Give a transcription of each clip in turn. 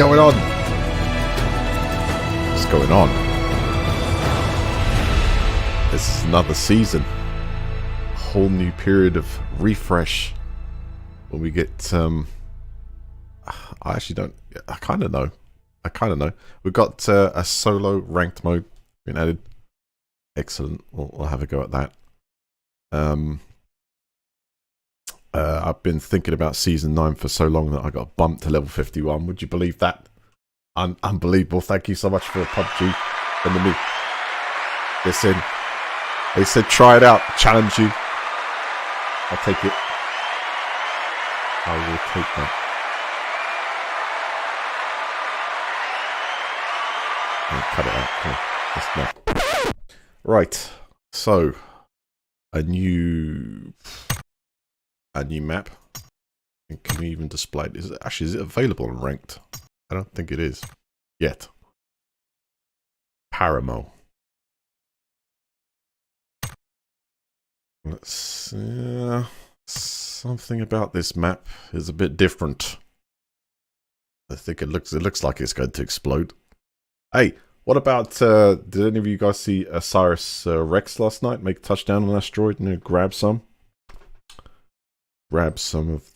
going on? What's going on? This is another season. A whole new period of refresh. When we get, I actually don't, I kind of know. We've got a solo ranked mode been added. Excellent. We'll have a go at that. I've been thinking about Season 9 for so long that I got bumped to level 51. Would you believe that? Unbelievable. Thank you so much for PUBG and me. Listen, they said try it out, challenge you. I'll take it. I will take that. I'll cut it out. Cool. That's not. Right. So, a new map. And can we even display it? Is it available on ranked? I don't think it is yet. Paramo. Let's see. Something about this map is a bit different. I think it looks like it's going to explode. Hey, what about did any of you guys see Osiris Rex last night make a touchdown on an asteroid and grab some of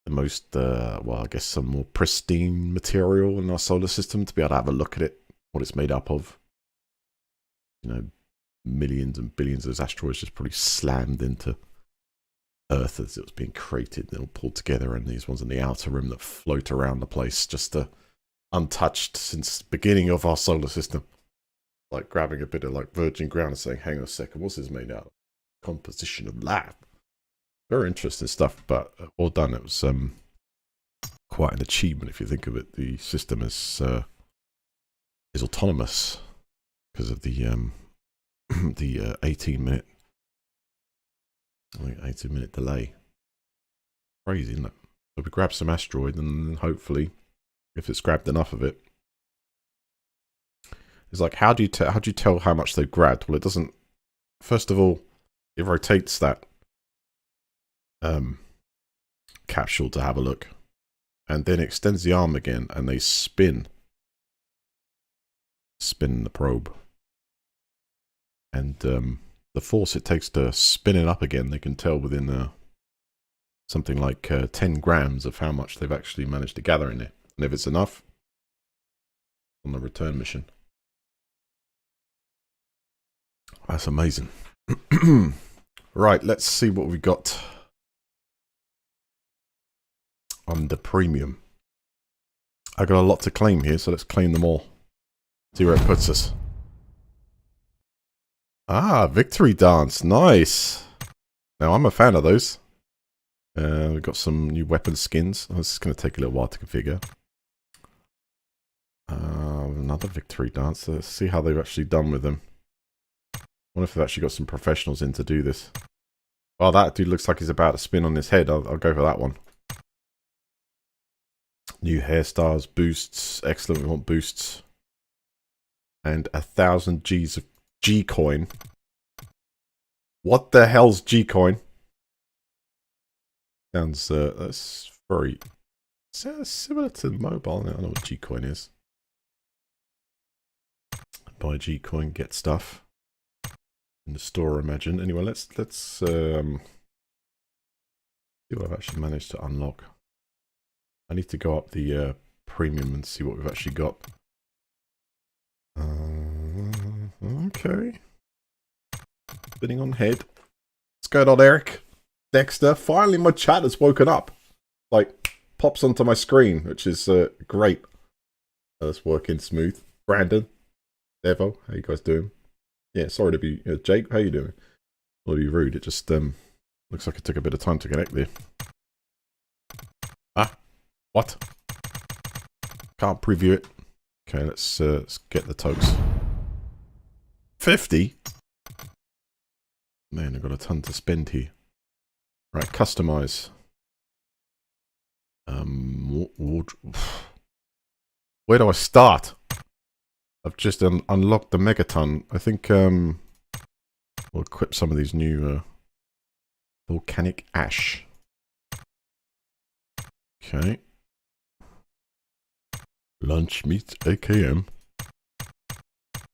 the most well, I guess some more pristine material in our solar system to be able to have a look at it, what it's made up of. You know, millions and billions of those asteroids just probably slammed into Earth as it was being created. They're all pulled together, and these ones in the outer rim that float around the place, just untouched since the beginning of our solar system. Like grabbing a bit of like virgin ground and saying, hang on a second, what's this made out of? Composition of life. Very interesting stuff, but well done. It was quite an achievement if you think of it. The system is autonomous because of the 18-minute delay. Crazy, isn't it? So we grab some asteroid, and hopefully, if it's grabbed enough of it, it's like how do you tell how much they've grabbed? Well, it doesn't. First of all, it rotates that capsule to have a look, and then extends the arm again, and they spin the probe, and the force it takes to spin it up again, they can tell within something like 10 grams of how much they've actually managed to gather in it, and if it's enough, on the return mission. That's amazing. Right, let's see what we got under premium. I got a lot to claim here, so let's claim them all. See where it puts us. Ah, victory dance, nice. Now I'm a fan of those. We've got some new weapon skins. Oh, this is going to take a little while to configure. Another victory dance. Let's see how they've actually done with them. I wonder if they've actually got some professionals in to do this. Oh, that dude looks like he's about to spin on his head. I'll go for that one. New hairstyles, boosts. Excellent, we want boosts. And 1,000 G's of G-coin. What the hell's G-coin? Sounds, that's very... Sounds similar to mobile. I don't know what G-coin is. Buy G-coin, get stuff. In the store, I imagine. Anyway, let's see what I've actually managed to unlock. I need to go up the premium and see what we've actually got. Okay. Spinning on head. What's going on, Eric? Dexter? Finally, my chat has woken up. Like, pops onto my screen, which is great. That's working smooth. Brandon, Devo, how you guys doing? Yeah, sorry to be... Jake, how you doing? Not to be rude, it just looks like it took a bit of time to connect there. Ah, what? Can't preview it. Okay, let's get the totes. 50? Man, I've got a ton to spend here. Right, customize. Where do I start? I've just unlocked the megaton. I think we'll equip some of these new volcanic ash. Okay. Lunch meat AKM.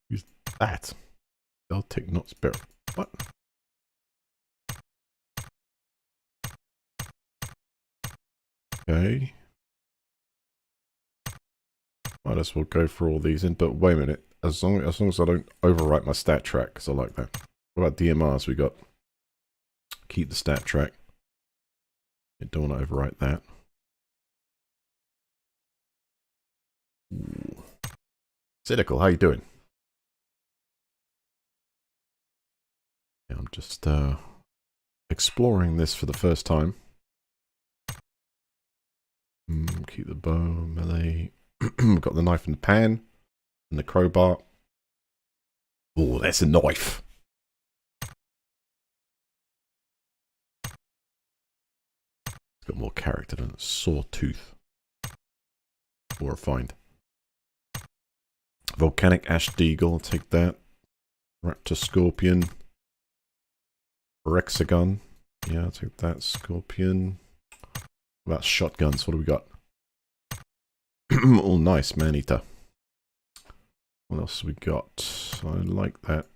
Who's that? Celtic, not spirit. What? Okay. Might as well go for all these in, but wait a minute. As long as I don't overwrite my stat track, because I like that. What about DMRs we got? Keep the stat track. I don't want to overwrite that. Ooh. Cynical, how you doing? Yeah, I'm just exploring this for the first time. Keep the bow, melee. We've got the knife in the pan and the crowbar. Oh, that's a knife. It's got more character than a sawtooth. Or a find. Volcanic Ash Deagle, I'll take that. Raptor Scorpion. Rexagon. Yeah, I'll take that. Scorpion. What about shotguns? What do we got? Oh, nice. Man-eater. What else have we got? I like that.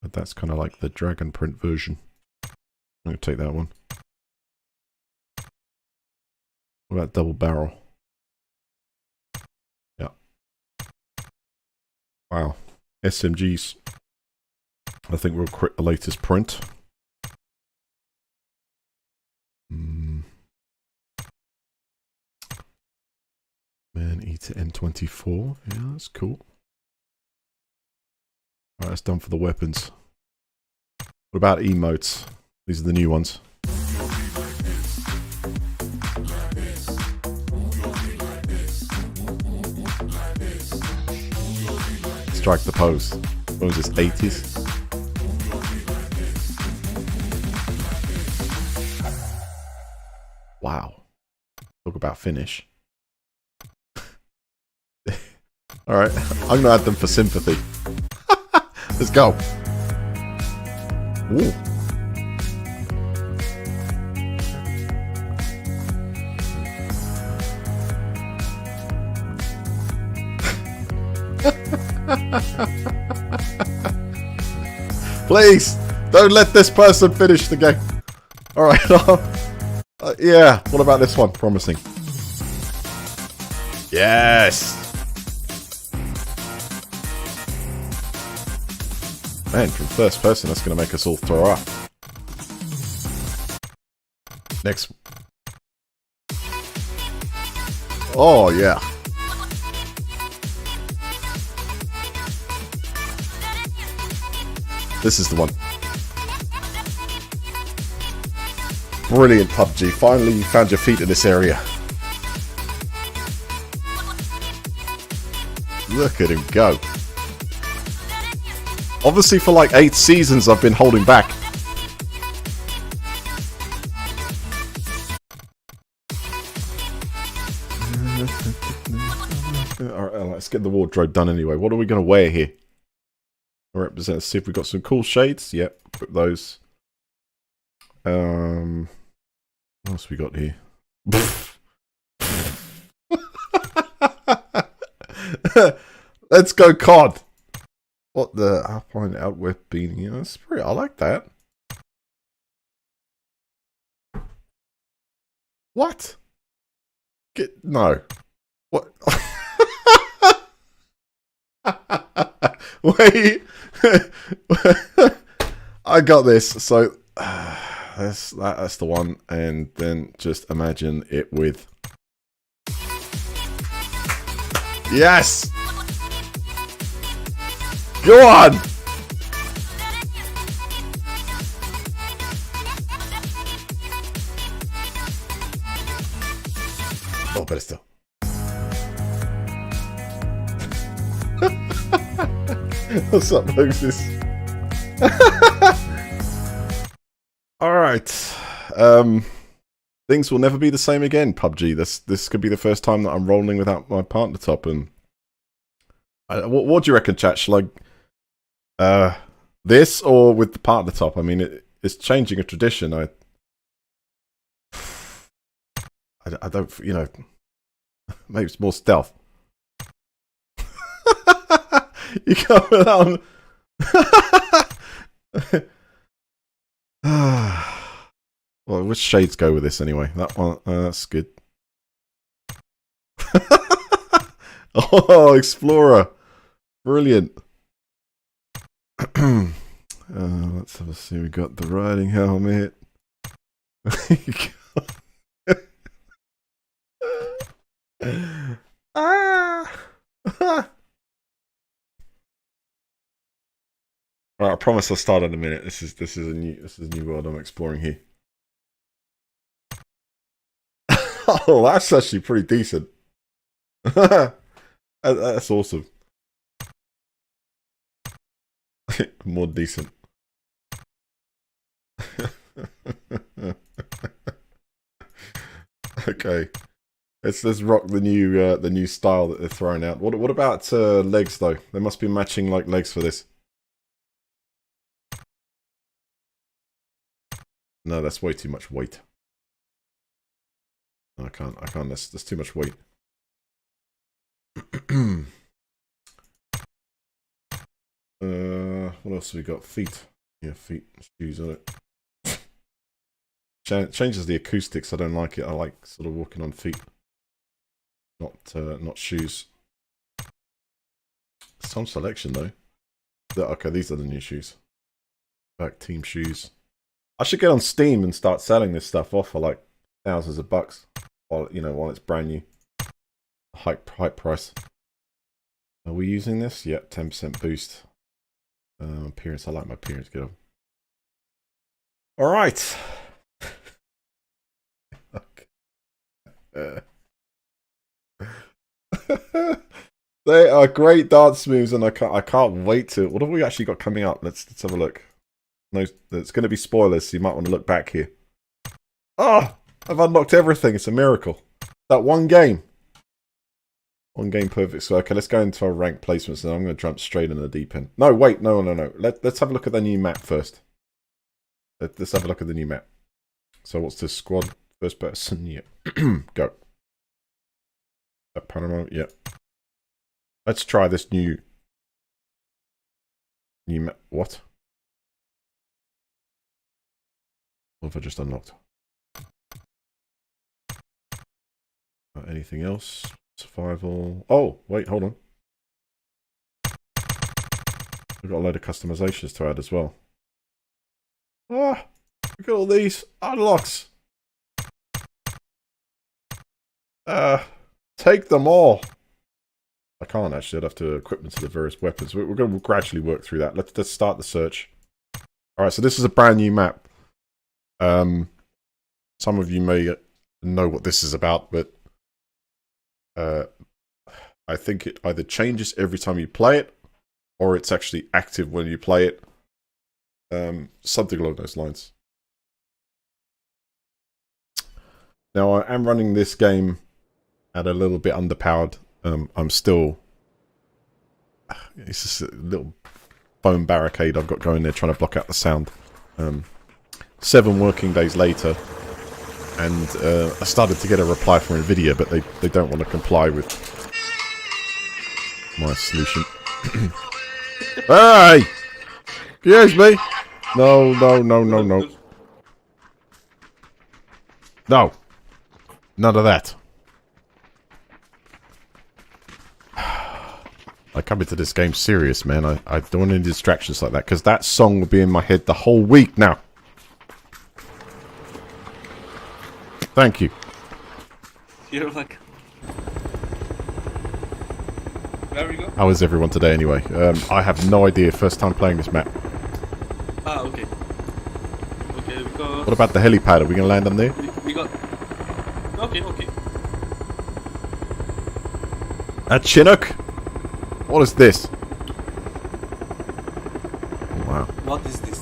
But that's kind of like the dragon print version. I'm going to take that one. What about double barrel? Yeah. Wow. SMGs. I think we'll crit the latest print. Man-eater M24. Yeah, that's cool. Alright, that's done for the weapons. What about emotes? These are the new ones. Strike the pose. What was this, 80s? Wow. Talk about finish. Alright, I'm gonna add them for sympathy. Let's go. Ooh. Please, don't let this person finish the game. Alright, yeah, what about this one? Promising. Yes! Man, from first person, that's going to make us all throw up. Next. Oh, yeah. This is the one. Brilliant, PUBG. Finally, you found your feet in this area. Look at him go. Obviously, for like 8 seasons, I've been holding back. Alright, let's get the wardrobe done anyway. What are we going to wear here? Represent. See if we've got some cool shades. Yep, put those. What else we got here? Let's go COD. What the Alpine Outwear beanie? Yeah, that's pretty. I like that. What? No. What? Wait. I got this. So that's the one, and then just imagine it with. Yes. Go on. Oh, better still. What's up, Moses? Alright. Things will never be the same again, PUBG. This could be the first time that I'm rolling without my partner top. And what do you reckon, chat? Shall I this or with the partner top? I mean, it's changing a tradition. I don't, you know, maybe it's more stealth. You can't without. Well, which shades go with this anyway? That one, that's good. Oh, Explorer. Brilliant. Let's have a see. We got the riding helmet. Alright, I promise I'll start in a minute. This is a new world I'm exploring here. Oh, that's actually pretty decent. That's awesome. More decent. Okay, let's rock the new style that they're throwing out. What about legs though? There must be matching like legs for this. No, that's way too much weight. No, I can't. That's too much weight. What else have we got? Feet. Yeah, feet. Shoes on it. Changes the acoustics. I don't like it. I like sort of walking on feet, not shoes. Some selection though. Okay, these are the new shoes. Back team shoes. I should get on Steam and start selling this stuff off for like thousands of bucks, while it's brand new. Hype price. Are we using this? Yep, 10% boost. Appearance. I like my appearance. Get on. All right. They are great dance moves, and I can't wait to. What have we actually got coming up? Let's have a look. No, it's going to be spoilers, so you might want to look back here. Oh, I've unlocked everything. It's a miracle. That one game perfect. So okay, let's go into our rank placements, and I'm going to jump straight in the deep end. No, wait, no. Let's have a look at the new map first. Let's have a look at the new map. So what's this? Squad, first person. Yeah, go. Panorama. Yeah. Let's try this new map. What? What have I just unlocked? Anything else? Survival. Oh, wait, hold on. We've got a load of customizations to add as well. Ah, look at all these unlocks. Take them all. I can't actually. I'd have to equipment to the various weapons. We're going to gradually work through that. Let's start the search. All right, so this is a brand new map. Some of you may know what this is about, but I think it either changes every time you play it, or it's actually active when you play it. Something along those lines. Now, I am running this game at a little bit underpowered. I'm still... It's just a little foam barricade I've got going there trying to block out the sound. 7 working days later, and I started to get a reply from NVIDIA, but they don't want to comply with my solution. Hey! Excuse me! No. No! None of that. I come into this game serious, man. I don't want any distractions like that, because that song will be in my head the whole week now. Thank you. You're like... There we go. How is everyone today anyway? I have no idea. First time playing this map. Ah, okay. Okay, because... What about the helipad? Are we going to land on there? We got... Okay. A Chinook? What is this? Oh, wow. What is this?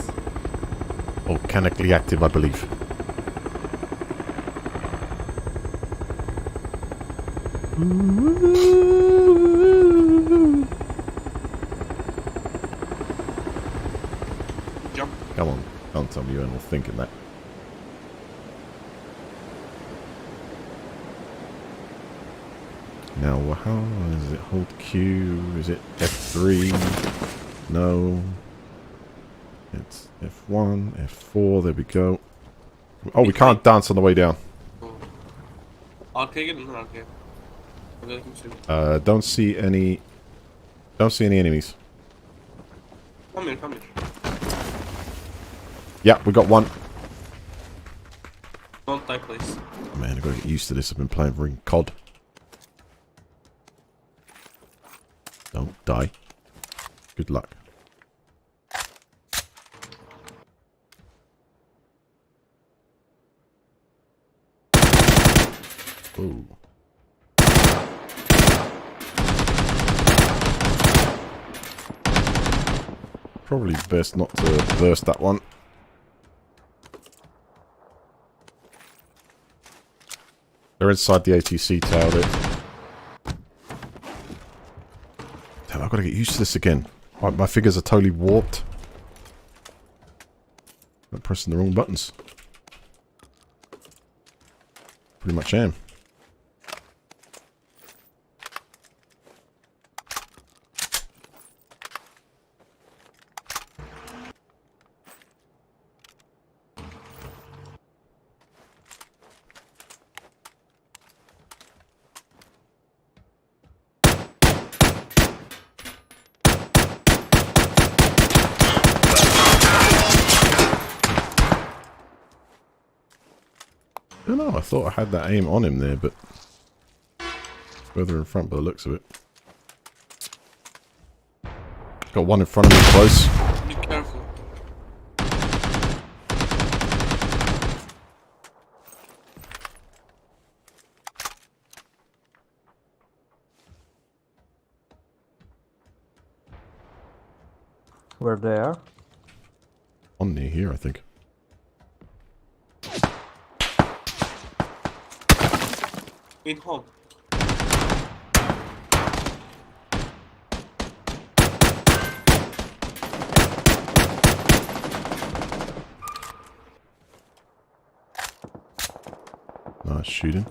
Volcanically active, I believe. Jump. Come on. Don't tell me you're not thinking that. Now, how is it? Hold Q. Is it F3? No. It's F1, F4. There we go. Oh, we can't dance on the way down. Arkaya gelin lan arkaya. Burada kimse yok. Don't see any. Don't see any enemies. Come here, come here. Yeah, we got one. Don't die, please. Man, I've got to get used to this. I've been playing Ring COD. Don't die. Good luck. Ooh. Probably best not to burst that one. They're inside the ATC tower there. Damn, I've got to get used to this again. My fingers are totally warped. I'm pressing the wrong buttons. Pretty much am. I don't know, I thought I had that aim on him there, but further in front by the looks of it. Got one in front of me close. Be careful. Where they are? On near here, I think. In home. Nice shooting.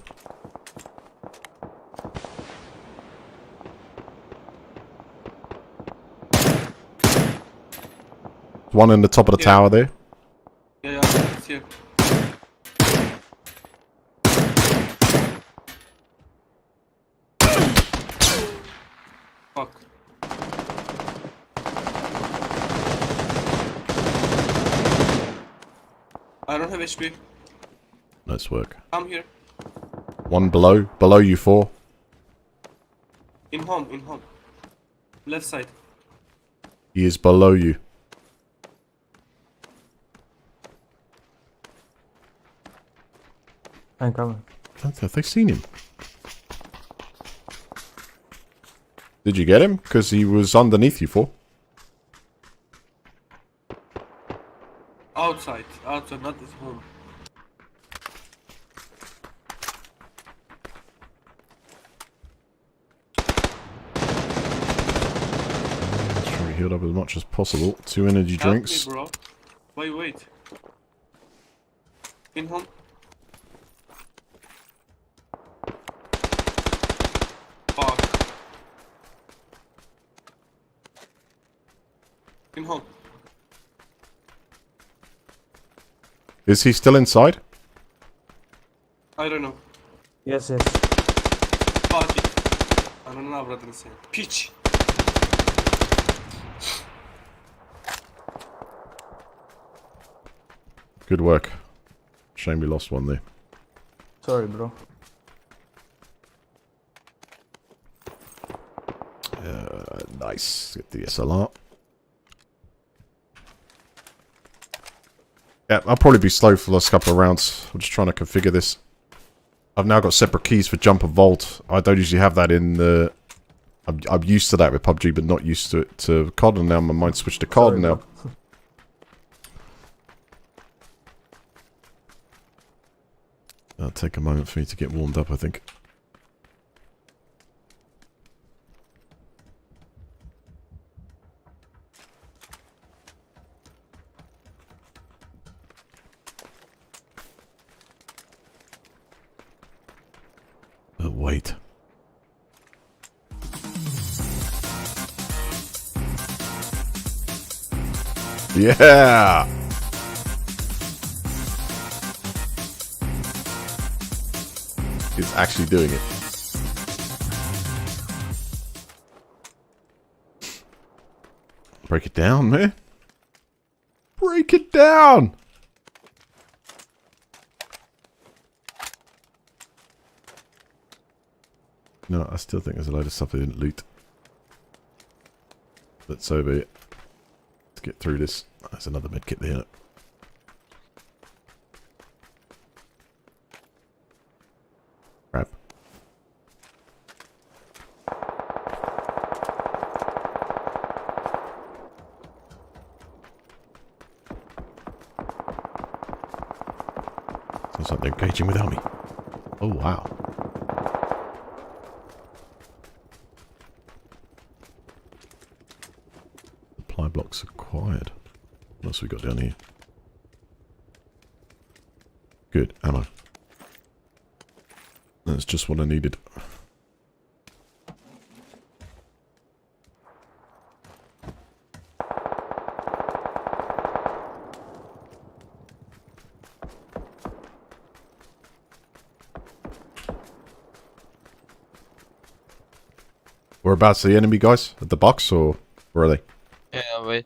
One in the top of the tower there. Yeah, it's here. Fuck. I don't have HP. Nice work. I'm here. One below you four. In home, in home. Left side. He is below you. I'm coming. Have they seen him? Did you get him? Because he was underneath you four. Outside, not at home. Try to heal up as much as possible. 2 energy Help drinks. me, bro. Wait. In home. Fuck. In home. Is he still inside? I don't know. Yes. Fuck it. Ananı avradını sen. Piç. Good work. Shame we lost one there. Sorry, bro. Nice. Get the SLR. Yeah, I'll probably be slow for the last couple of rounds. I'm just trying to configure this. I've now got separate keys for jump and vault. I don't usually have that in the... I'm used to that with PUBG, but not used to it to COD, and now my mind switched to COD, Sorry, now... bro. It'll take a moment for me to get warmed up, I think. But wait. Yeah! It's actually doing it. Break it down, man. Break it down! No, I still think there's a load of stuff they didn't loot. But so be it. Let's get through this. There's another medkit there. Crap. Sounds like they're engaging without me. Oh, wow. Supply blocks acquired. What else we got down here? Good, ammo. That's just what I needed. Whereabouts the enemy guys? At the box or where are they? Yeah, wait.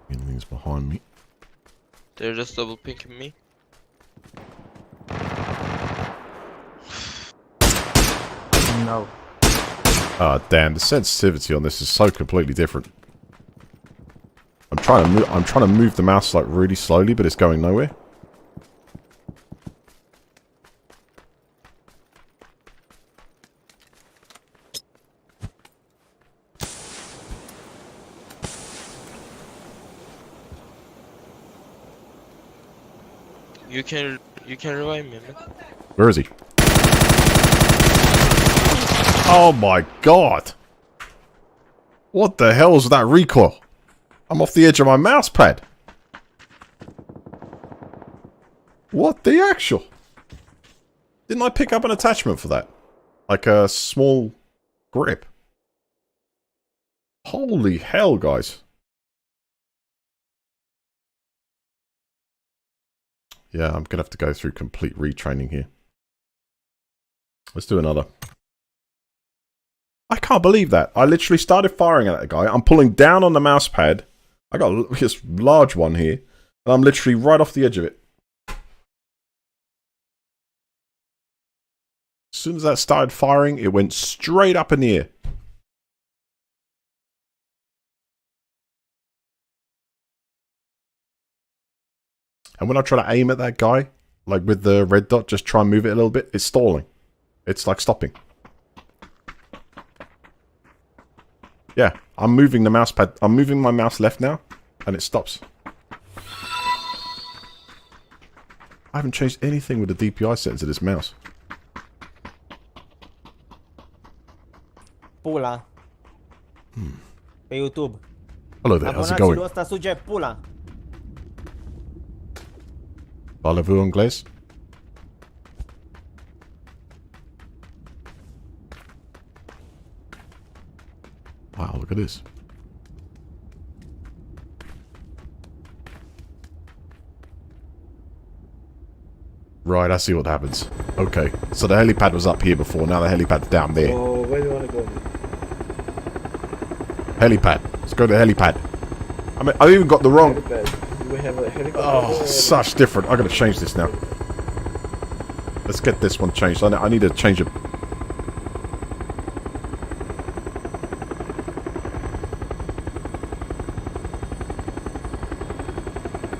Anything's behind me. They're just double pinking me. No. Ah, damn! The sensitivity on this is so completely different. I'm trying to move the mouse like really slowly, but it's going nowhere. You can revive me, man. Where is he? Oh my god! What the hell was that recoil? I'm off the edge of my mouse pad. What the actual? Didn't I pick up an attachment for that? Like a small grip. Holy hell, guys. Yeah, I'm gonna have to go through complete retraining here. Let's do another. I can't believe that. I literally started firing at that guy. I'm pulling down on the mouse pad. I got this large one here. And I'm literally right off the edge of it. As soon as that started firing, it went straight up in the air. And when I try to aim at that guy, like with the red dot, just try and move it a little bit, it's stalling. It's like stopping. Yeah, I'm moving the mouse pad. I'm moving my mouse left now, and it stops. I haven't changed anything with the DPI settings of this mouse. Pula. Pe YouTube. Hello there, how's it going? Abonați-l ăsta suge pula. Parlez-vous anglais? Wow, look at this. Right, I see what happens. Okay, so the helipad was up here before, now the helipad's down there. Oh, where do you want to go? Helipad. Let's go to the helipad. I mean, I even got the wrong... Helipad. We have a helicopter. Oh, such different. I gotta change this now. Let's get this one changed. I need to change it.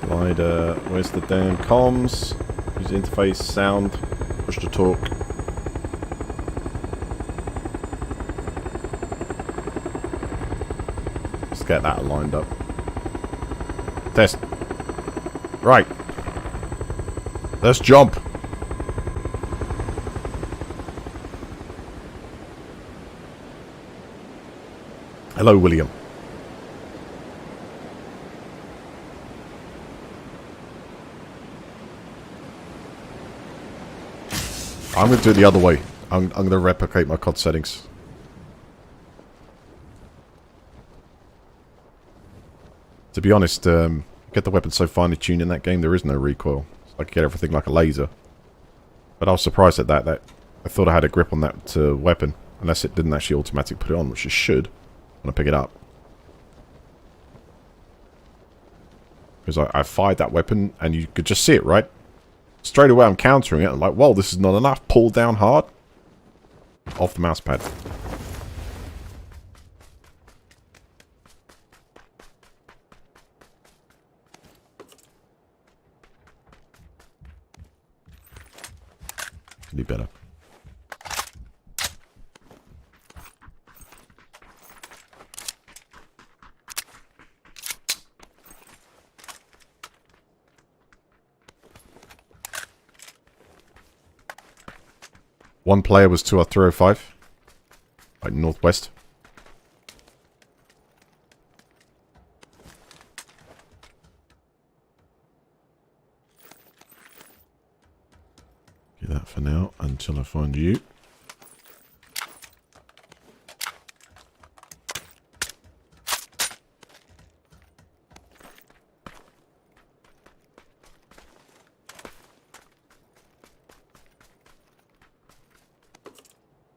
Glider. Where's the damn comms? Use interface, sound, push to talk. Let's get that lined up. Test. Right. Let's jump. Hello, William. I'm going to do it the other way. I'm going to replicate my COD settings. To be honest, get the weapon so finely tuned in that game, there is no recoil. So I could get everything like a laser. But I was surprised at that. I thought I had a grip on that weapon, unless it didn't actually automatically put it on, which it should when I pick it up. Because I fired that weapon, and you could just see it, right? Straight away I'm countering it. I'm like, whoa, this is not enough. Pull down hard. Off the mouse pad. Can do better. One player was 20305. Like northwest. Do that for now until I find you.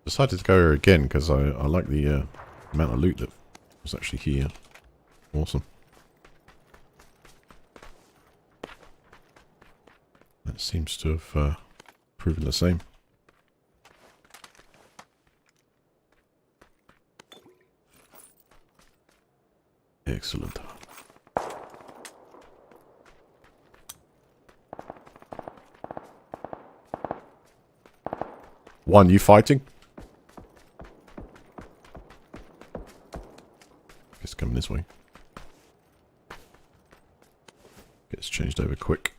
Decided to go here again because I like the amount of loot that was actually here. Awesome. That seems to have proven the same. Excellent. One, you fighting? It's coming this way. Gets changed over quick.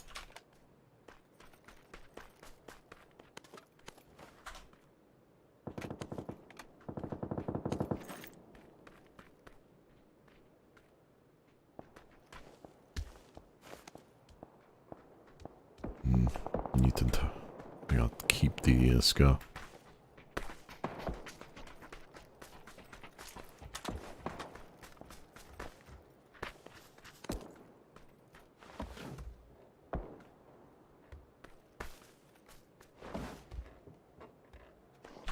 Mutant. I gotta keep the scar.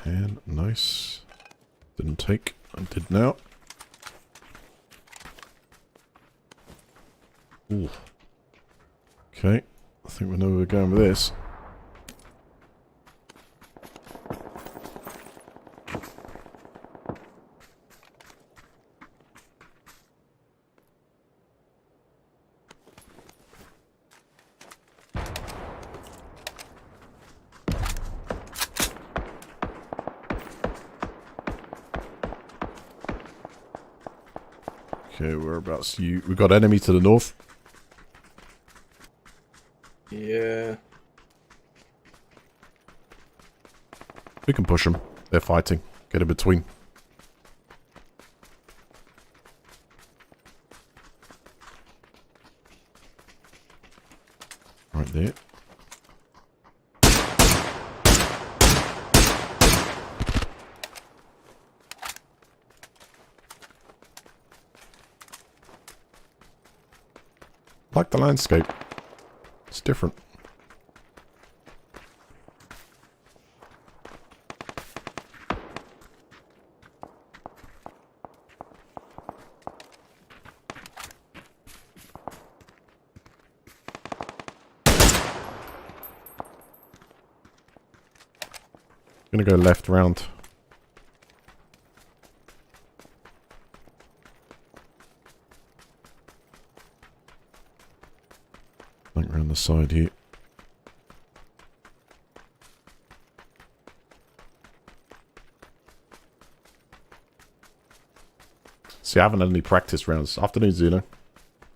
And nice. Didn't take. I did now. Ooh. Okay. I think we know where we're going with this. Okay, whereabouts you? We got enemy to the north. Yeah. We can push them. They're fighting. Get in between. Right there. Like the landscape. It's different. Gonna go left round. Like around the side here. See, I haven't had any practice rounds. Afternoon, Zuno.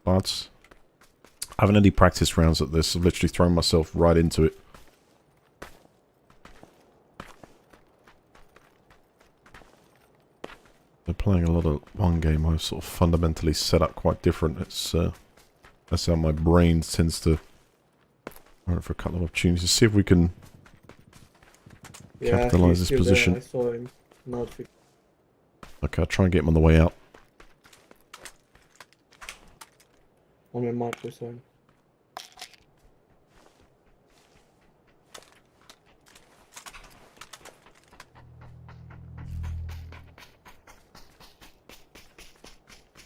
Lads. I haven't had any practice rounds at this. I've literally thrown myself right into it. They're playing a lot of one game. I've sort of fundamentally set up quite different. It's that's how my brain tends to run for a couple of opportunities. See if we can capitalize he's this still position. there. I saw him. Not Okay, I'll try and get him on the way out. On my mark this time.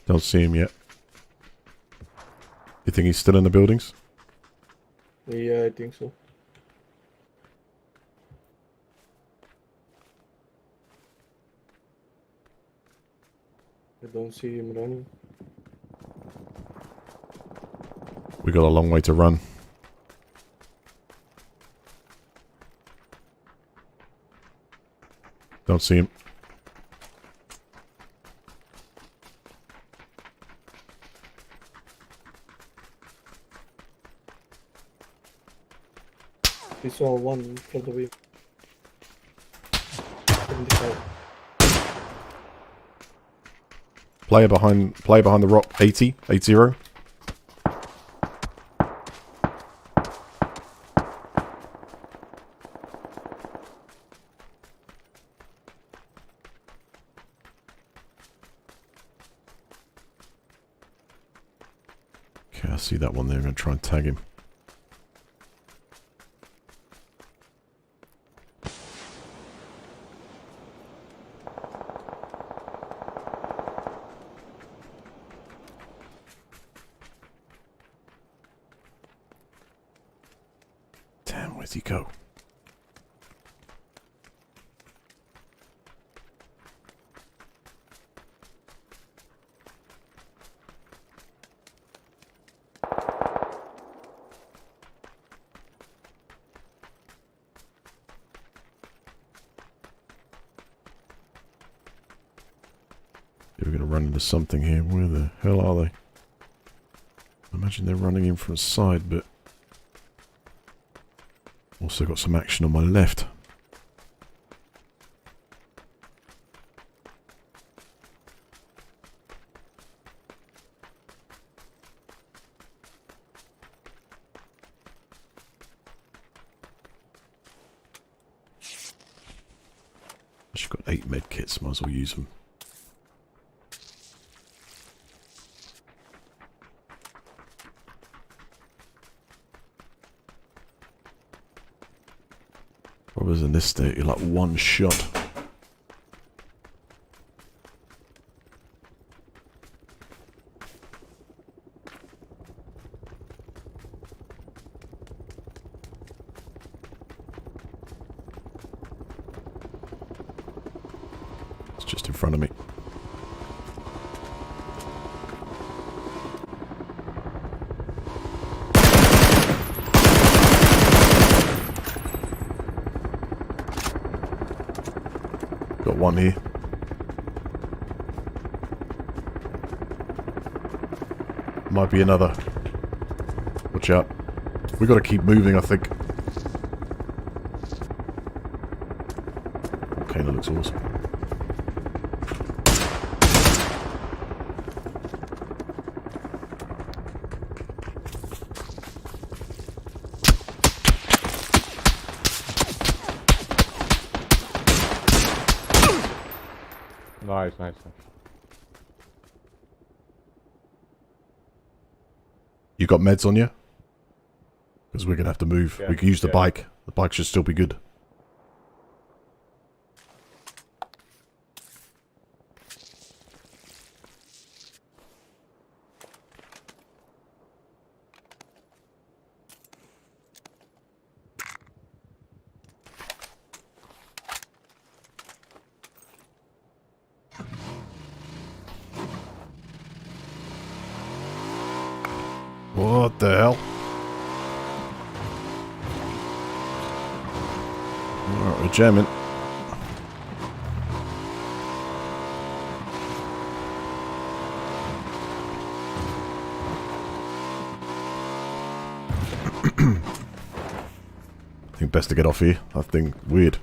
Don't see him yet. You think he's still in the buildings? Yeah, I think so. I don't see him running. We got a long way to run. Don't see him. We saw one in front of him. 75. Player behind the rock. 80. 80. Okay, I see that one there. I'm going to try and tag him. Damn, where'd he go? We're going to run into something here. Where the hell are they? I imagine they're running in from the side, but also got some action on my left. I've got 8 med kits, might as well use them. Brothers in this state, you're like one shot. It's just in front of me. Got one here. Might be another. Watch out. We got to keep moving, I think. Okay, that looks awesome. Nice, nice. You got meds on you? Because we're going to have to move. Yeah, we can use the yeah. bike. The bike should still be good. What the hell? Alright, we're jamming. I think best to get off here. That thing weird.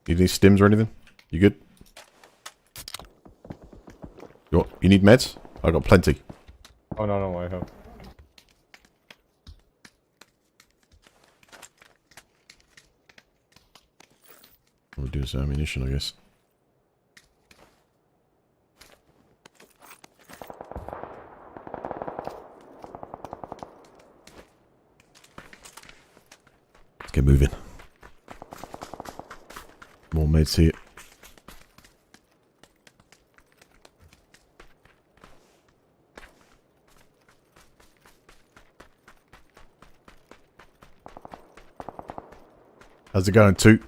Need any stims or anything? You good? You need meds? I got plenty. Oh no, I have. We'll do some ammunition, I guess. Let's get moving. More mates here. How's it going, Toot?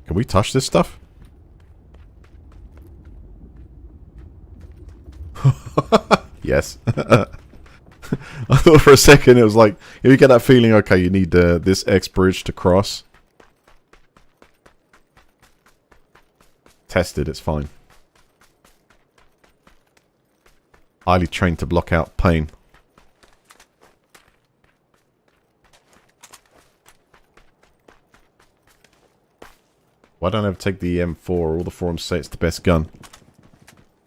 Can we touch this stuff? Yes. I thought for a second it was like, you get that feeling, okay, you need this X bridge to cross. Tested, it's fine. Highly trained to block out pain. Why don't I ever take the M4? All the forums say it's the best gun.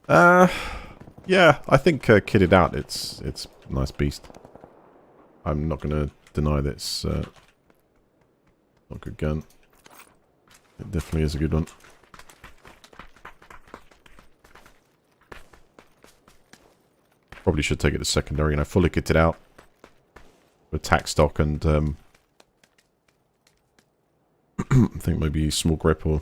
Yeah, I think kitted out, it's a nice beast. I'm not gonna deny that it's not a good gun. It definitely is a good one. Probably should take it to secondary, you know, fully kitted out with tack stock and I think maybe small grip or...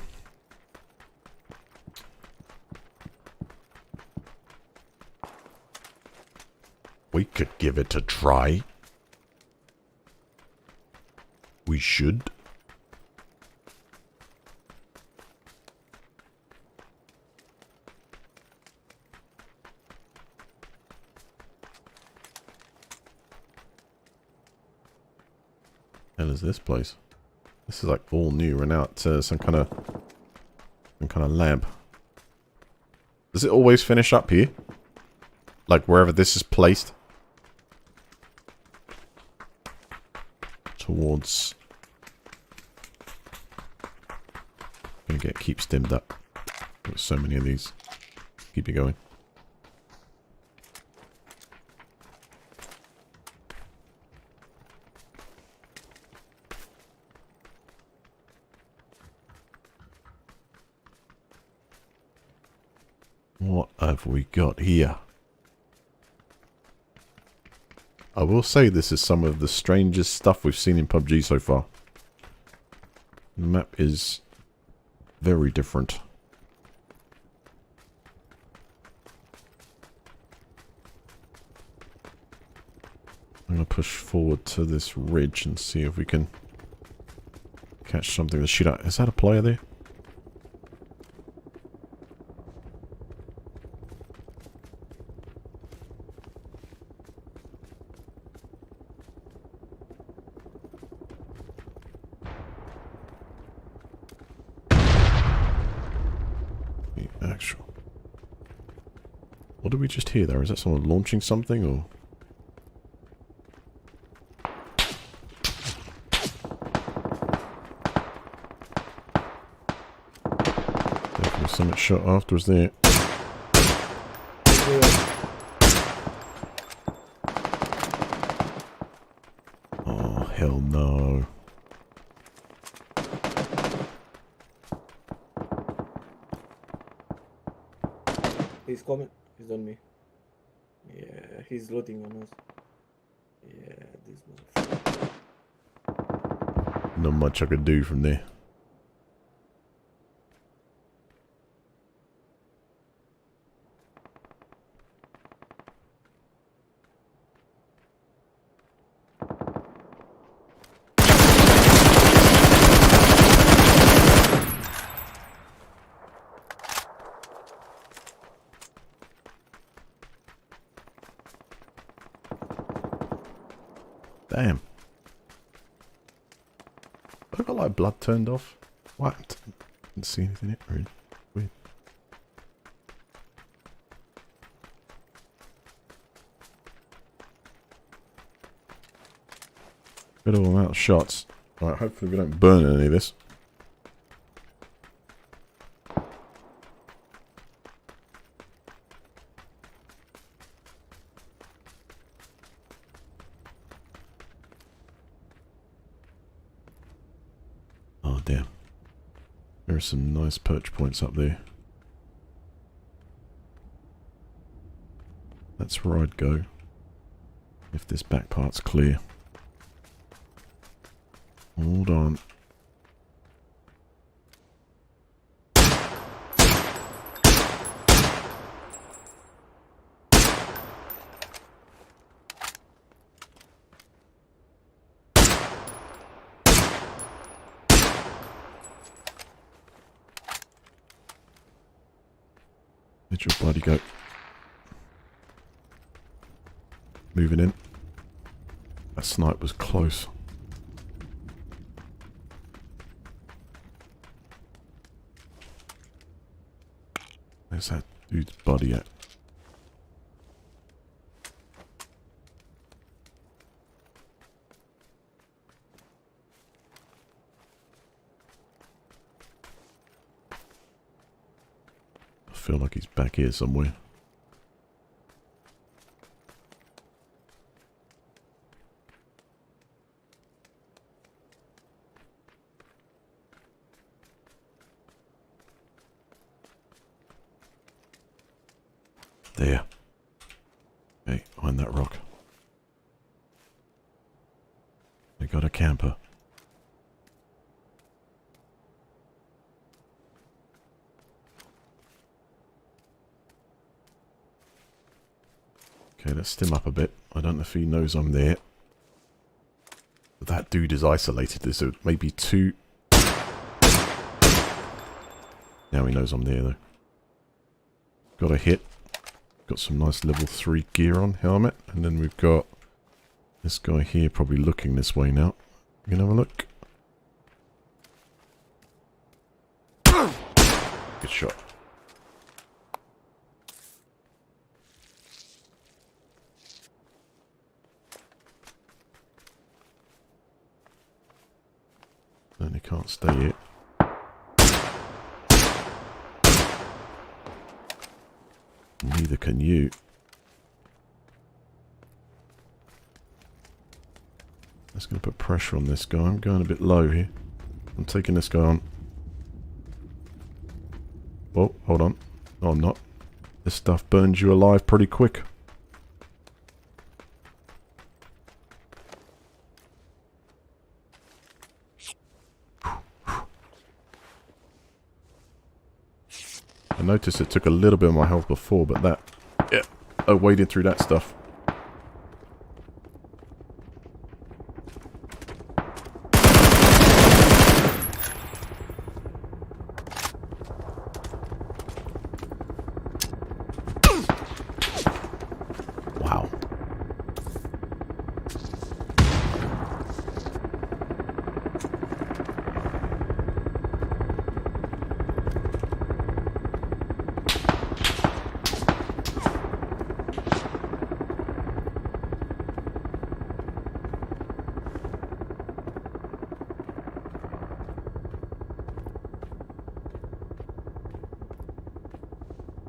We could give it a try. We should. Hell is this place? This is like all new and out some kind of lab. Does it always finish up here? Like wherever this is placed? Towards... Gonna keep stimmed up. There's so many of these. Keep it going. What have we got here? I will say this is some of the strangest stuff we've seen in PUBG so far. The map is very different. I'm going to push forward to this ridge and see if we can catch something to shoot at. Is that a player there? Actual. What did we just hear there? Is that someone launching something or? Definitely something shot afterwards there. Oh, hell no. He's coming. He's on me. Yeah, he's looting on us. Yeah, this motherfucker. Not much I could do from there. Damn. I got like blood turned off. What? Didn't see anything yet. Really weird. Good all amount of shots. Alright, hopefully we don't burn any of this. Oh, damn. There are some nice perch points up there. That's where I'd go. If this back part's clear. Hold on. Where'd your bloody go? Moving in. That snipe was close. Where's that dude's body at? I feel like he's back here somewhere. There. Okay, behind that rock. We got a camper. Okay, let's stim up a bit. I don't know if he knows I'm there. But that dude is isolated. There's maybe two. Now he knows I'm there though. Got a hit. Got some nice level 3 gear on, helmet. And then we've got this guy here probably looking this way now. You can have a look. Good shot. And he can't stay here. Neither can you. That's going to put pressure on this guy. I'm going a bit low here. I'm taking this guy on. Oh, hold on. No, I'm not. This stuff burns you alive pretty quick. I noticed it took a little bit of my health before, but that... Yeah. Oh, wading through that stuff. Wow.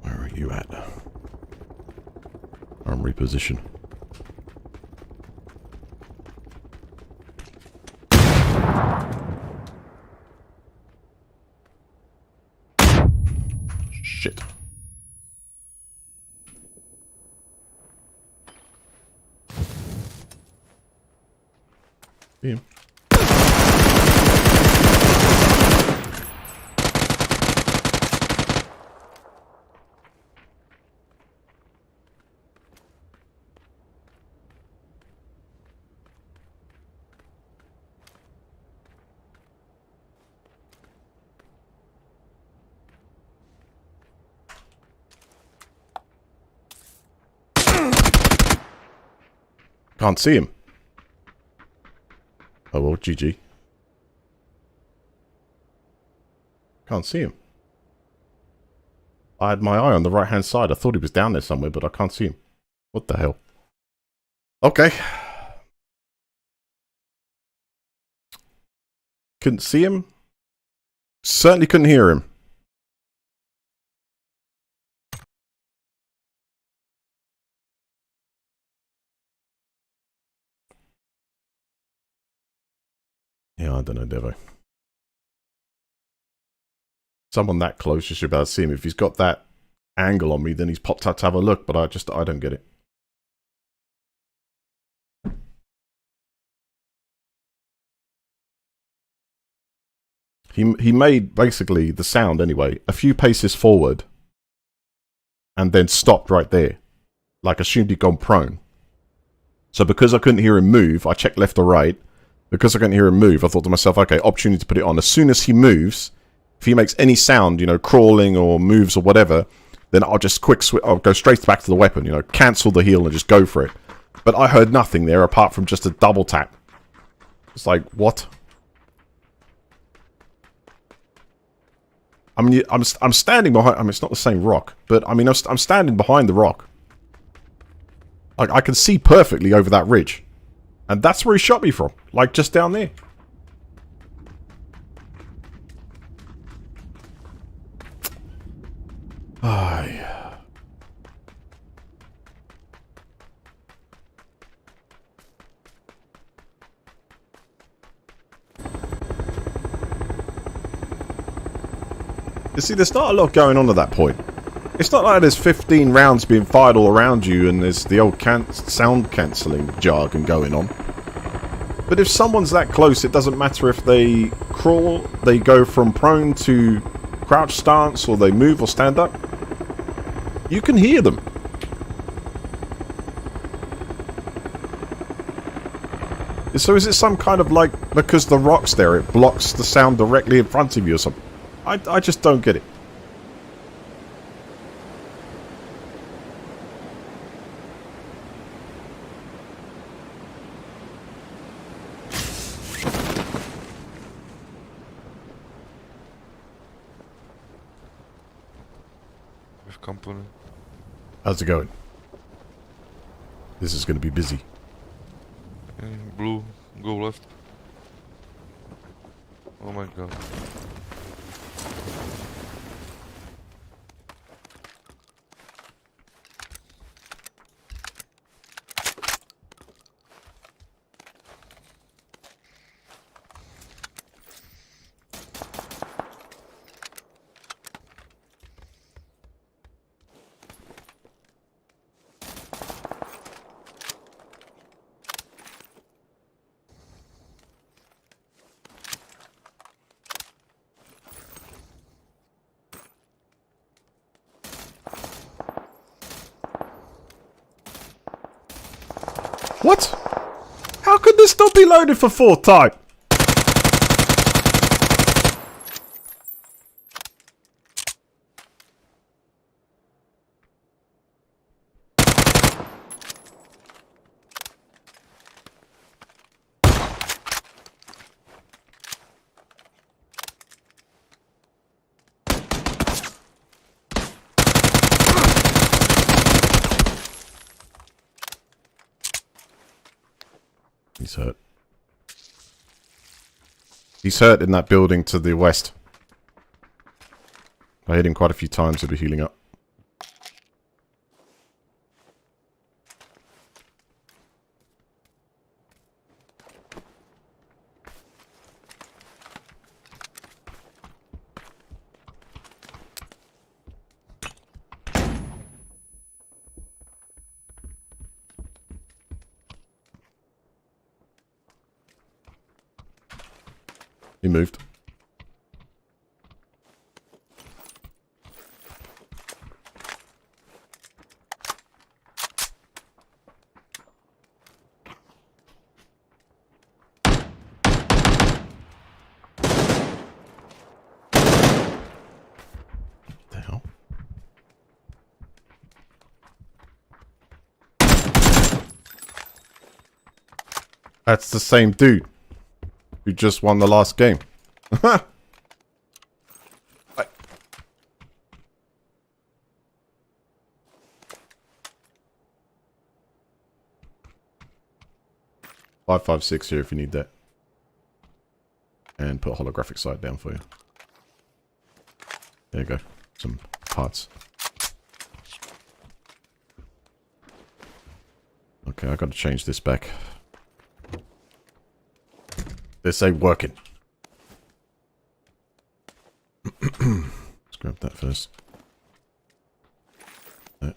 Where are you at? Armory position. Shit. See him. Can't see him. Oh well, GG. Can't see him. I had my eye on the right hand side. I thought he was down there somewhere, but I can't see him. What the hell? Okay. Couldn't see him. Certainly couldn't hear him. Yeah, I don't know, Devo. Someone that close, you should be able to see him. If he's got that angle on me, then he's popped out to have a look, but I don't get it. He made, basically, the sound anyway, a few paces forward, and then stopped right there. Like, assumed he'd gone prone. So because I couldn't hear him move, I checked left or right. Because I couldn't hear him move, I thought to myself, okay, opportunity to put it on. As soon as he moves, if he makes any sound, you know, crawling or moves or whatever, then I'll just I'll go straight back to the weapon, you know, cancel the heal and just go for it. But I heard nothing there apart from just a double tap. It's like, what? I mean, I'm standing behind. I mean, it's not the same rock, but I mean, I'm standing behind the rock. Like, I can see perfectly over that ridge, and that's where he shot me from. Like, just down there. Ay. You see, there's not a lot going on at that point. It's not like there's 15 rounds being fired all around you and there's the old sound cancelling jargon going on. But if someone's that close, it doesn't matter if they crawl, they go from prone to crouch stance, or they move or stand up. You can hear them. So is it some kind of like, because the rock's there, it blocks the sound directly in front of you or something? I just don't get it. With company. How's it going? This is going to be busy. Blue, go left. Oh my god. What? How could this not be loaded for fourth time? He's hurt. He's hurt in that building to the west. I hit him quite a few times, he'll be healing up. He moved. The hell? That's the same dude who just won the last game. I... 556 here if you need that. And put a holographic sight down for you. There you go. Some parts. Okay, I gotta change this back. This ain't working. Grab that first. Yeah.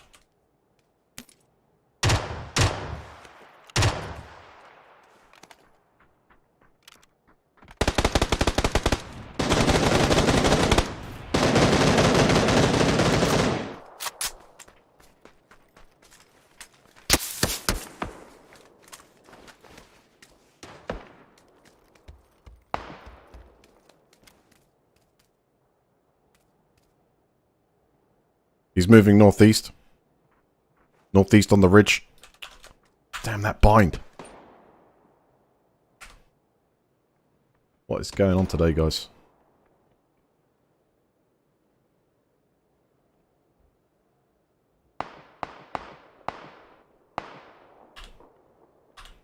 He's moving northeast. Northeast on the ridge. Damn, that bind. What is going on today, guys?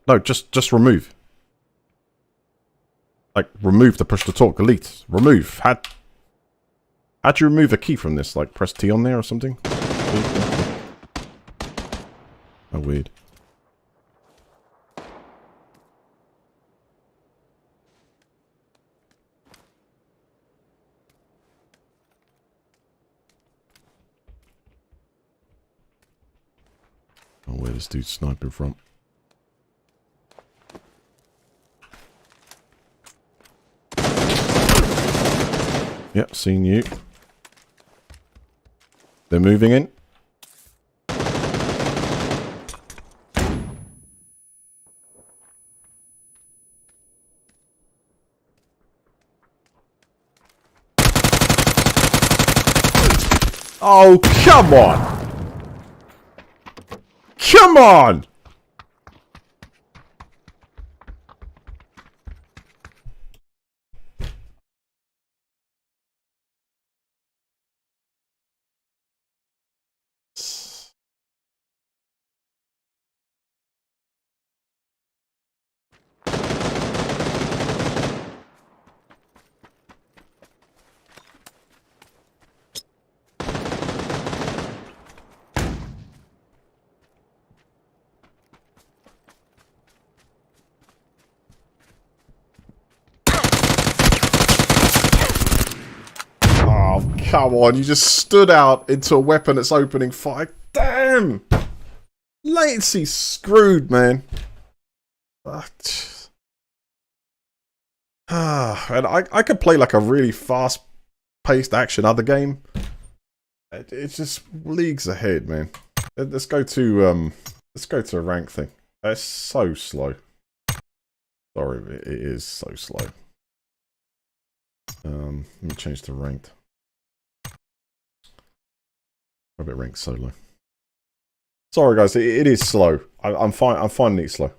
No, just remove. Like, remove the push to talk. Delete. Remove. How'd you remove a key from this? Like, press T on there or something? Oh, weird. Oh, where this dude's sniping from? Yep, seen you. They're moving in. Oh, come on! Come on! Oh, come on. You just stood out into a weapon that's opening fire. Damn! Latency screwed, man. And I could play like a really fast-paced action other game. It's just leagues ahead, man. Let's go to a rank thing. It's so slow. Sorry, it is so slow. Let me change to ranked. A bit ranked solo. Sorry, guys, it is slow. I'm finding it slow.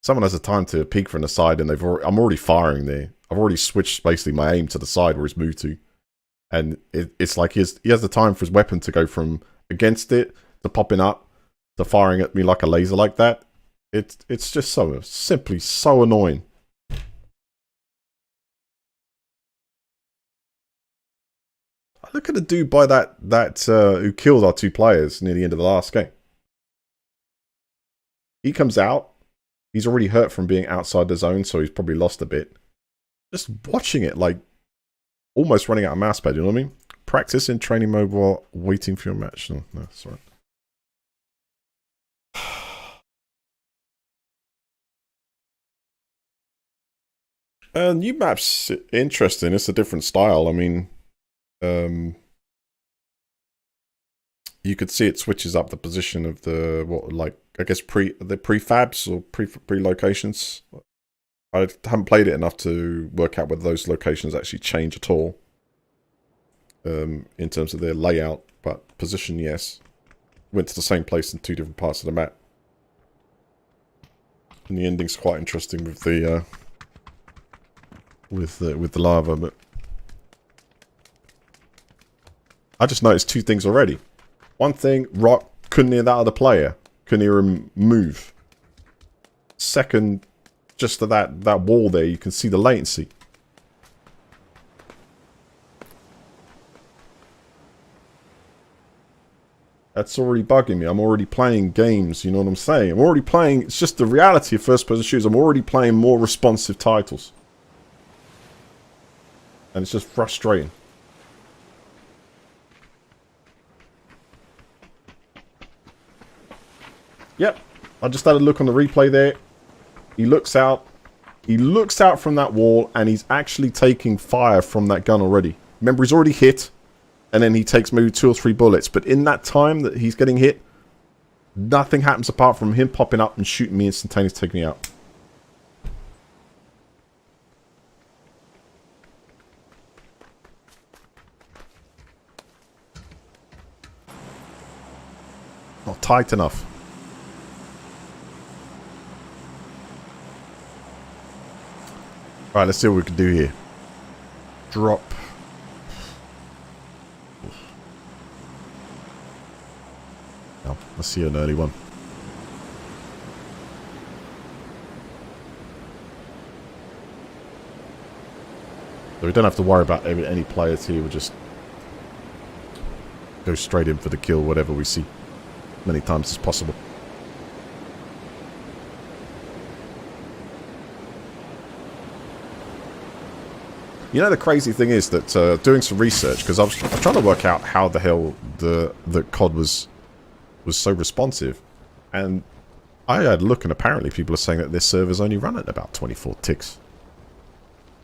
Someone has the time to peek from the side, and I'm already firing there. I've already switched basically my aim to the side where it's moved to, and it's like he has the time for his weapon to go from against it to popping up to firing at me like a laser like that. It's just simply so annoying. Look at the dude by that who killed our 2 players near the end of the last game. He comes out. He's already hurt from being outside the zone, so he's probably lost a bit. Just watching it, like, almost running out of mouse pad, you know what I mean? Practice in training mode while waiting for your match. No, sorry. New map's interesting. It's a different style. I mean, you could see it switches up the position of the I guess the prefabs or pre locations. I haven't played it enough to work out whether those locations actually change at all in terms of their layout, but position, yes. Went to the same place in 2 different parts of the map, and the ending's quite interesting with the lava. But I just noticed 2 things already. One thing, rock couldn't hear that other player. Couldn't hear him move. Second, just to that wall there, you can see the latency. That's already bugging me. I'm already playing games, you know what I'm saying? I'm already playing... It's just the reality of first-person shooters. I'm already playing more responsive titles. And it's just frustrating. Yep. I just had a look on the replay there. He looks out. He looks out from that wall, and he's actually taking fire from that gun already. Remember, he's already hit. And then he takes maybe 2 or 3 bullets. But in that time that he's getting hit, nothing happens apart from him popping up and shooting me instantaneously, taking me out. Not tight enough. Alright, let's see what we can do here. Drop. Oh, let's see an early one. So we don't have to worry about any players here. We'll just go straight in for the kill, whatever we see, many times as possible. You know, the crazy thing is that doing some research, because I was trying to work out how the hell the COD was so responsive, and I had a look, and apparently people are saying that their servers only run at about 24 ticks.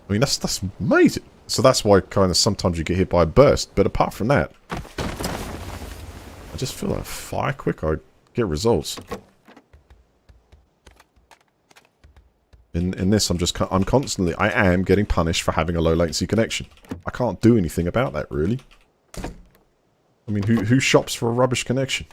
I mean, that's amazing. So that's why kind of sometimes you get hit by a burst, but apart from that, I just feel like fire quick, I get results. In this, I'm constantly, I am getting punished for having a low latency connection. I can't do anything about that, really. I mean, who shops for a rubbish connection?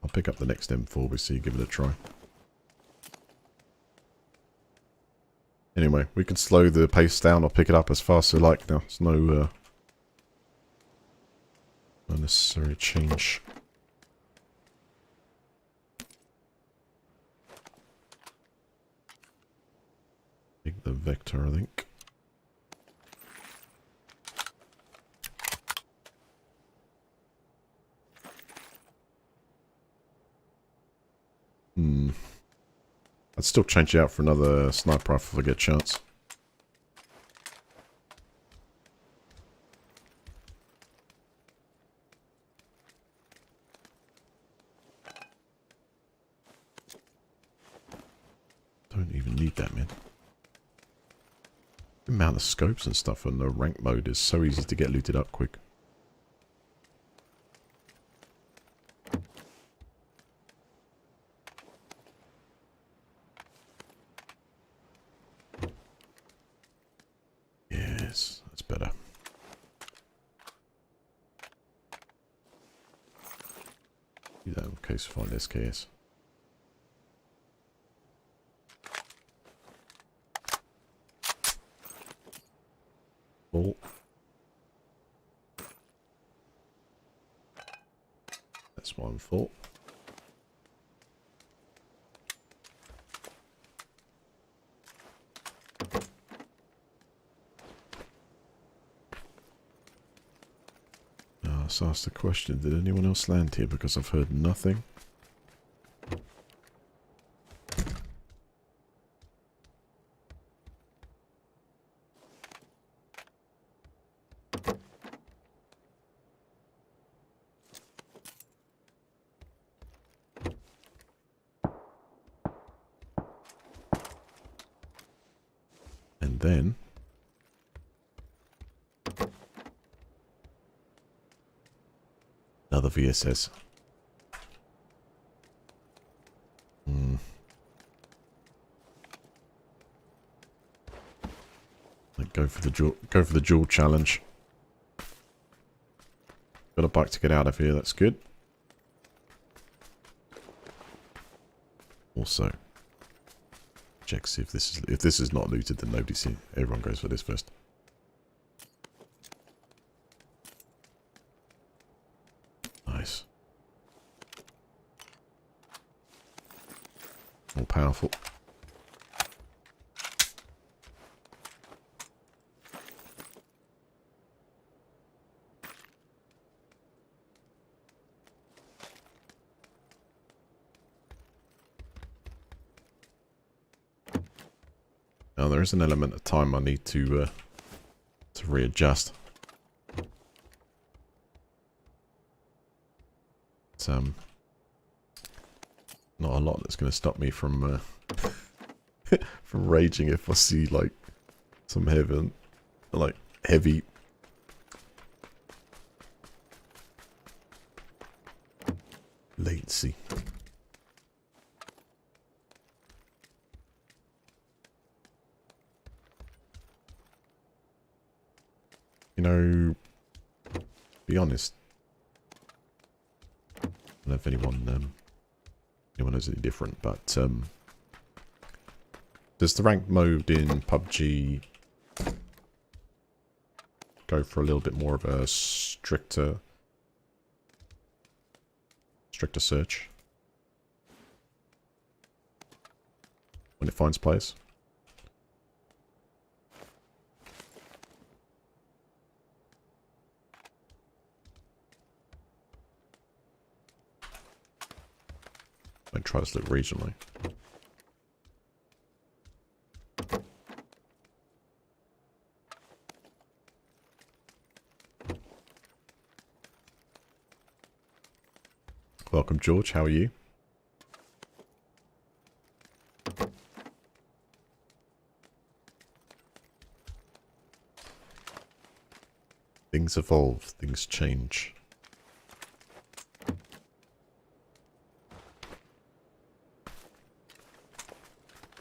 I'll pick up the next M4 we see, give it a try. Anyway, we can slow the pace down or pick it up as fast as we like now. There's no necessary change. Take the vector, I think. I'd still change it out for another sniper rifle if I get a chance. Don't even need that, man. The amount of scopes and stuff on the rank mode is so easy to get looted up quick. Yes, that's better. Do that in case we find SKS. Full. That's one full. Let's ask the question, did anyone else land here? Because I've heard nothing. then... Another VSS. Like go for the duel challenge. Got a bike to get out of here, that's good. Also, check see if this is not looted, then nobody's seen. Everyone goes for this first. Nice. More powerful. Now there is an element of time I need to readjust. It's not a lot that's going to stop me from from raging if I see like some heavy latency. You know, be honest. I don't know if anyone knows any different, but does the ranked mode in PUBG go for a little bit more of a stricter search when it finds players? And try to look regionally. Welcome, George. How are you? Things evolve, things change.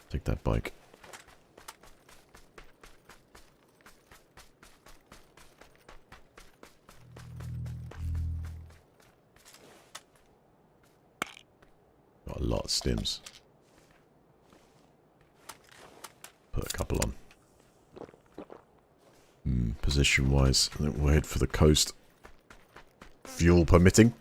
Take that bike. Got a lot of stims. Put a couple on. Position wise, I think we'll head for the coast. Fuel permitting.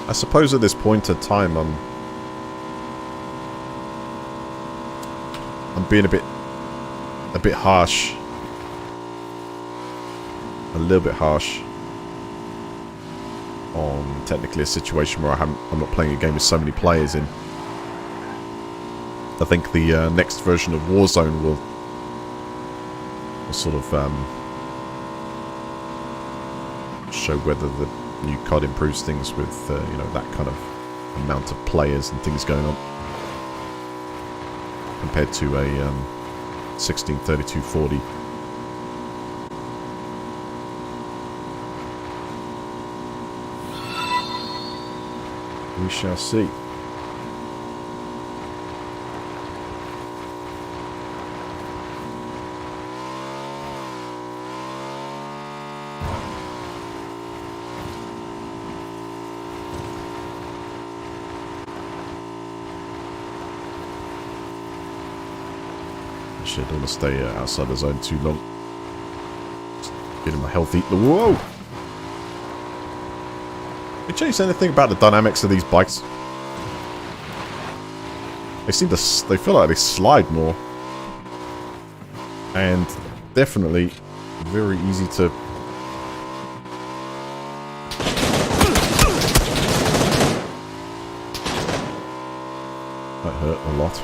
I suppose at this point in time I'm being a bit harsh. A little bit harsh on technically a situation where I'm not playing a game with so many players in. I think the next version of Warzone will sort of show whether the new COD improves things with you know, that kind of amount of players and things going on compared to a 16:32:40. We shall see. Shit, I don't want to stay outside the zone too long. Just getting my health eaten. Whoa! Can you change anything about the dynamics of these bikes? They feel like they slide more. And definitely very easy to... That hurt a lot.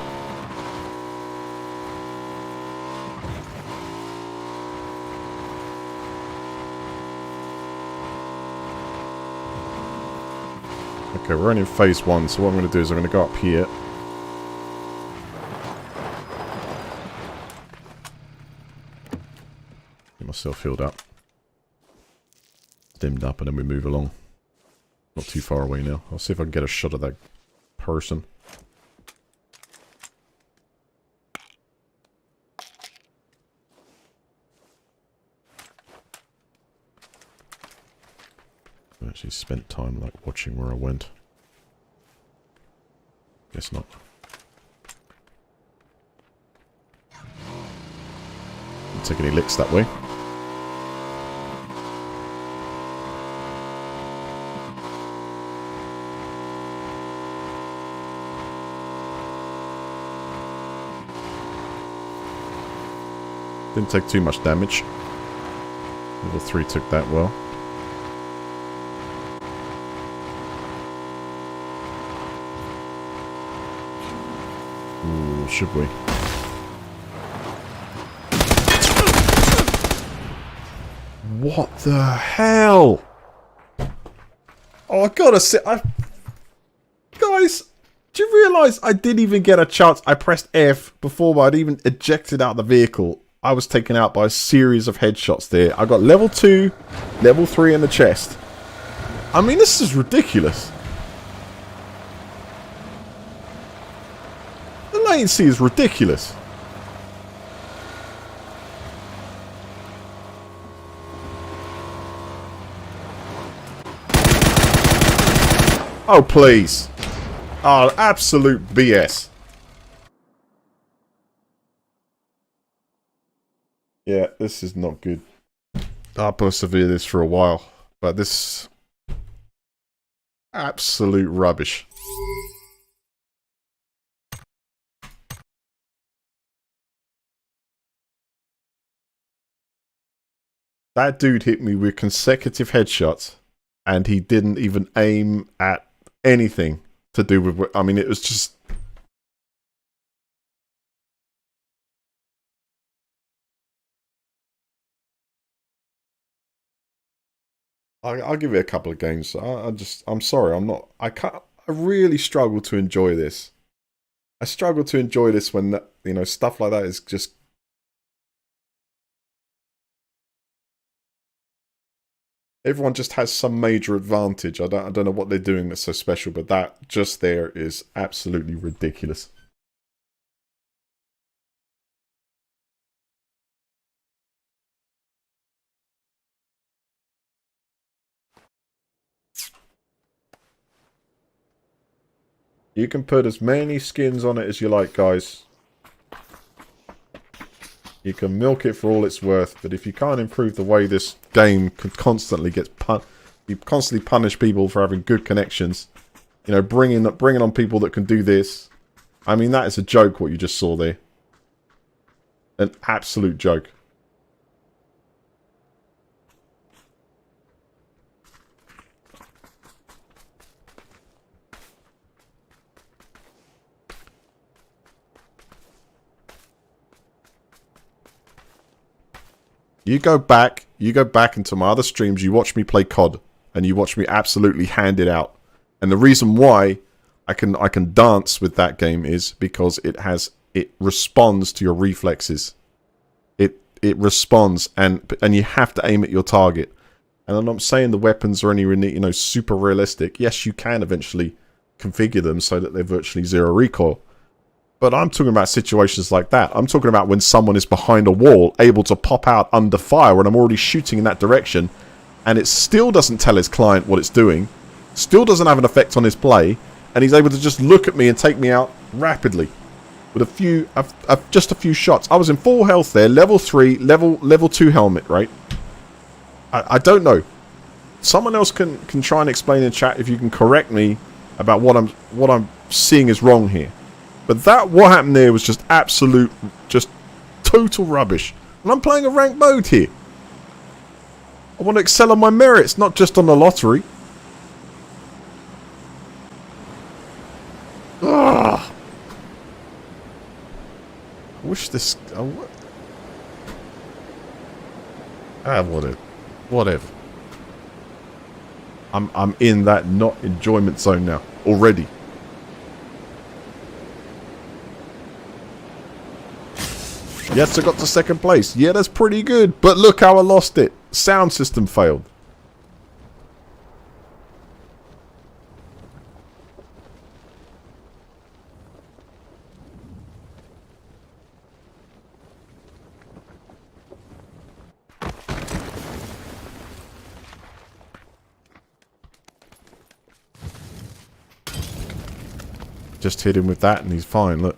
Okay, we're only in phase 1, so what I'm going to do is I'm going to go up here. Get myself healed up. Dimmed up, and then we move along. Not too far away now. I'll see if I can get a shot of that person. I actually spent time like watching where I went. Guess not. Didn't take any licks that way. Didn't take too much damage. Level 3 took that well. Ooh, should we? What the hell? Oh, I gotta say, guys, do you realise I didn't even get a chance? I pressed F before I'd even ejected out the vehicle. I was taken out by a series of headshots there. I got level 2, level 3 in the chest. I mean, this is ridiculous. The latency is ridiculous. Oh, please. Oh, absolute BS. Yeah, this is not good. I'll persevere this for a while, but this... absolute rubbish. That dude hit me with consecutive headshots, and he didn't even aim at anything to do with... I mean, it was just... I'll give it a couple of games. I'm sorry, I really struggle to enjoy this. I struggle to enjoy this when, you know, stuff like that is just... everyone just has some major advantage. I don't know what they're doing that's so special, but that just there is absolutely ridiculous. You can put as many skins on it as you like, guys. You can milk it for all it's worth, but if you can't improve the way this game constantly gets you constantly punish people for having good connections. You know, bringing on people that can do this. I mean, that is a joke what you just saw there. An absolute joke. You go back into my other streams, you watch me play COD, and you watch me absolutely hand it out. And the reason why I can dance with that game is because it responds to your reflexes. It responds, and you have to aim at your target. And I'm not saying the weapons are any, you know, super realistic. Yes, you can eventually configure them so that they're virtually zero recoil. But I'm talking about situations like that. I'm talking about when someone is behind a wall, able to pop out under fire when I'm already shooting in that direction, and it still doesn't tell his client what it's doing, still doesn't have an effect on his play, and he's able to just look at me and take me out rapidly with just a few shots. I was in full health there, level 3, level 2 helmet, right? I don't know. Someone else can try and explain in chat if you can correct me about what I'm seeing is wrong here. But what happened there was just absolute, just total rubbish. And I'm playing a ranked mode here. I want to excel on my merits, not just on the lottery. Ugh. I wish this... whatever. Whatever. I'm in that not enjoyment zone now already. Yes, I got to second place. Yeah, that's pretty good. But look how I lost it. Sound system failed. Just hit him with that and he's fine, look.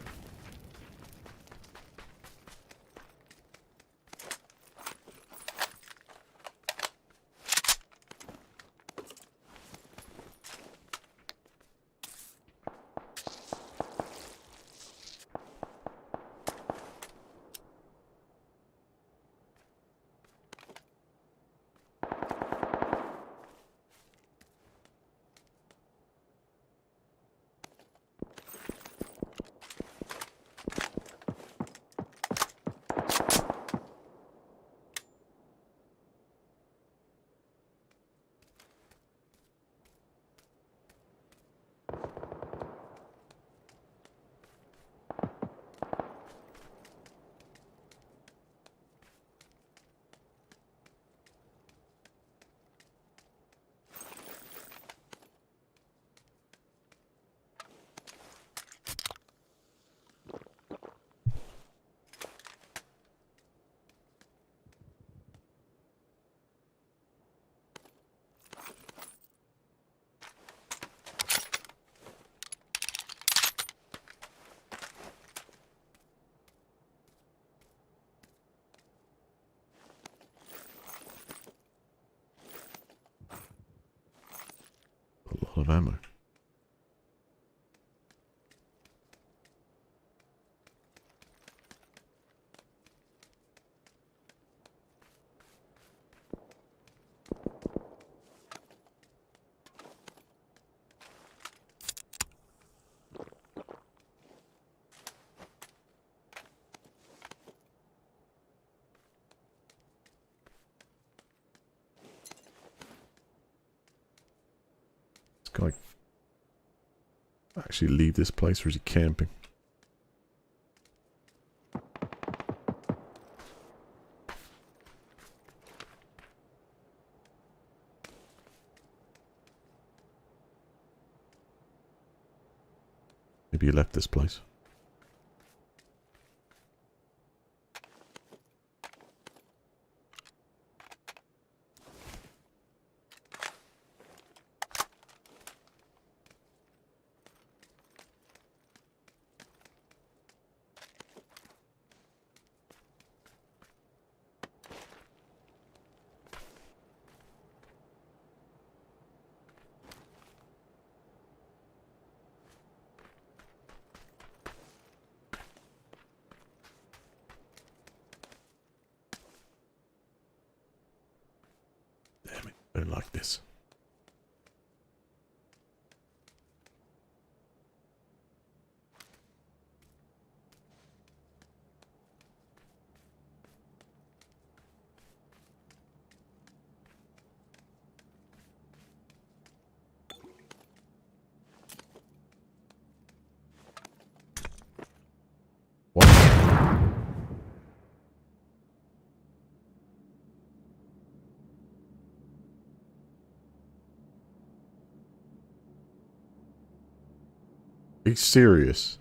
A lot of ammo. Guy actually leave this place, or is he camping? Maybe he left this place. Damn it, I don't like this. What? Are you serious?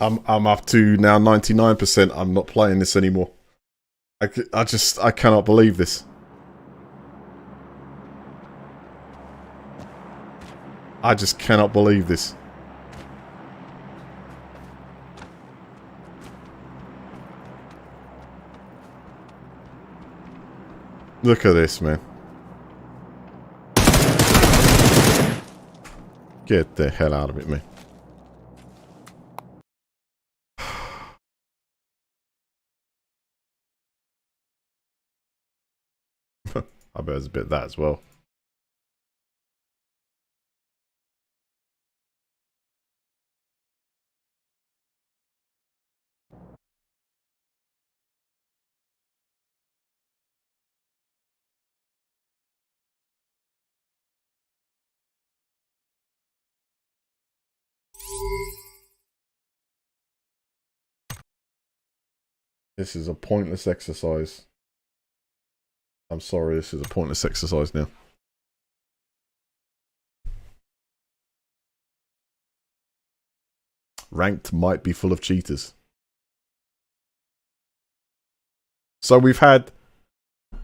I'm up to now 99%. I'm not playing this anymore. I cannot believe this. I just cannot believe this. Look at this, man. Get the hell out of it, man. I bet there's a bit of that as well. This is a pointless exercise. I'm sorry, this is a pointless exercise now. Ranked might be full of cheaters. So we've had,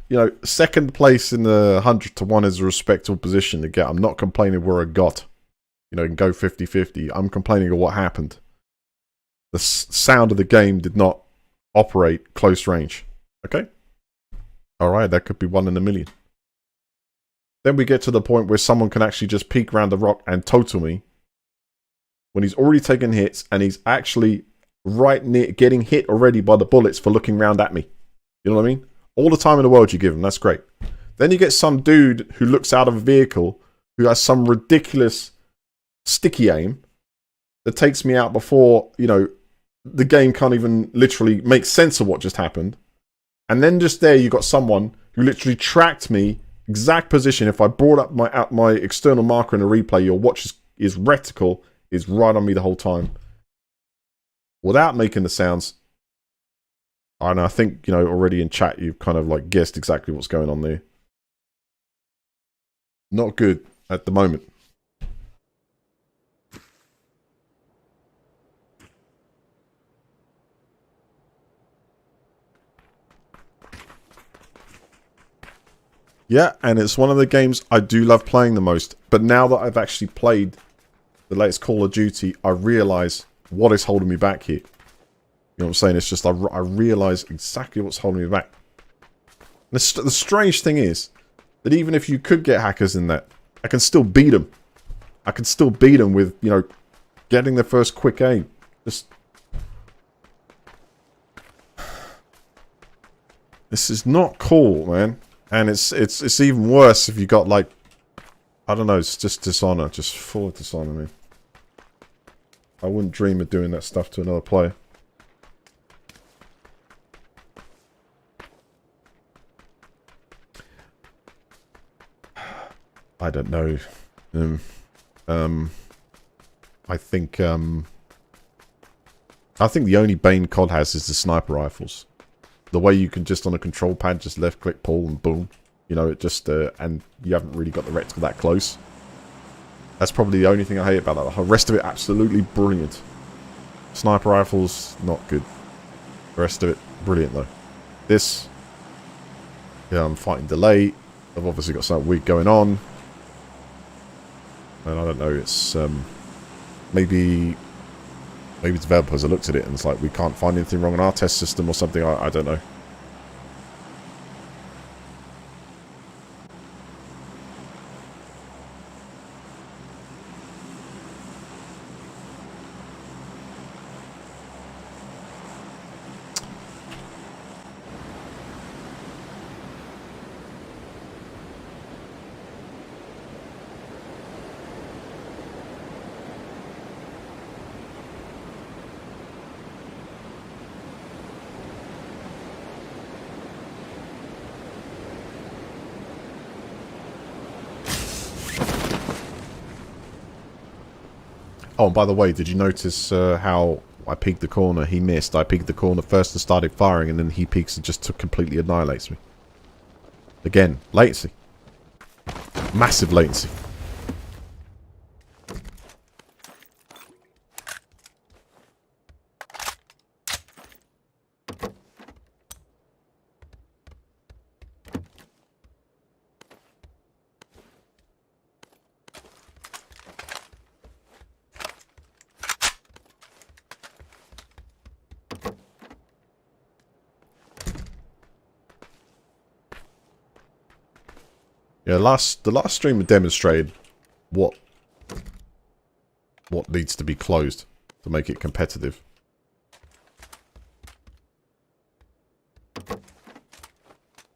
you know, second place in the 100 to 1 is a respectable position to get. I'm not complaining where I got. You know, you can go 50-50. I'm complaining of what happened. The sound of the game did not operate close range. Okay? Alright, that could be 1 in a million. Then we get to the point where someone can actually just peek around the rock and total me when he's already taken hits and he's actually right near getting hit already by the bullets for looking round at me. You know what I mean? All the time in the world you give him, that's great. Then you get some dude who looks out of a vehicle who has some ridiculous sticky aim that takes me out before, you know, the game can't even literally make sense of what just happened. And then just there you got someone who literally tracked me exact position. If I brought up my external marker in a replay, you'll watch his reticle is right on me the whole time. Without making the sounds. And I think, you know, already in chat you've kind of like guessed exactly what's going on there. Not good at the moment. Yeah, and it's one of the games I do love playing the most. But now that I've actually played the latest Call of Duty, I realise what is holding me back here. You know what I'm saying? It's just I realise exactly what's holding me back. The strange thing is that even if you could get hackers in that, I can still beat them. I can still beat them with, you know, getting their first quick aim. Just... This is not cool, man. And it's even worse if you got, like, I don't know, it's just dishonor. Just full of dishonor, man. I wouldn't dream of doing that stuff to another player. I don't know. I think the only bane COD has is the sniper rifles. The way you can just on a control pad just left click pull and boom. You know, it just and you haven't really got the reticle that close. That's probably the only thing I hate about that. The rest of it absolutely brilliant. Sniper rifles not good. The rest of it brilliant though. This, yeah, I'm fighting delay. I've obviously got something weird going on. And I don't know, it's maybe developers have looked at it and it's like we can't find anything wrong in our test system or something. I don't know. Oh, and by the way, did you notice how I peeked the corner? He missed. I peeked the corner first and started firing, and then he peeks and just completely annihilates me. Again, latency. Massive latency. Yeah, the last stream demonstrated what needs to be closed to make it competitive.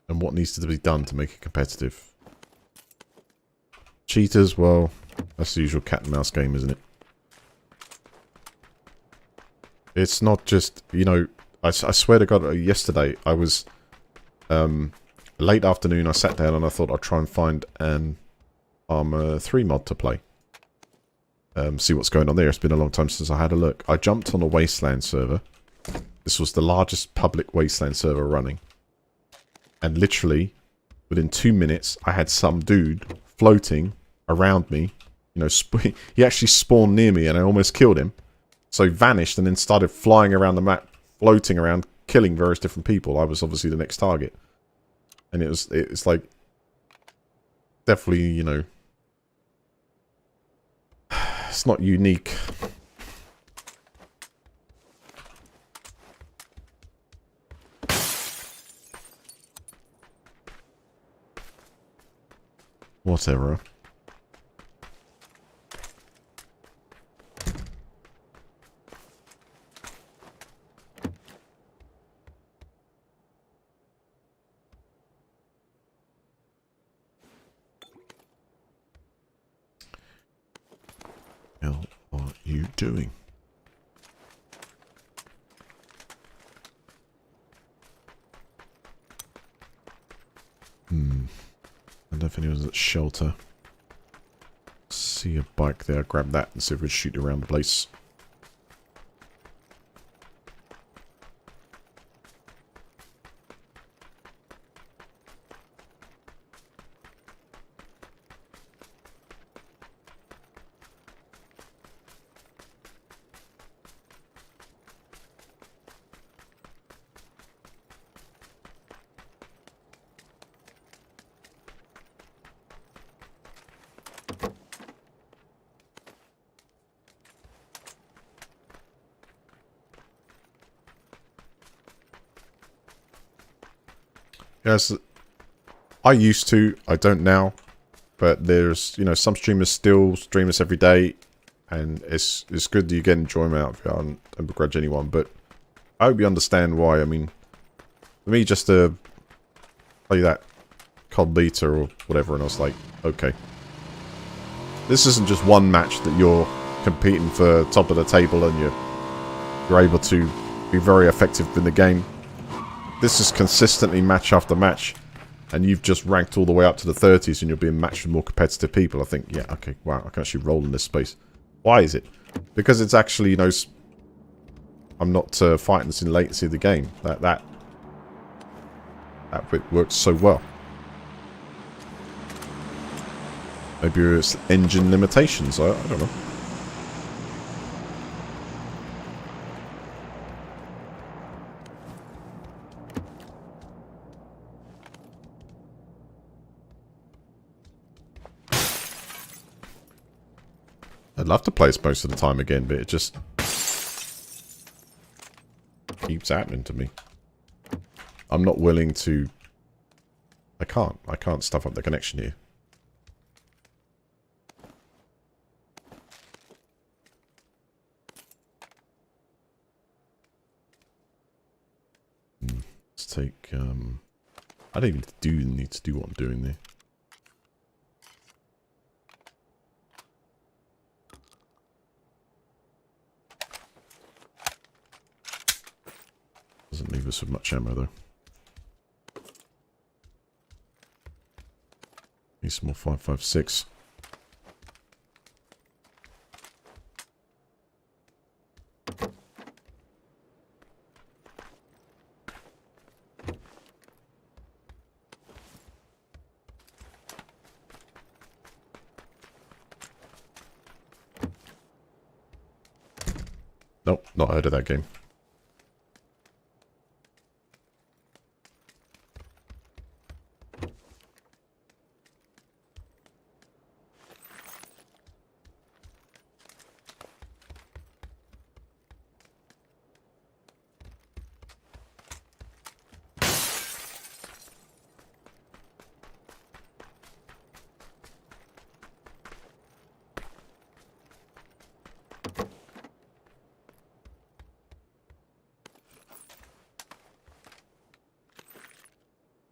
And what needs to be done to make it competitive. Cheaters, well, that's the usual cat and mouse game, isn't it? It's not just, you know, I swear to God, yesterday I was, late afternoon, I sat down and I thought I'd try and find an Arma 3 mod to play. See what's going on there. It's been a long time since I had a look. I jumped on a Wasteland server. This was the largest public Wasteland server running. And literally, within 2 minutes, I had some dude floating around me. You know, he actually spawned near me and I almost killed him. So he vanished and then started flying around the map, floating around, killing various different people. I was obviously the next target. And it's like, definitely, you know, it's not unique. Whatever. Hell are you doing? I don't know if anyone's at shelter. See a bike there, grab that and see if we shoot around the place. Yes, I used to. I don't now. But there's, you know, some streamers still stream this every day. And it's good that you get enjoyment out of it. I don't begrudge anyone. But I hope you understand why. I mean, for me, just to play that COD beta or whatever, and I was like, okay. This isn't just one match that you're competing for top of the table and you're able to be very effective in the game. This is consistently match after match, and you've just ranked all the way up to the 30s and you're being matched with more competitive people. I think, yeah, okay, wow, I can actually roll in this space. Why is it? Because it's actually, you know, I'm not fighting this in latency of the game. That bit works so well. Maybe it's engine limitations, I don't know. I'd love to play this most of the time again, but it just keeps happening to me. I'm not willing to... I can't stuff up the connection here. Let's take... I don't even need to do what I'm doing there. Doesn't leave us with much ammo, though. Need some more 5.56. Nope, not heard of that game.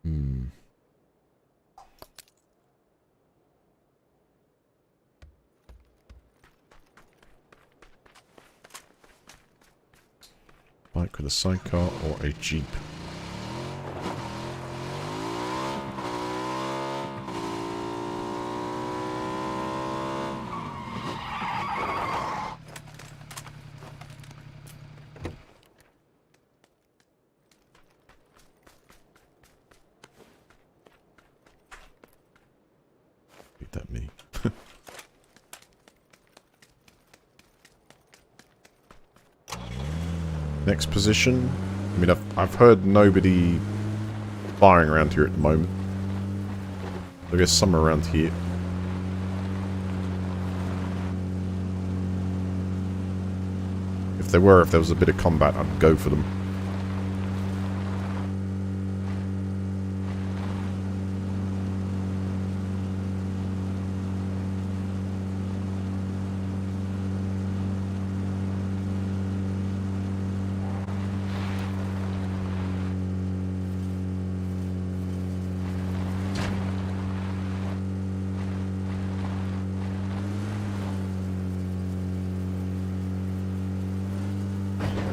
Hmm. Bike with a sidecar or a jeep? Beat that me. Next position. I mean, I've heard nobody firing around here at the moment. I guess some around here. If there was a bit of combat, I'd go for them.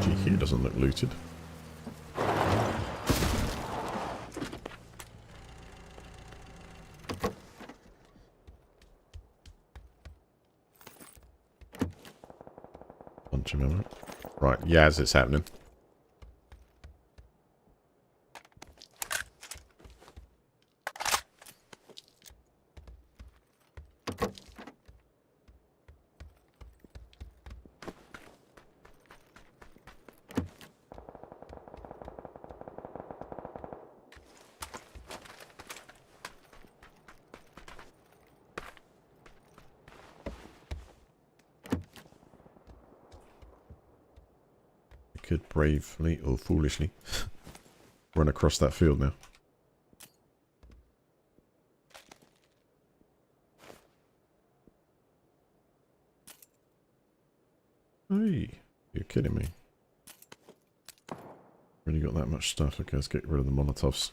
Gee, here doesn't look looted. Bunch of ammo. Right, Yaz, it's happening. Could bravely or foolishly run across that field now. Hey, you're kidding me. Really got that much stuff. Okay, let's get rid of the Molotovs.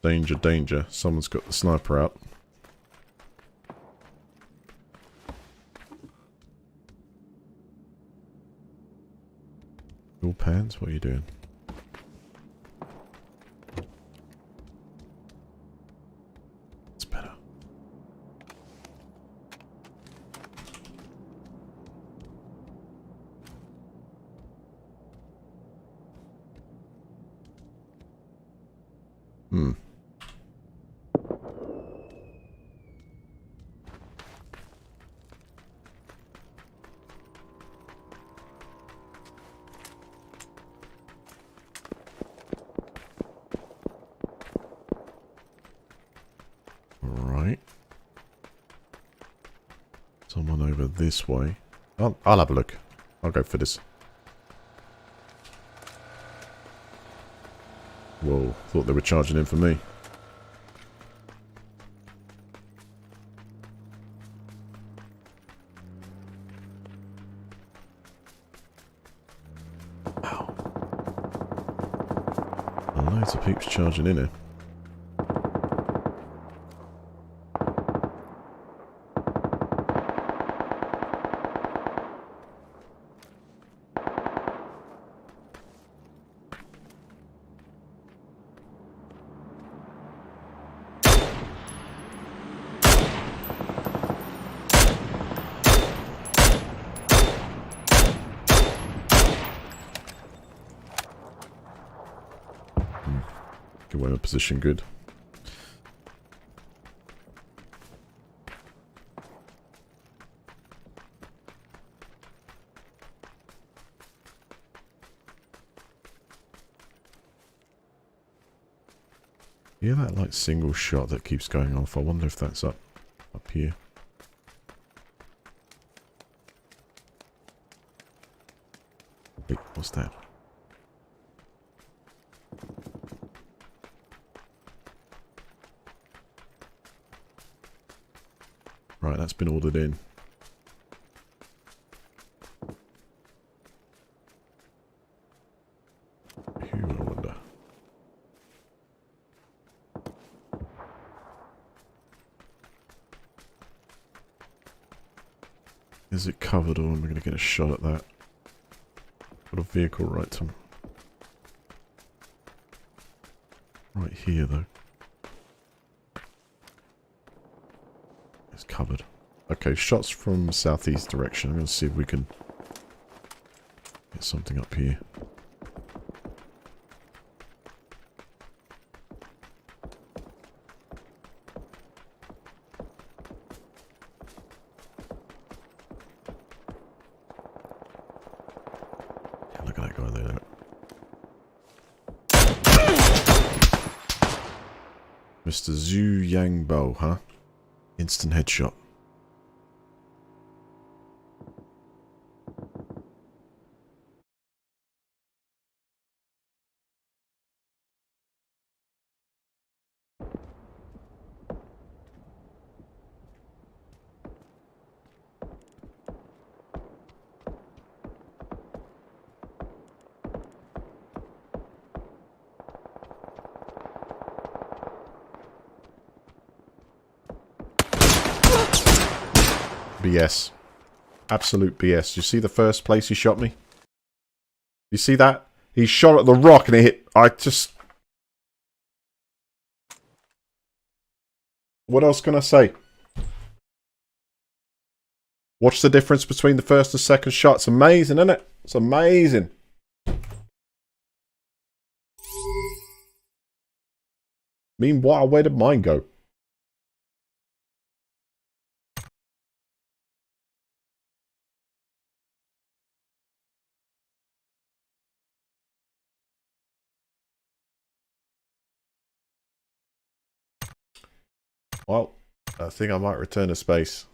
Danger, danger. Someone's got the sniper out. Your pants? What are you doing? It's better. Hmm. Right. Someone over this way. I'll have a look. I'll go for this. Whoa, thought they were charging in for me. Ow. Loads of peeps charging in here. Good weather position, good. Yeah, that like single shot that keeps going off. I wonder if that's up here. Wait, what's that? Right, that's been ordered in. Who, I wonder? Is it covered or am I going to get a shot at that? Got a vehicle right to right here though. It's covered. Okay, shots from southeast direction. I'm going to see if we can get something up here. Yeah, look at that guy there. Mr. Zhu Yangbo, huh? Instant headshot. BS. Absolute BS. You see the first place he shot me? You see that? He shot at the rock and it hit. I just... What else can I say? Watch the difference between the first and second shot. It's amazing, isn't it? It's amazing. Meanwhile, where did mine go? Well, I think I might return to space.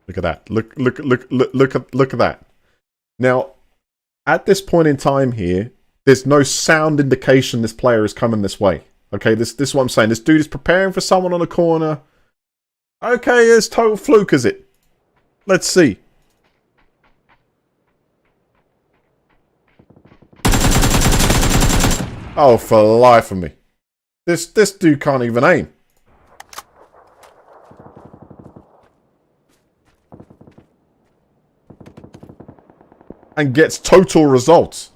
Look at that. Look at that. Now, at this point in time here, there's no sound indication this player is coming this way. Okay, this is what I'm saying. This dude is preparing for someone on the corner. Okay, it's total fluke, is it? Let's see. Oh, for the life of me. This dude can't even aim. And gets total results.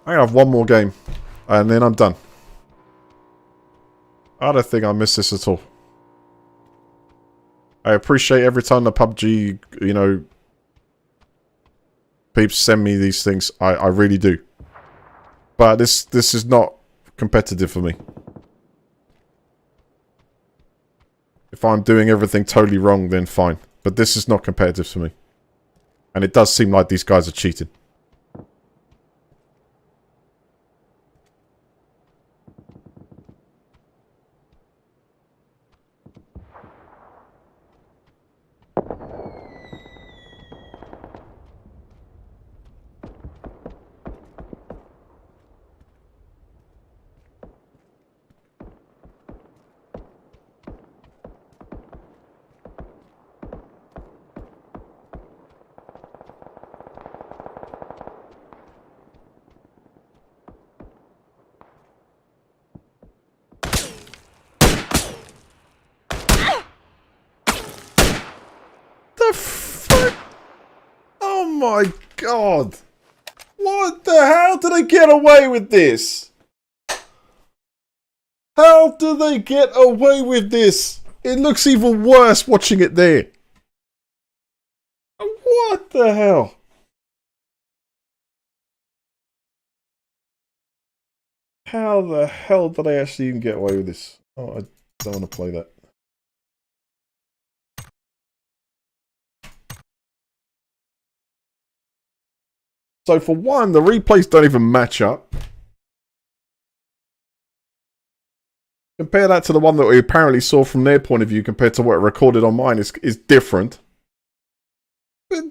I have one more game, and then I'm done. I don't think I miss this at all. I appreciate every time the PUBG, you know, peeps send me these things. I really do. But this is not competitive for me. If I'm doing everything totally wrong, then fine. But this is not competitive for me. And it does seem like these guys are cheating. my god! What the hell did they get away with this? How do they get away with this? It looks even worse watching it there. What the hell? How the hell did I actually even get away with this? Oh, I don't want to play that. So for one, the replays don't even match up. Compare that to the one that we apparently saw from their point of view compared to what it recorded on mine is different. But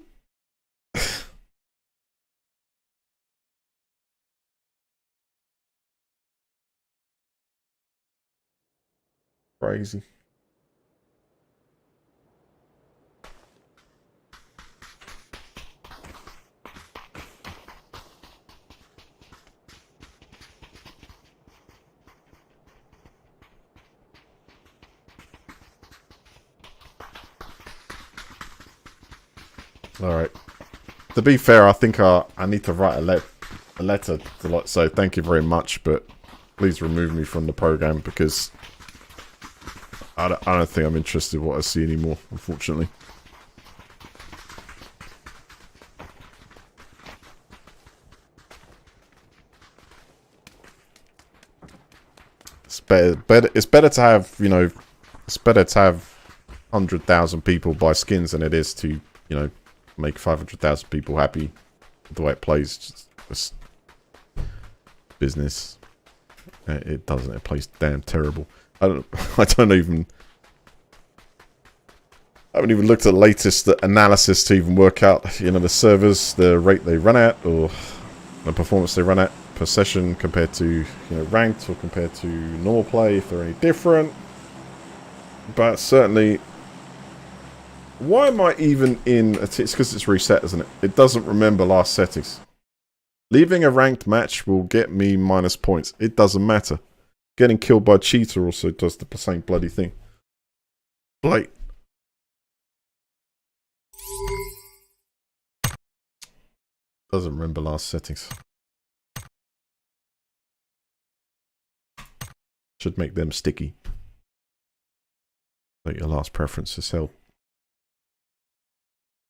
crazy. All right. To be fair, I think I need to write a letter to like say thank you very much, but please remove me from the program because I don't think I'm interested in what I see anymore, unfortunately. It's better to have, you know, it's better to have 100,000 people buy skins than it is to, you know, make 500,000 people happy with the way it plays. Just business. It doesn't. It plays damn terrible. I haven't even looked at the latest analysis to even work out, you know, the servers, the rate they run at, or the performance they run at per session compared to, you know, ranked or compared to normal play, if they're any different. But certainly, why am I even in? It's because it's reset, isn't it? It doesn't remember last settings. Leaving a ranked match will get me minus points. It doesn't matter. Getting killed by a cheater also does the same bloody thing. Blake. Doesn't remember last settings. Should make them sticky. Like your last preference is held.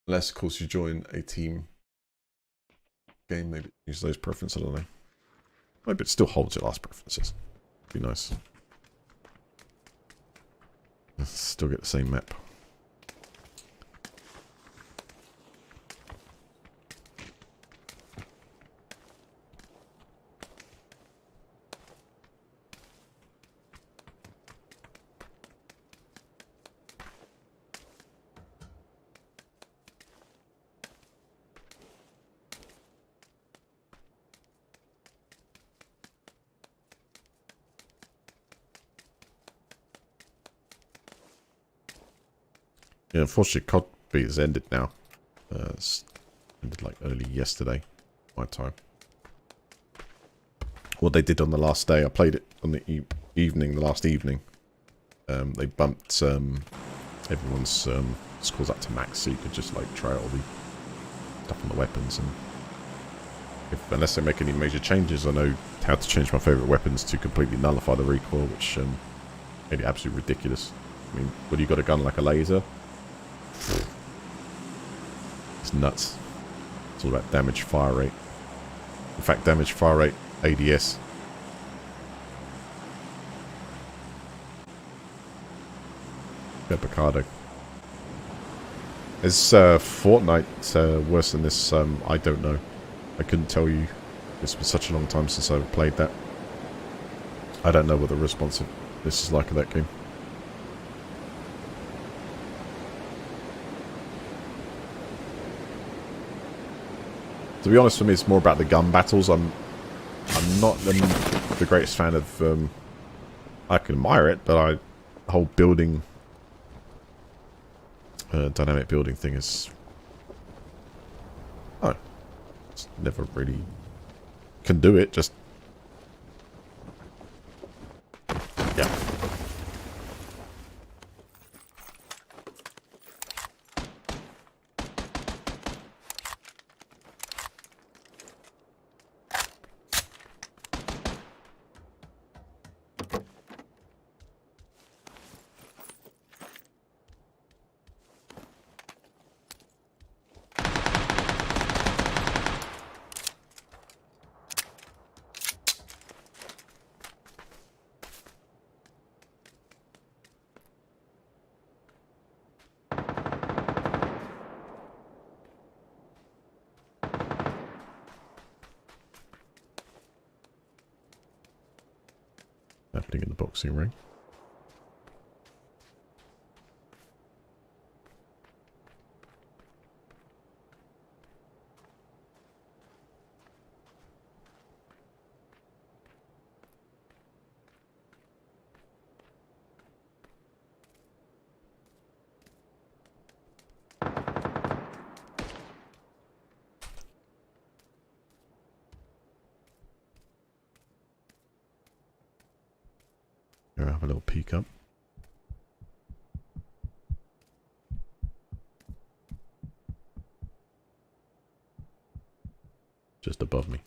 Unless, of course, you join a team game, maybe use those preferences, I don't know. Maybe it still holds your last preferences. Be nice. Still get the same map. Yeah, unfortunately, COD beat has ended now. It's ended like early yesterday, my time. What they did on the last day, I played it on the evening, the last evening. They bumped everyone's scores up to max, so you could just like try all the stuff on the weapons. And unless they make any major changes, I know how to change my favourite weapons to completely nullify the recoil, which made it absolutely ridiculous. I mean, when you got a gun like a laser, it's nuts. It's all about damage fire rate. In fact, damage fire rate, ADS. Picardo. Is Fortnite worse than this? I don't know. I couldn't tell you. It's been such a long time since I've played that. I don't know what the responsiveness is like of that game. To be honest, for me, it's more about the gun battles. I'm not the greatest fan of. I can admire it, but the whole building, dynamic building thing is. It's never really can do it. Just yeah. happening in the boxing ring. Here, have a little peek up. Just above me.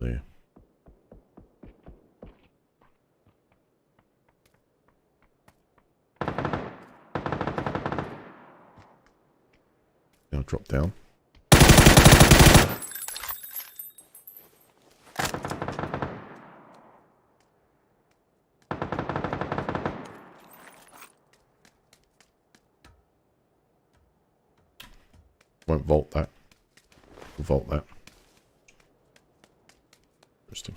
There. Now drop down. Won't vault that. We'll vault that. Interesting.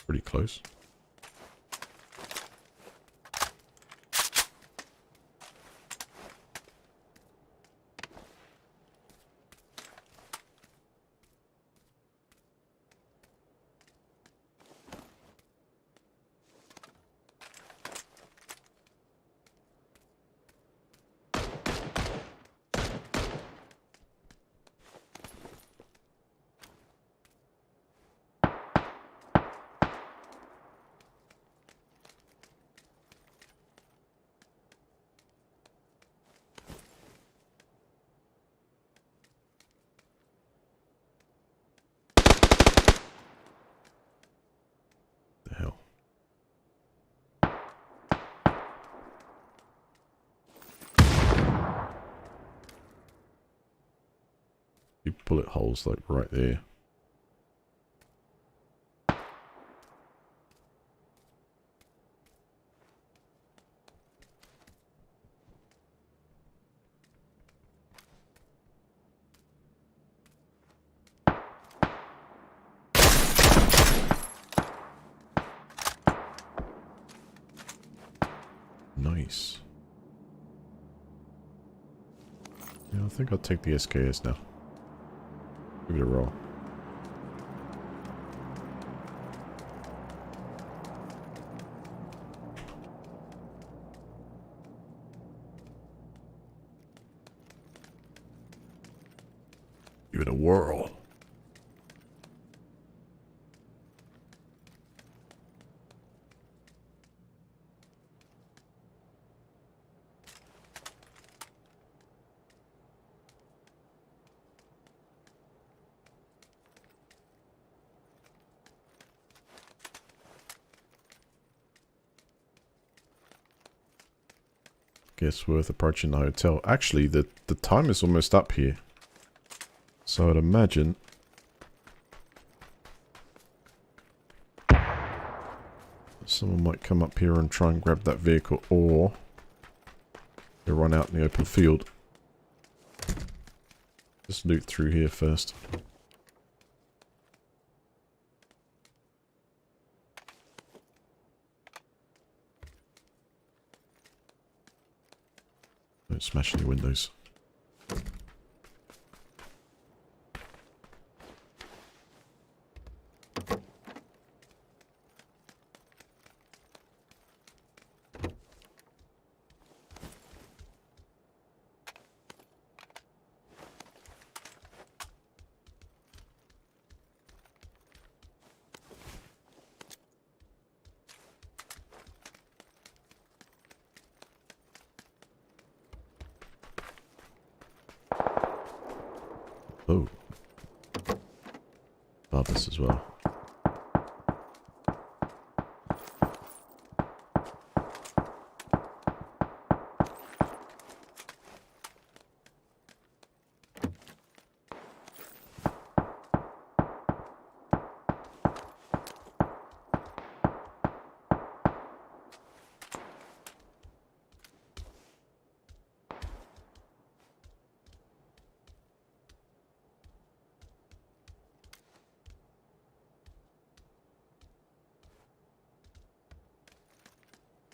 Pretty close. The hell. You bullet holes like right there. Nice. Yeah, I think I'll take the SKS now. Give it a roll. Give it a whirl. Guess worth approaching the hotel. Actually, the time is almost up here. So I'd imagine someone might come up here and try and grab that vehicle, or they'll run out in the open field. Just loot through here first. Don't smash any windows. Oh. Barbers as well.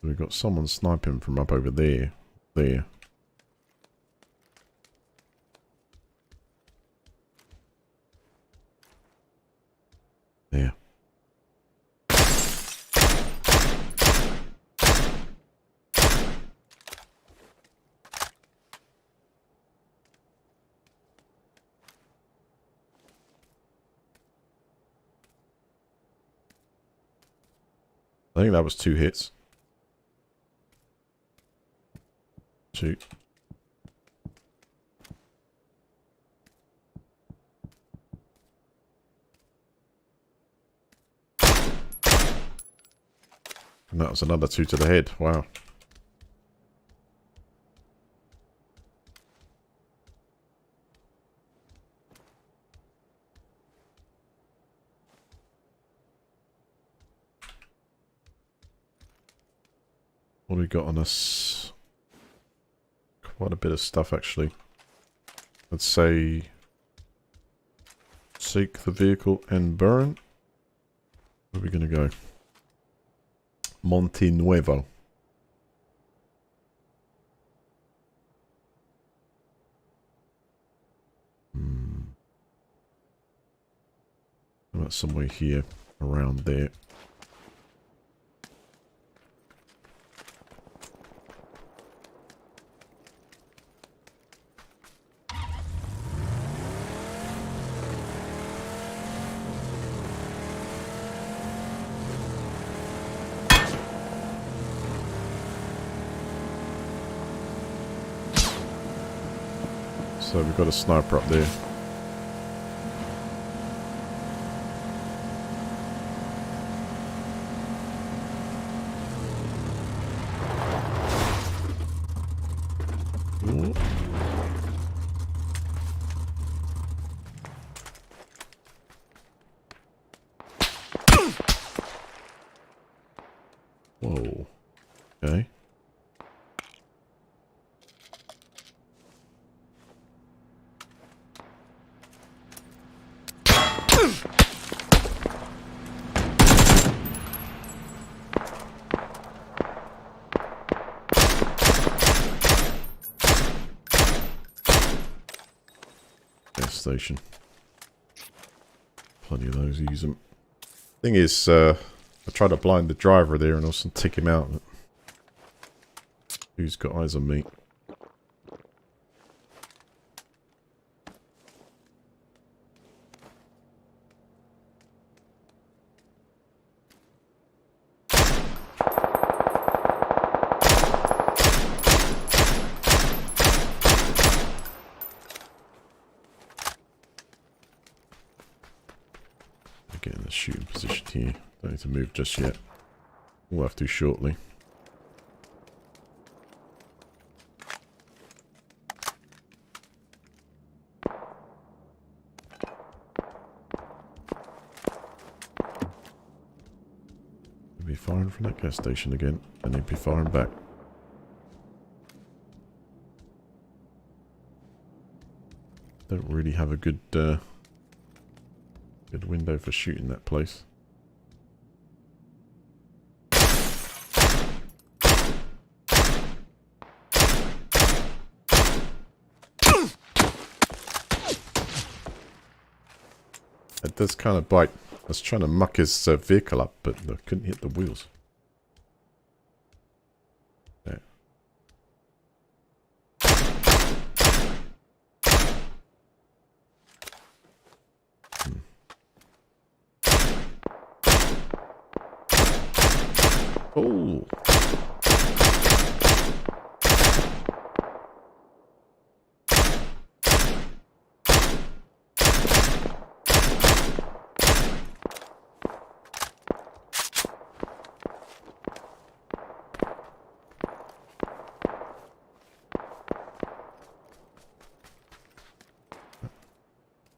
We've got someone sniping from up over there. There. There. I think that was 2 hits. Shoot. And that was another 2 to the head. Wow. What do we got on us? Quite a bit of stuff, actually. Let's say... seek the vehicle and burn. Where are we going to go? Monte Nuevo. How about somewhere here, around there? So we've got a sniper up there. Ooh. Whoa. Okay. Gas station. Plenty of those, use them. Thing is, I tried to blind the driver there and also take him out. But who's got eyes on me? Get in the shooting position here. Don't need to move just yet. We'll have to shortly. He'll be firing from that gas station again, and he'll be firing back. Don't really have a good good window for shooting that place. It does kind of bite. I was trying to muck his vehicle up, but I couldn't hit the wheels. There. Oh.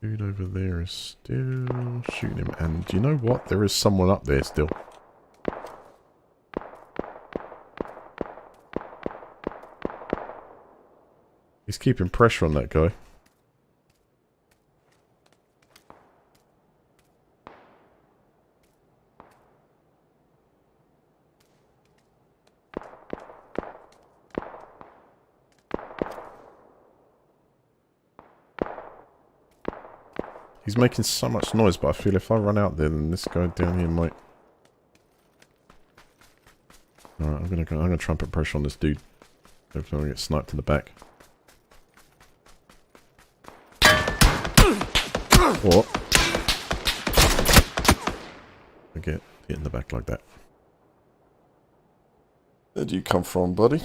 Dude over there is still shooting him. And do you know what? There is someone up there still. He's keeping pressure on that guy. He's making so much noise, but I feel if I run out there, then this guy down here might... Alright, I'm gonna try and put pressure on this dude. Hopefully I'm gonna get sniped in the back. What? I get hit in the back like that. Where do you come from, buddy?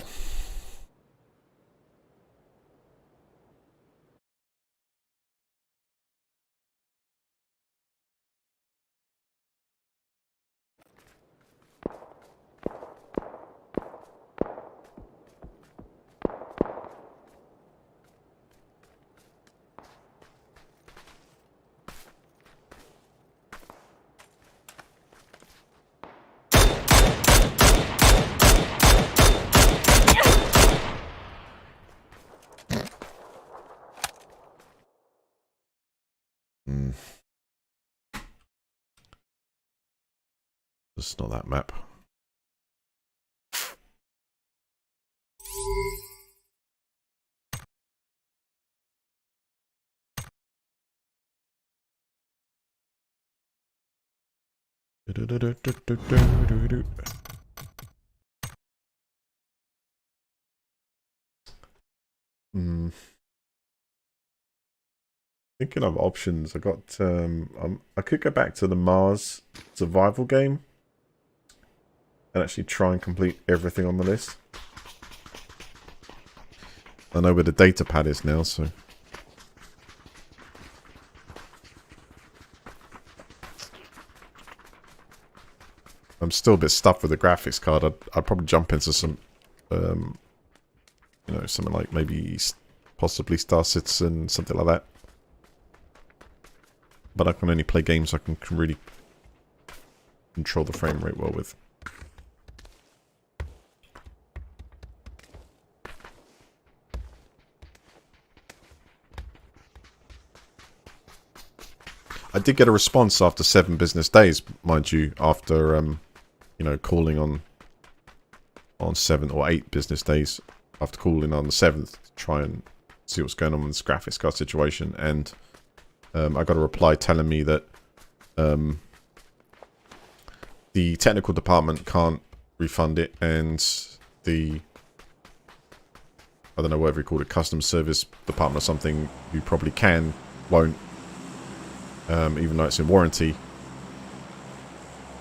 It's not that map. Thinking of options, I got I could go back to the Mars survival game and actually try and complete everything on the list. I know where the data pad is now, so I'm still a bit stuffed with the graphics card. I'd probably jump into some you know, something like maybe possibly Star Citizen, something like that. But I can only play games I can really control the frame rate well with. I did get a response after 7 business days, mind you, after you know, calling on 7 or 8 business days, after calling on the 7th to try and see what's going on with this graphics card situation, and I got a reply telling me that the technical department can't refund it, and the, I don't know, whatever you call it, customer service department or something, who probably can, won't, even though it's in warranty.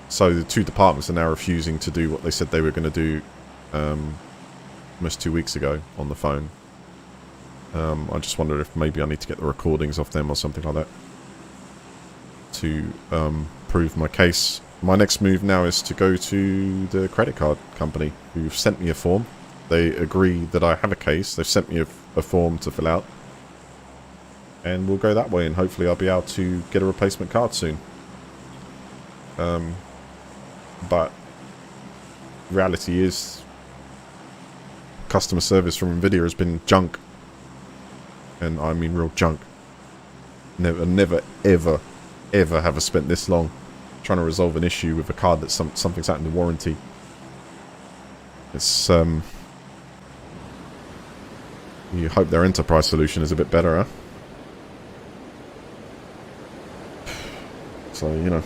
So the 2 departments are now refusing to do what they said they were going to do almost 2 weeks ago on the phone. I just wondered if maybe I need to get the recordings off them or something like that to prove my case. My next move now is to go to the credit card company, who've sent me a form. They agree that I have a case. They've sent me a form to fill out. And we'll go that way, and hopefully I'll be able to get a replacement card soon. But reality is, customer service from Nvidia has been junk. And I mean real junk. Never, ever, ever have I spent this long trying to resolve an issue with a card that something's out in the warranty. It's, you hope their enterprise solution is a bit better, huh? So, you know.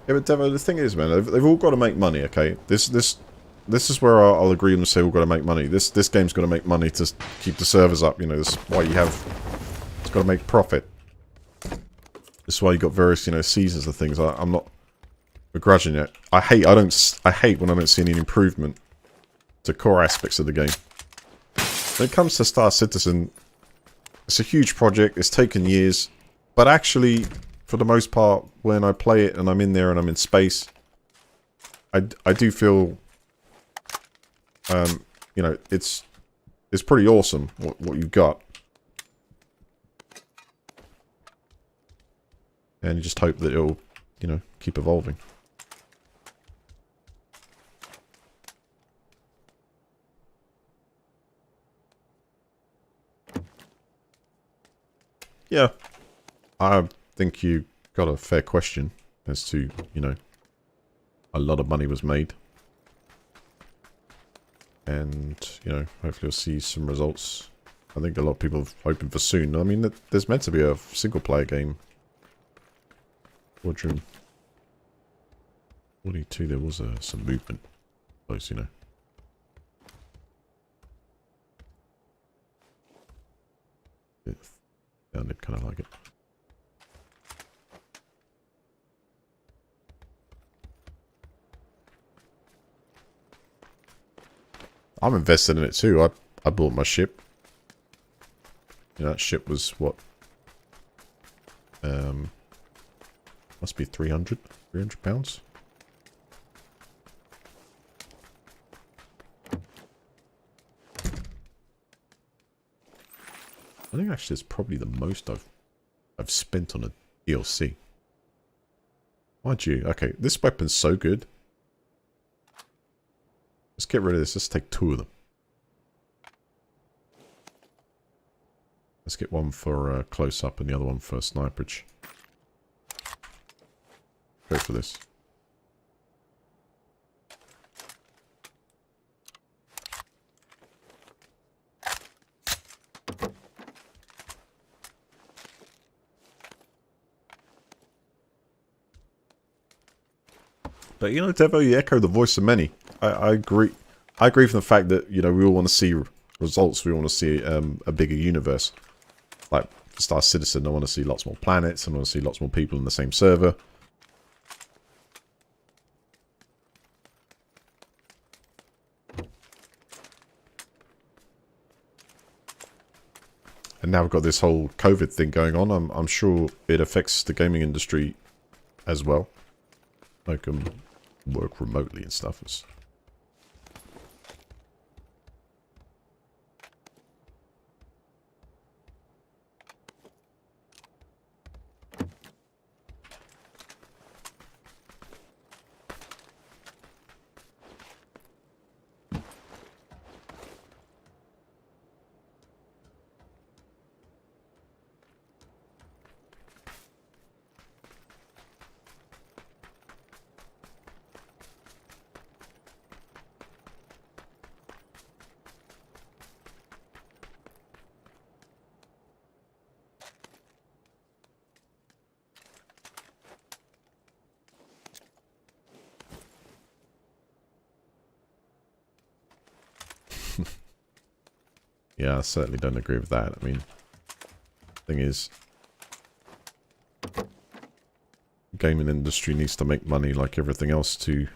Yeah, but Devo, the thing is, man, they've all got to make money, okay? This is where I'll agree and say we've got to make money. This game's got to make money to keep the servers up, you know. That's why you have... It's got to make profit. That's why you got various, you know, seasons of things. I'm not begrudging it. I hate when I don't see any improvement to core aspects of the game. When it comes to Star Citizen, It's a huge project. It's taken years. But actually, for the most part, when I play it and I'm in there and I'm in space, I do feel, you know, it's pretty awesome what you've got. And you just hope that it'll, you know, keep evolving. Yeah, I think you got a fair question as to, you know, a lot of money was made. And, you know, hopefully we'll see some results. I think a lot of people are hoping for soon. I mean, there's meant to be a single-player game. Squadron 42, there was some movement. Close, you know. It sounded kind of like it. I'm invested in it too. I bought my ship. You know, that ship was what? Must be 300 pounds. I think actually it's probably the most I've spent on a DLC. Mind you, okay, this weapon's so good. Let's get rid of this. Let's take 2 of them. Let's get one for close up and the other one for sniperage. Go for this. But you know, Devo, you echo the voice of many. I agree. I agree from the fact that, you know, we all want to see results. We want to see a bigger universe. Like for Star Citizen, I want to see lots more planets. I want to see lots more people in the same server. And now we've got this whole COVID thing going on. I'm sure it affects the gaming industry as well. I can work remotely and stuff. Yeah, I certainly don't agree with that. I mean, thing is, gaming industry needs to make money like everything else to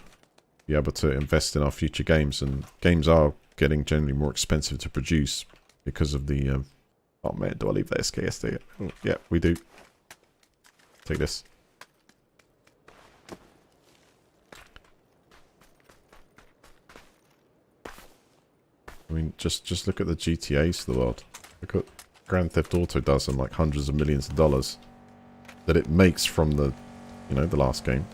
be able to invest in our future games, and games are getting generally more expensive to produce because of the oh man, do I leave the SKS there? Oh, yeah, we do. Take this. I mean, just look at the GTAs of the world. Look what Grand Theft Auto does in like hundreds of millions of dollars that it makes from the, you know, the last game.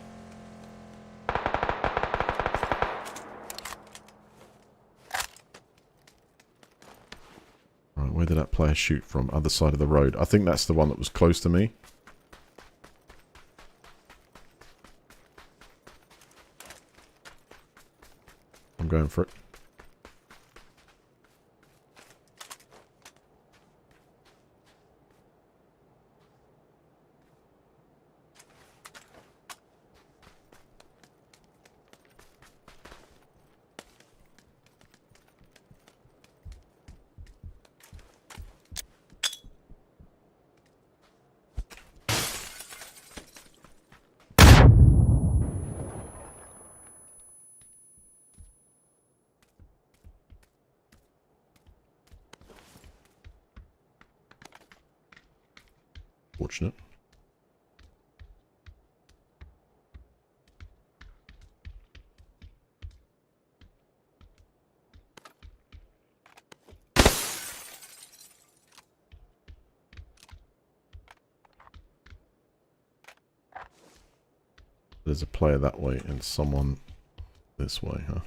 Right, where did that player shoot from? Other side of the road. I think that's the one that was close to me. I'm going for it. unfortunate. There's a player that way and someone this way, huh?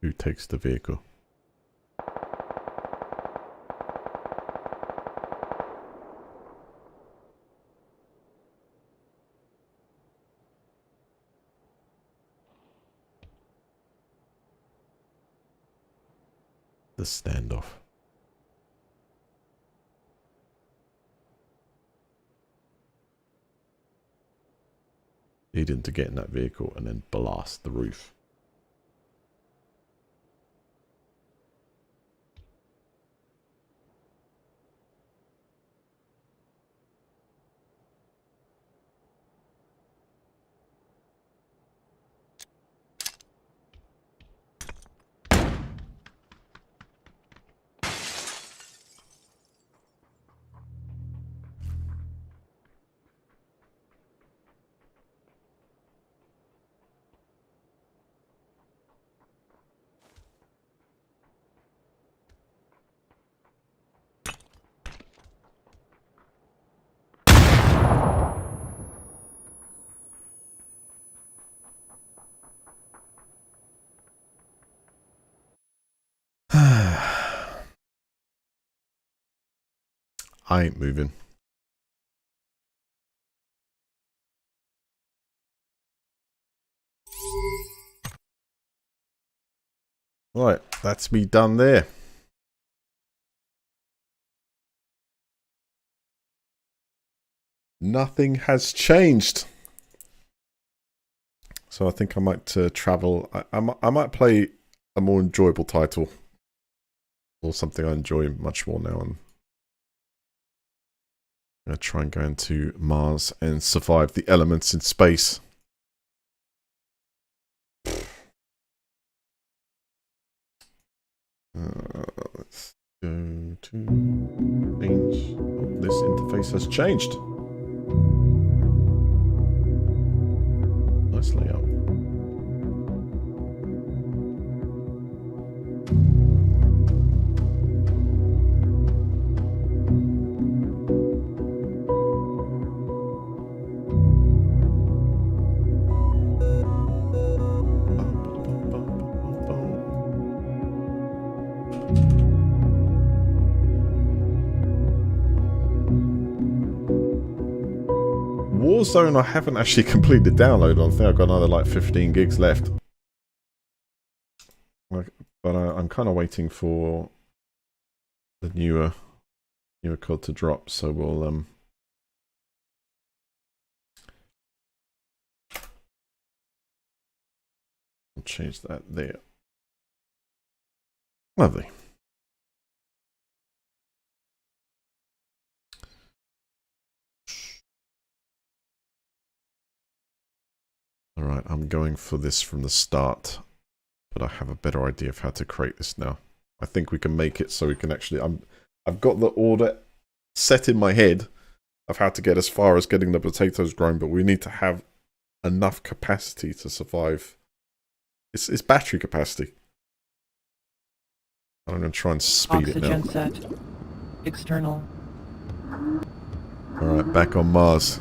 Who takes the vehicle? The standoff. Needing to get in that vehicle and then blast the roof. I ain't moving. Right, that's me done there. Nothing has changed. So I think I might travel. I might play a more enjoyable title. Or something I enjoy much more now. I'm going to try and go into Mars and survive the elements in space. Let's go to change. Oh, this interface has changed. Nice layout. Warzone I haven't actually completed the download on. I think I've got another like 15 gigs left. But I'm kind of waiting for the newer code to drop, so we'll change that there. Lovely. Alright, I'm going for this from the start, but I have a better idea of how to create this now. I think we can make it so we can actually... I've got the order set in my head of how to get as far as getting the potatoes grown, but we need to have enough capacity to survive. It's battery capacity. I'm going to try and speed it now. Oxygen set. External. Alright, back on Mars.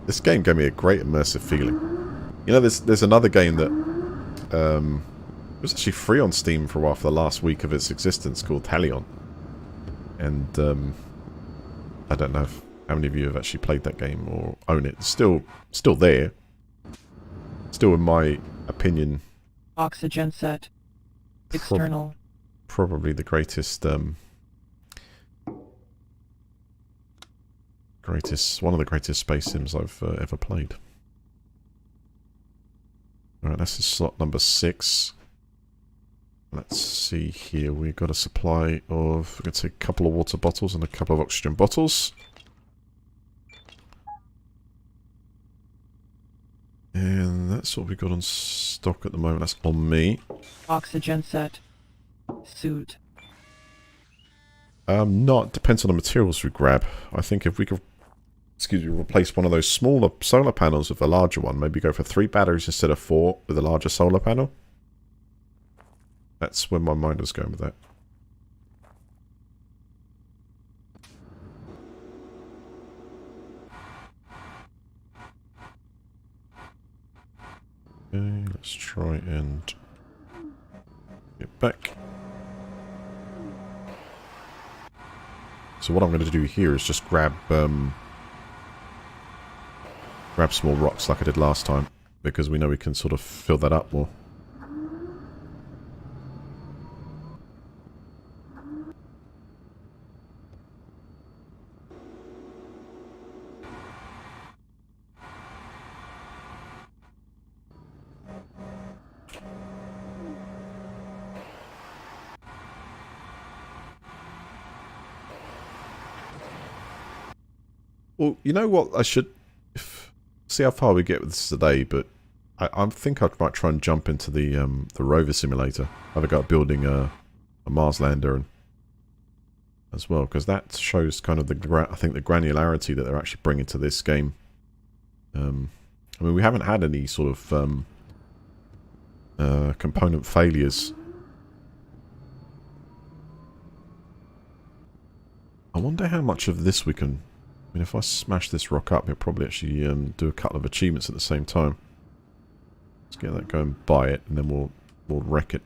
This game gave me a great immersive feeling. You know, there's another game that it was actually free on Steam for a while for the last week of its existence called Talion. And I don't know how many of you have actually played that game or own it. It's still there. Still, in my opinion, Oxygen set. External. Probably the greatest one of the greatest space sims I've ever played. Alright, that's slot number 6. Let's see here. We've got a supply of, we're going to take a couple of water bottles and a couple of oxygen bottles. And that's what we've got on stock at the moment. That's on me. Oxygen set. Suit. Not depends on the materials we grab. I think if we could, replace one of those smaller solar panels with a larger one, maybe go for 3 batteries instead of 4 with a larger solar panel. That's where my mind was going with that. Okay, let's try and get back. So what I'm going to do here is just grab small rocks like I did last time, because we know we can sort of fill that up more. Well, you know what? I should see how far we get with this today, but I think I might try and jump into the rover simulator. Have a go at building a Mars lander as well, because that shows kind of the I think the granularity that they're actually bringing to this game. I mean, we haven't had any sort of component failures. I wonder how much of this we can. I mean, if I smash this rock up, it'll probably actually do a couple of achievements at the same time. Let's get that going, buy it, and then we'll wreck it.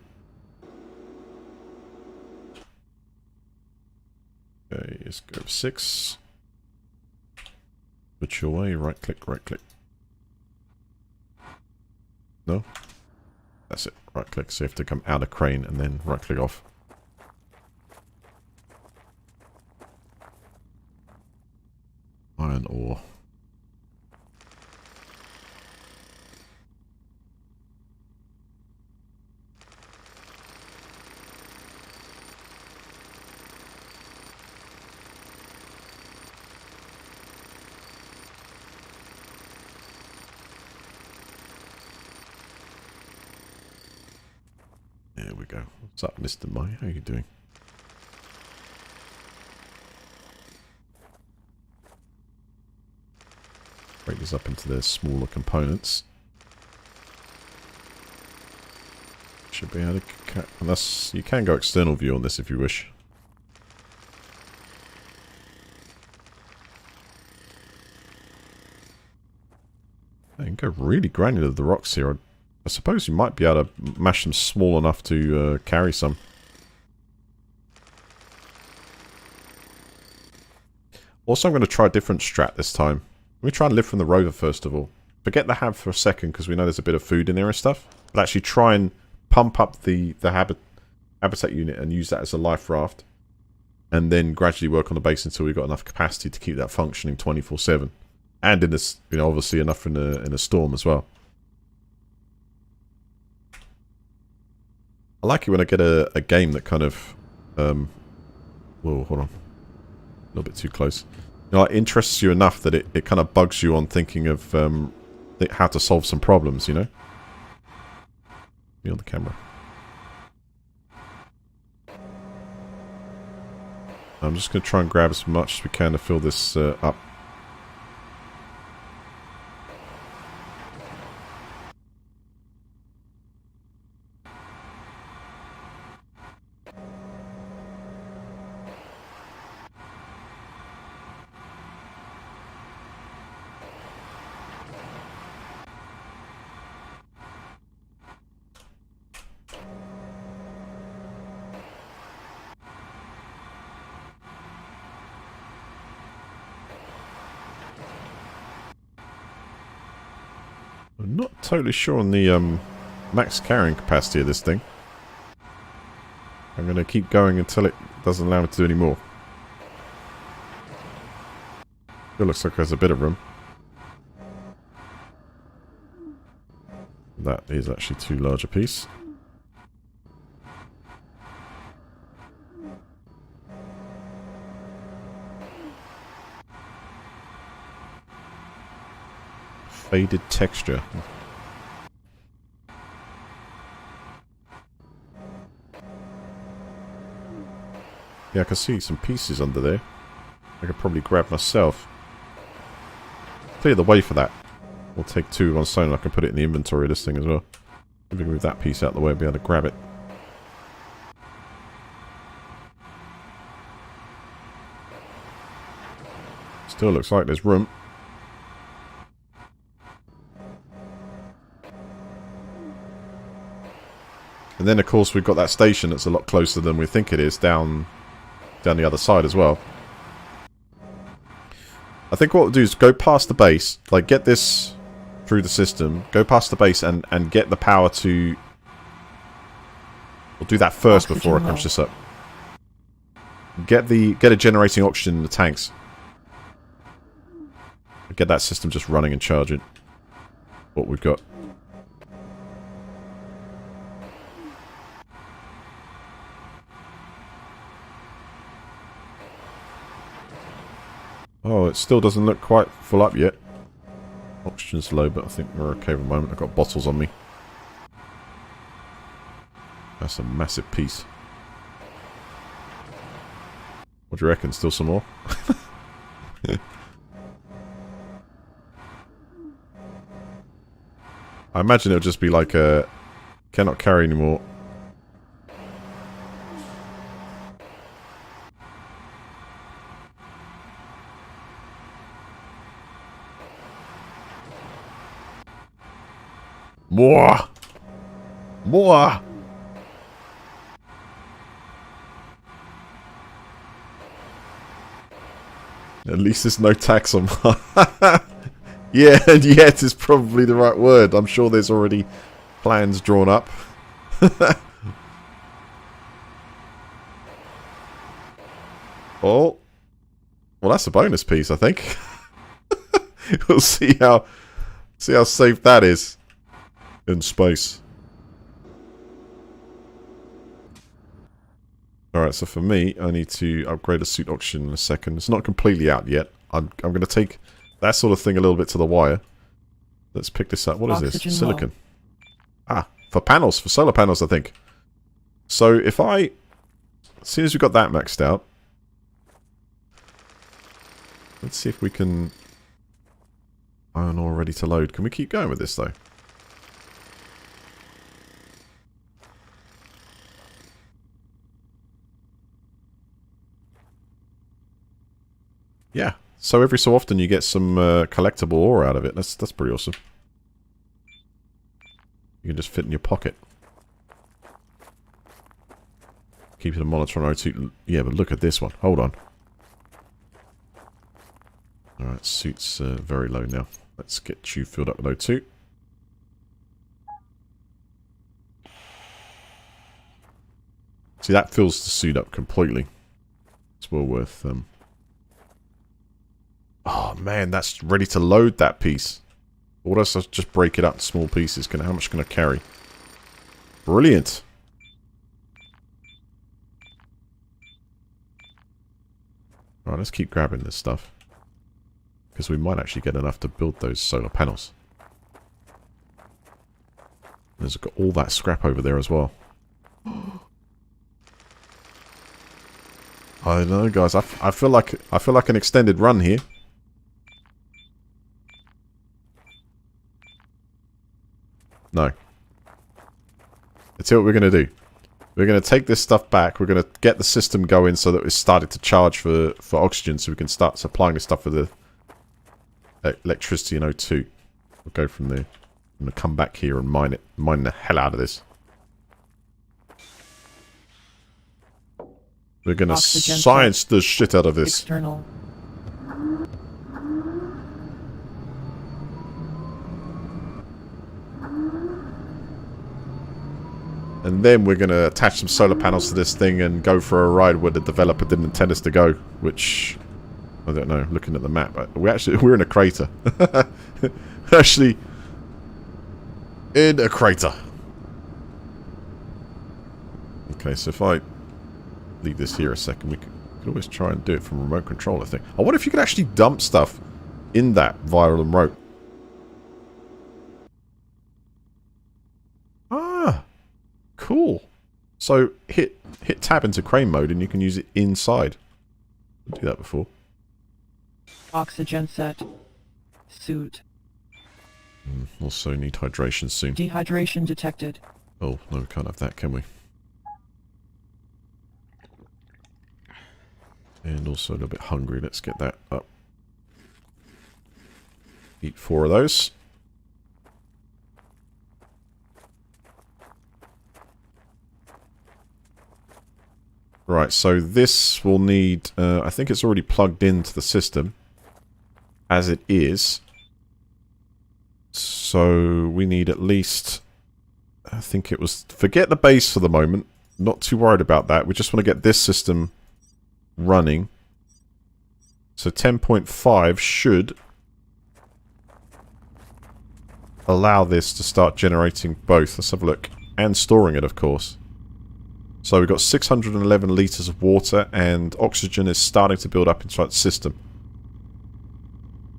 Okay, let's go 6. Switch your way, right click, right click. No? That's it, right click. So you have to come out of crane and then right click off. Iron ore. There we go. What's up, Mr. Mai? How are you doing? Break these up into their smaller components. Should be able to... Unless you can go external view on this if you wish. You can go really granular with the rocks here. I suppose you might be able to mash them small enough to carry some. Also, I'm going to try a different strat this time. Let me try and live from the rover first of all. Forget the hab for a second because we know there's a bit of food in there and stuff. But actually try and pump up the habitat unit and use that as a life raft. And then gradually work on the base until we've got enough capacity to keep that functioning 24/7. And in this, you know, obviously enough in a storm as well. I like it when I get a game that kind of... whoa, hold on. A little bit too close. You know, it interests you enough that it kind of bugs you on thinking of how to solve some problems, you know? Me on the camera. I'm just going to try and grab as much as we can to fill this up. I'm not totally sure on the max carrying capacity of this thing. I'm going to keep going until it doesn't allow me to do any more. It looks like there's a bit of room. That is actually too large a piece. Faded texture. Yeah, I can see some pieces under there. I could probably grab myself. Clear the way for that. We'll take 2 on stone and I can put it in the inventory of this thing as well. Maybe move that piece out of the way and be able to grab it. Still looks like there's room. And then of course we've got that station that's a lot closer than we think it is down the other side as well. I think what we'll do is go past the base, like get this through the system, go past the base and get the power to... We'll do that first before I crunch this up. Get a generating oxygen in the tanks. Get that system just running and charging. What we've got. Oh, it still doesn't look quite full up yet. Oxygen's low, but I think we're okay for the moment. I've got bottles on me. That's a massive piece. What do you reckon? Still some more? I imagine it'll just be like a... Cannot carry anymore. More! More! At least there's no tax on Yeah, and yet is probably the right word. I'm sure there's already plans drawn up. Oh. Well, that's a bonus piece, I think. We'll see how safe that is in space. Alright, so for me, I need to upgrade a suit oxygen in a second. It's not completely out yet. I'm going to take that sort of thing a little bit to the wire. Let's pick this up. What is this? Silicon. Ah, for panels, for solar panels, I think. So if as soon as we've got that maxed out, let's see if we can iron ore ready to load. Can we keep going with this though? Yeah. So every so often you get some collectible ore out of it. That's pretty awesome. You can just fit in your pocket. Keep it a monitor on O2. Yeah, but look at this one. Hold on. Alright, suit's very low now. Let's get you filled up with O2. See, that fills the suit up completely. It's well worth... Oh man, that's ready to load that piece. What else? I'll just break it up in small pieces. How much can I carry? Brilliant. Alright, let's keep grabbing this stuff. Because we might actually get enough to build those solar panels. There's got all that scrap over there as well. I know, guys. I feel like an extended run here. No. Let's see what we're going to do. We're going to take this stuff back. We're going to get the system going so that it's started to charge for oxygen so we can start supplying the stuff for the electricity and O2. We'll go from there. I'm going to come back here and mine the hell out of this. We're going to science the shit out of this. External. And then we're going to attach some solar panels to this thing and go for a ride where the developer didn't intend us to go. Which, I don't know, looking at the map. We're in a crater. Actually, in a crater. Okay, so if I leave this here a second, we could always try and do it from a remote control, I think. I wonder if you could actually dump stuff in that via a remote. So hit tab into crane mode and you can use it inside. Didn't do that before. Oxygen set. Suit. Also need hydration soon. Dehydration detected. Oh, no, we can't have that, can we? And also a little bit hungry. Let's get that up. Eat 4 of those. Right, so this will need... I think it's already plugged into the system. As it is. So we need at least... I think it was... Forget the base for the moment. Not too worried about that. We just want to get this system running. So 10.5 should allow this to start generating both. Let's have a look. And storing it, of course. So we've got 611 litres of water, and oxygen is starting to build up inside the system.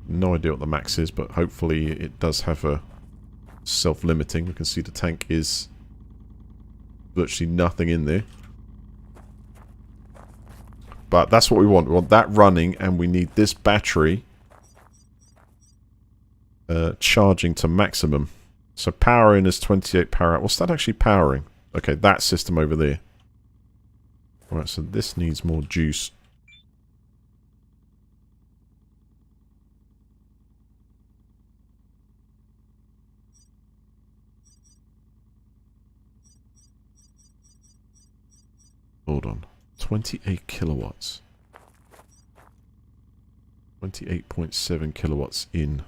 No idea what the max is, but hopefully it does have a self-limiting. We can see the tank is virtually nothing in there. But that's what we want. We want that running, and we need this battery charging to maximum. So power in is 28 power out. What's that actually powering? Okay, that system over there. Alright, so this needs more juice. Hold on. 28 kilowatts. 28.7 kilowatts in.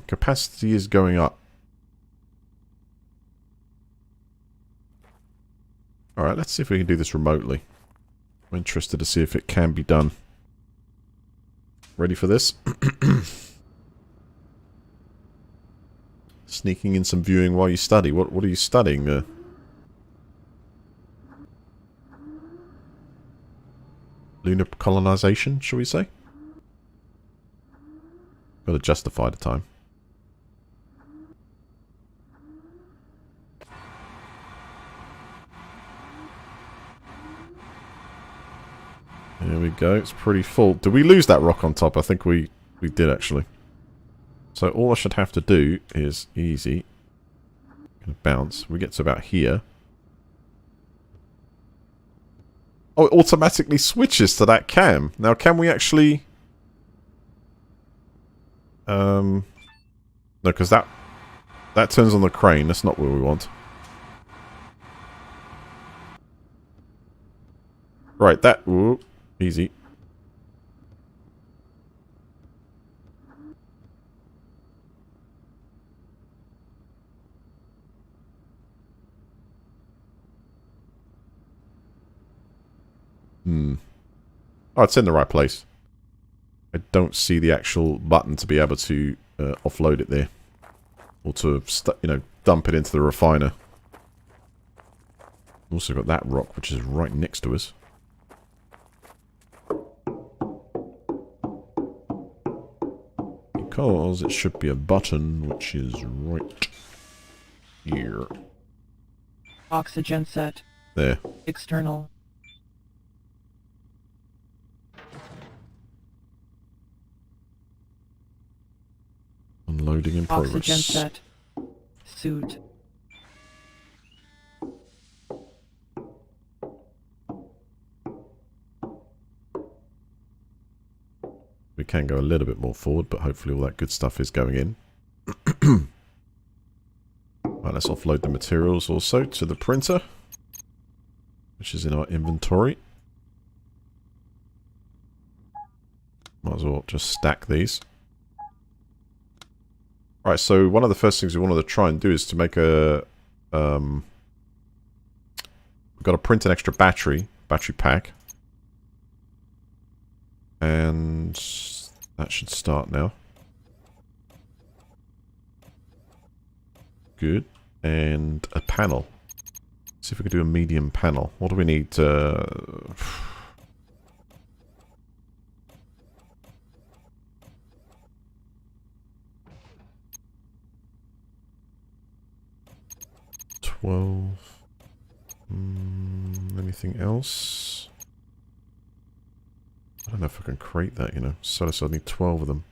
Capacity is going up. Alright, let's see if we can do this remotely. I'm interested to see if it can be done. Ready for this? Sneaking in some viewing while you study. What are you studying? Lunar colonization, shall we say? Got to justify the time. There we go. It's pretty full. Did we lose that rock on top? I think we did, actually. So all I should have to do is easy. Gonna bounce. We get to about here. Oh, it automatically switches to that cam. Now, can we actually... No, because that turns on the crane. That's not what we want. Right, that... Ooh, easy. Oh, it's in the right place. I don't see the actual button to be able to offload it there. Or to, dump it into the refiner. Also got that rock, which is right next to us. Because it should be a button, which is right here. Oxygen set. There. External. Unloading in progress. Oxygen set. Suit. We can go a little bit more forward, but hopefully all that good stuff is going in. Right, let's offload the materials also to the printer, which is in our inventory. Might as well just stack these. Right, so one of the first things we wanted to try and do is to make a... we've got to print an extra battery pack. And that should start now. Good. And a panel. See if we can do a medium panel. What do we need? 12. Anything else? I don't know if I can create that, you know. So I need 12 of them.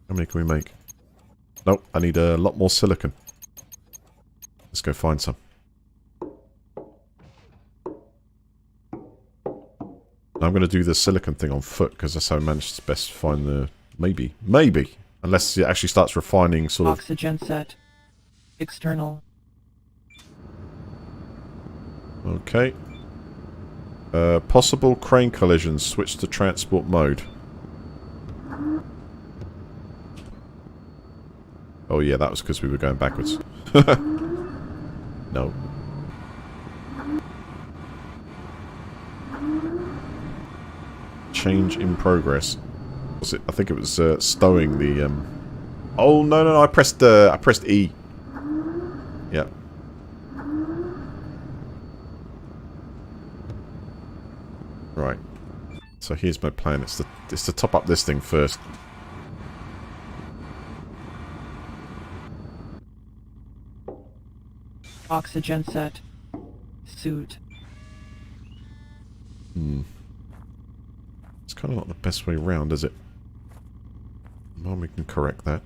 How many can we make? Nope, I need a lot more silicon. Let's go find some. I'm going to do the silicon thing on foot because that's how I managed to best find the... Maybe. Unless it actually starts refining sort of... Oxygen set. External. Okay. Possible crane collisions. Switch to transport mode. Oh yeah, that was because we were going backwards. No. Change in progress. Was it? I think it was stowing the. Oh no! I pressed E. Yep. Right. So here's my plan. It's to top up this thing first. Oxygen set. Suit. It's kind of not the best way round, is it? Well, we can correct that.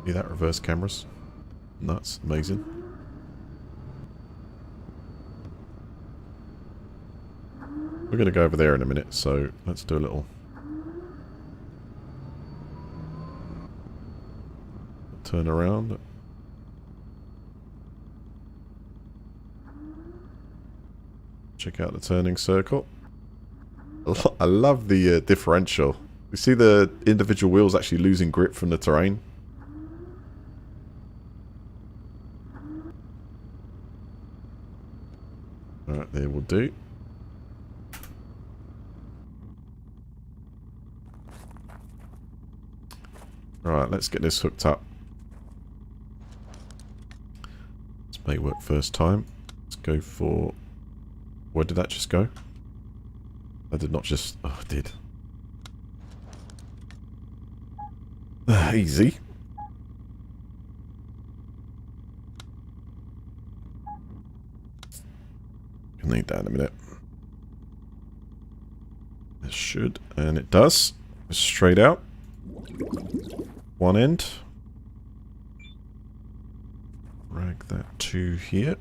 See that? Reverse cameras. Nuts. Amazing. We're going to go over there in a minute, so let's do a little... turn around. Check out the turning circle. I love the differential. You see the individual wheels actually losing grip from the terrain? Alright, there will do. Alright, let's get this hooked up. Let's make it work first time. Let's go for... Where did that just go? I did not just... Oh, it did. Easy. Can need that in a minute. This should, and it does. It's straight out. One end. Drag that to here.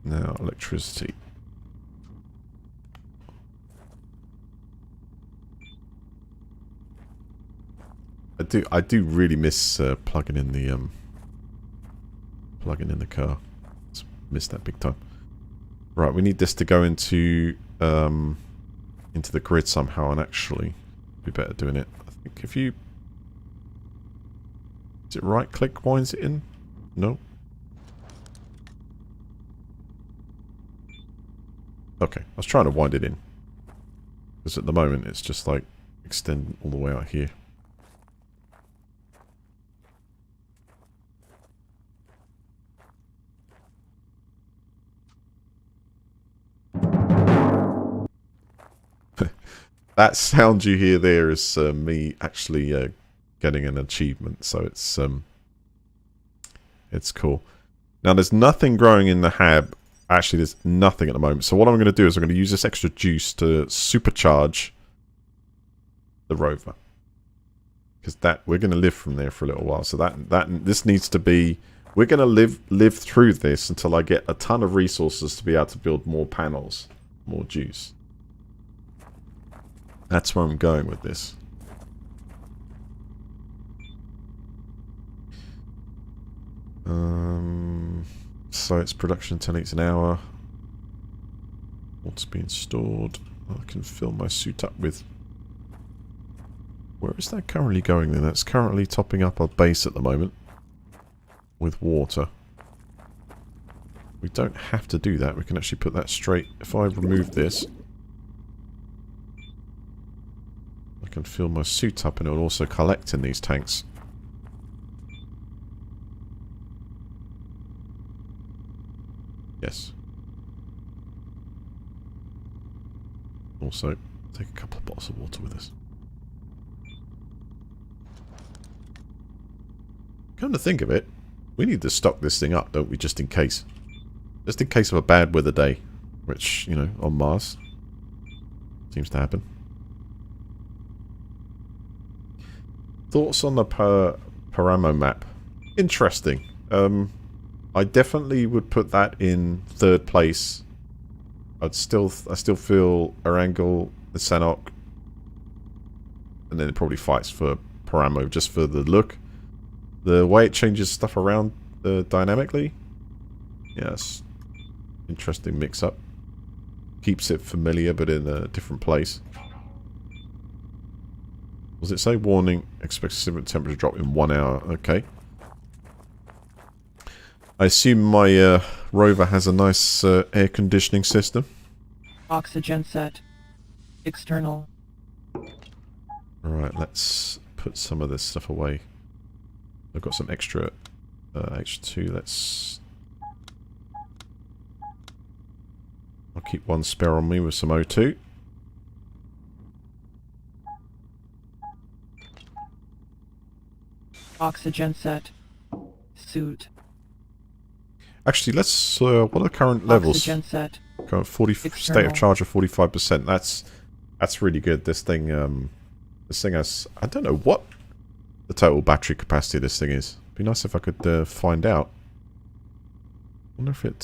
Now electricity. I do really miss plugging in the car. Just miss that big time. Right, we need this to go into the grid somehow, and actually be better doing it. I think if you... Is it right click winds it in? No? Okay, I was trying to wind it in. Because at the moment it's just like extending all the way out here. That sound you hear there is me actually getting an achievement, so it's cool. Now there's nothing growing in the hab. Actually, there's nothing at the moment. So what I'm going to do is I'm going to use this extra juice to supercharge the rover, because we're going to live from there for a little while. So this needs to be. We're going to live through this until I get a ton of resources to be able to build more panels, more juice. That's where I'm going with this. So it's production 10 liters an hour. What's being stored? I can fill my suit up with... Where is that currently going then? That's currently topping up our base at the moment with water. We don't have to do that. We can actually put that straight. If I remove this, I can fill my suit up and it will also collect in these tanks. so take a couple of bottles of water with us. Come to think of it, we need to stock this thing up, don't we, just in case. Just in case of a bad weather day, which, you know, on Mars seems to happen. Thoughts on the Paramo map? Interesting. I definitely would put that in third place. I still feel Erangel, the Sanok, and then it probably fights for Paramo just for the look. The way it changes stuff around dynamically. Yes. Interesting mix-up. Keeps it familiar, but in a different place. Does it say warning? Expect a temperature drop in 1 hour. Okay. I assume my rover has a nice air conditioning system. Oxygen set. External. Alright, let's put some of this stuff away. I've got some extra H2. I'll keep one spare on me with some O2. Oxygen set. Suit. Actually, let's... what are the current levels? Oxygen set. Current 40 state of charge of 45%. That's really good. This thing has... I don't know what the total battery capacity of this thing is. It'd be nice if I could find out. I wonder if it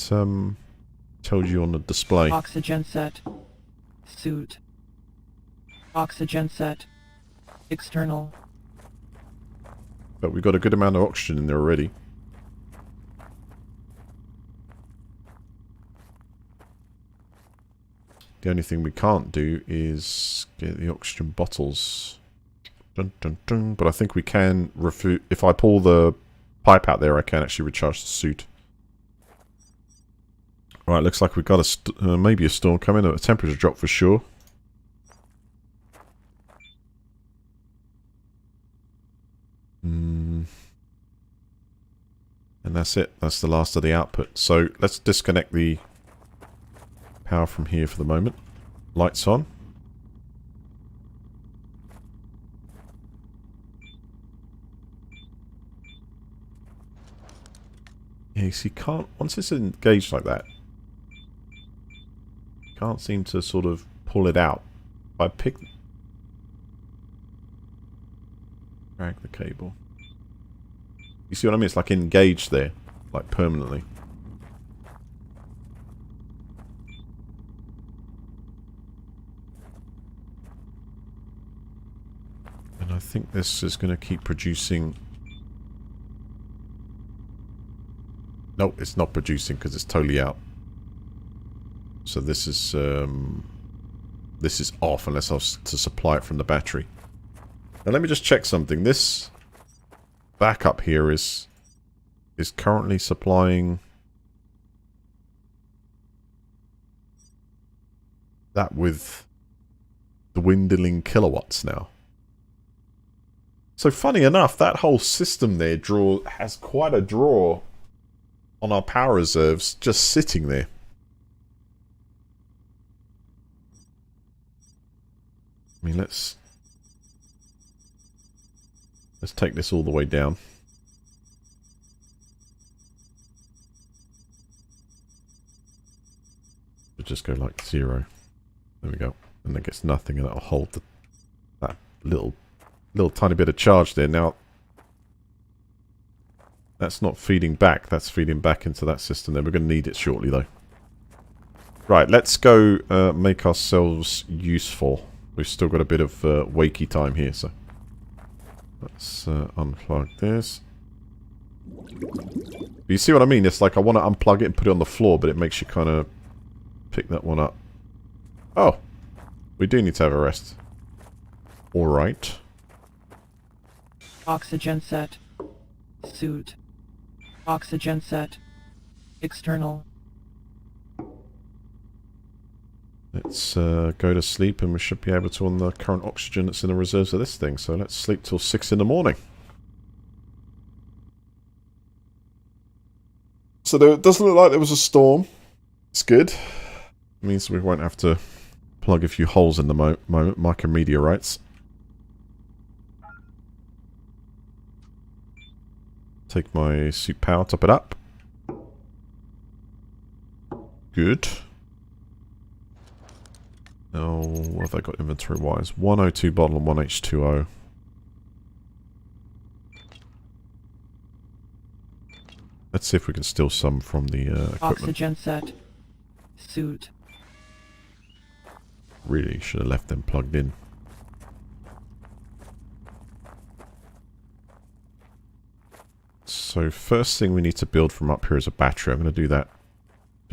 tells you on the display. Oxygen set. Suit. Oxygen set. External. But we've got a good amount of oxygen in there already. The only thing we can't do is get the oxygen bottles. Dun, dun, dun. But I think we can refute. If I pull the pipe out there, I can actually recharge the suit. Right, looks like we've got maybe a storm coming. A temperature drop for sure. And that's it. That's the last of the output. So let's disconnect the power from here for the moment. Lights on. Yeah, you see, once it's engaged like that, can't seem to sort of pull it out. If I drag the cable. You see what I mean? It's like engaged there, like permanently. And I think this is going to keep producing... Nope, it's not producing because it's totally out. So this is off unless I was to supply it from the battery. Now let me just check something. This backup here is currently supplying that with dwindling kilowatts now. So funny enough, that whole system there has quite a draw on our power reserves just sitting there. I mean, let's take this all the way down. We'll just go like 0. There we go. And that gets nothing, and that'll hold that little tiny bit of charge there. Now, that's not feeding back. That's feeding back into that system there. We're going to need it shortly, though. Right, let's go make ourselves useful. We've still got a bit of wakey time here, so let's unplug this. But you see what I mean? It's like I want to unplug it and put it on the floor, but it makes you kind of pick that one up. Oh, we do need to have a rest. All right. Oxygen set. Suit. Oxygen set. External. Let's go to sleep, and we should be able to on the current oxygen that's in the reserves of this thing. So let's sleep till 6 in the morning. So it doesn't look like there was a storm. It's good. It means we won't have to plug a few holes in the moment, micrometeorites. Take my suit power, top it up. Good. Now, what have I got inventory-wise? 102 bottle and 1 H2O. Let's see if we can steal some from the equipment. Oxygen set. Suit. Really should have left them plugged in. So first thing we need to build from up here is a battery. I'm going to do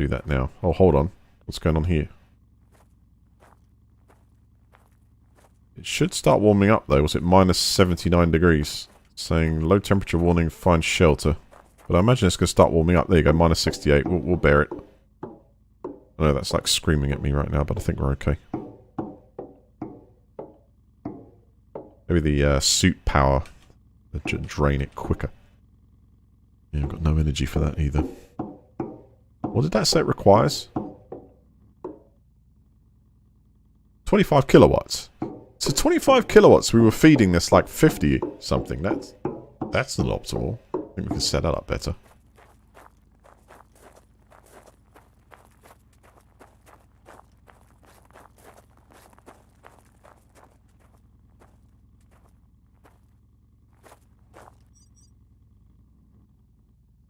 that now. Oh, hold on. What's going on here? It should start warming up though. Was it minus 79 degrees? Saying low temperature warning, find shelter. But I imagine it's going to start warming up. There you go, minus 68. We'll bear it. I know that's like screaming at me right now, but I think we're okay. Maybe the suit power should drain it quicker. Yeah, I've got no energy for that either. What did that say it requires? 25 kilowatts. So 25 kilowatts, we were feeding this like 50 something. That's not optimal. I think we can set that up better.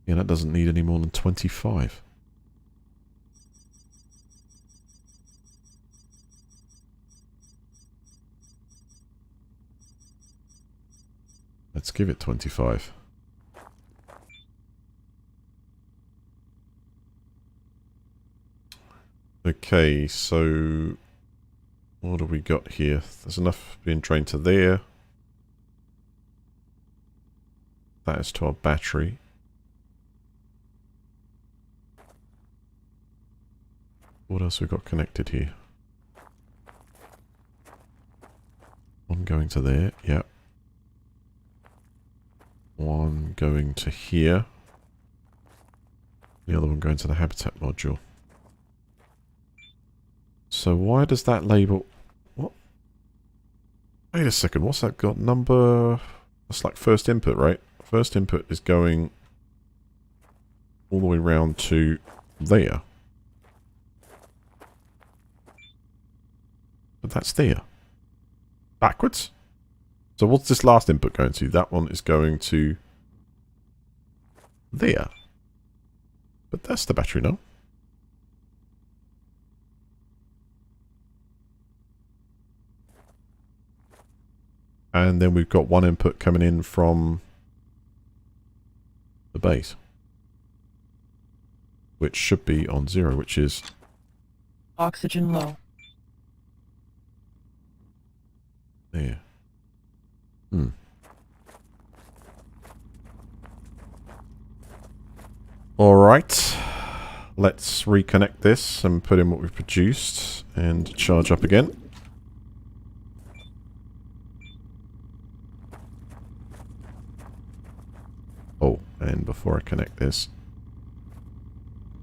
Yeah, that doesn't need any more than 25. Let's give it 25. Okay, so what do we got here? There's enough being drained to there. That is to our battery. What else we got connected here? One going to there, yeah. One going to here. The other one going to the habitat module. So why does that label... What? Wait a second, what's that got? Number... That's like first input, right? First input is going all the way round to there. But that's there. Backwards? So what's this last input going to? That one is going to there. But that's the battery, no? And then we've got one input coming in from the base. Which should be on 0, which is... Oxygen low. There. Alright. Let's reconnect this and put in what we've produced and charge up again. Oh, and before I connect this,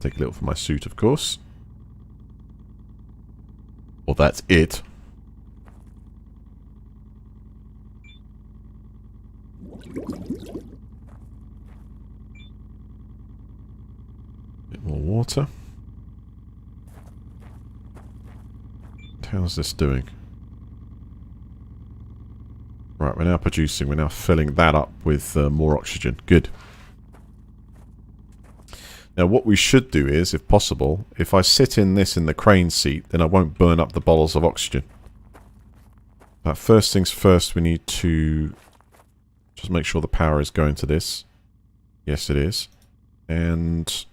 take a little for my suit, of course. Well, that's it. Bit more water. How's this doing? Right, we're now producing. We're now filling that up with more oxygen. Good. Now what we should do is, if possible, if I sit in this in the crane seat, then I won't burn up the bottles of oxygen. But first things first, we need to just make sure the power is going to this. Yes, it is. And...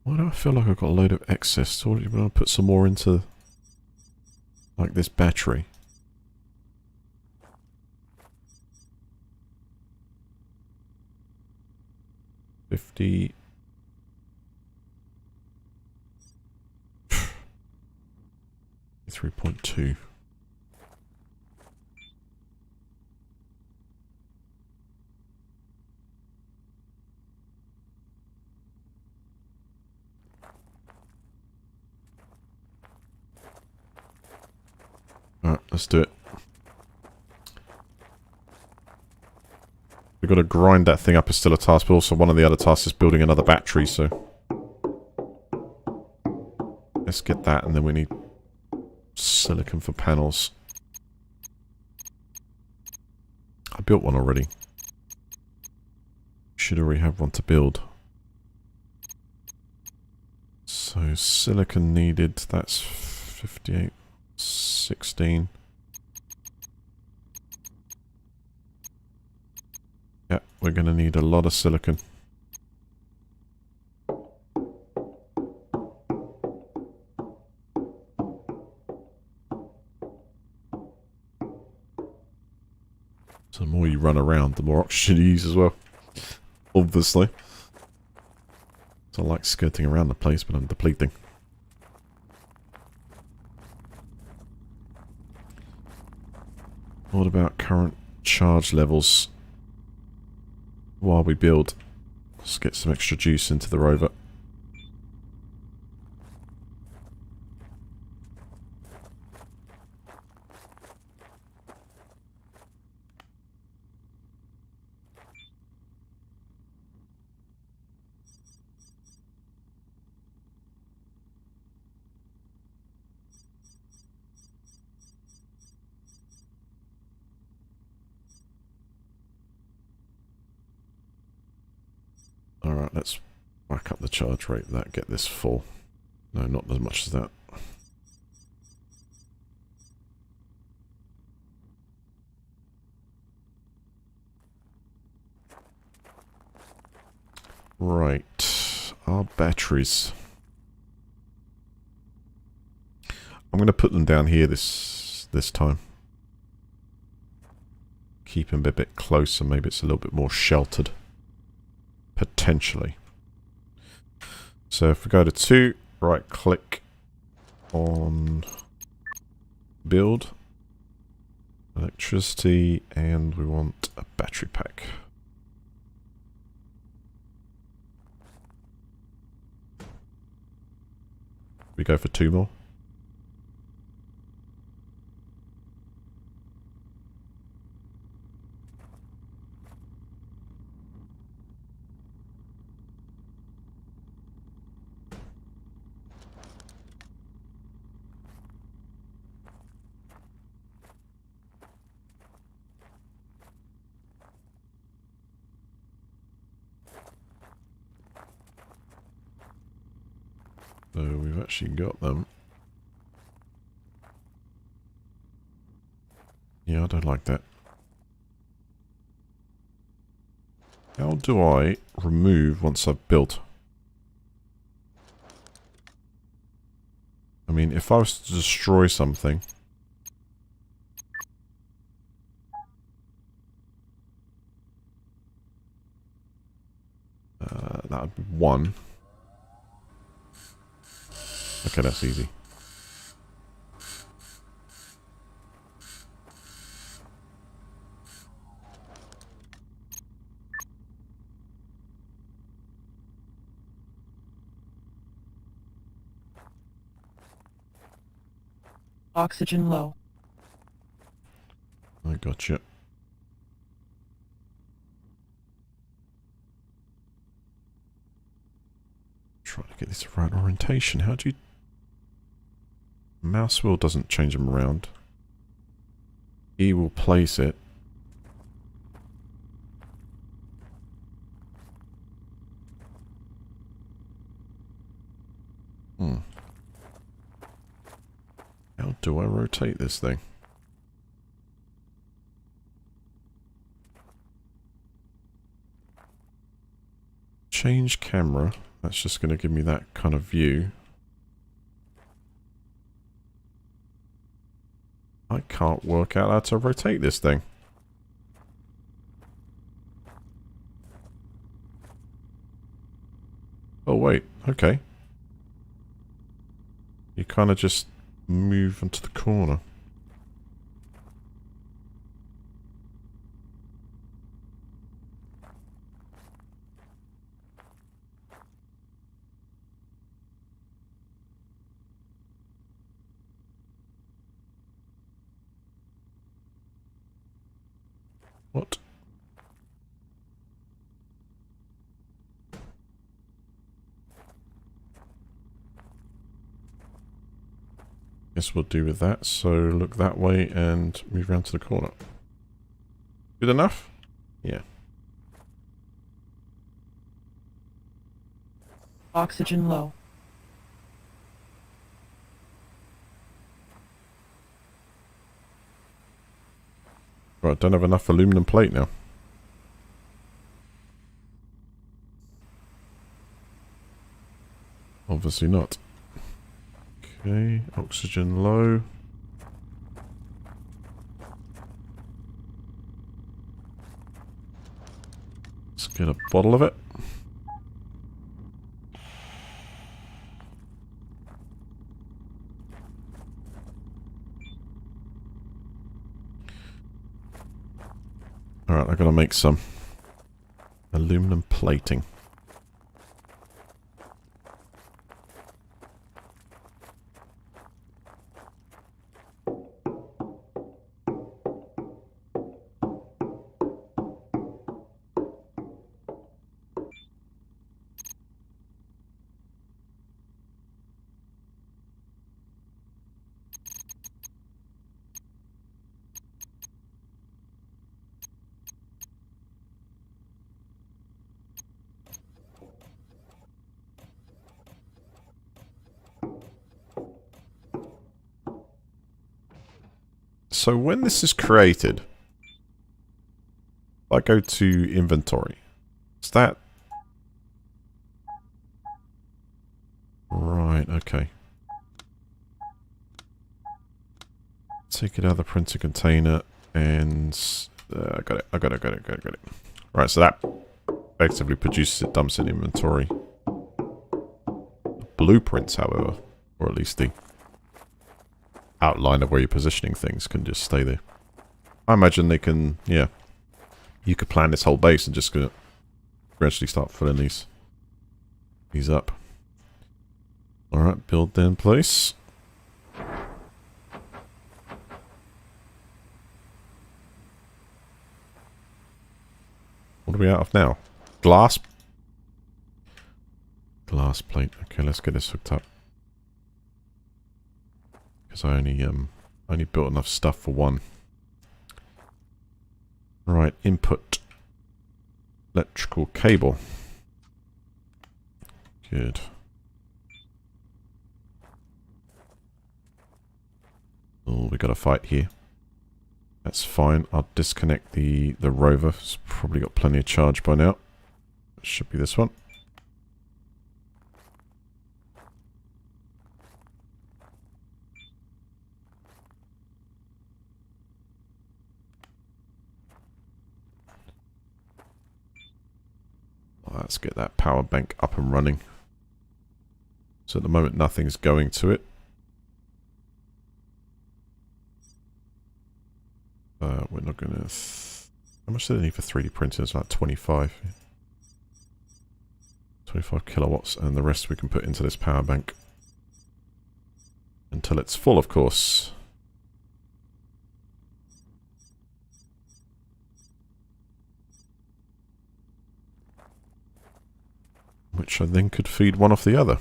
why do I feel like I've got a load of excess? So I'm going to put some more into, like, this battery. $50. $3.2. let's do it. We've got to grind that thing up is still a task, but also one of the other tasks is building another battery, so... Let's get that, and then we need silicon for panels. I built one already. Should already have one to build. So silicon needed, that's 58, 16. Yeah, we're going to need a lot of silicon. So the more you run around, the more oxygen you use as well. Obviously. So I like skirting around the place, but I'm depleting. What about current charge levels while we build? Let's get some extra juice into the rover. Alright, let's whack up the charge rate of that, get this full. No, not as much as that. Right, our batteries. I'm going to put them down here this time. Keep them a bit closer, maybe it's a little bit more sheltered. Potentially. So if we go to 2, right click on build, electricity, and we want a battery pack. We go for 2 more. So we've actually got them. Yeah, I don't like that. How do I remove once I've built? I mean, if I was to destroy something... that would be 1. Okay, that's easy. Oxygen low. I gotcha. Try to get this the right orientation. How do you... Mouse wheel doesn't change them around. E will place it. How do I rotate this thing? Change camera. That's just going to give me that kind of view. I can't work out how to rotate this thing. Oh wait, okay. You kind of just move into the corner. What? Guess we'll do with that. So look that way and move around to the corner. Good enough? Yeah. Oxygen low. Right, don't have enough aluminum plate now. Obviously not. Okay, oxygen low. Let's get a bottle of it. Alright, I've got to make some aluminum plating. So when this is created, I go to inventory. Is that... Right, okay. Take it out of the printer container and... I got it. Right, so that effectively produces it, dumps in inventory. Blueprints, however, or at least the outline of where you're positioning things can just stay there. I imagine they can, yeah. You could plan this whole base and just gradually start filling these up. Alright, build then place. What are we out of now? Glass? Glass plate. Okay, let's get this hooked up. Because I only built enough stuff for one. Right, input. Electrical cable. Good. Oh, we got a fight here. That's fine. I'll disconnect the rover. It's probably got plenty of charge by now. It should be this one. Let's get that power bank up and running. So at the moment nothing's going to it. We're not going to... How much do they need for 3D printing? It's like 25. 25 kilowatts, and the rest we can put into this power bank. Until it's full, of course. Which I then could feed one off the other.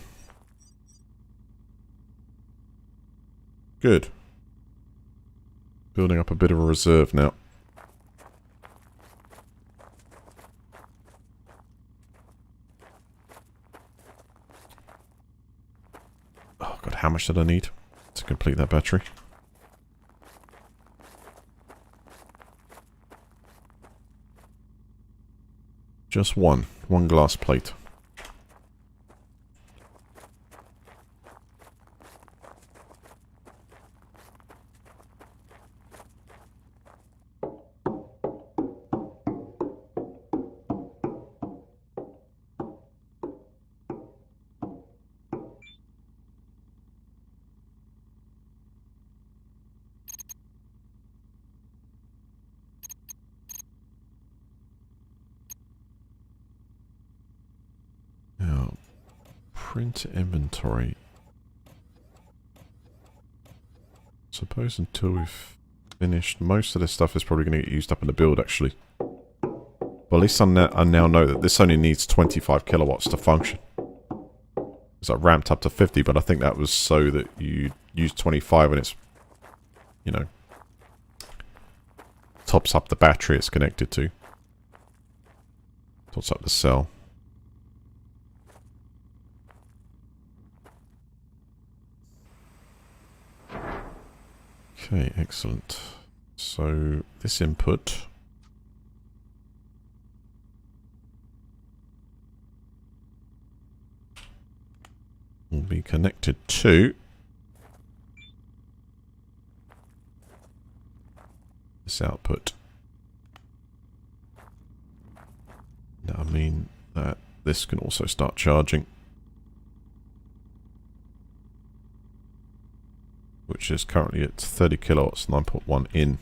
Good. Building up a bit of a reserve now. Oh god, how much did I need to complete that battery? Just one glass plate. Now, print inventory. Suppose until we've finished. Most of this stuff is probably going to get used up in the build, actually. Well, at least I now know that this only needs 25 kilowatts to function. Because I ramped up to 50, but I think that was so that you use 25 and it's, you know, tops up the battery it's connected to. Tops up the cell. Okay, excellent. So, this input will be connected to this output. That'll mean that this can also start charging, which is currently at 30 kilowatts, 9.1 in.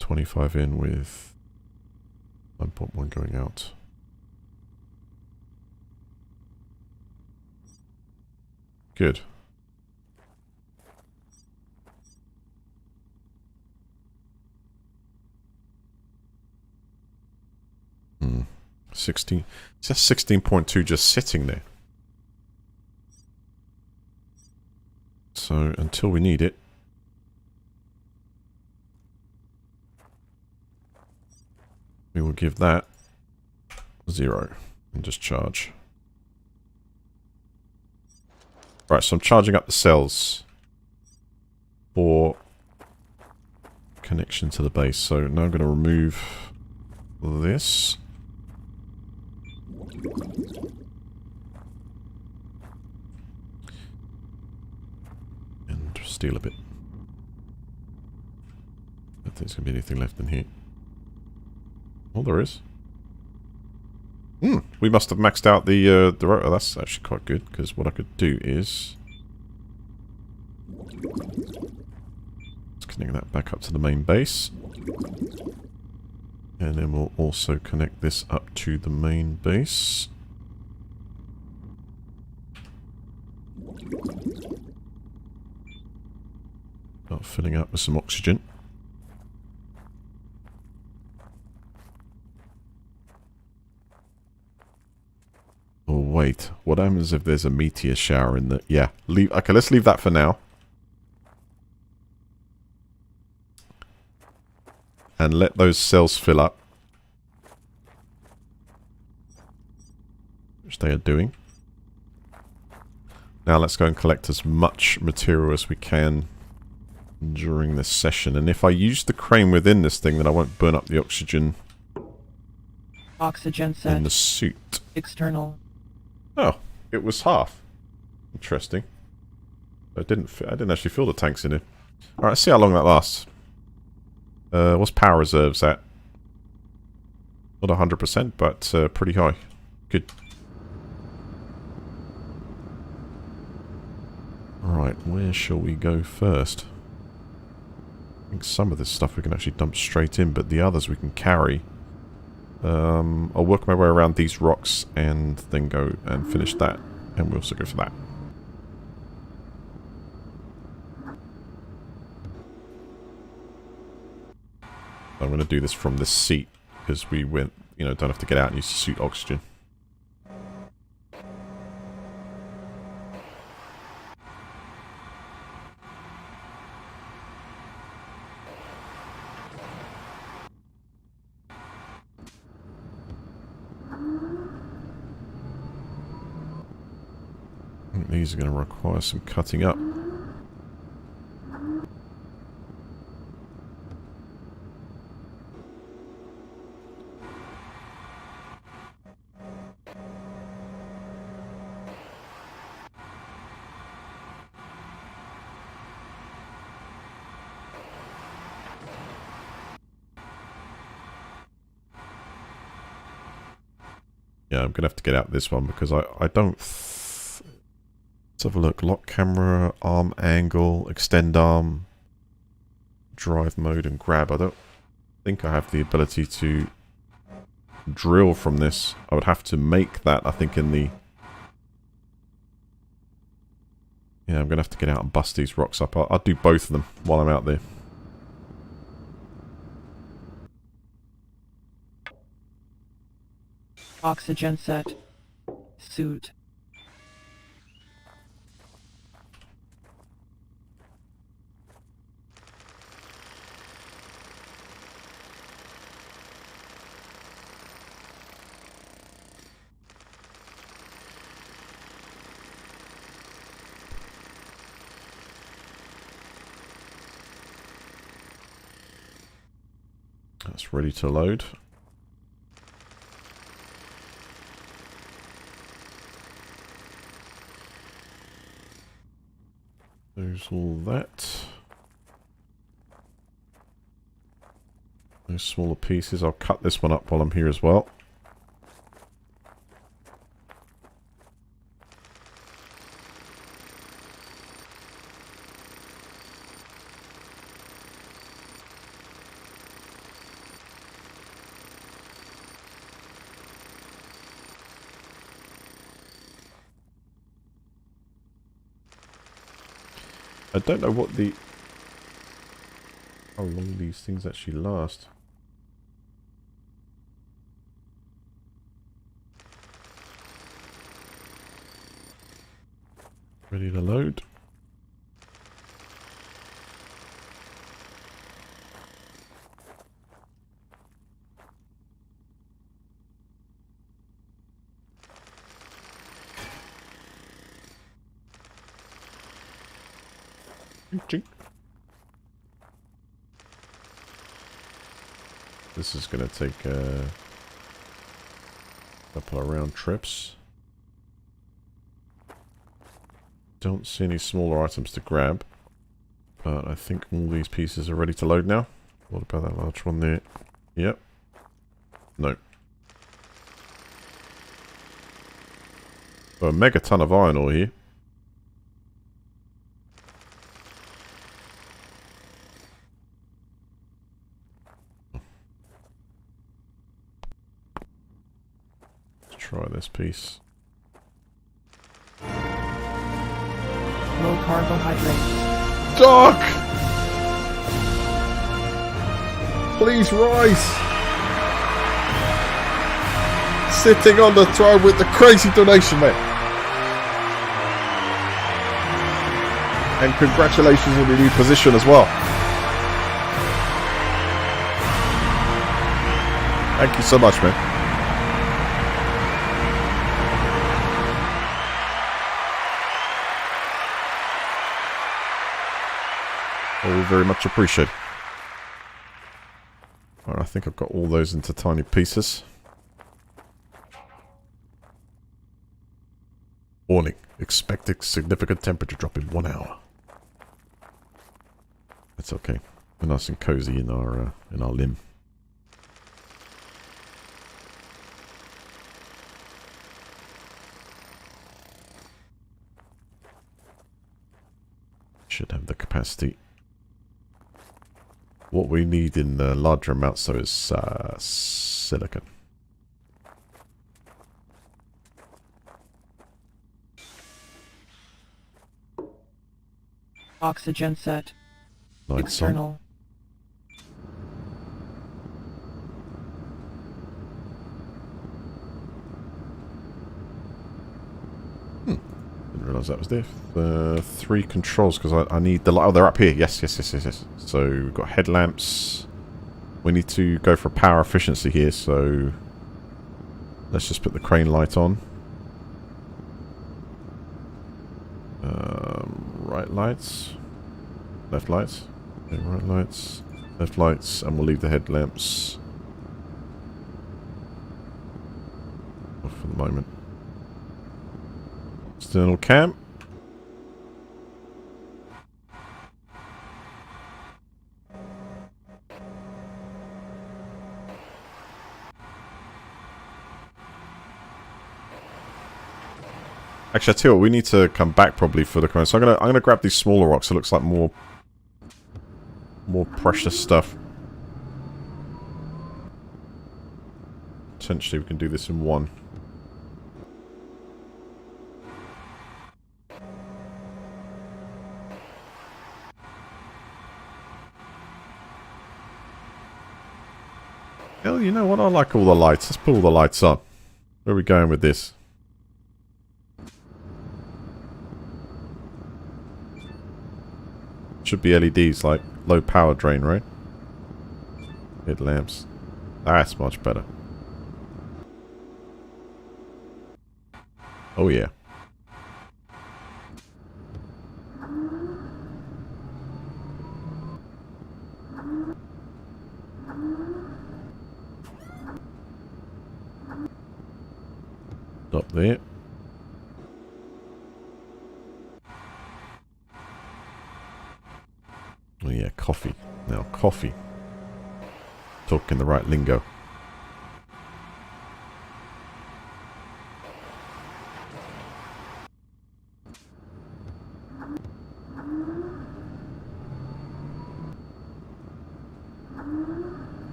$25 in with 9.1 going out. Good. Hmm. 16. It's just 16.2 just sitting there. So until we need it, we will give that 0 and just charge. Right, so I'm charging up the cells for connection to the base. So now I'm going to remove this. And steal a bit. I don't think there's going to be anything left in here. Well, there is. We must have maxed out the rotor. That's actually quite good, because what I could do is let's connect that back up to the main base. And then we'll also connect this up to the main base. Start filling up with some oxygen. Oh wait, what happens if there's a meteor shower in the... Yeah, leave. Okay, let's leave that for now. And let those cells fill up. Which they are doing. Now let's go and collect as much material as we can during this session. And if I use the crane within this thing, then I won't burn up the oxygen Oxygen in set. the suit. External. Oh, it was half. Interesting. I didn't actually fill the tanks in it. Alright, let's see how long that lasts. What's power reserves at? Not 100%, but pretty high. Good. Alright, where shall we go first? I think some of this stuff we can actually dump straight in, but the others we can carry. I'll work my way around these rocks and then go and finish that. And we'll also go for that. I'm going to do this from this seat because we went, you know, don't have to get out and use the suit oxygen. These are going to require some cutting up. Yeah, I'm going to have to get out this one because I don't... Let's have a look. Lock camera, arm angle, extend arm, drive mode, and grab. I don't think I have the ability to drill from this. I would have to make that, I think, in the Yeah, I'm going to have to get out and bust these rocks up. I'll do both of them while I'm out there. Oxygen set. Suit. That's ready to load. There's all that. Those smaller pieces. I'll cut this one up while I'm here as well. I don't know what the... how long these things actually last. Ready to load. Chink. This is going to take a couple of round trips. Don't see any smaller items to grab, but I think all these pieces are ready to load now. What about that large one there? Yep. No. So a mega ton of iron ore here. Try this piece. Low carbohydrates. Doc! Please rise! Sitting on the throne with the crazy donation, mate. And congratulations on your new position as well. Thank you so much, man. All very much appreciated. Alright, I think I've got all those into tiny pieces. Warning. Expect a significant temperature drop in 1 hour. It's okay. We're nice and cozy in our limb. Should have the capacity. What we need in the larger amounts, though, is silicon. Oxygen set. Lights External. Didn't realise that was there. 3 controls, because I need the light. Oh, they're up here. Yes. So we've got headlamps. We need to go for power efficiency here, so let's just put the crane light on. Right lights. Left lights. Okay, right lights. Left lights. And we'll leave the headlamps off for the moment. External cam. Actually, I tell you what, we need to come back probably for the crane. So I'm gonna grab these smaller rocks. It looks like more precious stuff. Potentially, we can do this in one. Hell, you know what? I like all the lights. Let's put all the lights on. Where are we going with this? Should be LEDs, like low power drain, right? Headlamps. That's much better. Oh yeah. Stop there. Oh yeah, coffee. Now coffee. Talking the right lingo.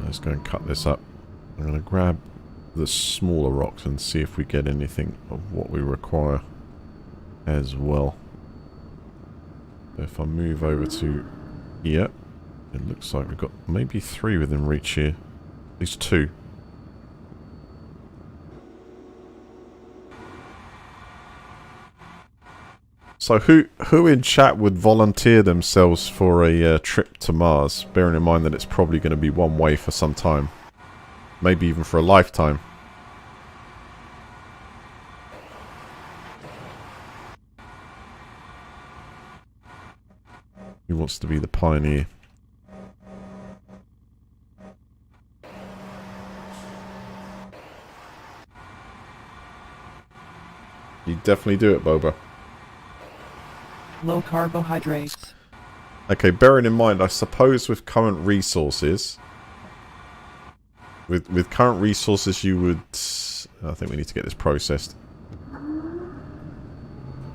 Let's go and cut this up. I'm going to grab the smaller rocks and see if we get anything of what we require as well. So if I move over to here, it looks like we've got maybe 3 within reach here. At least 2. So who in chat would volunteer themselves for a trip to Mars, bearing in mind that it's probably going to be one way for some time? Maybe even for a lifetime. Who wants to be the pioneer? You definitely do it, Boba. Low carbohydrates. Okay, bearing in mind, I suppose with current resources... With current resources you would... I think we need to get this processed.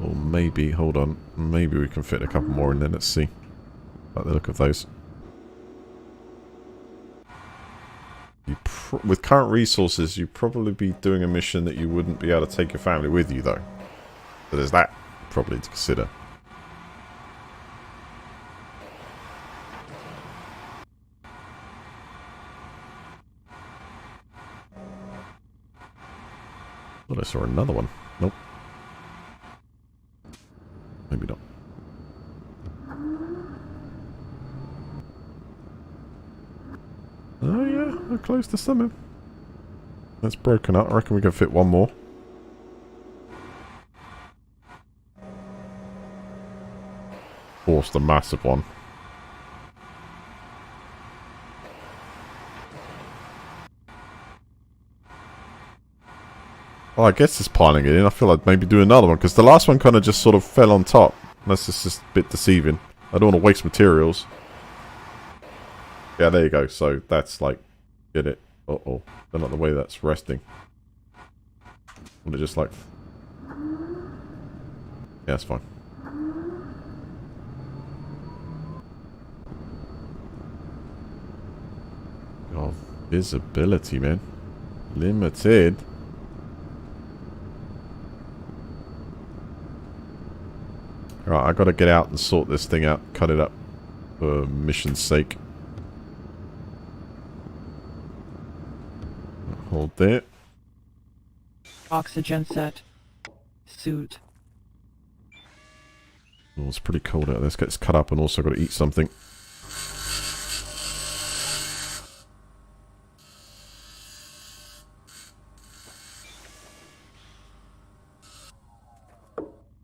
Or maybe, hold on, maybe we can fit a couple more in there, let's see. Like the look of those. With current resources, you'd probably be doing a mission that you wouldn't be able to take your family with you, though. So there's that probably to consider. Thought I saw another one. Nope. Maybe not. Oh yeah, we're close to something. That's broken up. I reckon we can fit one more. Of course, the massive one. Well, I guess it's piling it in. I feel like maybe do another one, because the last one kind of just sort of fell on top. That's just a bit deceiving. I don't want to waste materials. Yeah, there you go. So that's like, get it. Uh-oh. They're not the way that's resting. Want it just like... Yeah, that's fine. Oh, visibility, man. Limited. Right, I gotta get out and sort this thing out, cut it up for mission's sake. Hold there. Oxygen set. Suit. Oh, it's pretty cold out there. Let's get this cut up and also gotta eat something.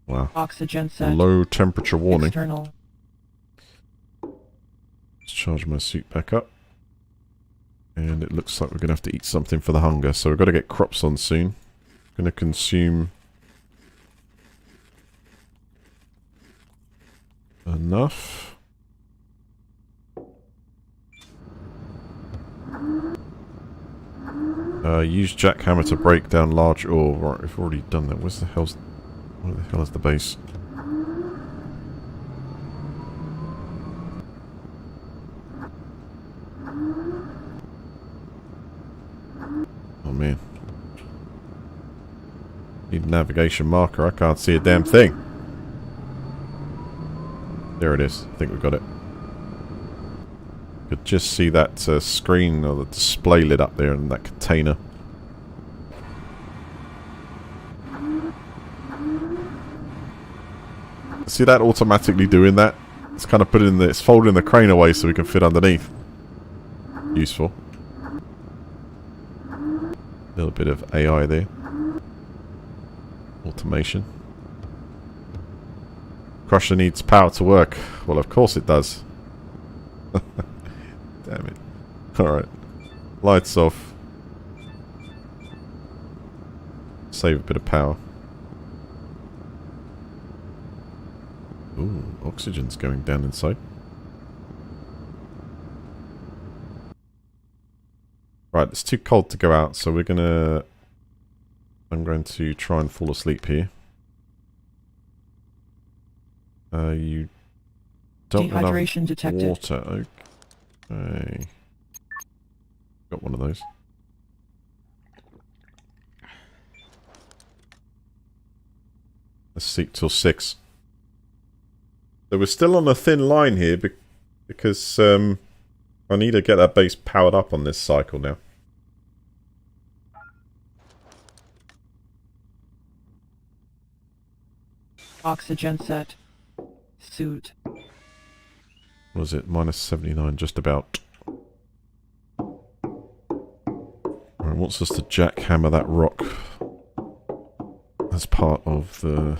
Wow. Oxygen set. Low temperature warning. External. Let's charge my suit back up. And it looks like we're going to have to eat something for the hunger. So we've got to get crops on soon. Going to consume enough. Use jackhammer to break down large ore. Right, we've already done that. Where the hell is the base? Oh man. Need a navigation marker. I can't see a damn thing. There it is. I think we got it. Could just see that screen or the display lit up there in that container. See that automatically doing that? It's kind of putting it's folding the crane away so we can fit underneath. Useful. A little bit of AI there. Automation. Crusher needs power to work. Well, of course it does. Damn it. Alright. Lights off. Save a bit of power. Ooh, oxygen's going down inside. Right, it's too cold to go out, so I'm going to try and fall asleep here. You don't have Dehydration detected. water. Okay. Got one of those. Let's sleep till 6. So we're still on a thin line here because I need to get that base powered up on this cycle now. Oxygen set. Suit. What was it? Minus 79, just about. Alright, wants us to jackhammer that rock as part of the...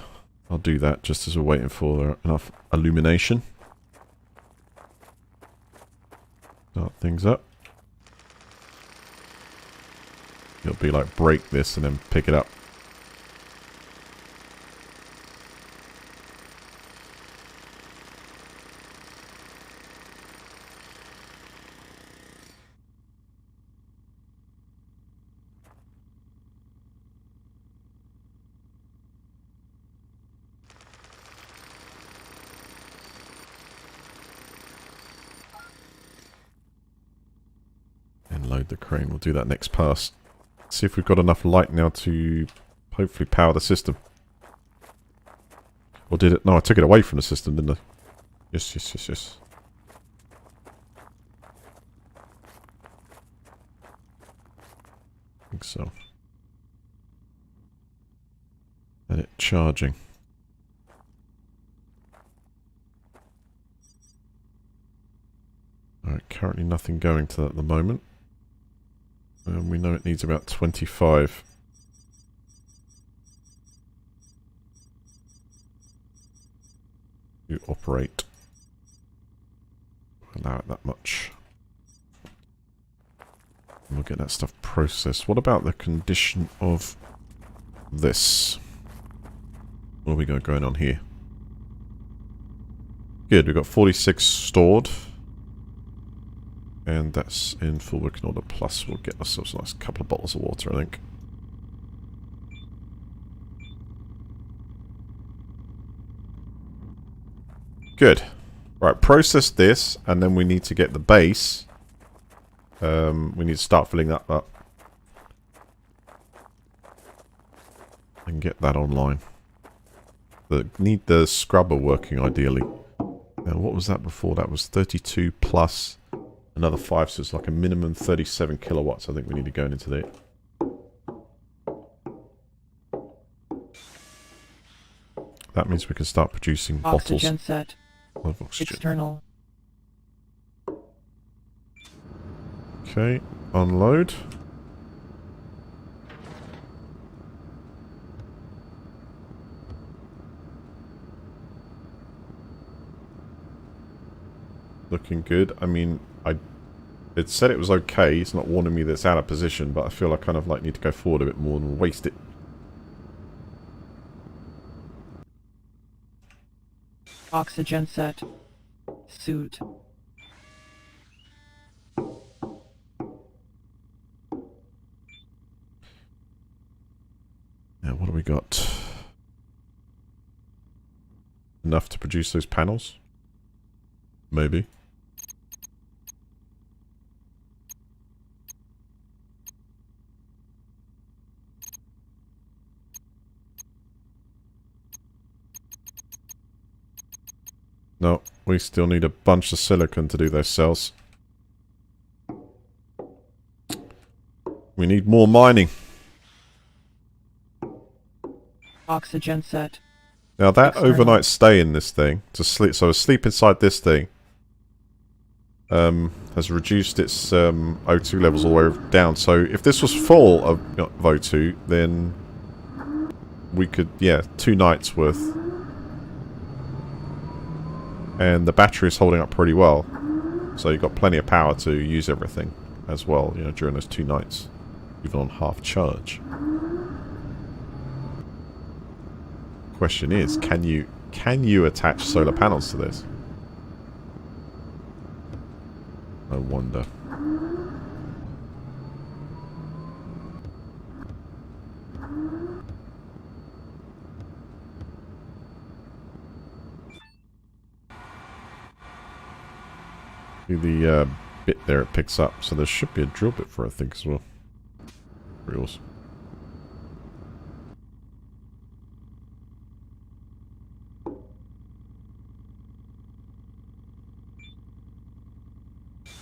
I'll do that just as we're waiting for enough illumination. Start things up. It'll be like break this and then pick it up. Load the crane. We'll do that next pass. See if we've got enough light now to hopefully power the system. Or did it? No, I took it away from the system, didn't I? Yes, yes, yes, yes. I think so. And it charging. Alright, currently nothing going to that at the moment. And we know it needs about 25. To operate. Allow it that much. And we'll get that stuff processed. What about the condition of this? What have we got going on here? Good, we've got 46 stored. And that's in full working order. Plus, we'll get ourselves a nice couple of bottles of water, I think. Good. Right, process this, and then we need to get the base. We need to start filling that up. And get that online. Need the scrubber working, ideally. Now, what was that before? That was 32 plus... Another 5, so it's like a minimum 37 kilowatts I think we need to go into there. That means we can start producing Oxygen bottles set. of oxygen. External. Okay, unload. Looking good. I mean, it said it was okay. It's not warning me that it's out of position, but I feel I kind of like need to go forward a bit more and waste it. Oxygen set. Suit. Now, what do we got? Enough to produce those panels? Maybe. No, we still need a bunch of silicon to do those cells. We need more mining. Oxygen set. Now that External. overnight stay in this thing to sleep, so sleep inside this thing, has reduced its O2 levels all the way down. So if this was full of O2, then we could, yeah, 2 nights worth. And the battery is holding up pretty well, so you've got plenty of power to use everything as well, you know, during those 2 nights, even on half charge. Question is, can you attach solar panels to this? I wonder. The bit there it picks up, so there should be a drill bit for it, I think, as well. Reels.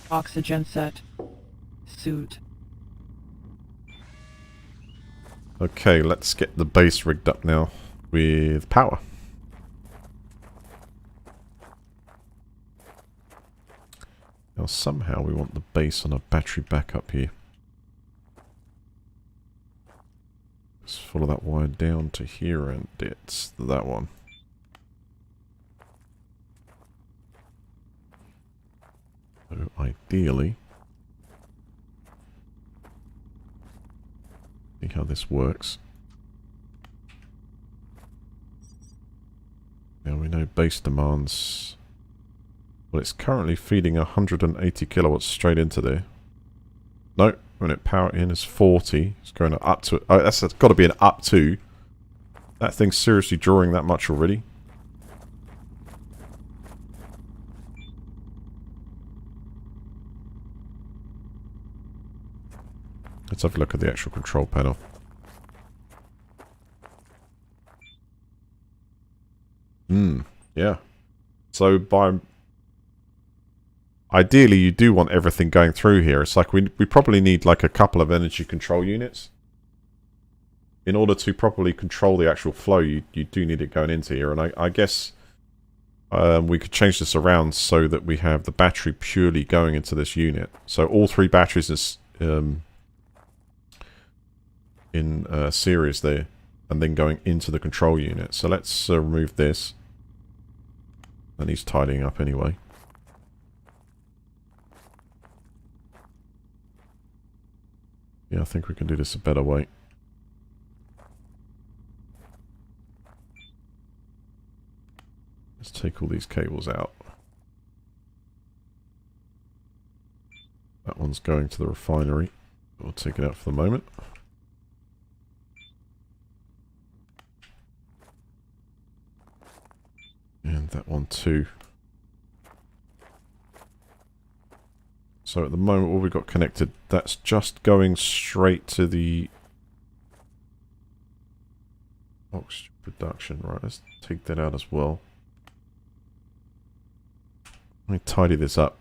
Oxygen set. Suit. Okay, let's get the base rigged up now with power. Now somehow we want the base on a battery backup here. Let's follow that wire down to here and it's that one. So ideally, see how this works. Now we know base demands. Well, it's currently feeding 180 kilowatts straight into there. No, when it power in is 40. It's going up to. Oh, that's got to be an up to. That thing's seriously drawing that much already. Let's have a look at the actual control panel. Yeah. So ideally you do want everything going through here. It's like we probably need like a couple of energy control units. In order to properly control the actual flow, you do need it going into here. And I guess we could change this around so that we have the battery purely going into this unit. So all 3 batteries is in series there, and then going into the control unit. So let's remove this. And he's tidying up anyway. Yeah, I think we can do this a better way. Let's take all these cables out. That one's going to the refinery. We'll take it out for the moment. And that one too. So at the moment what we've got connected, that's just going straight to the oxygen production. Right, let's take that out as well. Let me tidy this up.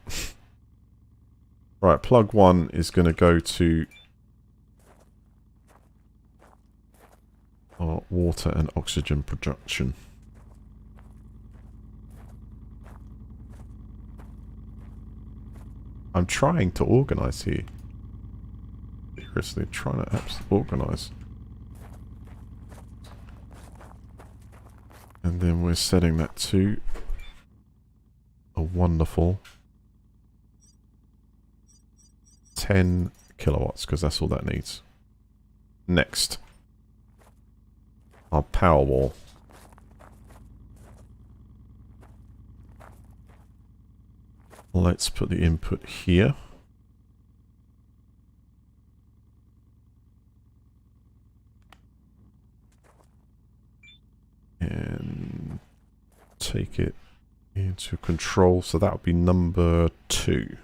Right, plug 1 is going to go to our water and oxygen production. I'm trying to organize here. Seriously, trying to organize. And then we're setting that to a wonderful 10 kilowatts, because that's all that needs. Next, our power wall. Let's put the input here. And take it into control. So that would be number 2.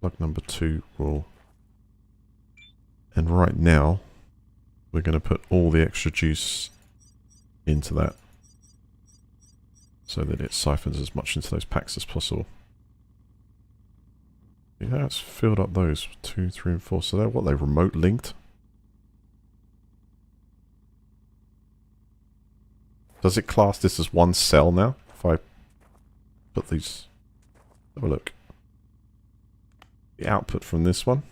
Plug number 2 will... And right now, we're going to put all the extra juice into that, so that it siphons as much into those packs as possible. Yeah, it's filled up those 2, 3, and 4. So they're what, they remote linked? Does it class this as one cell now? If I put these, have a look. The output from this one.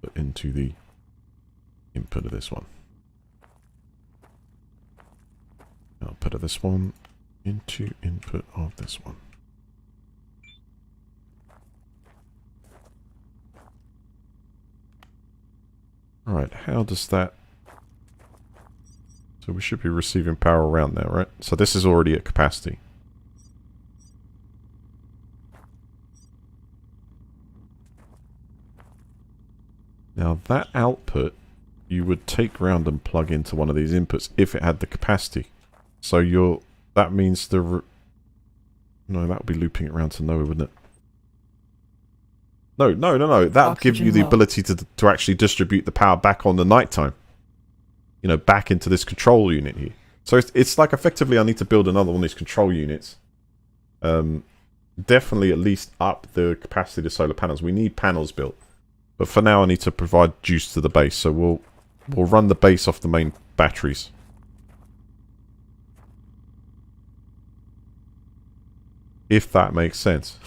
Put into the input of this one. Output of this one into input of this one. Alright, how does that... So we should be receiving power around there, right? So this is already at capacity. Now that output, you would take round and plug into one of these inputs if it had the capacity. So you're... That means the... No, that would be looping it around to nowhere, wouldn't it? No. That would give you the ability to actually distribute the power back on the nighttime. You know, back into this control unit here. So it's like effectively I need to build another one of these control units. Definitely at least up the capacity of the solar panels. We need panels built. But for now I need to provide juice to the base. So we'll run the base off the main batteries. If that makes sense.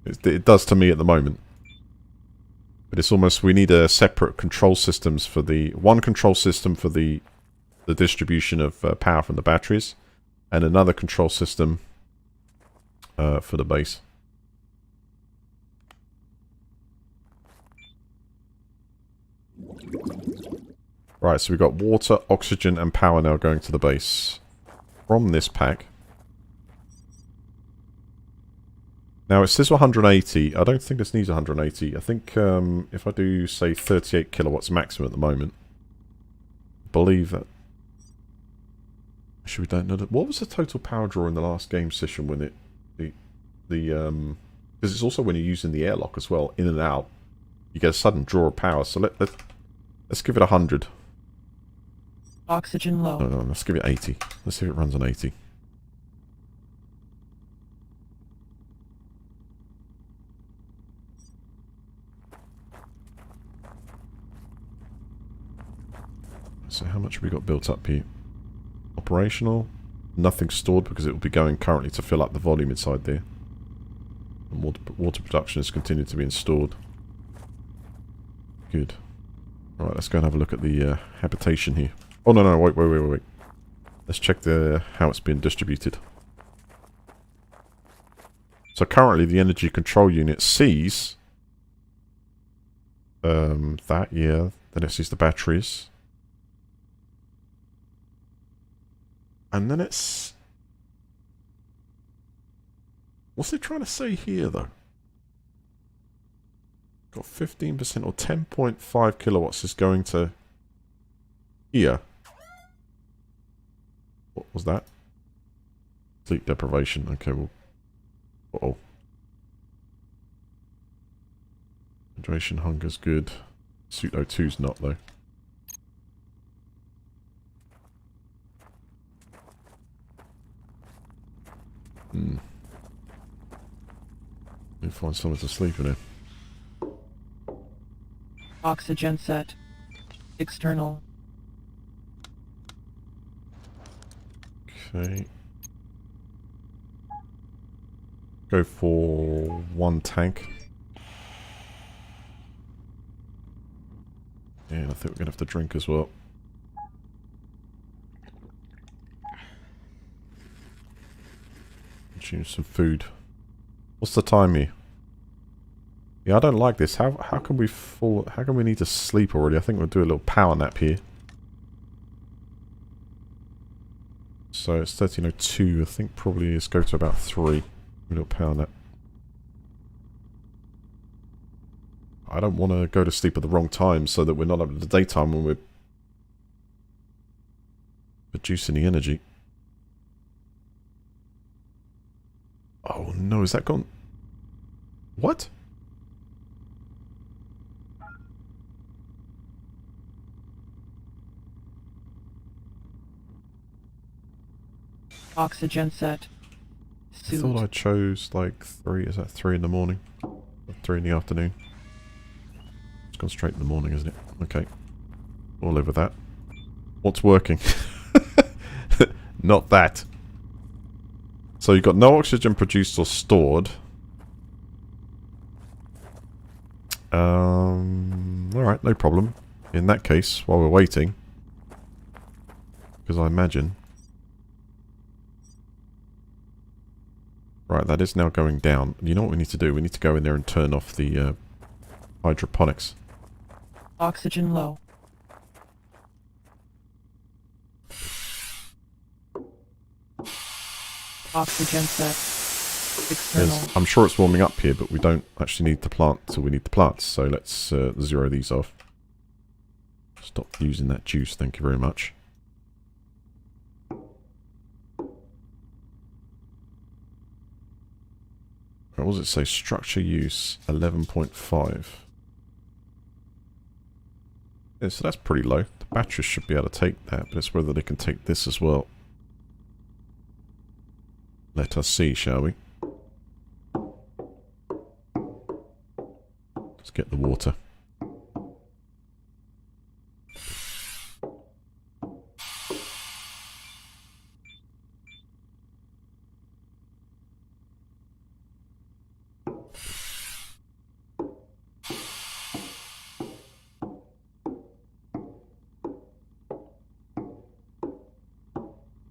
It does to me at the moment. But it's almost, we need a separate control systems for the... One control system for the distribution of power from the batteries. And another control system for the base. Right, so we've got water, oxygen and power now going to the base. From this pack. Now it says 180. I don't think this needs 180. I think if I do, say, 38 kilowatts maximum at the moment, I believe that... Actually, we don't know that. What was the total power draw in the last game session when it... Because it's also when you're using the airlock as well, in and out. You get a sudden draw of power. So let's give it 100. Oxygen low. No, let's give it 80. Let's see if it runs on 80. So how much have we got built up here? Operational. Nothing stored because it will be going currently to fill up the volume inside there. And water production has continued to be installed. Good. Alright, let's go and have a look at the habitation here. Oh, no, wait. Let's check how it's been distributed. So currently the energy control unit sees... that, yeah. Then it sees the batteries. And then it's... What's it trying to say here, though? Got 15% or 10.5 kilowatts is going to... Here. What was that? Sleep deprivation. Okay, well... Uh-oh. Hydration, hunger's good. Suit O2's not, though. Need to find somewhere to sleep in here. Oxygen set. External. Okay. Go for one tank. Yeah, I think we're going to have to drink as well. Choose some food. What's the time here? Yeah, I don't like this. How can we fall? How can we need to sleep already? I think we'll do a little power nap here. So it's 13:02. I think probably let's go to about 3. A little power nap. I don't want to go to sleep at the wrong time so that we're not up at the daytime when we're producing the energy. Oh no, is that gone? What? Oxygen set. I thought I Suit. chose like 3. Is that 3 in the morning? Or 3 in the afternoon? It's gone straight in the morning, isn't it? Okay. We'll live with that. What's working? Not that. So you've got no oxygen produced or stored. Alright, no problem. In that case, while we're waiting, because I imagine... Right, that is now going down. You know what we need to do? We need to go in there and turn off the hydroponics. Oxygen low. Oxygen set. External. I'm sure it's warming up here, but we don't actually need the plant, so we need the plants. So let's zero these off. Stop using that juice, thank you very much. What does it say? Structure use 11.5. Yeah, so that's pretty low. The batteries should be able to take that, but it's whether they can take this as well. Let us see, shall we? Let's get the water.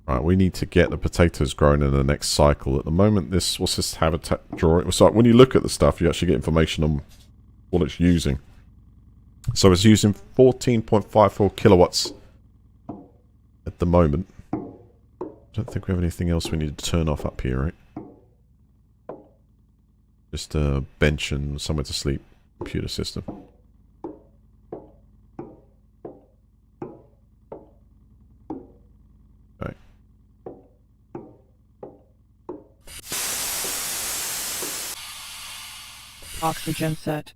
Right, we need to get the potatoes grown in the next cycle. At the moment, this, what's this habitat drawing? So when you look at the stuff, you actually get information on what it's using. So it's using 14.54 kilowatts at the moment. I don't think we have anything else we need to turn off up here, right? Just a bench and somewhere to sleep computer system. Okay. Oxygen set.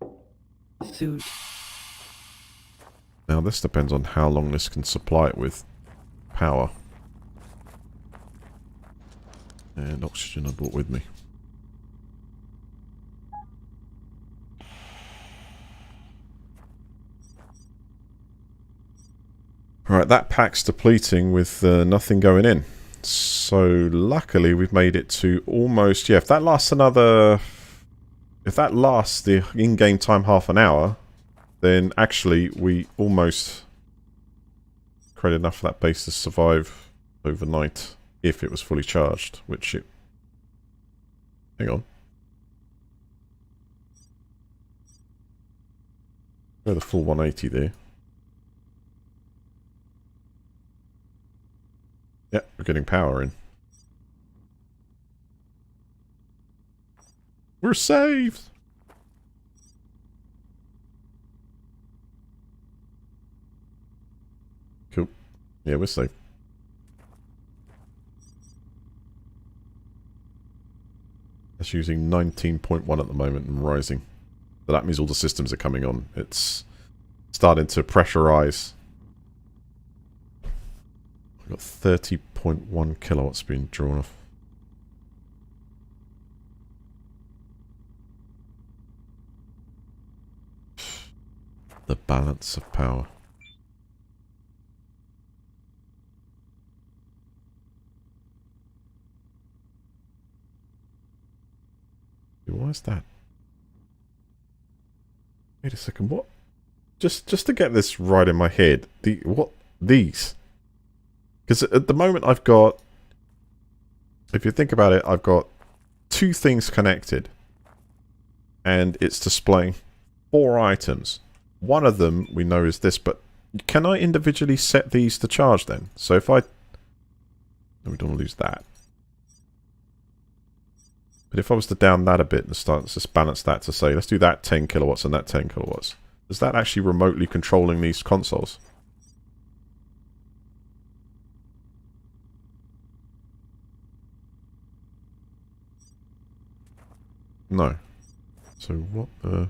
Suit. Now this depends on how long this can supply it with power. And oxygen I brought with me. Alright, that pack's depleting with nothing going in. So luckily we've made it to almost... Yeah, if that lasts another... If that lasts the in-game time half an hour, then actually we almost create enough for that base to survive overnight if it was fully charged, which it... Hang on. Go the full 180 there. Yeah, we're getting power in. We're saved! Cool. Yeah, we're safe. That's using 19.1 at the moment and rising. So that means all the systems are coming on. It's starting to pressurize. We've got 30.1 kilowatts being drawn off. The balance of power. Why is that? Wait a second, what? Just to get this right in my head, these? Because at the moment I've got, if you think about it, I've got 2 things connected. And it's displaying 4 items. One of them we know is this, but can I individually set these to charge then? So if I... No, we don't want to lose that. But if I was to down that a bit and start to just balance that to say, let's do that 10 kilowatts and that 10 kilowatts. Is that actually remotely controlling these consoles? No. So what the...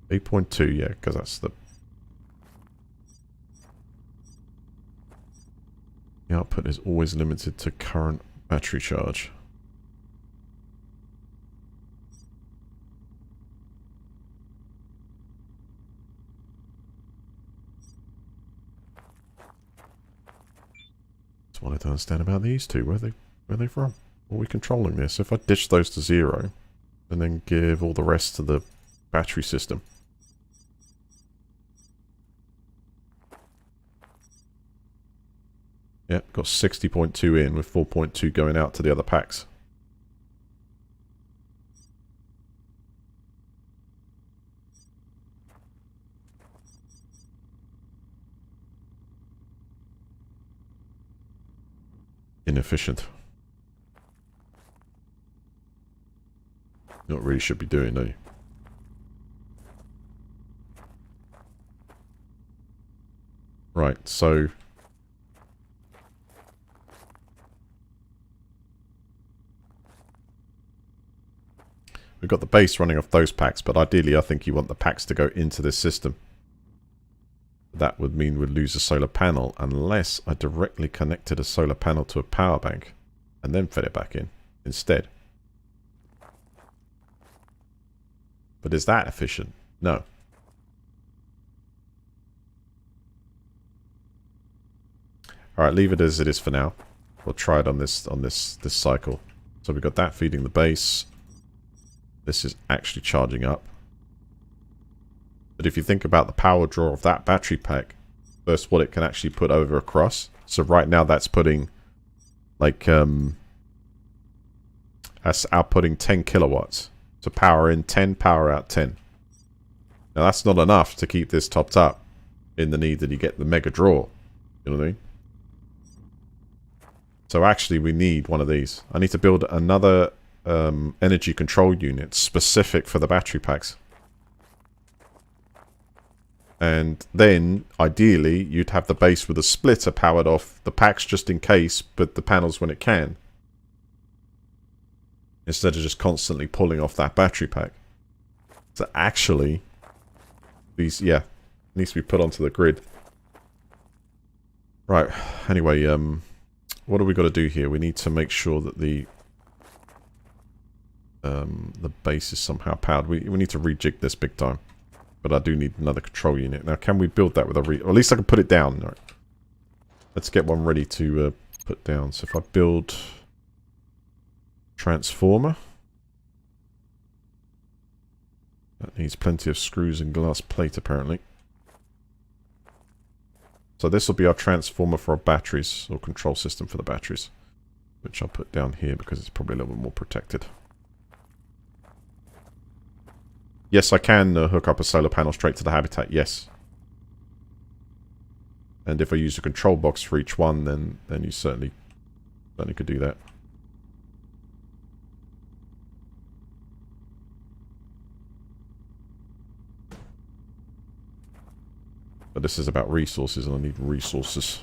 8.2, yeah, because that's the output is always limited to current battery charge. Just wanted to understand about these two. Where are they from? Are we controlling this? If I ditch those to 0, and then give all the rest to the battery system. Yep, got 60.2 in with 4.2 going out to the other packs. Inefficient. You know what really should be doing, don't you? Right, so we've got the base running off those packs, but ideally I think you want the packs to go into this system. That would mean we'd lose a solar panel unless I directly connected a solar panel to a power bank and then fed it back in instead. But is that efficient? No. Alright, leave it as it is for now. We'll try it on this cycle. So we've got that feeding the base. This is actually charging up. But if you think about the power draw of that battery pack versus what it can actually put over across. So right now that's putting like that's outputting 10 kilowatts. So power in 10, power out 10. Now that's not enough to keep this topped up in the need that you get the mega draw. You know what I mean? So actually we need one of these. I need to build another energy control unit specific for the battery packs. And then, ideally, you'd have the base with a splitter powered off the packs just in case, but the panels when it can. Instead of just constantly pulling off that battery pack. So actually, these, yeah, needs to be put onto the grid. Right, anyway, what do we got to do here? We need to make sure that the base is somehow powered. We need to rejig this big time. But I do need another control unit. Now, can we build that with a or at least I can put it down. Right. Let's get one ready to put down. So if I build transformer. That needs plenty of screws and glass plate, apparently. So this will be our transformer for our batteries, or control system for the batteries. Which I'll put down here because it's probably a little bit more protected. Yes, I can hook up a solar panel straight to the habitat, yes. And if I use a control box for each one, then you certainly could do that. But this is about resources, and I need resources.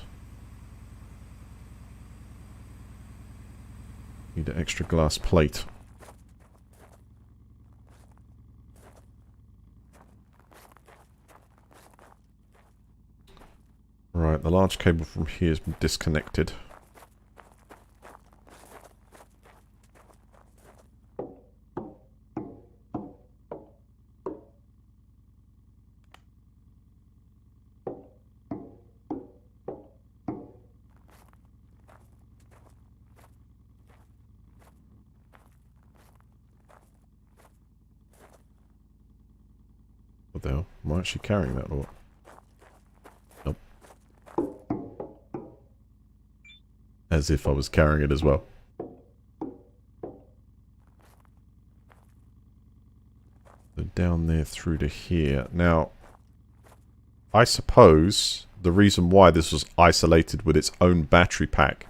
Need an extra glass plate. Right, the large cable from here has been disconnected. What the hell? Am I actually carrying that or what? Nope. As if I was carrying it as well. So down there through to here. Now, I suppose the reason why this was isolated with its own battery pack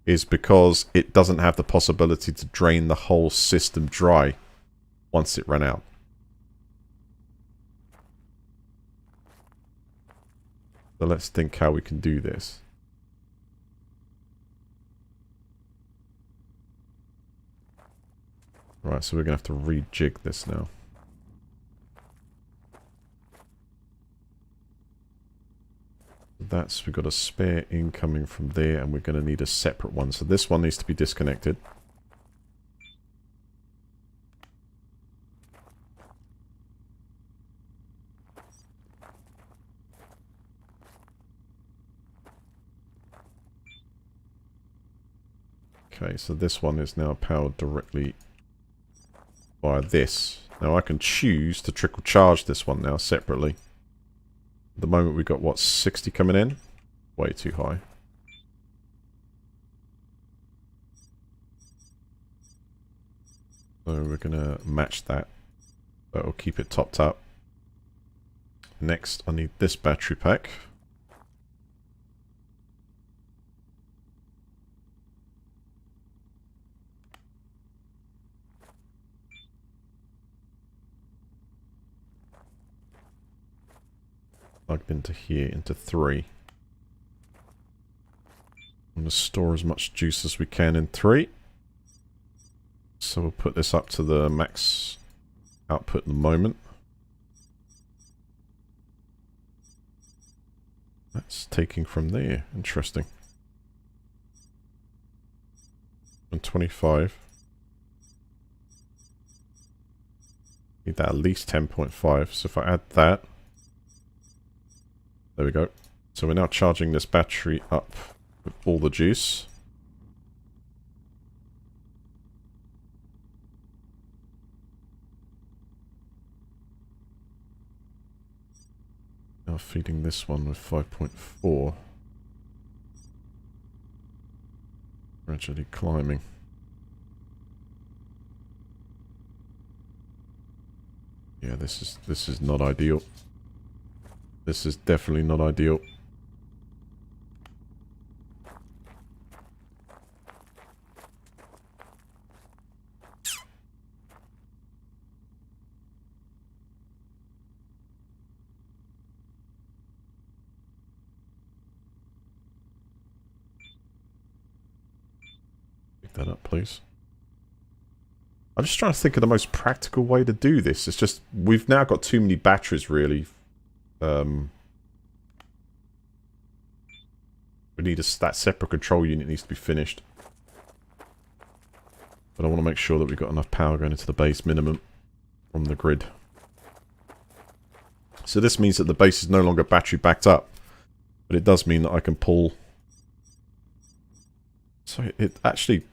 is because it doesn't have the possibility to drain the whole system dry once it ran out. So let's think how we can do this. Right, so we're going to have to rejig this now. We've got a spare incoming from there, and we're going to need a separate one. So this one needs to be disconnected. Okay, so this one is now powered directly by this. Now I can choose to trickle charge this one now separately. At the moment we've got, what, 60 coming in? Way too high. So we're going to match that. That'll keep it topped up. Next, I need this battery pack. Plugged into here, into 3. I'm going to store as much juice as we can in 3. So we'll put this up to the max output at the moment. That's taking from there. Interesting. And 25. Need that at least 10.5. So if I add that. There we go. So we're now charging this battery up with all the juice. Now feeding this one with 5.4. Gradually climbing. Yeah, this is not ideal. This is definitely not ideal. Pick that up, please. I'm just trying to think of the most practical way to do this. It's just, we've now got too many batteries, really. We need that separate control unit needs to be finished. But I want to make sure that we've got enough power going into the base minimum from the grid. So this means that the base is no longer battery backed up. But it does mean that I can pull... So it actually...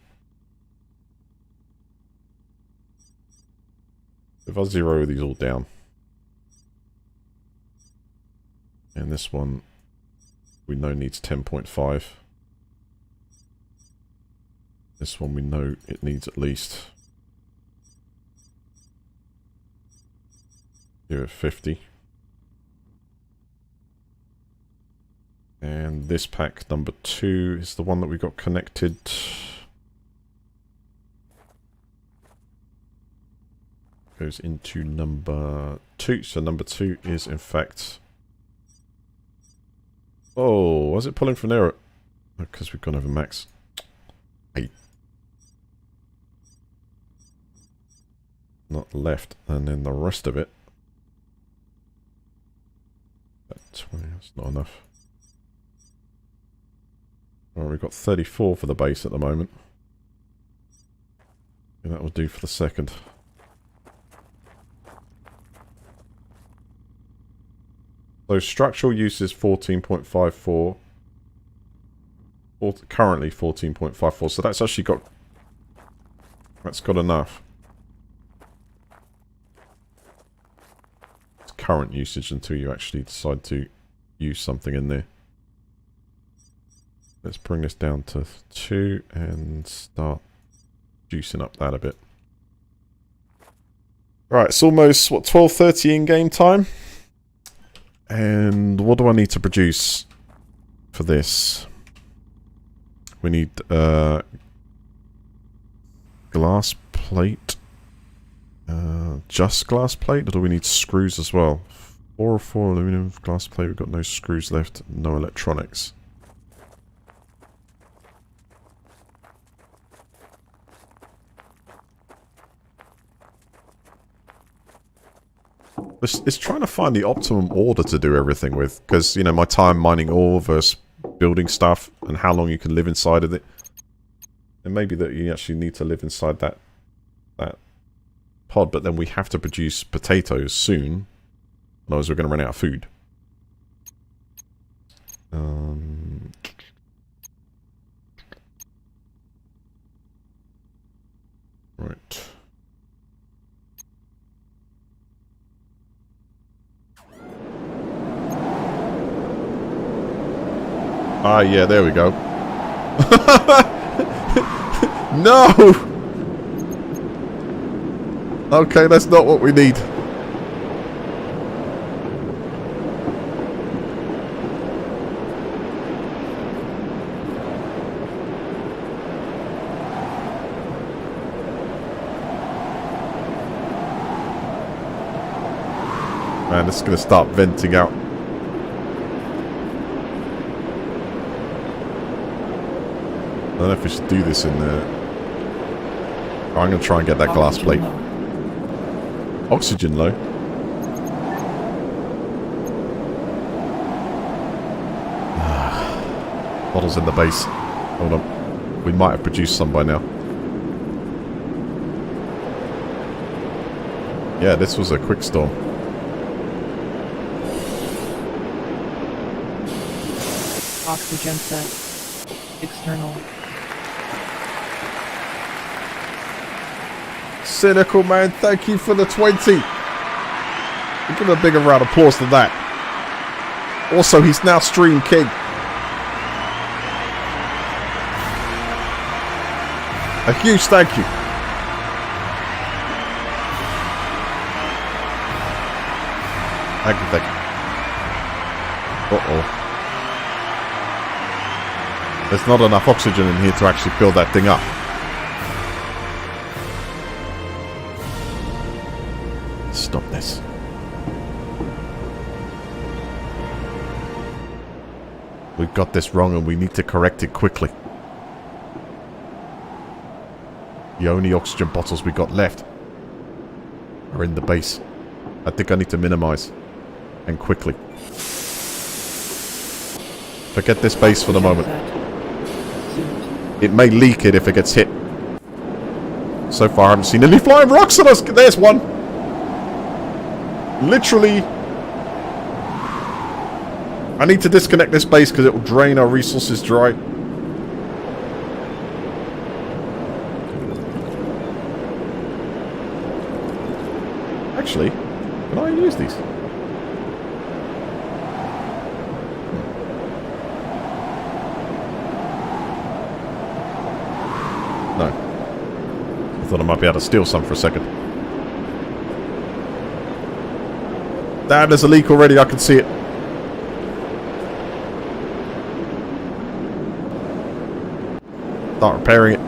If I zero these all down. And this one, we know needs 10.5. This one we know it needs at least... Give it 50. And this pack number 2 is the one that we got connected. Goes into number 2. So number 2 is in fact... Oh, was it pulling from there? Because we've gone over max. 8. Not left, and then the rest of it. That 20, that's not enough. Well, we've got 34 for the base at the moment. And that will do for the second. So structural use is 14.54. Currently 14.54. So that's actually got... That's got enough. It's current usage until you actually decide to use something in there. Let's bring this down to 2 and start juicing up that a bit. Right, it's almost, what, 12:30 in-game time? And what do I need to produce for this? We need glass plate. Just glass plate, or do we need screws as well? 404 aluminum glass plate. We've got no screws left, no electronics. It's trying to find the optimum order to do everything with, because, you know, my time mining ore versus building stuff, and how long you can live inside of it. And maybe that you actually need to live inside that pod, but then we have to produce potatoes soon, otherwise we're going to run out of food. Ah, yeah, there we go. No! Okay, that's not what we need. Man, this is going to start venting out. I don't know if we should do this in the... Oh, I'm going to try and get that glass plate. Oxygen low. Bottles in the base. Hold on. We might have produced some by now. Yeah, this was a quick storm. Oxygen set. External. Cynical man, thank you for the 20. Give him a bigger round of applause than that. Also, he's now Stream King. A huge thank you. Thank you, thank you. Uh-oh. There's not enough oxygen in here to actually fill that thing up. Stop this. We've got this wrong and we need to correct it quickly. The only oxygen bottles we got left are in the base. I think I need to minimize. And quickly. Forget this base for the moment. It may leak it if it gets hit. So far I haven't seen any flying rocks at us. There's one. Literally. I need to disconnect this base because it will drain our resources dry. Actually, can I use these? No. I thought I might be able to steal some for a second. Damn, there's a leak already. I can see it. Start repairing it.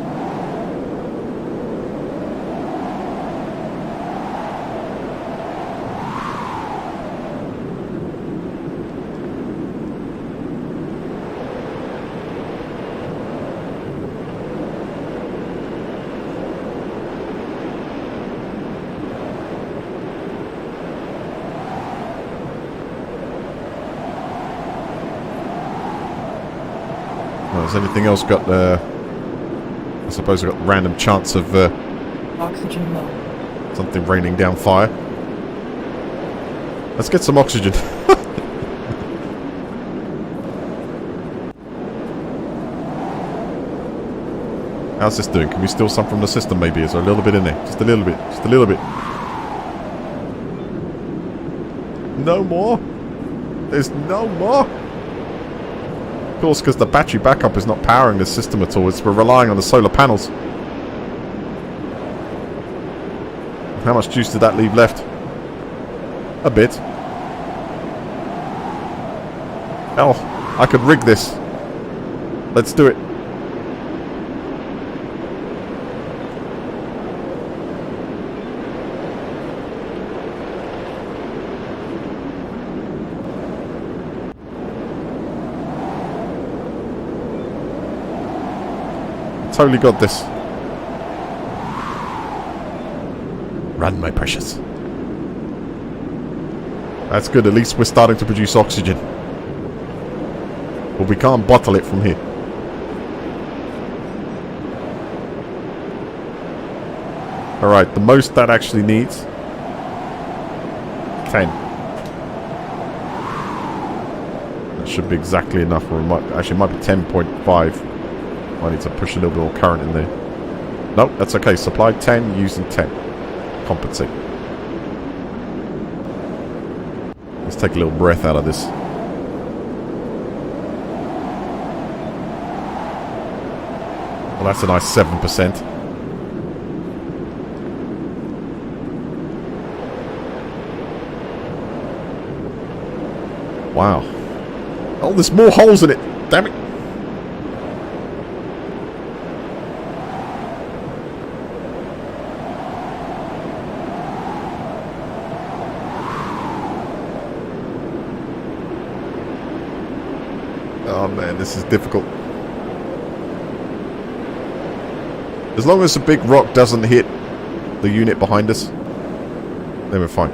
Has anything else got I suppose I've got random chance of Oxygen low. something raining down fire. Let's get some oxygen. How's this doing? Can we steal some from the system maybe? Is there a little bit in there? Just a little bit. Just a little bit. No more? There's no more? Of course, because the battery backup is not powering the system at all. We're relying on the solar panels. How much juice did that leave left? A bit. Hell, I could rig this. Let's do it. Totally got this. Run, my precious. That's good. At least we're starting to produce oxygen. But we can't bottle it from here. Alright, the most that actually needs 10. That should be exactly enough, or it might, actually it might be 10.5. I need to push a little bit more current in there. Nope, that's okay. Supply 10, using 10. Compensate. Let's take a little breath out of this. Well, that's a nice 7%. Wow. Oh, there's more holes in it. Damn it. Oh man, this is difficult. As long as the big rock doesn't hit the unit behind us, then we're fine.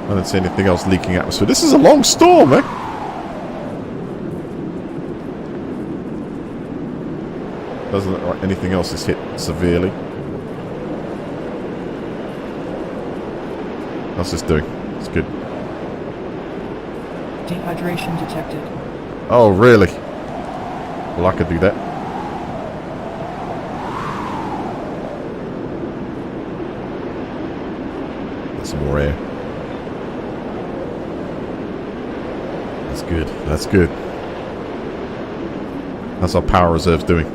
I don't see anything else leaking atmosphere. This is a long storm, eh? Doesn't look like anything else is hit severely. How's this doing? It's good. Dehydration detected. Oh, really? Well, I could do that. Get some more air. That's good. That's good. How's our power reserves doing?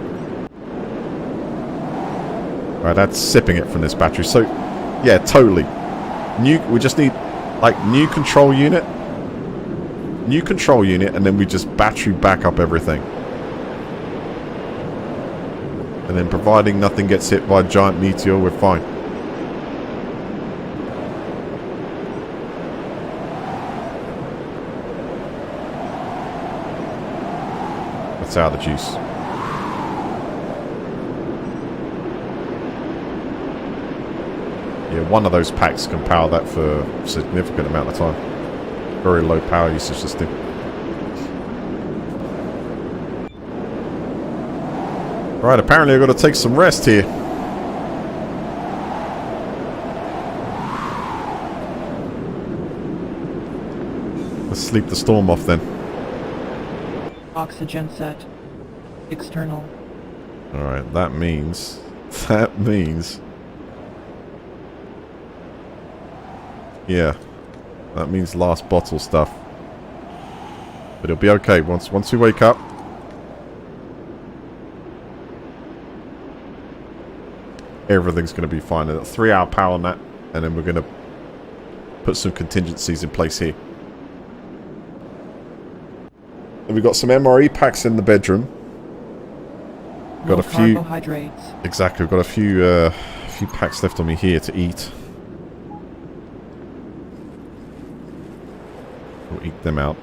Right, that's sipping it from this battery. So, yeah, totally. We just need, like, new control unit. New control unit, and then we just battery back up everything. And then providing nothing gets hit by a giant meteor, we're fine. That's out of the juice. Yeah, one of those packs can power that for a significant amount of time. Very low power usage this thing. Right, apparently I've got to take some rest here. Let's sleep the storm off then. Oxygen set. External. Alright, that means... Yeah. That means last bottle stuff. But it'll be okay once we wake up. Everything's going to be fine. A 3-hour power nap, and then we're going to put some contingencies in place here. And we've got some MRE packs in the bedroom. Got No a few carbohydrates. Exactly. We've got a few packs left on me here to eat. We'll eat them out.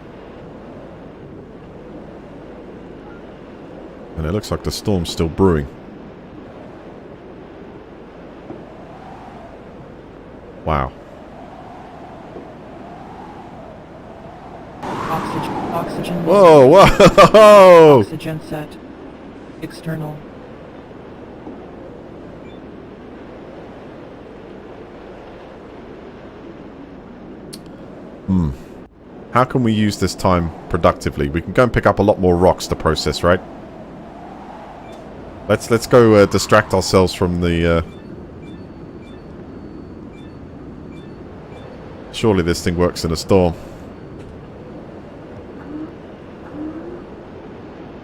And it looks like the storm's still brewing. Wow. Oxygen. Whoa, whoa! Oxygen set. External. How can we use this time productively? We can go and pick up a lot more rocks to process, right? Let's go distract ourselves from the... Surely this thing works in a storm.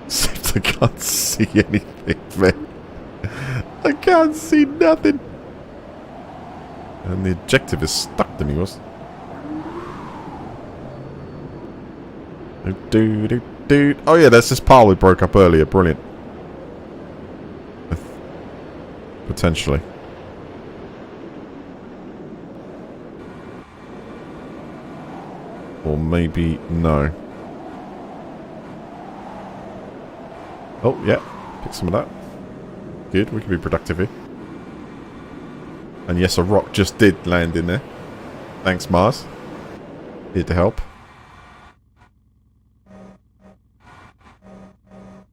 Except I can't see anything, man. I can't see nothing. And the objective is stuck to me, was Oh yeah, that's this pile we broke up earlier. Brilliant. Potentially. Or maybe no. Oh yeah, pick some of that. Good, we can be productive here. And yes, a rock just did land in there. Thanks, Mars. Here to help.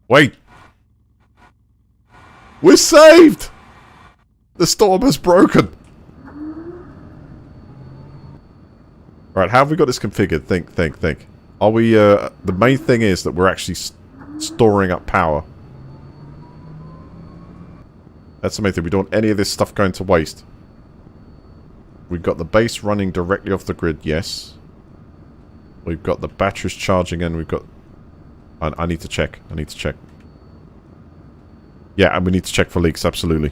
Wait! We're saved! The storm has broken! Right, how have we got this configured? Think. Are we, the main thing is that we're actually storing up power. That's the main thing. We don't want any of this stuff going to waste. We've got the base running directly off the grid, yes. We've got the batteries charging and we've got I need to check. I need to check. Yeah, and we need to check for leaks, absolutely.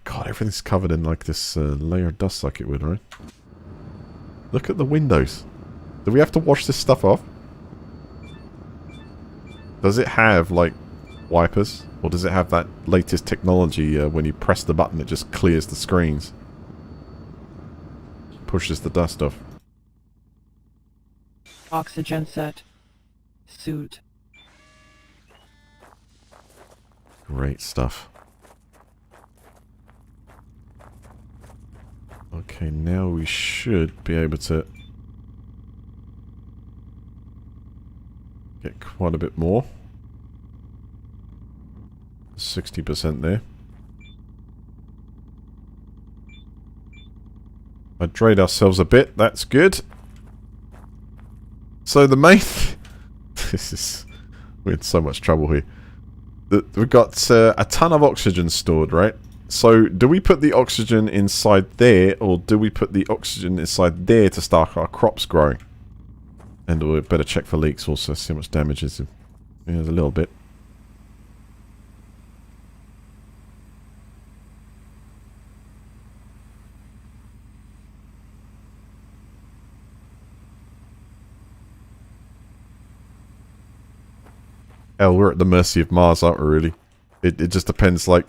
God, everything's covered in like this layer of dust like it would, right? Look at the windows. Do we have to wash this stuff off? Does it have, like, wipers? Or does it have that latest technology when you press the button it just clears the screens? Pushes the dust off. Oxygen set. Suit. Great stuff. Okay, now we should be able to get quite a bit more. 60% there. Hydrate ourselves a bit, that's good. So the main... we're in so much trouble here. We've got a ton of oxygen stored, right? So do we put the oxygen inside there, or do we put the oxygen inside there to start our crops growing? And we better check for leaks also, see how much damage is. Yeah, there's a little bit. Hell, we're at the mercy of Mars, aren't we, really? It just depends, like,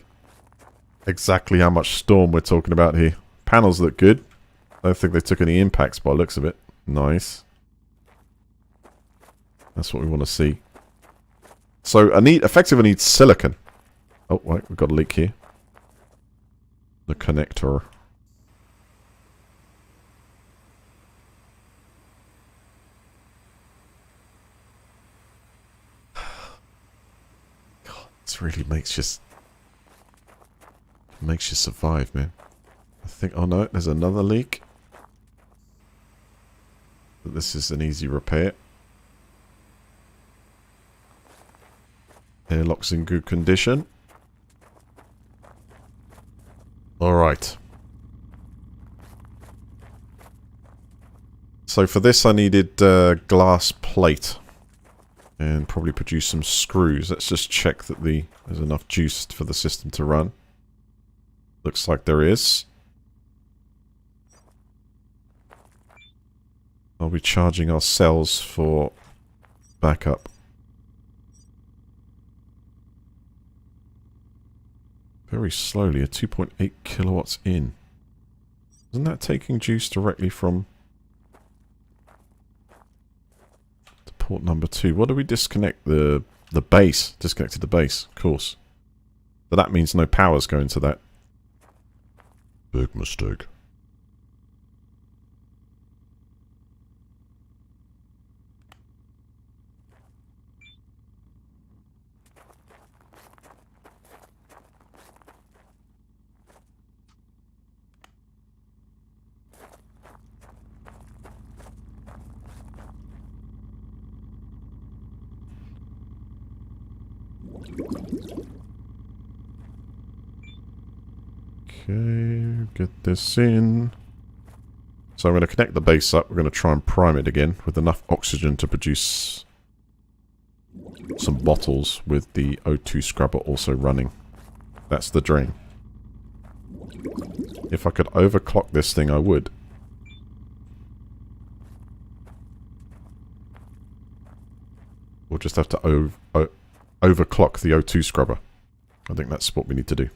exactly how much storm we're talking about here. Panels look good. I don't think they took any impacts by the looks of it. Nice. That's what we want to see. So, effectively need silicon. Oh, wait, we've got a leak here. The connector. This really makes you survive, man. I think... Oh no, there's another leak. But this is an easy repair. Airlock's in good condition. Alright. So for this I needed glass plate. And probably produce some screws. Let's just check that there's enough juice for the system to run. Looks like there is. I'll be charging our cells for backup. Very slowly, at 2.8 kilowatts in. Isn't that taking juice directly from port number 2? What do we disconnect? The base. Disconnected the base, of course. But that means no power's going to that. Big mistake. Okay, get this in. So I'm going to connect the base up. We're going to try and prime it again with enough oxygen to produce some bottles with the O2 scrubber also running. That's the drain. If I could overclock this thing, I would. We'll just have to overclock the O2 scrubber. I think that's what we need to do.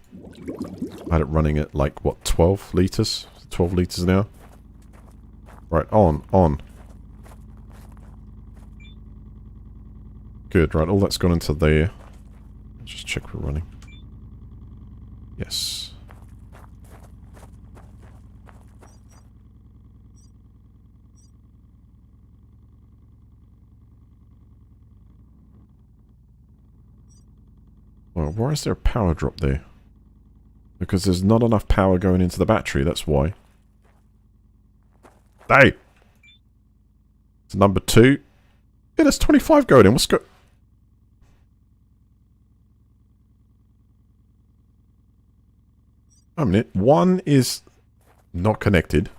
I had it running at like, what, 12 litres? 12 litres now? Right, on. Good, right, all that's gone into there. Let's just check we're running. Yes. Well, why is there a power drop there? Because there's not enough power going into the battery, that's why. Hey! It's number 2. Yeah, there's 25 going in. What's go... Wait a minute. 1 is not connected.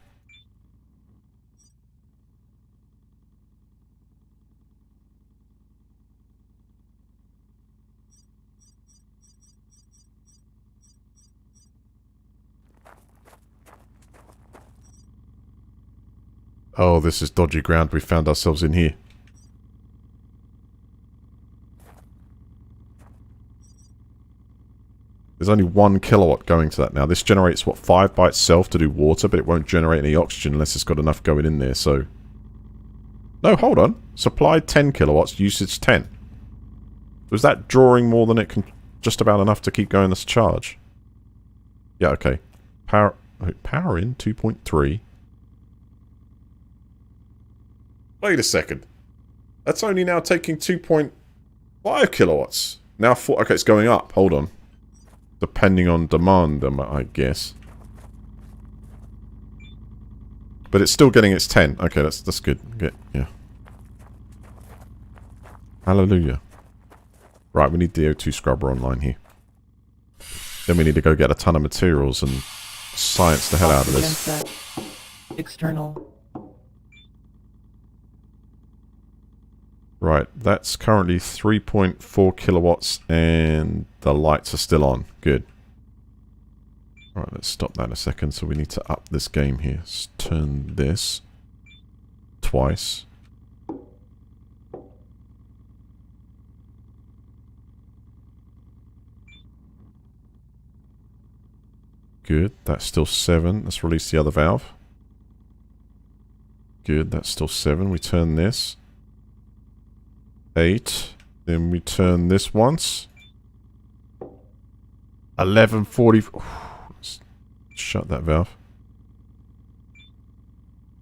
Oh, this is dodgy ground. We found ourselves in here. There's only 1 kilowatt going to that now. This generates, what, 5 by itself to do water, but it won't generate any oxygen unless it's got enough going in there, so... No, hold on. Supply 10 kilowatts, usage 10. Was that drawing more than it can... just about enough to keep going as charge? Yeah, okay. Power in 2.3. Wait a second. That's only now taking 2.5 kilowatts. Now 4... Okay, it's going up. Hold on. Depending on demand, I guess. But it's still getting its 10. Okay, that's good. Yeah. Hallelujah. Right, we need the O2 scrubber online here. Then we need to go get a ton of materials and science the hell out of this. Set. External. Right, that's currently 3.4 kilowatts and the lights are still on. Good. Alright, let's stop that in a second. So we need to up this game here. Let's turn this twice. Good, that's still 7. Let's release the other valve. Good, that's still 7. We turn this. 8. Then we turn this once. 11:40. Let's shut that valve.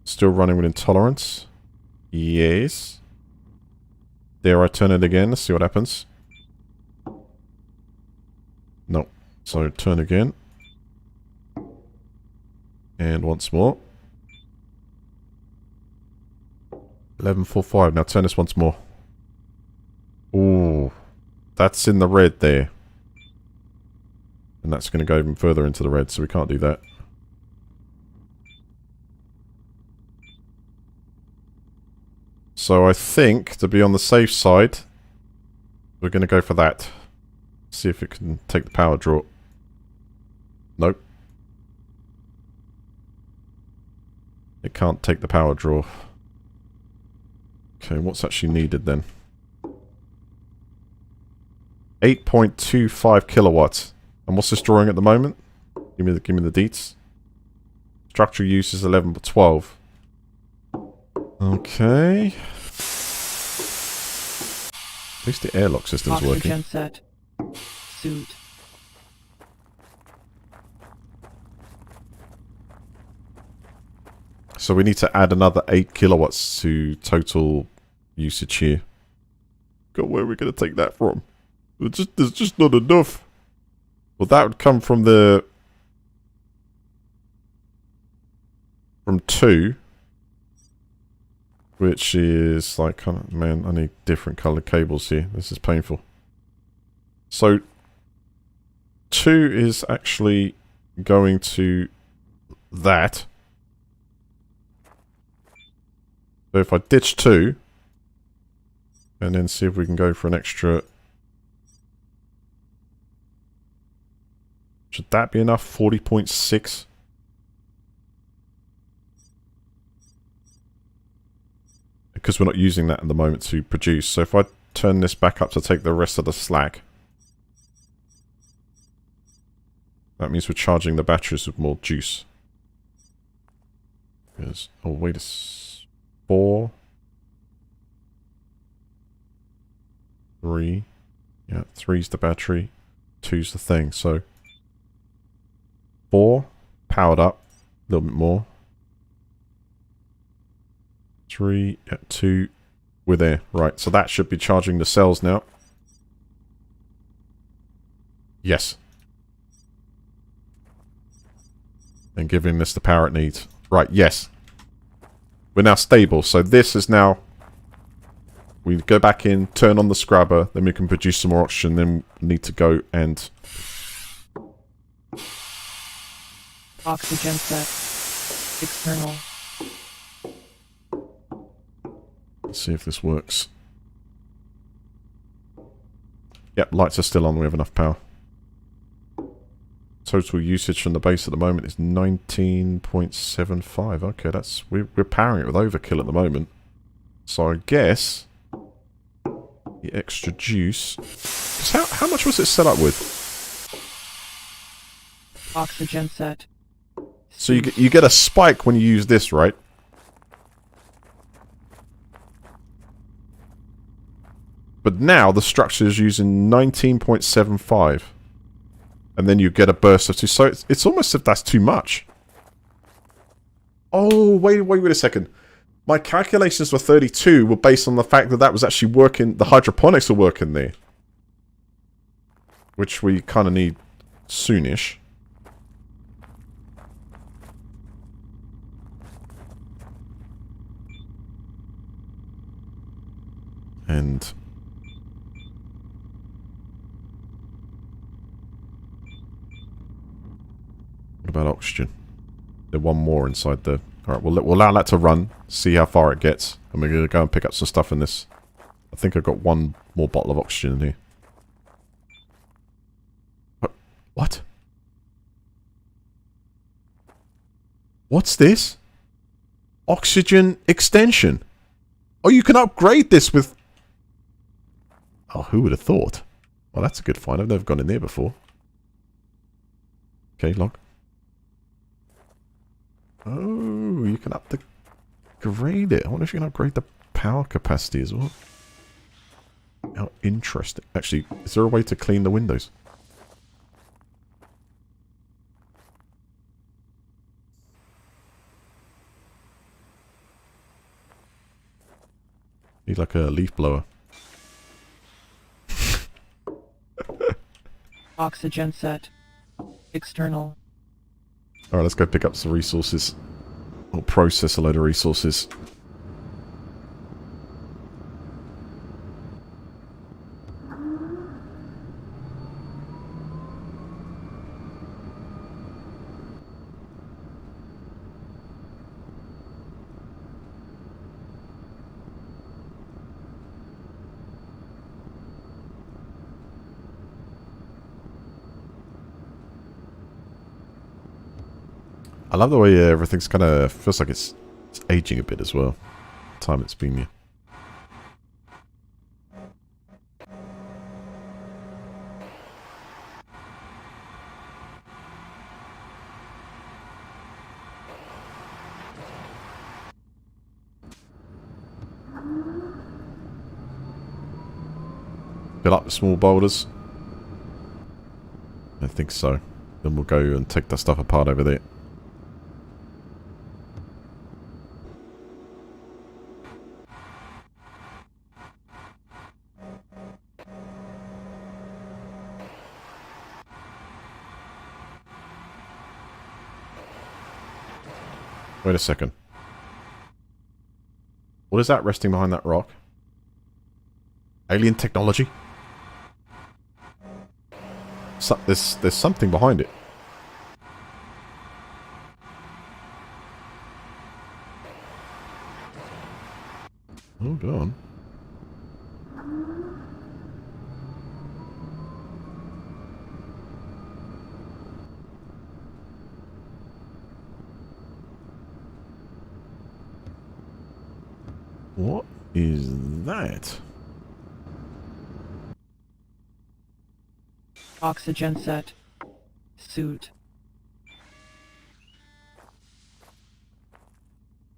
Still running with intolerance. Yes. There, I turn it again. Let's see what happens. No. So turn again. And once more. 11:45. Now turn this once more. Ooh. That's in the red there. And that's going to go even further into the red, so we can't do that. So I think, to be on the safe side, we're going to go for that. See if it can take the power draw. Nope. It can't take the power draw. Okay, what's actually needed then? 8.25 kilowatts. And what's this drawing at the moment? Give me the deets. Structure use is 11 but 12. Okay. At least the airlock system's working. Oxygen set. Suit. So we need to add another 8 kilowatts to total usage here. God, where are we going to take that from? There's just not enough. Well, that would come from the... from 2. Which is like, kind of, man, I need different coloured cables here. This is painful. So, 2 is actually going to that. So if I ditch 2, and then see if we can go for an extra... Should that be enough? 40.6? Because we're not using that at the moment to produce. So if I turn this back up to take the rest of the slack, that means we're charging the batteries with more juice. Because, oh wait a 4, 3, yeah, 3's the battery, 2's the thing, so 4, powered up, a little bit more, 3, yeah, 2, we're there, right, so that should be charging the cells now. Yes. And giving this the power it needs. Right, yes. We're now stable, so this is now... We go back in, turn on the scrubber, then we can produce some more oxygen, then we need to go and... Oxygen set. External. Let's see if this works. Yep, lights are still on, we have enough power. Total usage from the base at the moment is 19.75. Okay, that's we're powering it with overkill at the moment. So I guess the extra juice. 'Cause how much was it set up with? Oxygen set. So you get a spike when you use this, right? But now the structure is using 19.75. And then you get a burst of 2. So it's almost if that's too much. Oh, wait a second. My calculations for 32 were based on the fact that that was actually working, the hydroponics are working there. Which we kind of need soonish. And what about oxygen? There's one more inside the... Alright, we'll allow that to run, see how far it gets, and we're going to go and pick up some stuff in this. I think I've got one more bottle of oxygen in here. What? What's this? Oxygen extension. Oh, you can upgrade this with... Oh, who would have thought? Well, that's a good find. I've never gone in there before. Okay, log. Oh, you can upgrade it. I wonder if you can upgrade the power capacity as well. How interesting. Actually, is there a way to clean the windows? Need like a leaf blower. Oxygen set. External. Alright, let's go pick up some resources. Or process a load of resources. I love the way everything's kind of feels like it's aging a bit as well. The time it's been here. Fill up the small boulders. I think so. Then we'll go and take that stuff apart over there. Wait a second. What is that resting behind that rock? Alien technology? There's something behind it. Hold on. What is that? Oxygen set. Suit.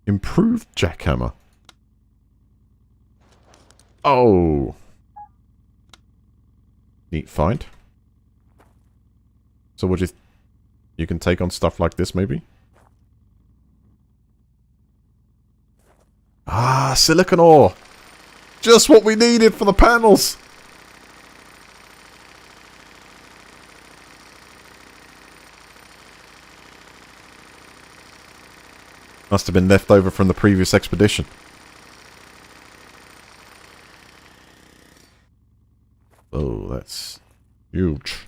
Improved jackhammer. Oh. Neat find. So what do you can take on stuff like this maybe? Ah, silicon ore. Just what we needed for the panels. Must have been left over from the previous expedition. Oh, that's huge.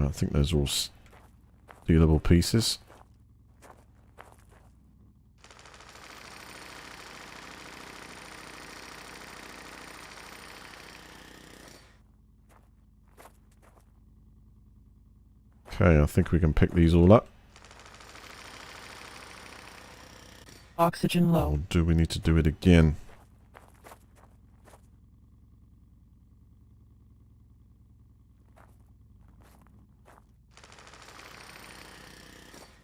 I think those are all stealable pieces. Okay, I think we can pick these all up. Oxygen low. Or do we need to do it again?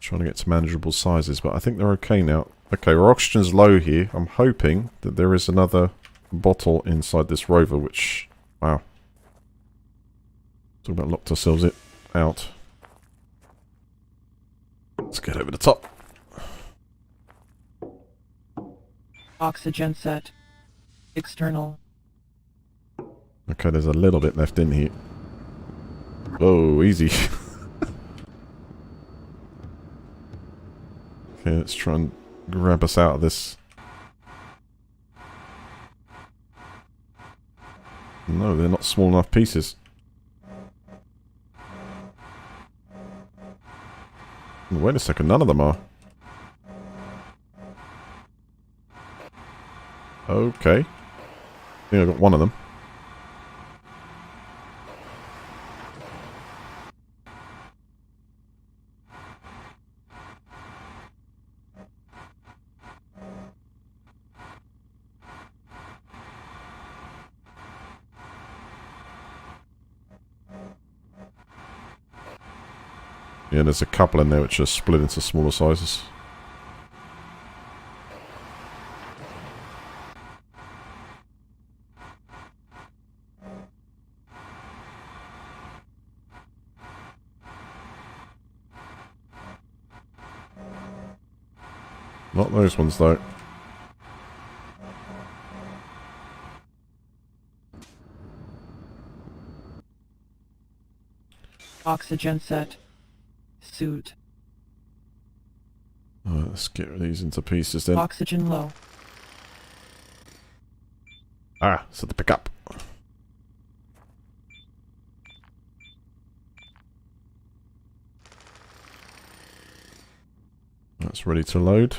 Trying to get to manageable sizes, but I think they're okay now. Okay, our oxygen's low here. I'm hoping that there is another bottle inside this rover, which... Wow. Talk about locked ourselves out. Let's get over the top. Oxygen set. External. Okay, there's a little bit left in here. Whoa, easy. Okay, let's try and grab us out of this. No, they're not small enough pieces. Wait a second, none of them are. Okay. I think I got one of them. Yeah, there's a couple in there which are split into smaller sizes. Not those ones though. Oxygen set. Suit. Alright, let's get these into pieces then. Oxygen low. Ah, so to pick up. That's ready to load.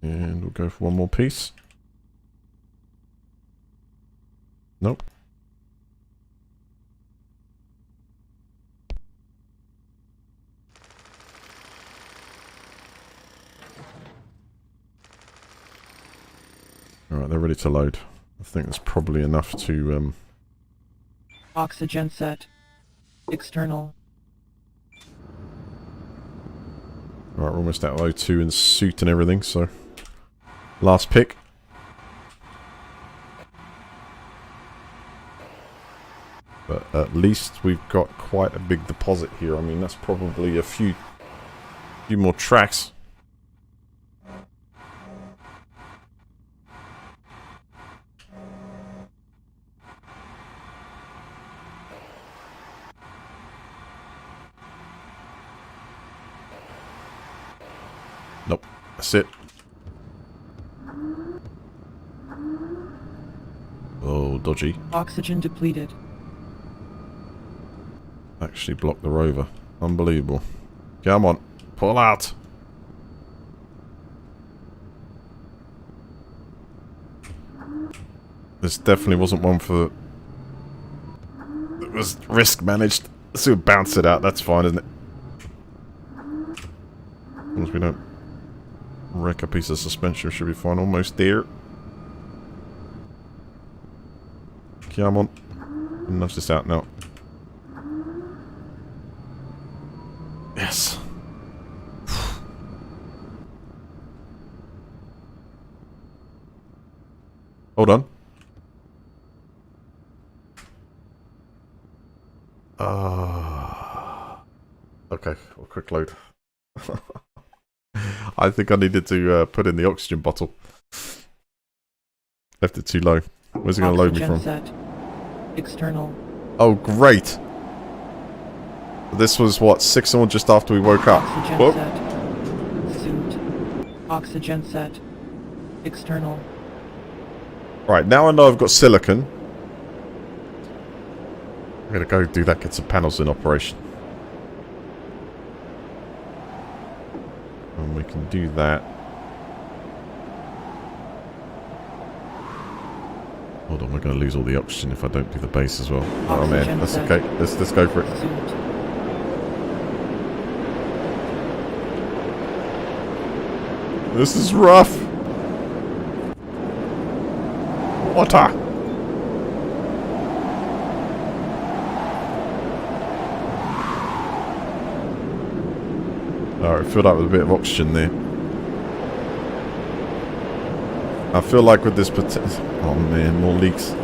And we'll go for one more piece. Nope. Alright, they're ready to load. I think that's probably enough to... Oxygen set. External. Alright, we're almost out of O2 and suit and everything, so... Last pick. But at least we've got quite a big deposit here. I mean, that's probably a few more tracks. Nope, that's it. Oh, dodgy. Oxygen depleted. Actually blocked the rover. Unbelievable. Come on, pull out. This definitely wasn't one for... It was risk managed. Let's see, bounce it out. That's fine, isn't it? As long as we don't wreck a piece of suspension, should be fine. Almost there. Come on. Nudge this out now. Yes. Hold on. Okay, a quick load. I think I needed to put in the oxygen bottle. Left it too low. Where's it going to load me from? Set. External. Oh, great. This was, what, 6 or just after we woke up? Oxygen Whoop. set. Suit. Oxygen set. External. Right, now I know I've got silicon. I'm going to go do that, get some panels in operation. can do that. Hold on, we're going to lose all the oxygen if I don't do the base as well. Oh man, that's okay. Let's go for it. Suit. This is rough. Water. Alright, filled up with a bit of oxygen there. I feel like with this oh man, more leaks.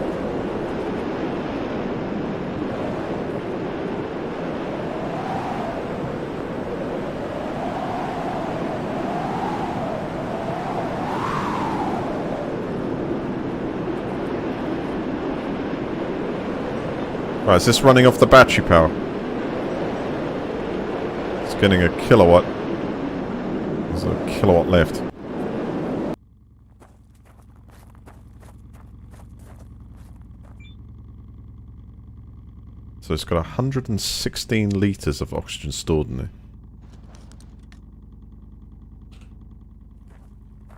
Right, is this running off the battery power? It's getting a kilowatt. There's a kilowatt left. So it's got 116 litres of oxygen stored in there.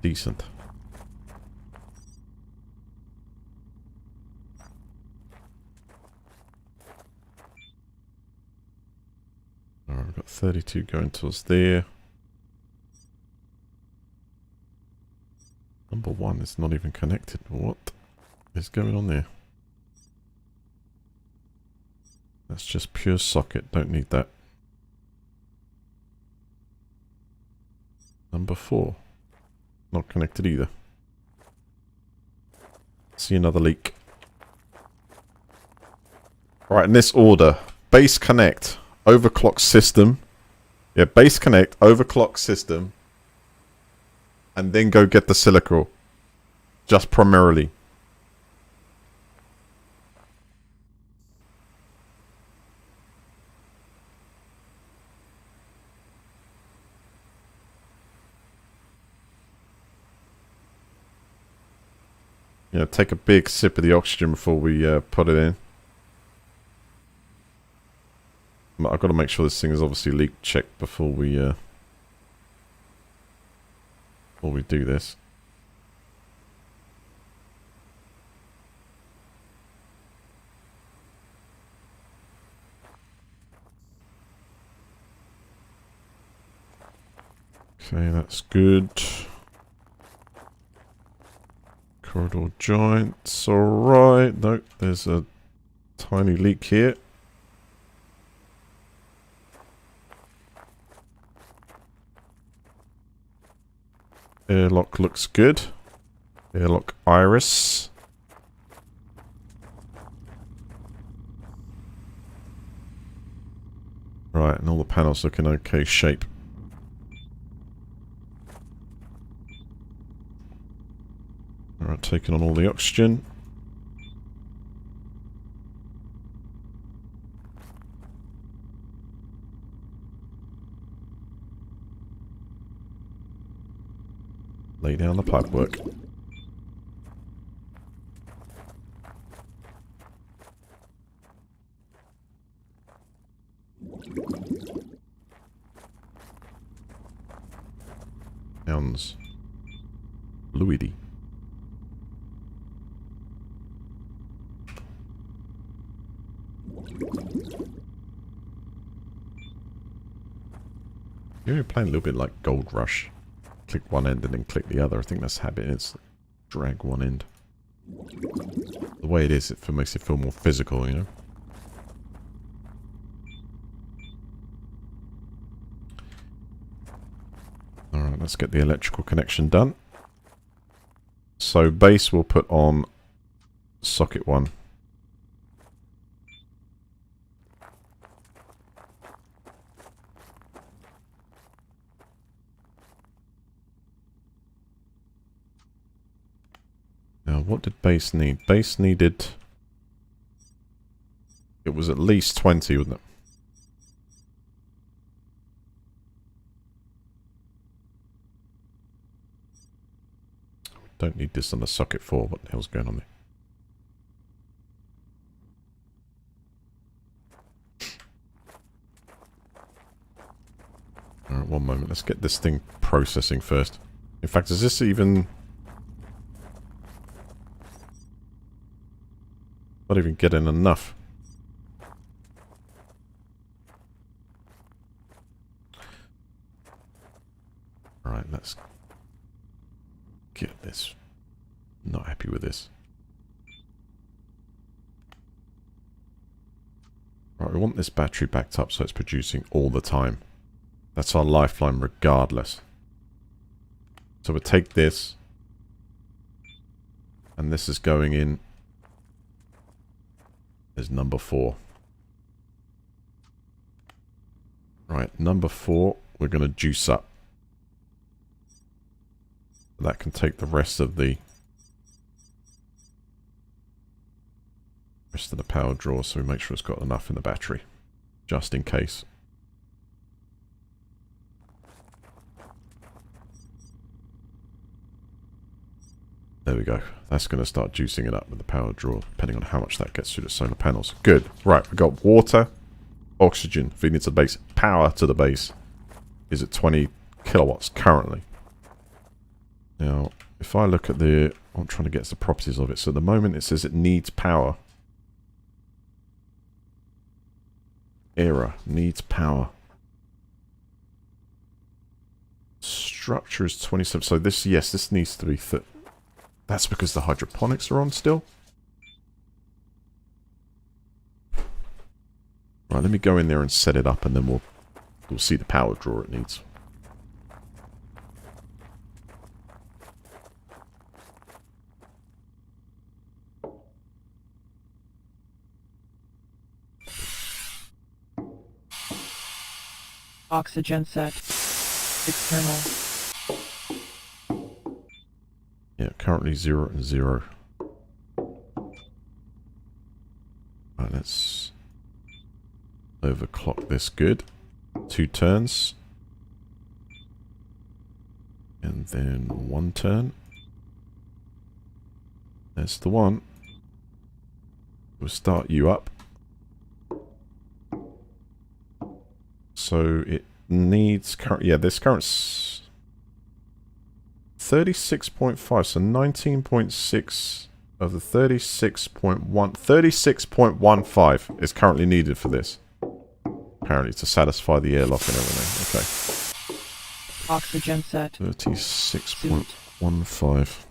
Decent. Alright, we've got 32 going towards there. Number 1 is not even connected. What is going on there? That's just pure socket. Don't need that. Number 4. Not connected either. See another leak. Right, in this order. Base connect. Overclock system. Yeah, base connect. Overclock system. And then go get the silica. Just primarily. Yeah, take a big sip of the oxygen before we put it in. I've got to make sure this thing is obviously leak checked before we do this. Okay, that's good. Corridor joints, alright. Nope, there's a tiny leak here. Airlock looks good. Airlock iris. Right, and all the panels look in okay shape. Alright, taking on all the oxygen. Lay down the pipe work. Sounds fluidy. You're playing a little bit like Gold Rush. Click one end and then click the other. I think that's habit. It's drag one end. The way it is, it makes it feel more physical, you know? Alright, let's get the electrical connection done. So base we'll put on socket 1. Now, what did base need? Base needed... It was at least 20, wasn't it? Don't need this on the socket 4. What the hell's going on there? Alright, one moment. Let's get this thing processing first. In fact, is this even... Not even getting enough. Alright, let's get this. Not happy with this. Right, we want this battery backed up so it's producing all the time. That's our lifeline regardless. So we'll take this. And this is going in as number 4. Right, number 4, we're going to juice up. That can take the rest of the power draw, so we make sure it's got enough in the battery, just in case. There we go. That's going to start juicing it up with the power draw, depending on how much that gets through the solar panels. Good. Right, we've got water, oxygen feeding to the base. Power to the base is at 20 kilowatts currently. Now, if I look at the... I'm trying to get to the properties of it. So at the moment it says it needs power. Error. Needs power. Structure is 27. So this, yes, this needs to be... That's because the hydroponics are on still. Right, let me go in there and set it up, and then we'll see the power draw it needs. Oxygen set. External. Yeah, currently 0 and 0. Right, let's overclock this. Good. 2 turns. And then 1 turn. There's the one. We'll start you up. So it needs current... Yeah, this current's 36.5, so 19.6 of the 36.1... 36.15 is currently needed for this. Apparently, to satisfy the airlock and everything. Okay. Oxygen set. 36.15.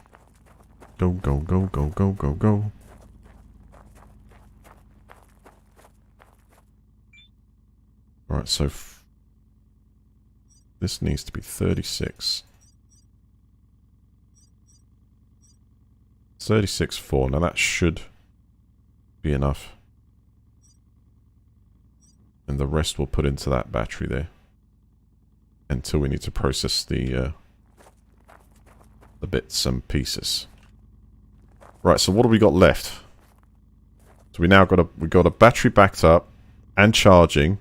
Go, go, go, go, go, go, go. Right, so this needs to be 36. 36.4. Now that should be enough. And the rest we'll put into that battery there. Until we need to process the bits and pieces. Right, so what have we got left? So we now got a battery backed up and charging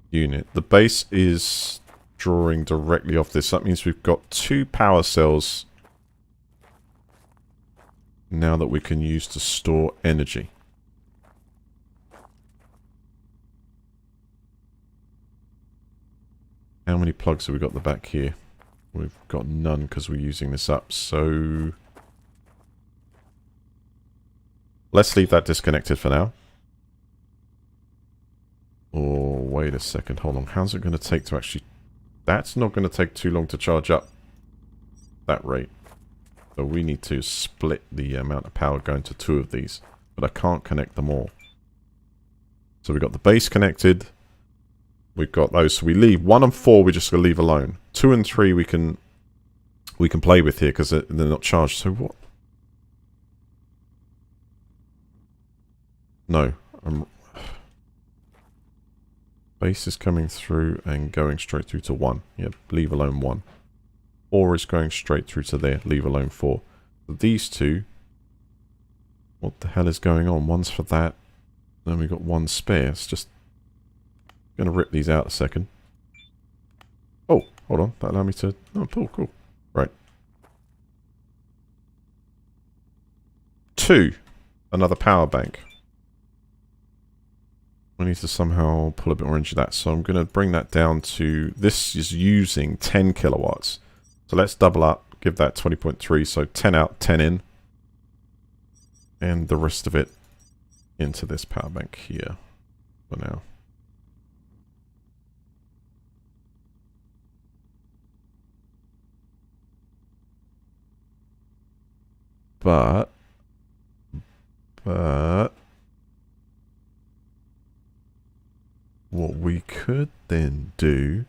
unit. The base is drawing directly off this. That means we've got 2 power cells now that we can use to store energy. How many plugs have we got at the back here? We've got none because we're using this up, so let's leave that disconnected for now. Oh, wait a second, hold on. How's it going to take to actually... That's not going to take too long to charge up that rate. So we need to split the amount of power going to 2 of these, but I can't connect them all. So we've got the base connected. We've got those, so we leave 1 and 4. We're just gonna leave alone. 2 and 3 we can play with here because they're not charged. So what? No, base is coming through and going straight through to 1. Yeah, leave alone 1. 4 is going straight through to there. Leave alone 4. But these 2, what the hell is going on? One's for that. Then we've got 1 spare. It's just gonna rip these out a second. Oh, hold on. That allowed me to... Oh, cool. Right. 2. Another power bank. I need to somehow pull a bit more into that. So I'm going to bring that down to... This is using 10 kilowatts. So let's double up. Give that 20.3. So 10 out, 10 in. And the rest of it into this power bank here for now. But what we could then do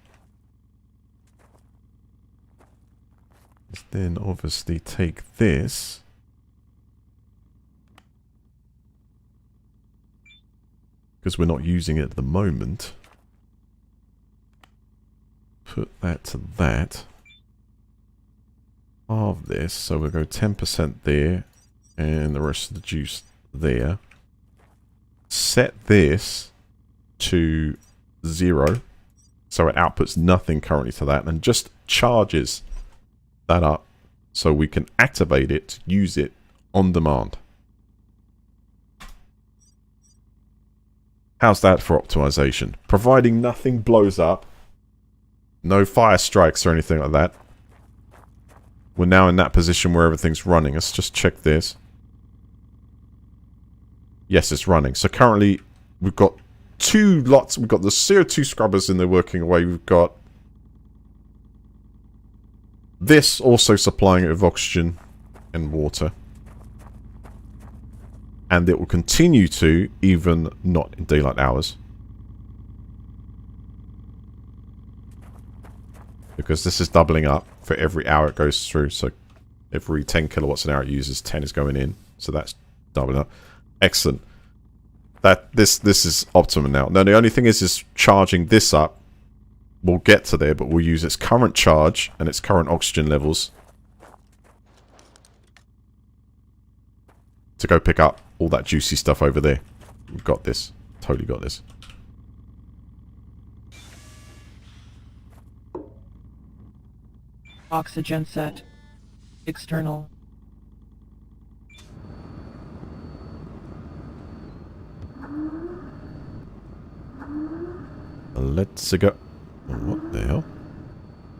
is then obviously take this because we're not using it at the moment. Put that to that. Halve this, so we'll go 10% there and the rest of the juice there. Set this to 0 so it outputs nothing currently to that and just charges that up so we can activate it, use it on demand. How's that for optimization? Providing nothing blows up, no fire strikes or anything like that. We're now in that position where everything's running. Let's just check this. Yes, it's running. So currently, we've got 2 lots. We've got the CO2 scrubbers and they're working away. We've got this also supplying it with oxygen and water. And it will continue to, even not in daylight hours. Because this is doubling up for every hour it goes through. So every 10 kilowatts an hour it uses, 10 is going in. So that's doubling up. Excellent. This is optimum now. Now the only thing is charging this up. We'll get to there, but we'll use its current charge and its current oxygen levels to go pick up all that juicy stuff over there. We've got this. Totally got this. Oxygen set. External. Let's go. What the hell?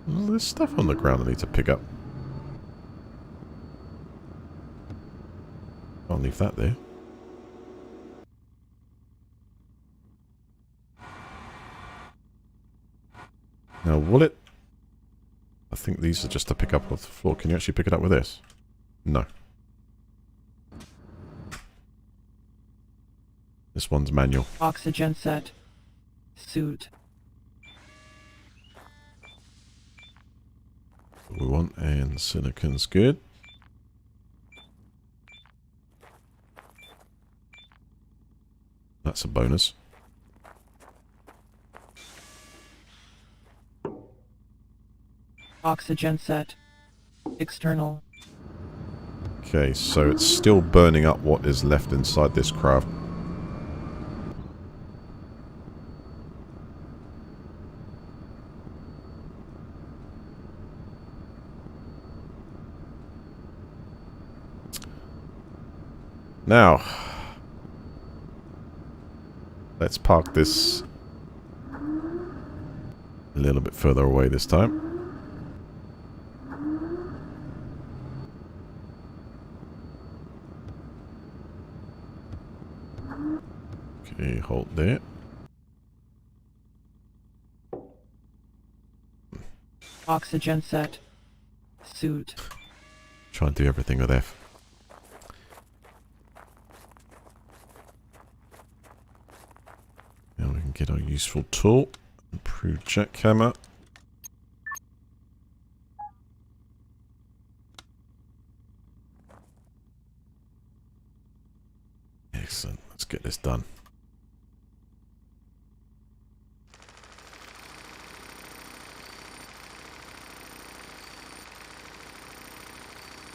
There's stuff on the ground I need to pick up. I'll leave that there. Now, will it... I think these are just to pick up off the floor. Can you actually pick it up with this? No. This one's manual. Oxygen set. Suit. What we want, and silicon's good. That's a bonus. Oxygen set. External. Okay, so it's still burning up what is left inside this craft. Now, let's park this a little bit further away this time. Okay, hold there. Oxygen set. Suit. Try and do everything with F. Now we can get our useful tool. Improved jackhammer. Excellent. Let's get this done.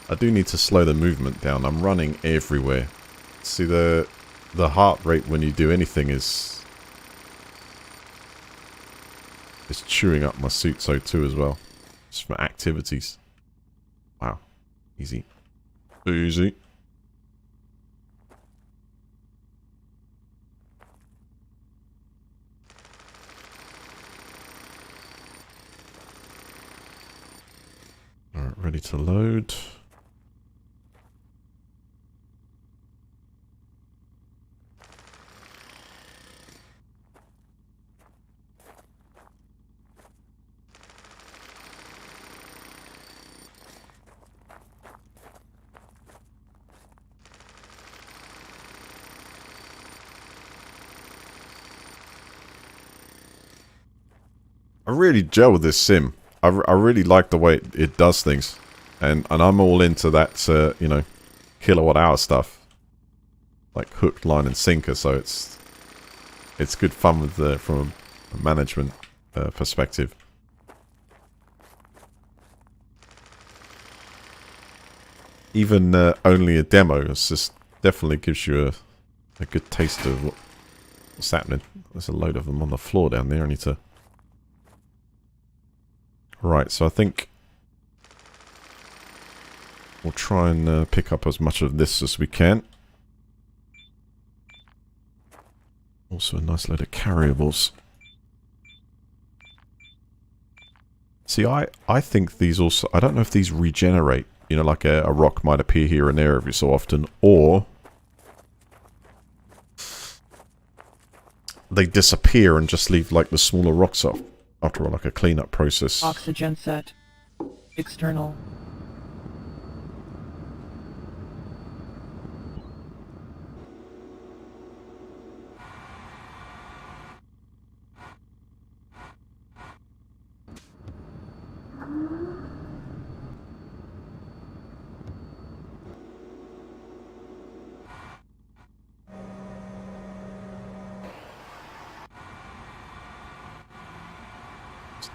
I do need to slow the movement down. I'm running everywhere. See, the heart rate when you do anything is chewing up my suit, so too as well. Just for activities. Wow. Easy. Easy. to load. I really gel with this sim. I really like the way it does things. And I'm all into that, you know, kilowatt hour stuff. Like hook, line, and sinker, so it's good fun with the, from a management perspective. Even only a demo, it's just definitely gives you a good taste of what's happening. There's a load of them on the floor down there. I need to... Right, so I think we'll try and pick up as much of this as we can. Also a nice load of carryables. See, I think these also... I don't know if these regenerate. You know, like a rock might appear here and there every so often. Or they disappear and just leave like the smaller rocks off after like a cleanup process. Oxygen set. External.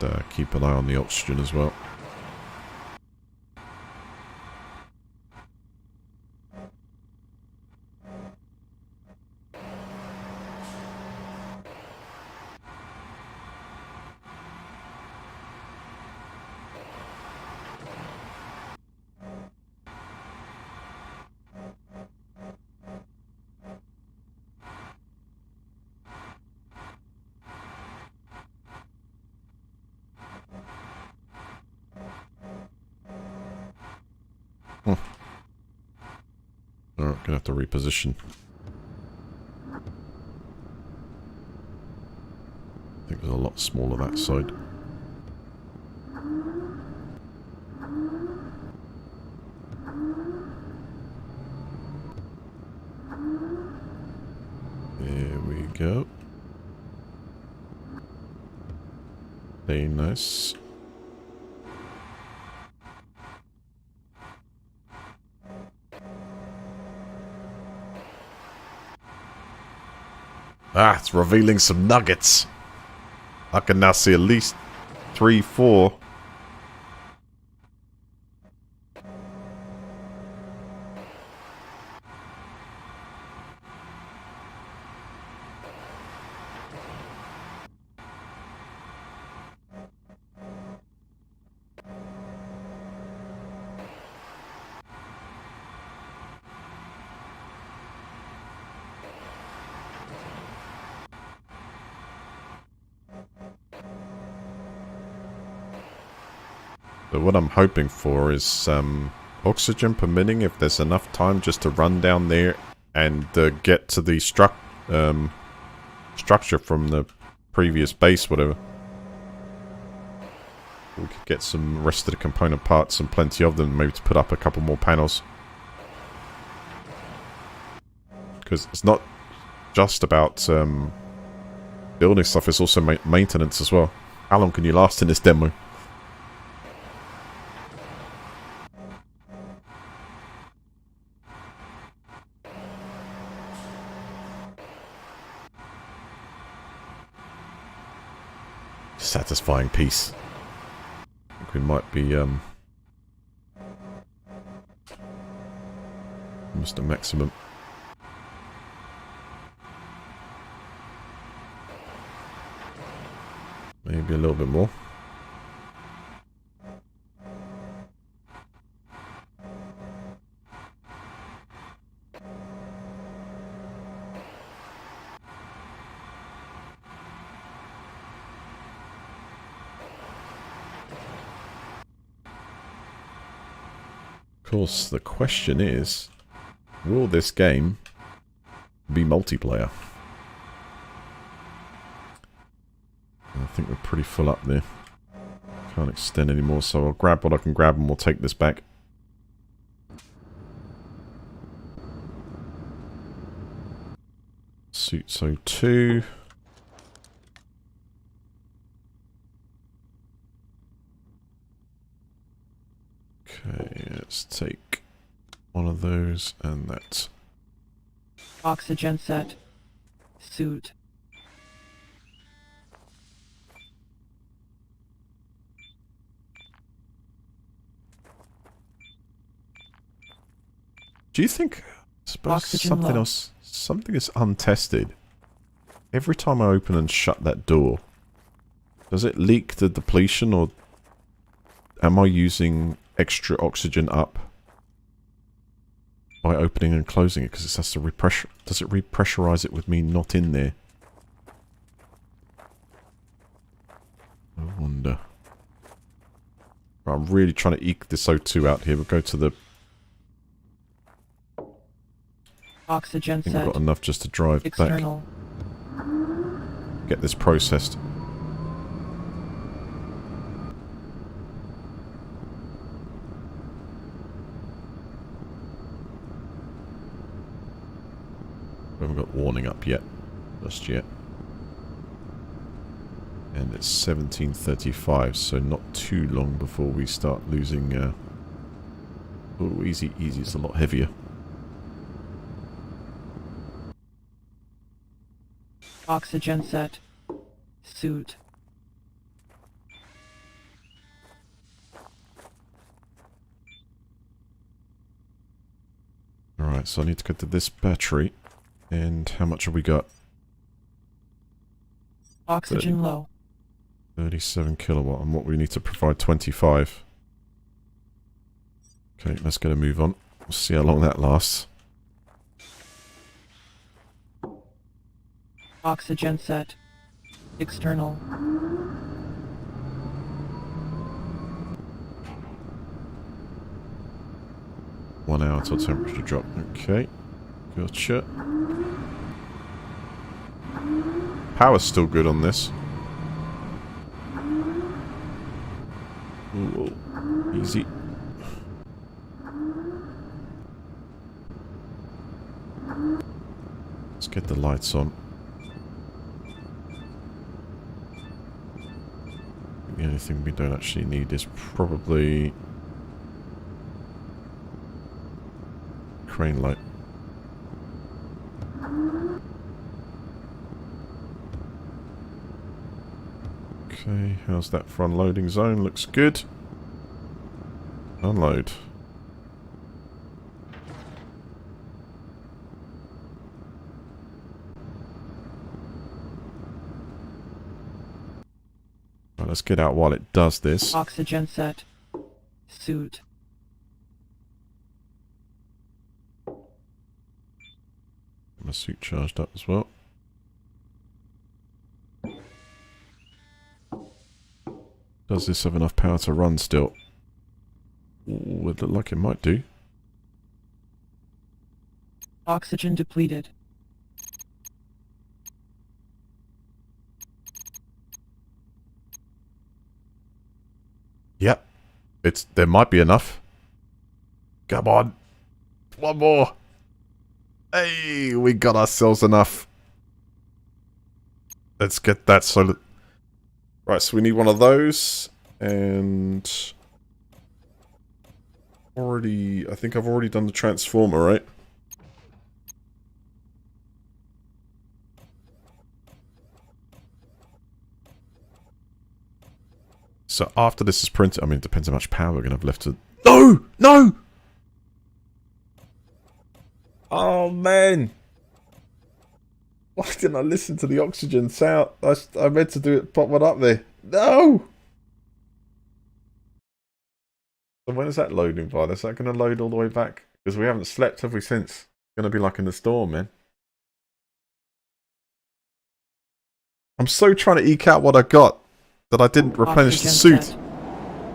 Just keep an eye on the oxygen as well. Alright, gonna have to reposition. I think there's a lot smaller that side. There we go. Very nice. Ah, it's revealing some nuggets. I can now see at least 3, 4. But what I'm hoping for is oxygen permitting, if there's enough time just to run down there and get to the structure from the previous base, whatever. We could get some rest of the component parts and plenty of them, maybe to put up a couple more panels. Because it's not just about building stuff, it's also maintenance as well. How long can you last in this demo? Satisfying piece. I think we might be almost a maximum. Maybe a little bit more. Of course, the question is, will this game be multiplayer? I think we're pretty full up there. Can't extend anymore, so I'll grab what I can grab and we'll take this back. Suit so 2. Okay, let's take one of those and that. Oxygen set. Suit. Do you think, I suppose Oxygen something low. else, something is untested? Every time I open and shut that door, does it leak the depletion, or am I using extra oxygen up by opening and closing it? Because it has to repressure. Does it repressurize it with me not in there? I wonder. Right, I'm really trying to eke this O2 out here. We'll go to the... Oxygen I think I've set. got enough just to drive External. back. Get this processed. We haven't got warning up yet. Just yet. And it's 17:35, so not too long before we start losing... Oh, easy, easy. It's a lot heavier. Oxygen set. Suit. Alright, so I need to get to this battery. And how much have we got? Oxygen low. 37 kilowatt, and what we need to provide 25. Okay, let's get a move on. We'll see how long that lasts. Oxygen set. External. 1 hour till temperature drop. Okay. Gotcha. Power's still good on this. Ooh, easy. Let's get the lights on. The only thing we don't actually need is probably crane light. Okay, how's that for unloading zone? Looks good. Unload. Right, let's get out while it does this. Oxygen set. Suit. My suit charged up as well. Does this have enough power to run still? Ooh, it looked like it might do. Oxygen depleted. Yep. There might be enough. Come on. One more. Hey, we got ourselves enough. Let's get that so... Right, so we need one of those. And... I think I've already done the transformer, right? So after this is printed, I mean, it depends how much power we're going to have left to... No! No! Oh, man! Why didn't I listen to the oxygen sound? I meant to do it, pop one up there. No! So when is that loading by? Is that going to load all the way back? Because we haven't slept, have we, since? It's going to be like in the storm, man. I'm so trying to eke out what I got that I didn't replenish the Oxygen suit. set.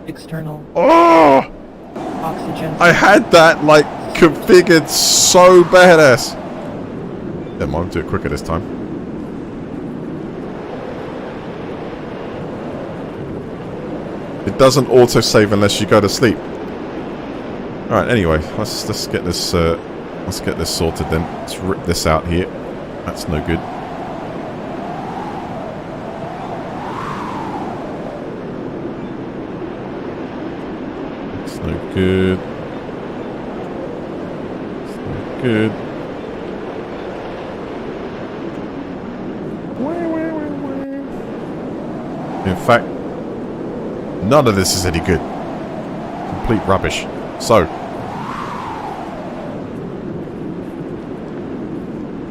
External. Oh! Oxygen. I had that, like, configured so badass. Never mind, do it quicker this time. It doesn't autosave unless you go to sleep. Alright, anyway, let's get this sorted then. Let's rip this out here. That's no good. That's no good. That's no good. In fact, none of this is any good. Complete rubbish. So,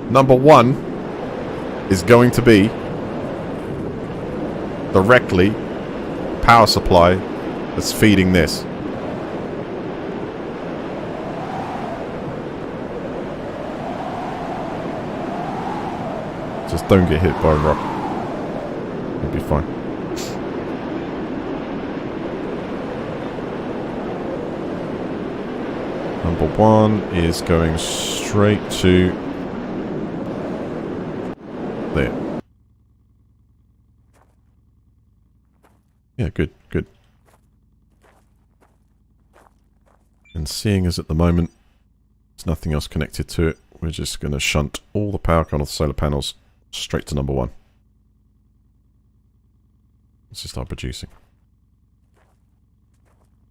number one is going to be directly power supply that's feeding this. Just don't get hit by a rock. You'll be fine. Number one is going straight to there. Yeah, good, good. And seeing as at the moment there's nothing else connected to it, we're just going to shunt all the power coming off the solar panels straight to number one. Let's just start producing.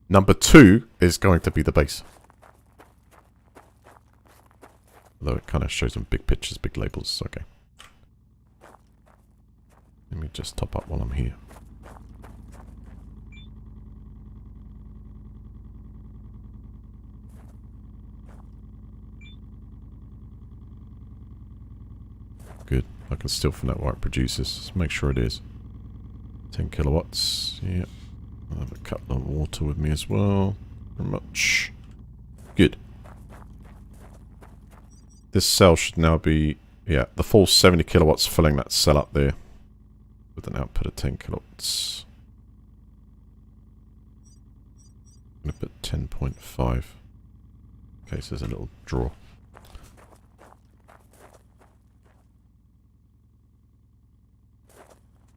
Number two is going to be the base. Although it kind of shows them big pictures, big labels, it's okay. Let me just top up while I'm here. Good. I can still find out what it produces. Let's make sure it is. 10 kilowatts. Yeah. I'll have a couple of water with me as well. Very much. Good. This cell should now be, yeah, the full 70 kilowatts filling that cell up there with an output of 10 kilowatts. I'm going to put 10.5 in case there's a little draw.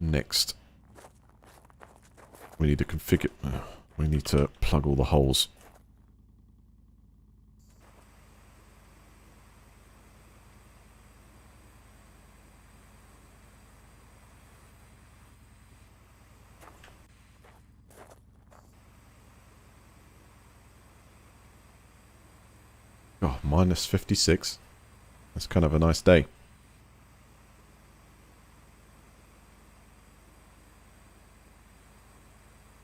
Next, we need to configure, we need to plug all the holes. Oh, minus 56. That's kind of a nice day.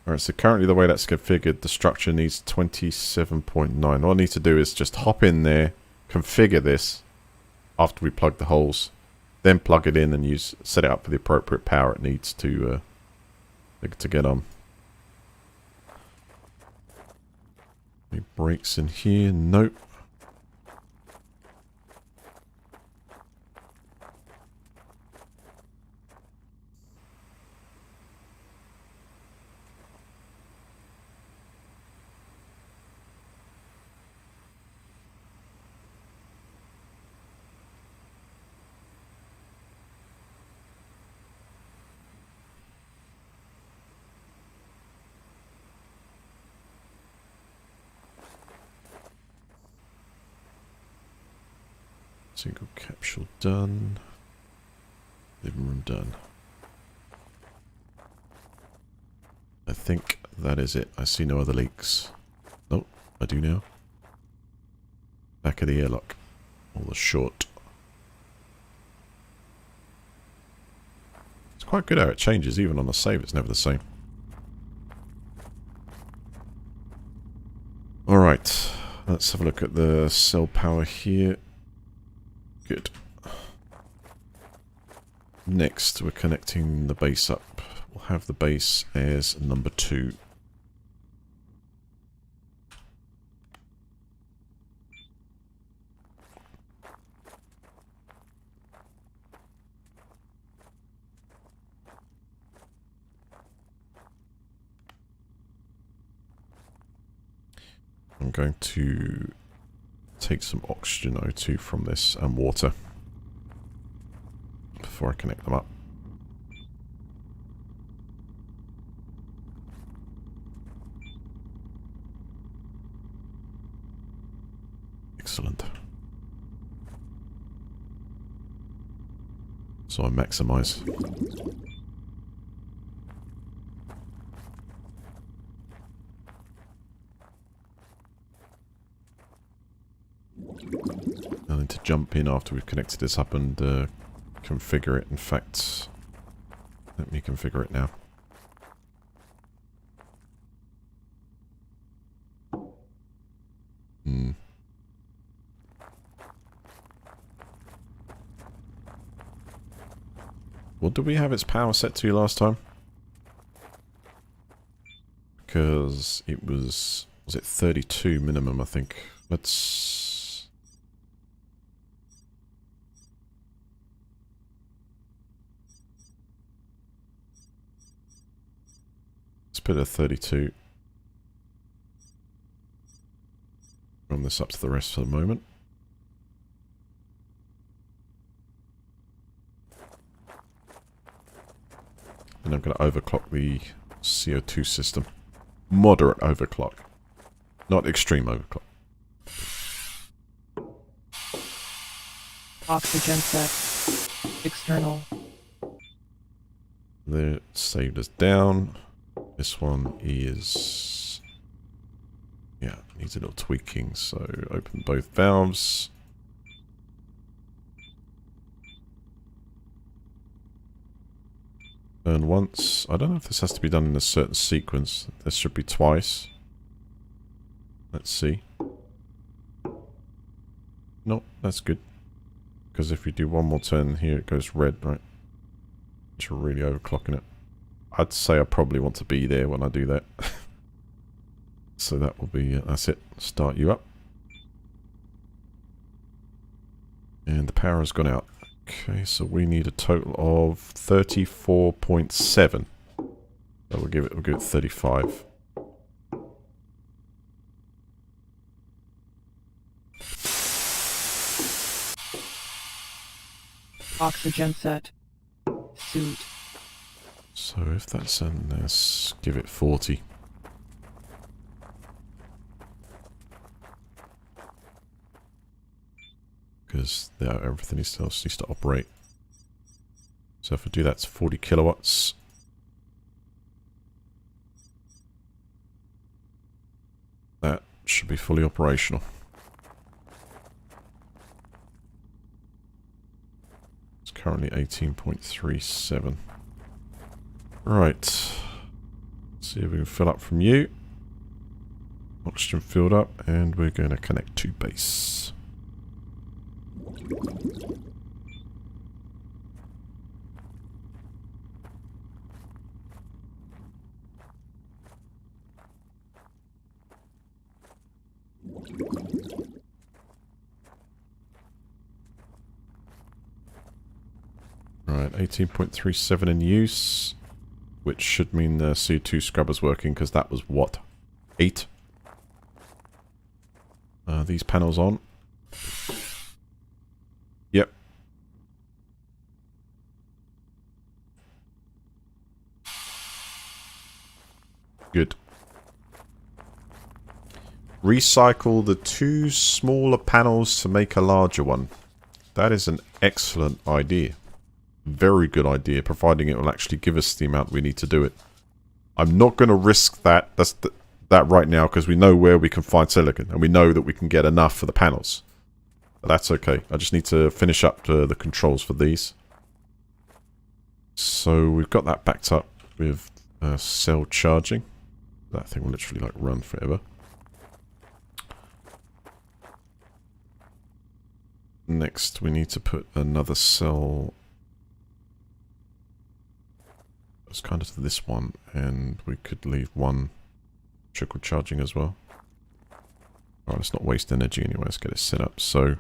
Alright, so currently the way that's configured, the structure needs 27.9. All I need to do is just hop in there, configure this after we plug the holes, then plug it in and set it up for the appropriate power it needs to get on. Any brakes in here? Nope. Single capsule done. Living room done. I think that is it. I see no other leaks. Oh, I do now. Back of the airlock. Or the short. It's quite good how it changes. Even on the save, it's never the same. Alright. Let's have a look at the cell power here. Good. Next, we're connecting the base up. We'll have the base as number 2. I'm going to take some oxygen O2 from this and water before I connect them up. Excellent. So I maximize. I need to jump in after we've connected this up and configure it. In fact, let me configure it now. What did we have its power set to last time? Because it was it 32 minimum, I think. Let's put it at 32. Run this up to the rest for the moment. And I'm going to overclock the CO2 system. Moderate overclock. Not extreme overclock. Oxygen set. External. That saved us down. This one is... yeah, needs a little tweaking. So open both valves. Burn once. I don't know if this has to be done in a certain sequence. This should be twice. Let's see. Nope, that's good. Because if we do one more turn here, it goes red, right? Which are really overclocking it. I'd say I probably want to be there when I do that. So that will be, that's it. Start you up. And the power has gone out. Okay, so we need a total of 34.7. So we'll give it 35. Oxygen set. Suit. So if that's in this, give it 40. Because everything else needs to operate. So if I do that, it's 40 kilowatts. That should be fully operational. It's currently 18.37. Right. Let's see if we can fill up from you. Oxygen filled up, and we're going to connect to base. Right, 18.37 in use, which should mean the C2 scrubber's working, because that was what? 8? These panels on. Yep. Good. Recycle the 2 smaller panels to make a larger one. That is an excellent idea. Very good idea, providing it will actually give us the amount we need to do it. I'm not going to risk that. That right now, because we know where we can find silicon, and we know that we can get enough for the panels. But that's okay. I just need to finish up the controls for these. So we've got that backed up with cell charging. That thing will literally like run forever. Next, we need to put another cell. It's kind of to this one, and we could leave one trickle charging as well. Alright, let's not waste energy anyway. Let's get it set up. So,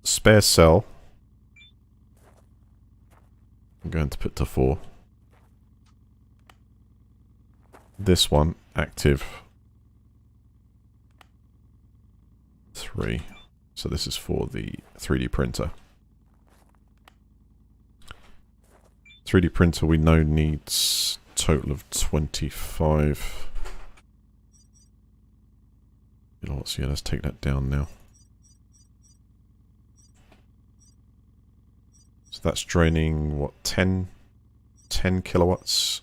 spare cell. I'm going to put to 4. this one active 3. So this is for the 3D printer. 3D printer we know needs total of 25 kilowatts. Yeah, let's take that down now. So that's draining, what, 10 kilowatts?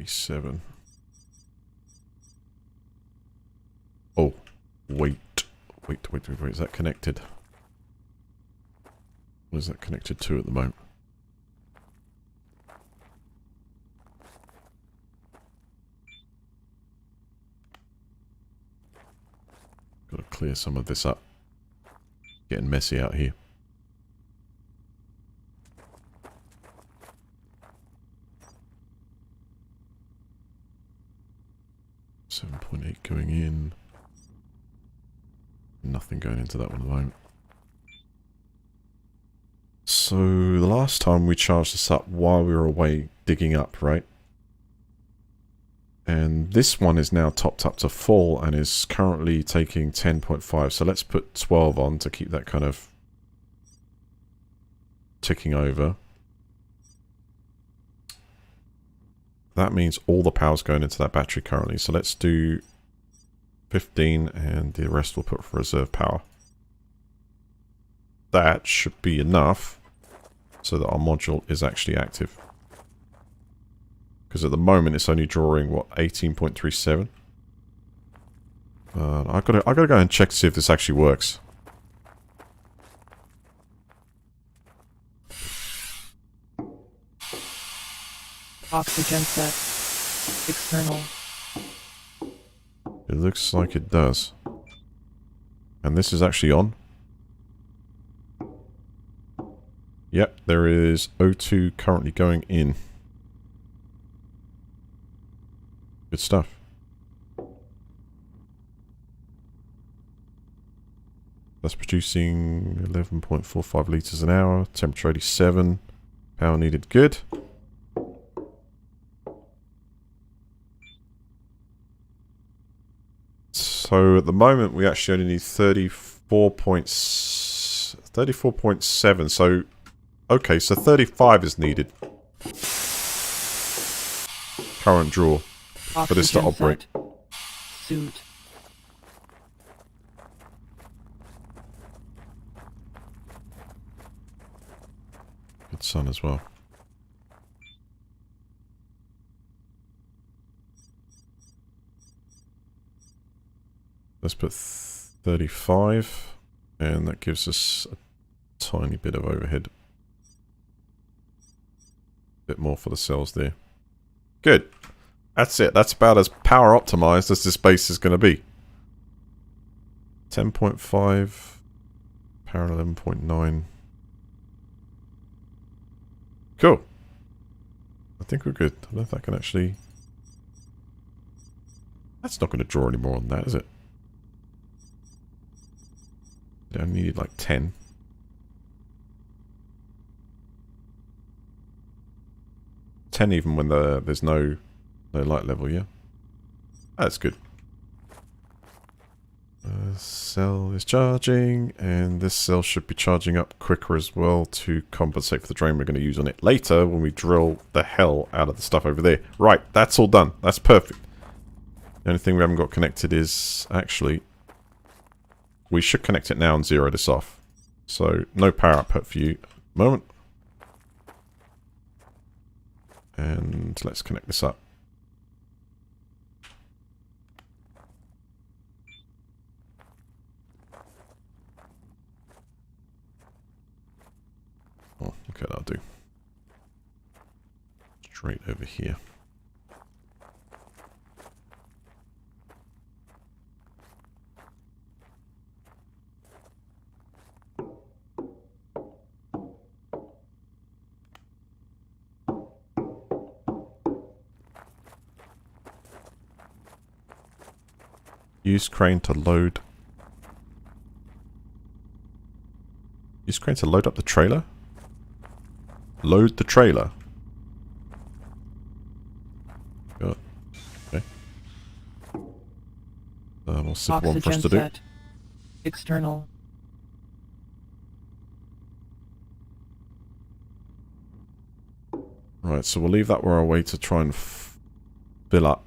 E7. Oh, wait, is that connected? What is that connected to at the moment? Got to clear some of this up. Getting messy out here. .8 going in. Nothing going into that one at the moment. So the last time we charged this up while we were away digging up, right? And this one is now topped up to full and is currently taking 10.5. So let's put 12 on to keep that kind of ticking over. That means all the power's going into that battery currently. So let's do 15 and the rest we'll put for reserve power. That should be enough so that our module is actually active. Because at the moment it's only drawing, what, 18.37? I gotta go and check to see if this actually works. Oxygen set. External. It looks like it does. And this is actually on. Yep, there is O2 currently going in. Good stuff. That's producing 11.45 litres an hour. Temperature 87. Power needed good. So at the moment we actually only need 34.7. So okay, so 35 is needed. Current draw for this to operate. Suit. Good sun as well. Let's put 35, and that gives us a tiny bit of overhead. Bit more for the cells there. Good. That's it. That's about as power optimized as this base is going to be. 10.5, power 11.9. Cool. I think we're good. I don't know if that can actually... That's not going to draw any more on that, is it? I needed like 10. 10 even when there's no light level, yeah? That's good. Cell is charging, and this cell should be charging up quicker as well to compensate for the drain we're going to use on it later when we drill the hell out of the stuff over there. Right, that's all done. That's perfect. The only thing we haven't got connected is actually... We should connect it now and zero this off. So, no power output for you at the moment. And let's connect this up. Oh, okay, that'll do. Straight over here. Use crane to load. Use crane to load up the trailer? Load the trailer? Good. Okay. More simple one for us Oxygen to do. set. External. Right, so we'll leave that where our way to try and fill up.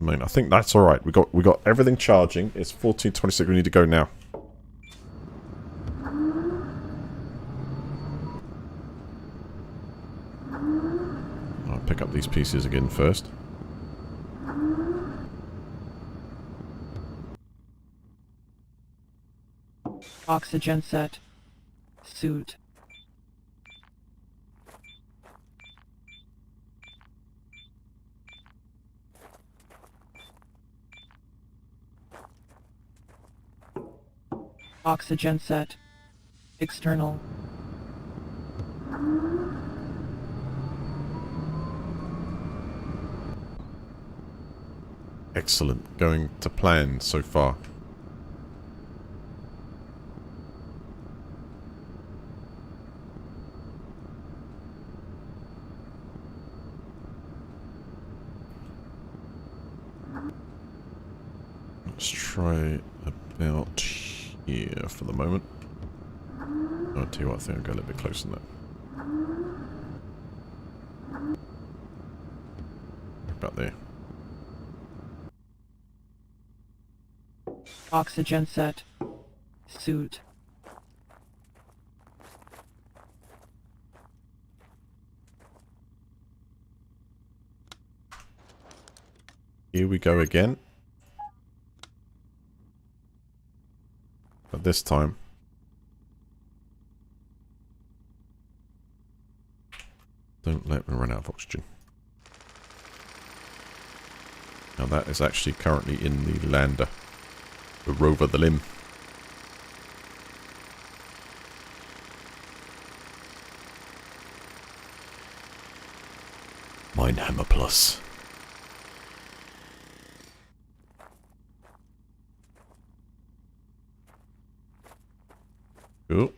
I mean, I think that's alright. We got everything charging. It's 14:26. We need to go now. I'll pick up these pieces again first. Oxygen set. Suit. Oxygen set. External. Excellent. Going to plan so far. Let's try about here for the moment. I'll tell you what, I think I'll go a little bit closer than that. About there. Oxygen set. Suit. Here we go again. But this time, don't let me run out of oxygen. Now that is actually currently in the lander. The rover, the limb. Mine Hammer Plus. Cool.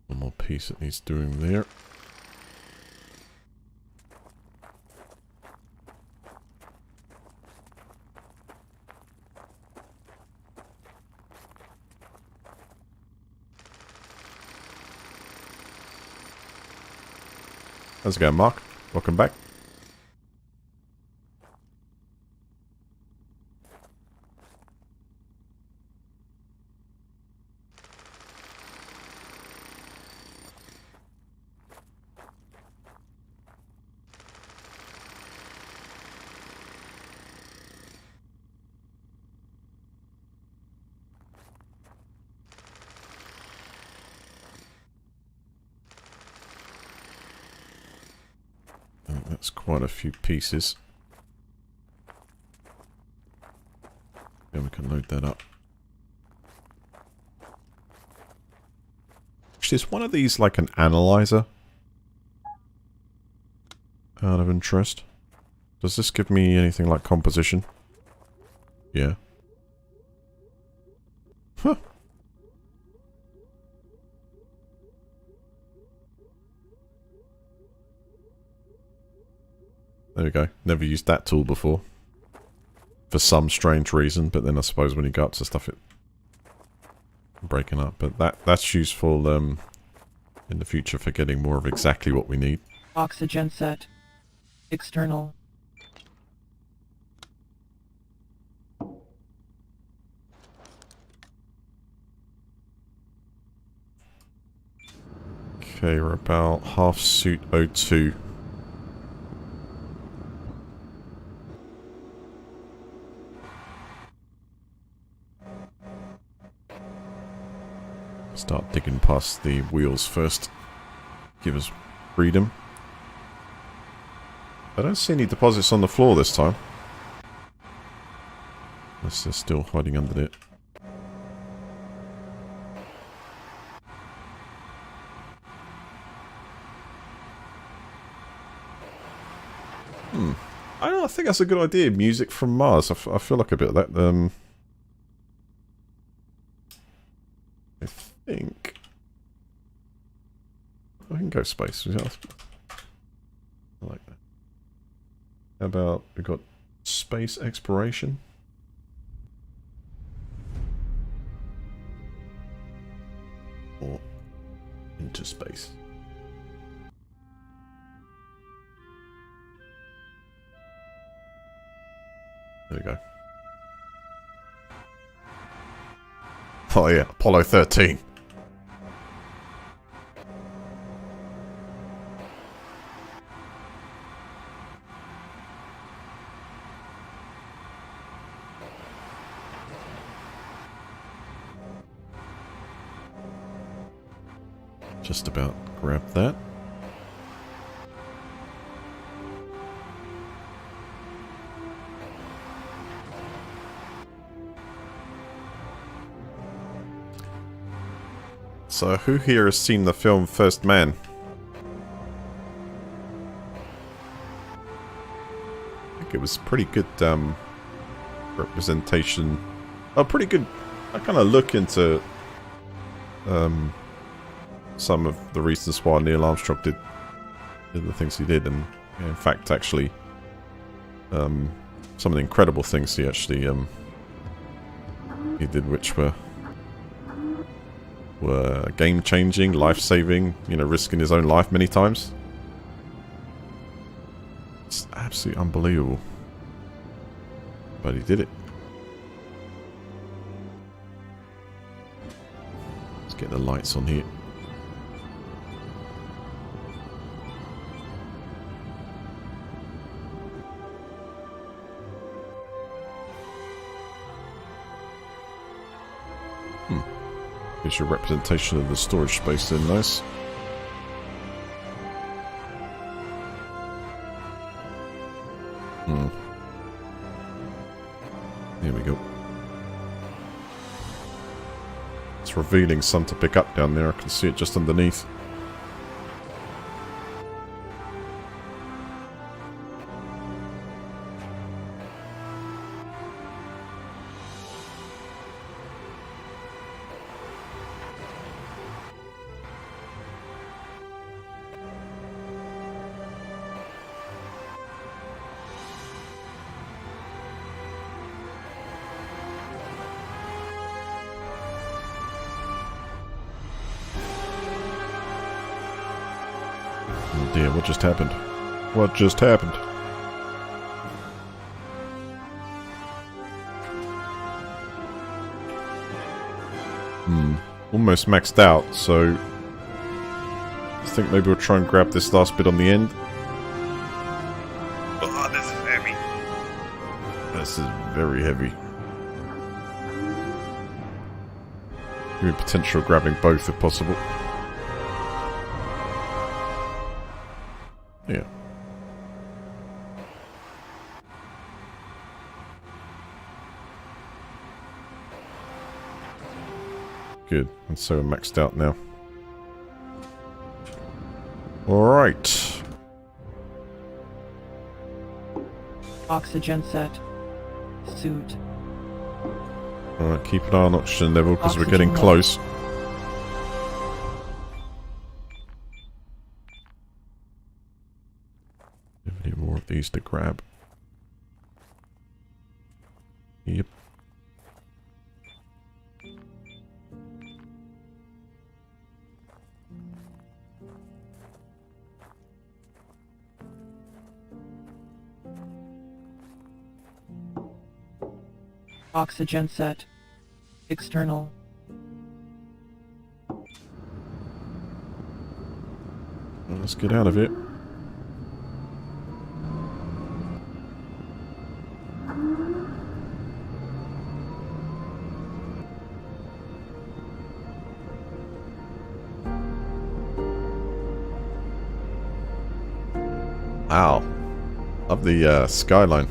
One more piece that needs doing there. How's it going, Mark? Welcome back. That's quite a few pieces. Yeah, we can load that up. Actually, is one of these like an analyzer? Out of interest. Does this give me anything like composition? Yeah. Huh. There we go. Never used that tool before. For some strange reason, but then I suppose when you go up to stuff it breaking up. But that's useful in the future for getting more of exactly what we need. Oxygen set. External. Okay, we're about half suit O2. Start digging past the wheels first. Give us freedom. I don't see any deposits on the floor this time. Unless they're still hiding under it. I don't know, I think that's a good idea. Music from Mars. I feel like a bit of that. I think I can go space. I like that. How about we got space exploration? Or into space. There we go. Oh yeah, Apollo 13. Just about grabbed that. So, who here has seen the film First Man? I think it was pretty good representation. Oh, pretty good. I kind of look into some of the reasons why Neil Armstrong did the things he did, and in fact, actually, some of the incredible things he actually he did, which were game-changing, life-saving, you know, risking his own life many times. It's absolutely unbelievable. But he did it. Let's get the lights on here. Here's your representation of the storage space then, nice. Here we go. It's revealing some to pick up down there. I can see it just underneath. Oh dear, what just happened? What just happened? Almost maxed out, so I think maybe we'll try and grab this last bit on the end. Oh, this is heavy. This is very heavy. Give me potential grabbing both if possible. Yeah. Good. And so we're maxed out now. Alright. Oxygen set. Suit. Alright, keep an eye on oxygen level because we're Oxygen getting close. Any more of these to grab? Yep. Oxygen set. External. Well, let's get out of it. Wow. Up the skyline.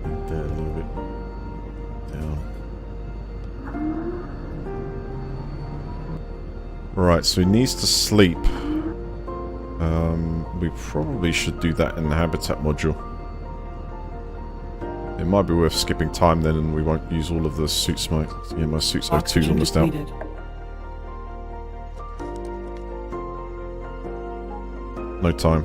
And, a little bit down. Right, so he needs to sleep. We probably should do that in the habitat module. It might be worth skipping time then, and we won't use all of the suit smoke. Yeah, my suit's O2's Oxygen almost out. depleted. No time.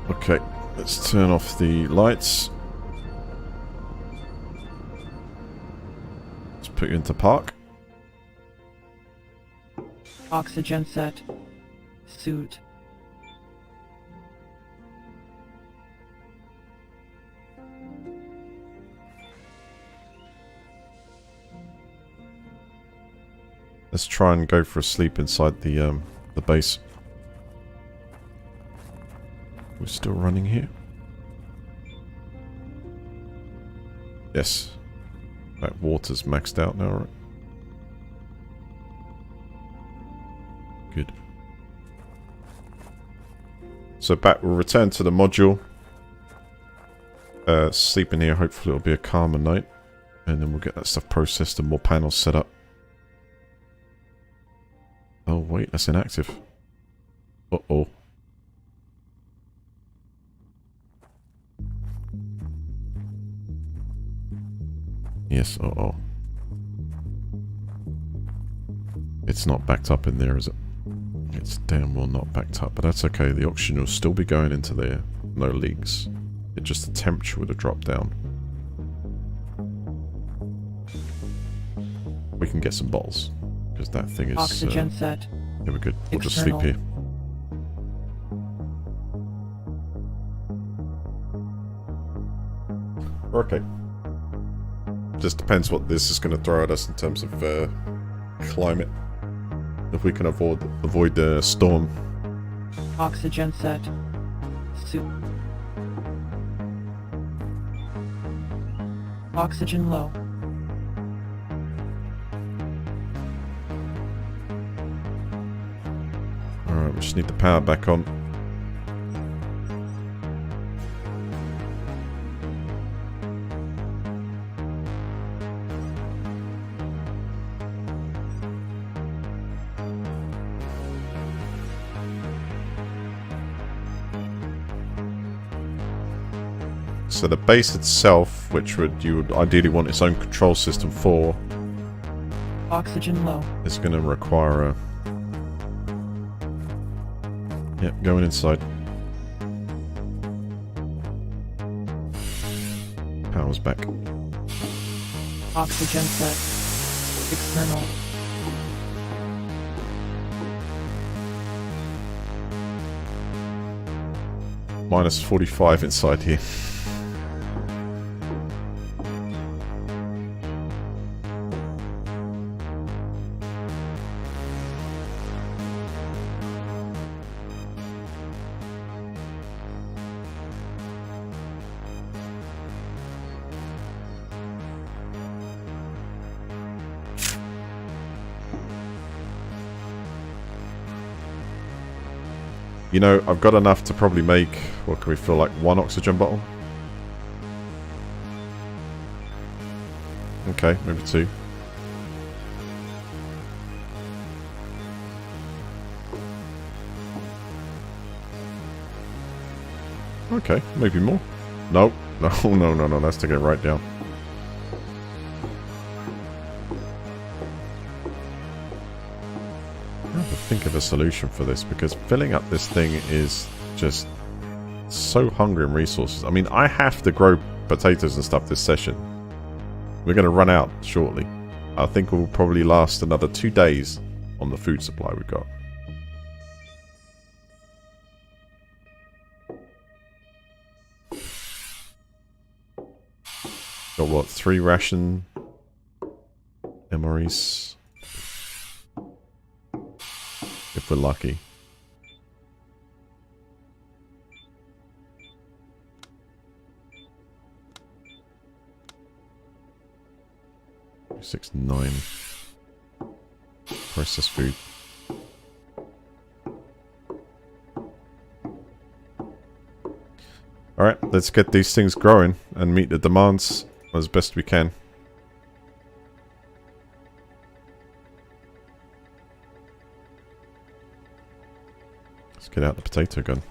Okay, let's turn off the lights. Let's put you into park. Oxygen set. Suit. Let's try and go for a sleep inside the base. We're still running here. Yes. That water's maxed out now, right? Good. So we'll return to the module. Sleep in here, hopefully it'll be a calmer night. And then we'll get that stuff processed and more panels set up. Oh wait, that's inactive. Uh-oh. Yes, uh-oh. It's not backed up in there, is it? It's damn well not backed up, but that's okay. The oxygen will still be going into there. No leaks. It's just the temperature would have dropped down. We can get some bottles, because that thing is... Oxygen set. Yeah, we're good. We'll just sleep here. Okay. Just depends what this is going to throw at us in terms of climate. If we can avoid the storm. Oxygen set. Suit. Oxygen low. Alright, we just need the power back on. So the base itself, which you would ideally want its own control system for, Oxygen low. is going to require a... Yep, going inside. Power's back. Oxygen set. External. Minus 45 inside here. You know, I've got enough to probably make, what can we fill, like one oxygen bottle? Okay, maybe two. Okay, maybe more. No, no, that's to get right down. I have to think of a solution for this, because filling up this thing is just so hungry in resources. I mean, I have to grow potatoes and stuff this session. We're going to run out shortly. I think we'll probably last another 2 days on the food supply we've got. Got what, 3 ration MREs. If we're lucky. Six, 9. Processed food. Alright, let's get these things growing and meet the demands as best we can. Let's get out the potato gun.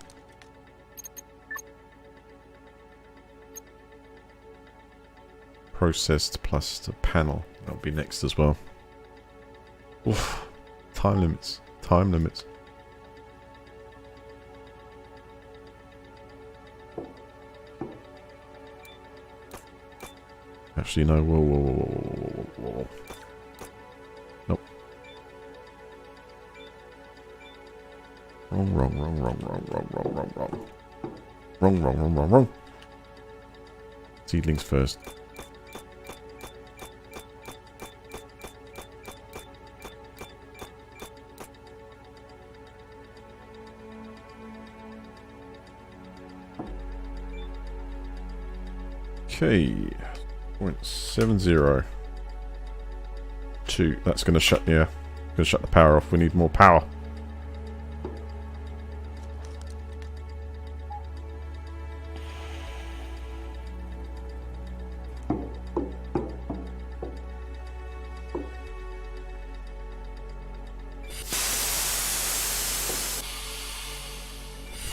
Processed plus the panel. That'll be next as well. Oof. Time limits. Time limits. Actually, no. Whoa. Nope. Wrong. Seedlings first. Okay, 0.70. 2. That's going to shut the power off. We need more power.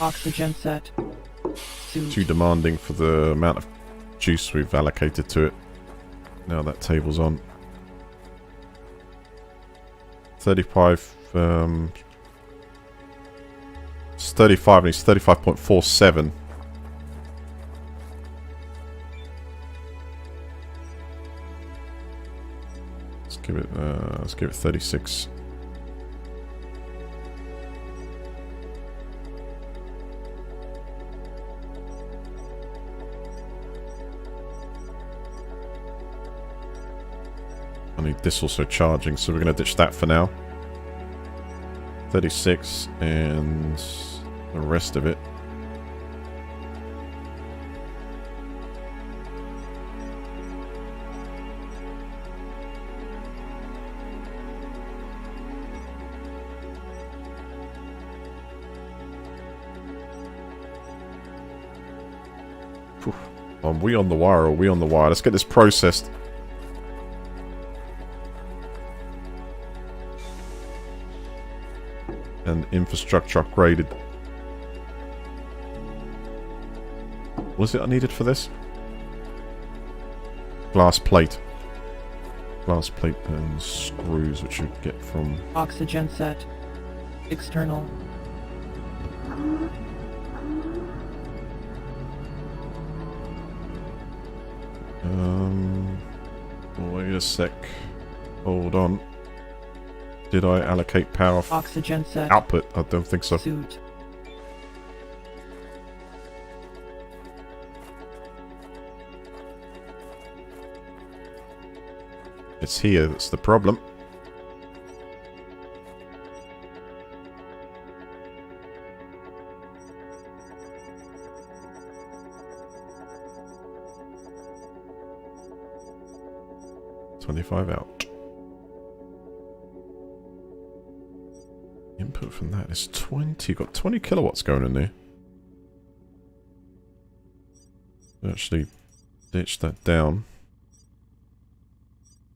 Oxygen set. Suit. Too demanding for the amount of juice we've allocated to it. Now that table's on. 35. It's 35 and it's 35.47. Let's give it 36. I need this also charging, so we're going to ditch that for now. 36 and the rest of it. Phew. Are we on the wire or are we on the wire? Let's get this processed. And infrastructure upgraded. What is it I needed for this? Glass plate. Glass plate and screws, which you get from... Oxygen set. External. Wait a sec. Hold on. Did I allocate power Oxygen set. output? I don't think so. Suit. It's here, that's the problem. $25 out. Input from that is 20. Got 20 kilowatts going in there. Actually, ditch that down.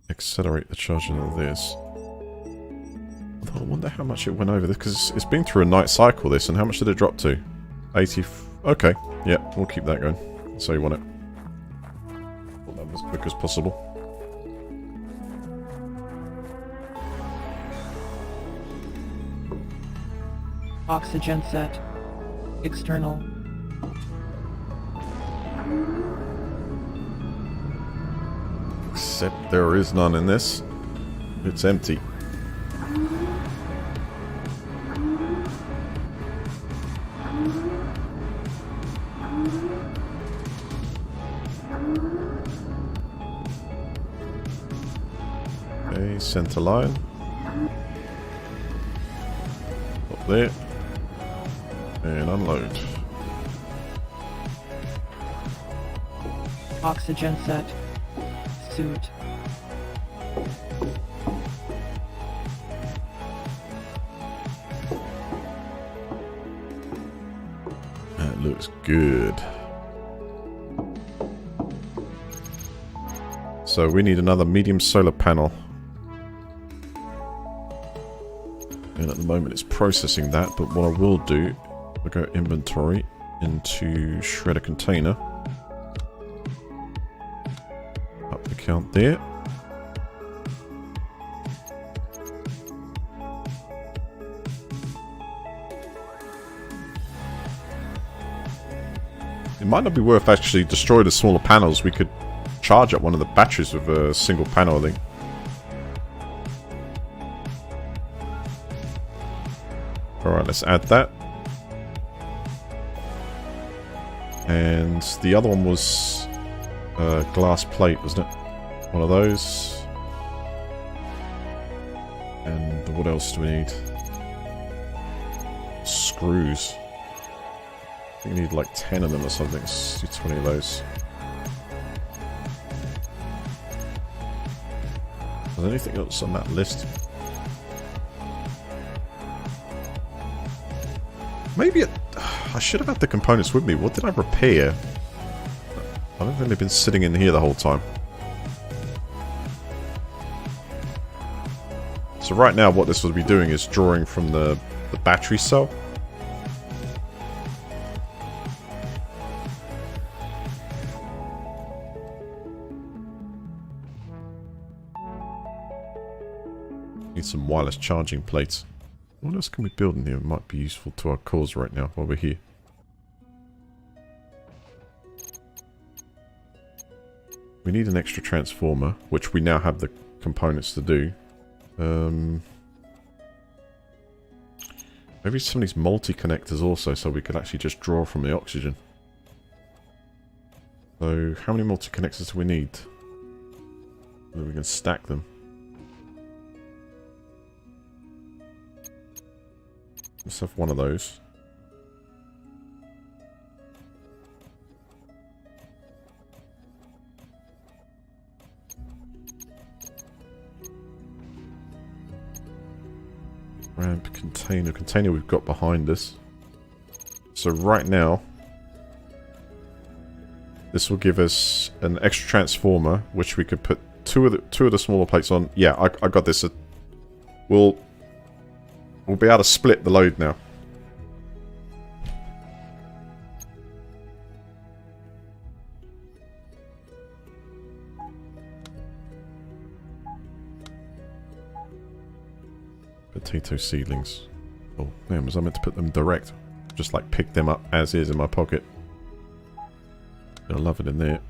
Accelerate the charging of this. Although I wonder how much it went over this, because it's been through a night cycle, this, and how much did it drop to? 80. Okay, yeah, we'll keep that going. So you want it. Put that as quick as possible. Oxygen set. External. Except there is none in this. It's empty. Okay, center line. Up there. And unload. Oxygen set. Suit. That looks good. So we need another medium solar panel. And at the moment it's processing that, but what I will do, I'll go inventory into shredder container. Up the count there. It might not be worth actually destroy the smaller panels. We could charge up one of the batteries with a single panel, I think. Alright, let's add that. And the other one was glass plate, wasn't it? One of those. And what else do we need? Screws. I think we need like 10 of them or something. Let's do 20 of those. Is there anything else on that list? Maybe I should have had the components with me. What did I repair? I don't think they've been sitting in here the whole time. So right now what this will be doing is drawing from the battery cell. Need some wireless charging plates. What else can we build in here? It might be useful to our cause right now while we're here. We need an extra transformer, which we now have the components to do. Maybe some of these multi-connectors also, so we could actually just draw from the oxygen. So, how many multi-connectors do we need? So we can stack them. Let's have one of those. Ramp, container. Container we've got behind us. So right now, this will give us an extra transformer, which we could put two of the smaller plates on. Yeah, I got this. We'll be able to split the load now. Potato seedlings. Oh, man, was I meant to put them direct? Just like pick them up as is in my pocket. I love it in there.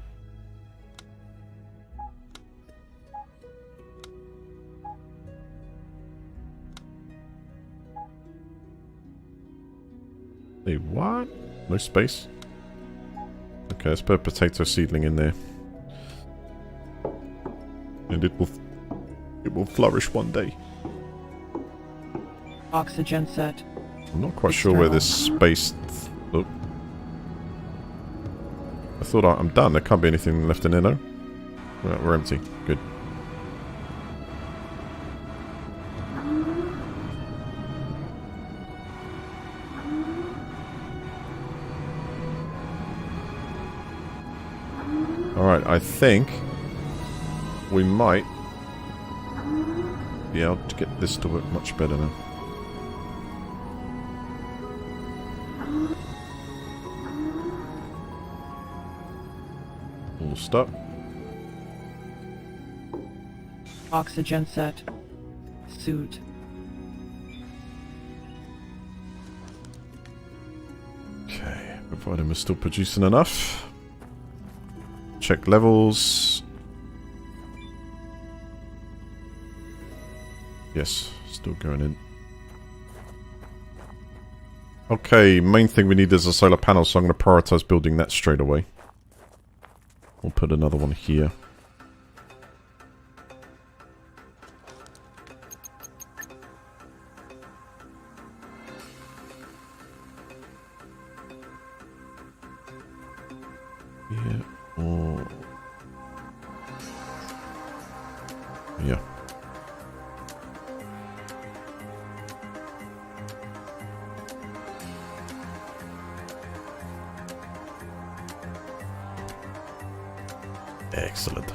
Hey, what? No space? Okay, let's put a potato seedling in there. And it will flourish one day. Oxygen set. I'm not quite sure where this space... Oh. I thought I'm done. There can't be anything left in there, no? Right, we're empty. Good. Alright, I think we might be able to get this to work much better now. All stop. Oxygen set. Suit. Okay, providing we're still producing enough. Check levels. Yes, still going in. Okay, main thing we need is a solar panel, so I'm going to prioritize building that straight away. We'll put another one here. Yeah, or... Yeah. Excellent.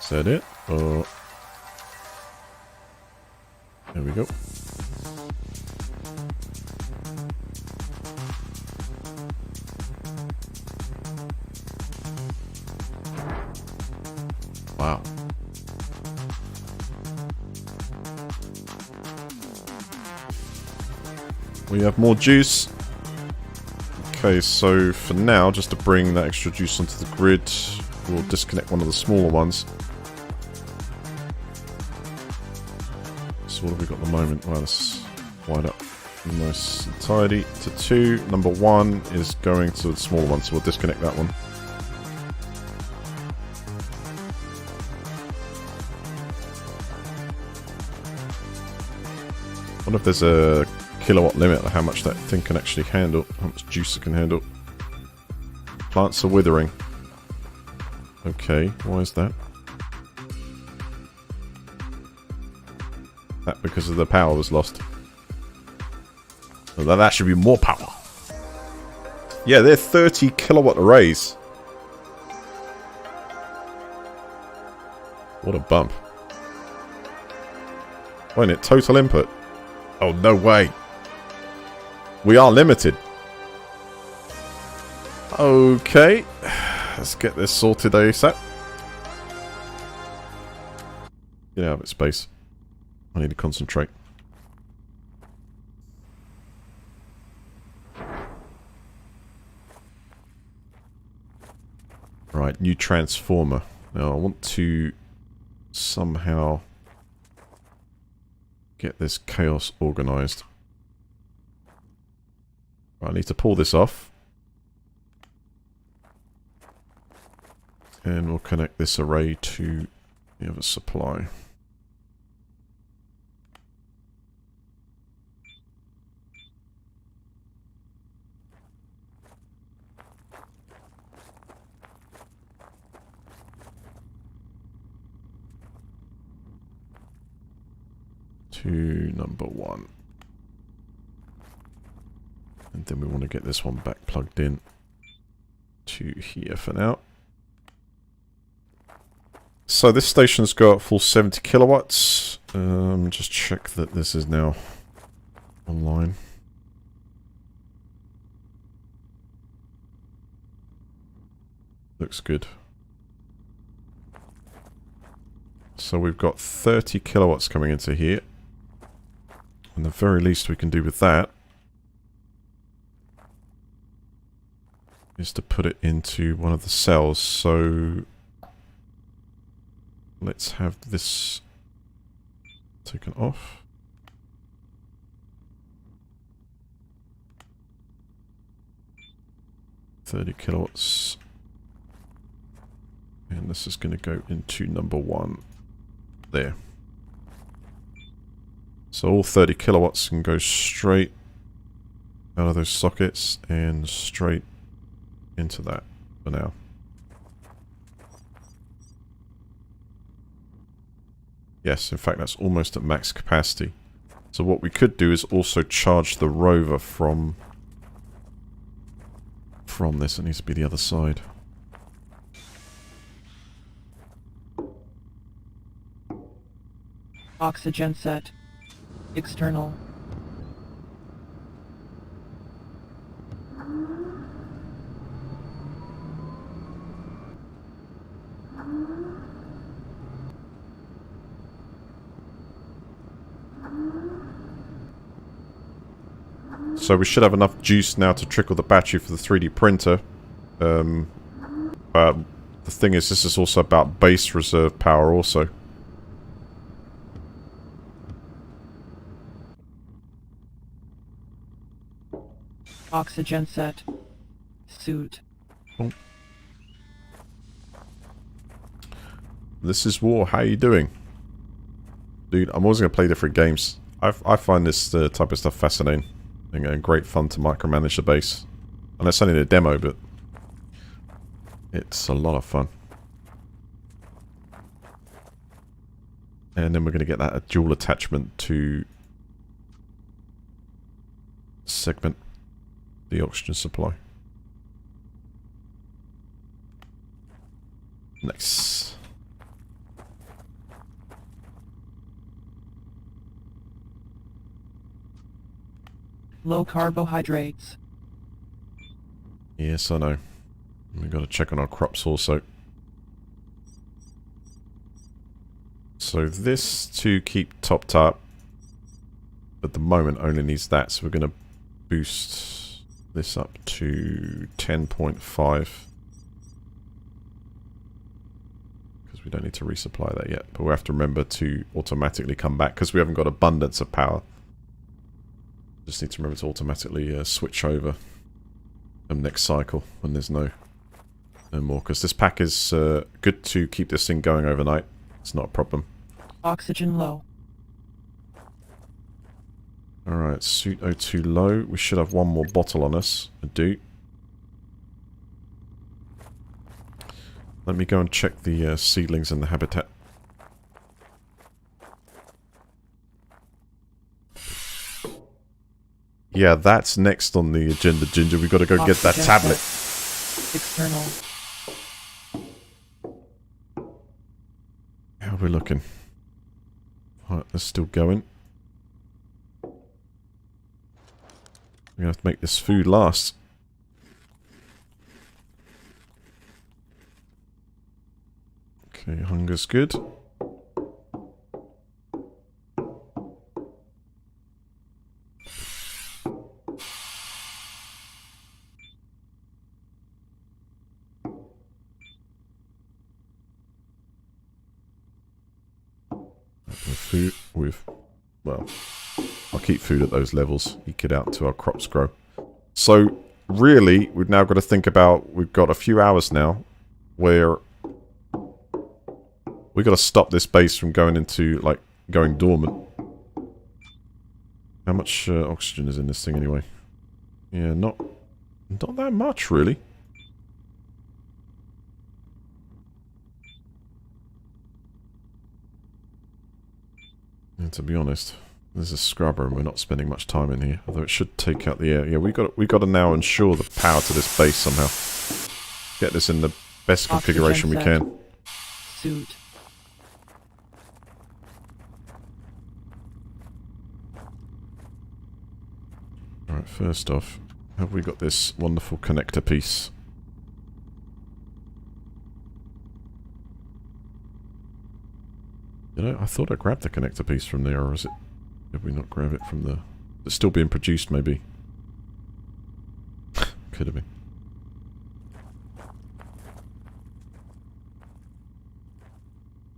Is that it? Or... There we go. Wow. We have more juice. Okay, so for now, just to bring that extra juice onto the grid, we'll disconnect one of the smaller ones. So what have we got at the moment? Well, let's wind up nice and tidy to 2. Number 1 is going to the smaller one, so we'll disconnect that one. I wonder if there's a kilowatt limit of how much that thing can actually handle, how much juice it can handle. Plants are withering. Okay, why is that? That because of the power was lost. Well, that should be more power. Yeah, they're 30 kilowatt arrays. What a bump. Wait a minute, total input. Oh, no way. We are limited. Okay. Let's get this sorted ASAP. Get out of its space. I need to concentrate. Right, new transformer. Now I want to somehow get this chaos organized. I need to pull this off. And we'll connect this array to the other supply. To number 1. And then we want to get this one back plugged in to here for now. So this station's got full 70 kilowatts. Just check that this is now online. Looks good. So we've got 30 kilowatts coming into here. And the very least we can do with that is to put it into one of the cells. So let's have this taken off. $30 kilowatts. And this is going to go into number 1 there. So all 30 kilowatts can go straight out of those sockets and straight into that for now. Yes, in fact that's almost at max capacity. So what we could do is also charge the rover from this. It needs to be the other side. Oxygen set. External. So we should have enough juice now to trickle the battery for the 3D printer. But the thing is, this is also about base reserve power also. Oxygen set. Suit. Oh. This is War. How you doing? Dude, I'm always going to play different games. I find this type of stuff fascinating. And great fun to micromanage the base. And that's only a demo, but it's a lot of fun. And then we're going to get that dual attachment to segment the oxygen supply. Nice. Low carbohydrates. Yes, I know. We've got to check on our crops also. So this to keep topped up at the moment only needs that, so we're going to boost this up to 10.5 because we don't need to resupply that yet, but we have to remember to automatically come back because we haven't got abundance of power. Just need to remember to automatically switch over next cycle when there's no more, because this pack is good to keep this thing going overnight. It's not a problem. Oxygen low. Alright, suit O2 low. We should have one more bottle on us. I do. Let me go and check the seedlings in the habitat. Yeah, that's next on the agenda, Ginger. We've got to go get that tablet. External. How are we looking? Alright, they're still going. We're going to have to make this food last. Okay, hunger's good. Food with, well, I'll keep food at those levels, eke it out until our crops grow. So really, we've now got to think about, we've got a few hours now where we've got to stop this base from going into, like, going dormant. How much oxygen is in this thing anyway? Yeah, not that much really. And to be honest, there's a scrubber and we're not spending much time in here. Although it should take out the air. Yeah, we got to now ensure the power to this base somehow. Get this in the best configuration we can. Suit. Alright, first off, have we got this wonderful connector piece? You know, I thought I grabbed the connector piece from there, or is it... Did we not grab it from the... It's still being produced, maybe. Could have been.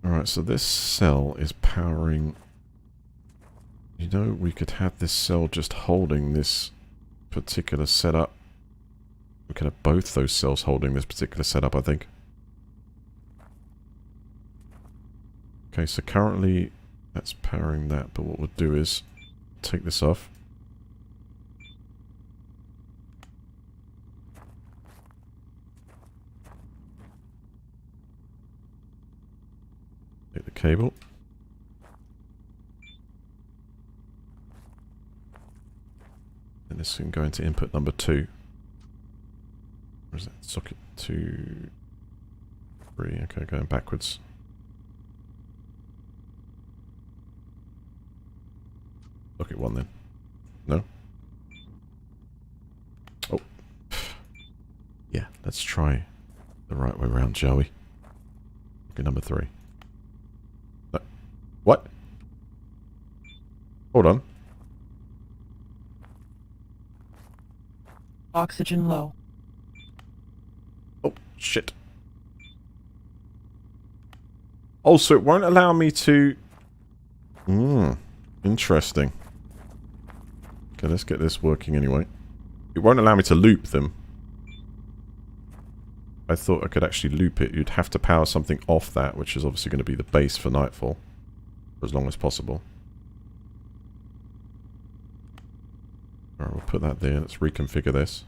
Alright, so this cell is powering... You know, we could have this cell just holding this particular setup. We could have both those cells holding this particular setup, I think. Okay, so currently that's powering that, but what we'll do is take this off. Take the cable. And this can go into input number 2. Where is that? Socket 2, 3. Okay, going backwards. Socket 1 then. No? Oh. Yeah, let's try the right way around, shall we? Okay, number 3. No. What? Hold on. Oxygen low. Oh, shit. Oh, so it won't allow me to... Interesting. Okay, let's get this working anyway. It won't allow me to loop them. I thought I could actually loop it. You'd have to power something off that, which is obviously going to be the base for Nightfall. For as long as possible. Alright, we'll put that there. Let's reconfigure this.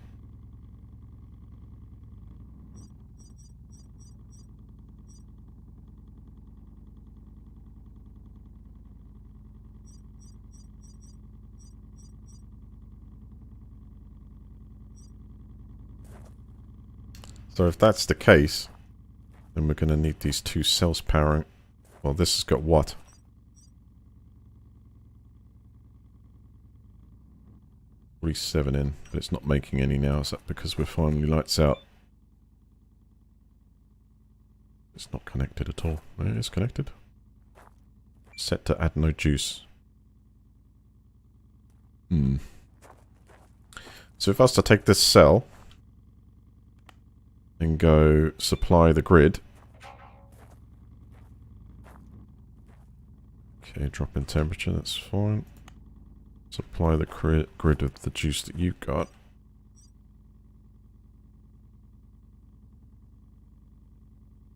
So if that's the case, then we're going to need these 2 cells powering. Well, this has got what? 47 in, but it's not making any now. Is that because we're finally lights out? It's not connected at all. No, it is connected. Set to add no juice. So if I was to take this cell and go supply the grid. Okay, drop in temperature, that's fine. Supply the grid with the juice that you got.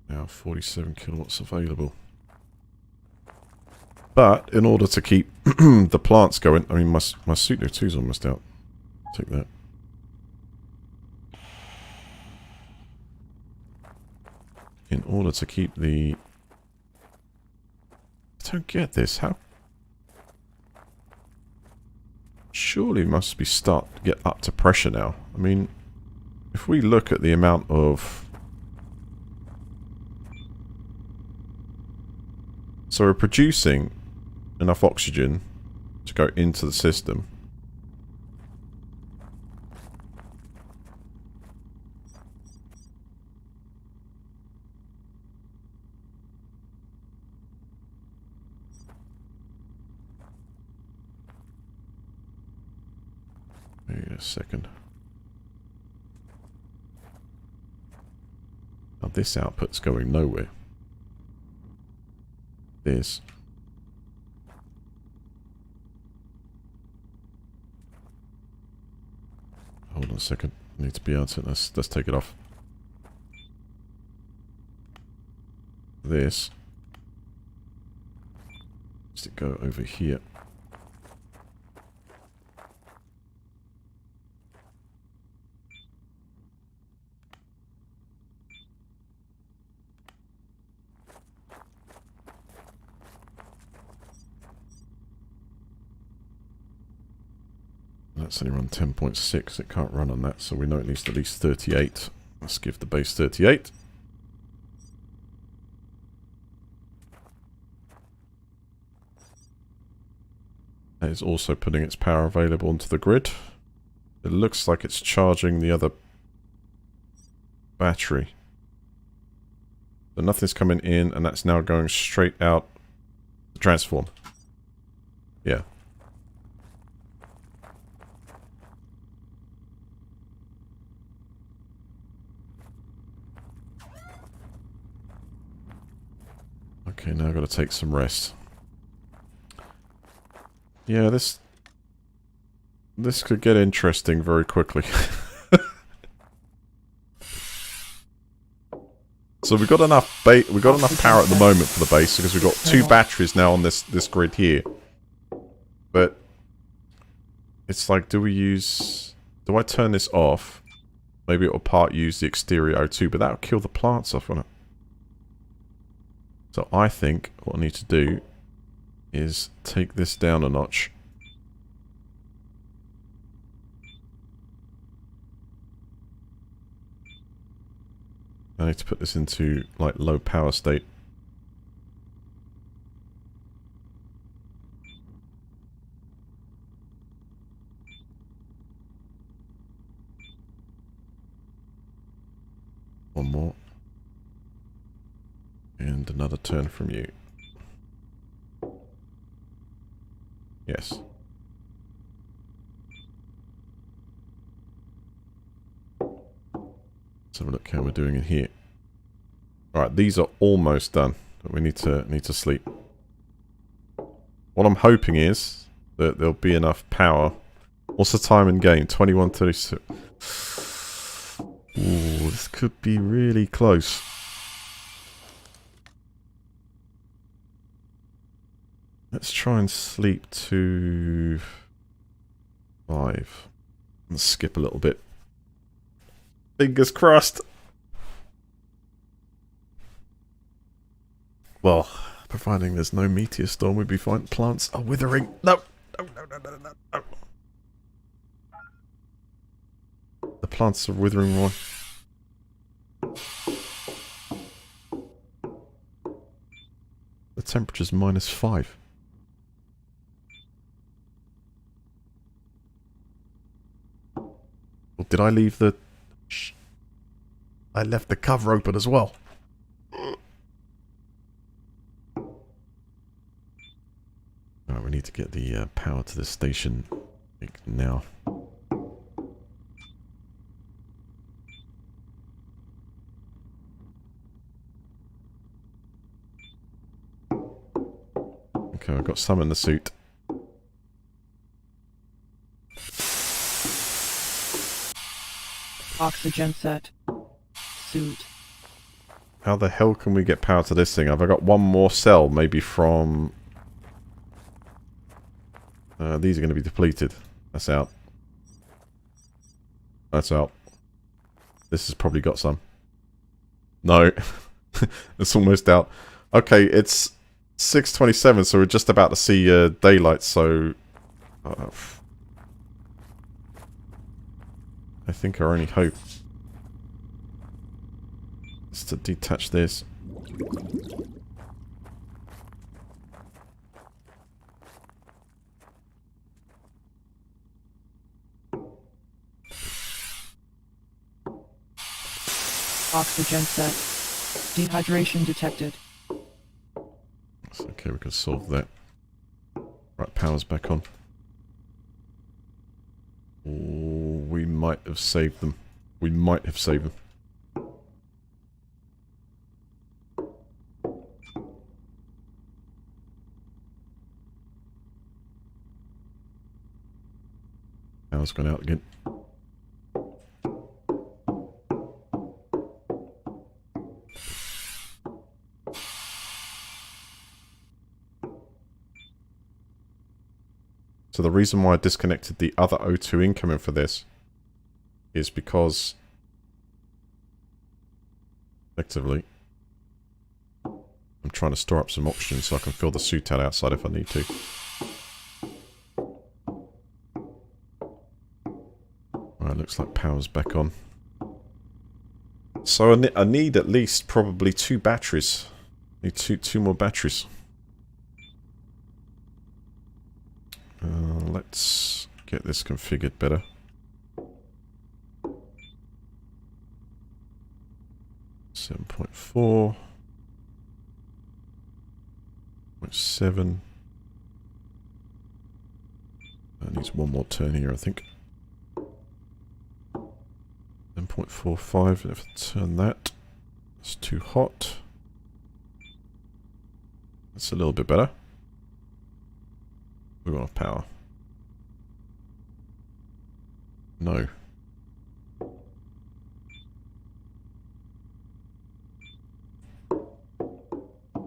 Now 47 kilowatts available. But in order to keep the plants going, I mean my Suit 2 is almost out. Take that. In order to keep the... I don't get this. How? Surely must be start to get up to pressure now. I mean, if we look at the amount of... So we're producing enough oxygen to go into the system. Wait a second. Now this output's going nowhere. This. Hold on a second. I need to be able to... Let's take it off. This. Does it go over here? That's only run 10.6. It can't run on that, so we know it needs at least 38. Let's give the base 38. That is also putting its power available onto the grid. It looks like it's charging the other battery. But nothing's coming in, and that's now going straight out to transform. Yeah. Okay, now I've got to take some rest. Yeah, this could get interesting very quickly. So we've got enough power at the moment for the base because we've got 2 batteries now on this grid here. But it's like, do I turn this off? Maybe it will use the exterior O2, but that will kill the plants off, won't it? So I think what I need to do is take this down a notch. I need to put this into like low power state. One more. And another turn from you. Yes. Let's have a look how we're doing in here. Alright, these are almost done. But we need to sleep. What I'm hoping is that there'll be enough power. What's the time in game? 21:36. Ooh, this could be really close. Let's try and sleep to 5. Let's skip a little bit. Fingers crossed. Well, providing there's no meteor storm, we'd be fine. Plants are withering. No! No. The plants are withering, Roy. The temperature's -5. Well, did I leave the... Shh. I left the cover open as well. Alright, we need to get the power to the station now. Okay, I've got some in the suit. Oxygen set. Suit. How the hell can we get power to this thing? Have I got one more cell, maybe from... these are going to be depleted. That's out. That's out. This has probably got some. No. It's almost out. Okay, it's 6:27, so we're just about to see daylight, so... I think our only hope is to detach this. Oxygen set. Dehydration detected. It's okay, we can solve that. Right, power's back on. Oh, we might have saved them. We might have saved them. Power's gone out again. So the reason why I disconnected the other O2 incoming for this is because effectively I'm trying to store up some oxygen so I can fill the suit out outside if I need to. Right, looks like power's back on. So I need at least probably 2 batteries. I need two more batteries. Let's get this configured better. Seven 7.4. 0.7. That needs one more turn here, I think. 10.45. If I turn that, it's too hot. That's a little bit better. We've got power. No.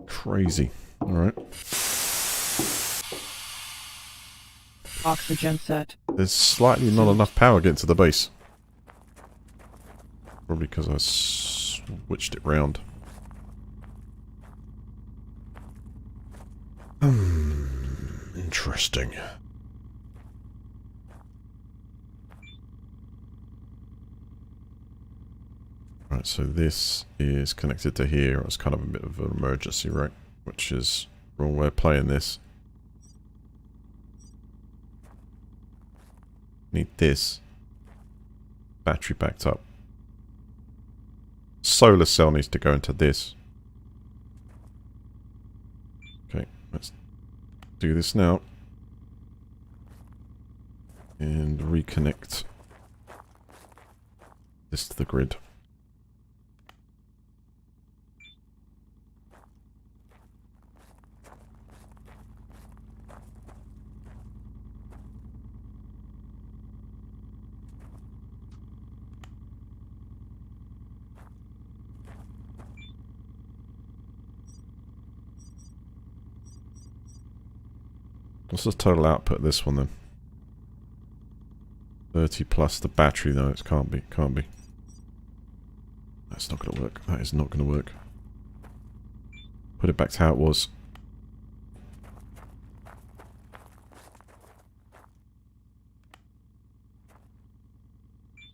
Crazy. Alright. Oxygen set. There's slightly not enough power getting to the base. Probably because I switched it round. Interesting. Right, so this is connected to here. It's kind of a bit of an emergency, right? Which is wrong way of playing this. Need this. Battery backed up. Solar cell needs to go into this. Okay, let's do this now. And reconnect this to the grid. What's the total output of this one then? 30 plus the battery, though. It can't be. Can't be. That's not going to work. That is not going to work. Put it back to how it was.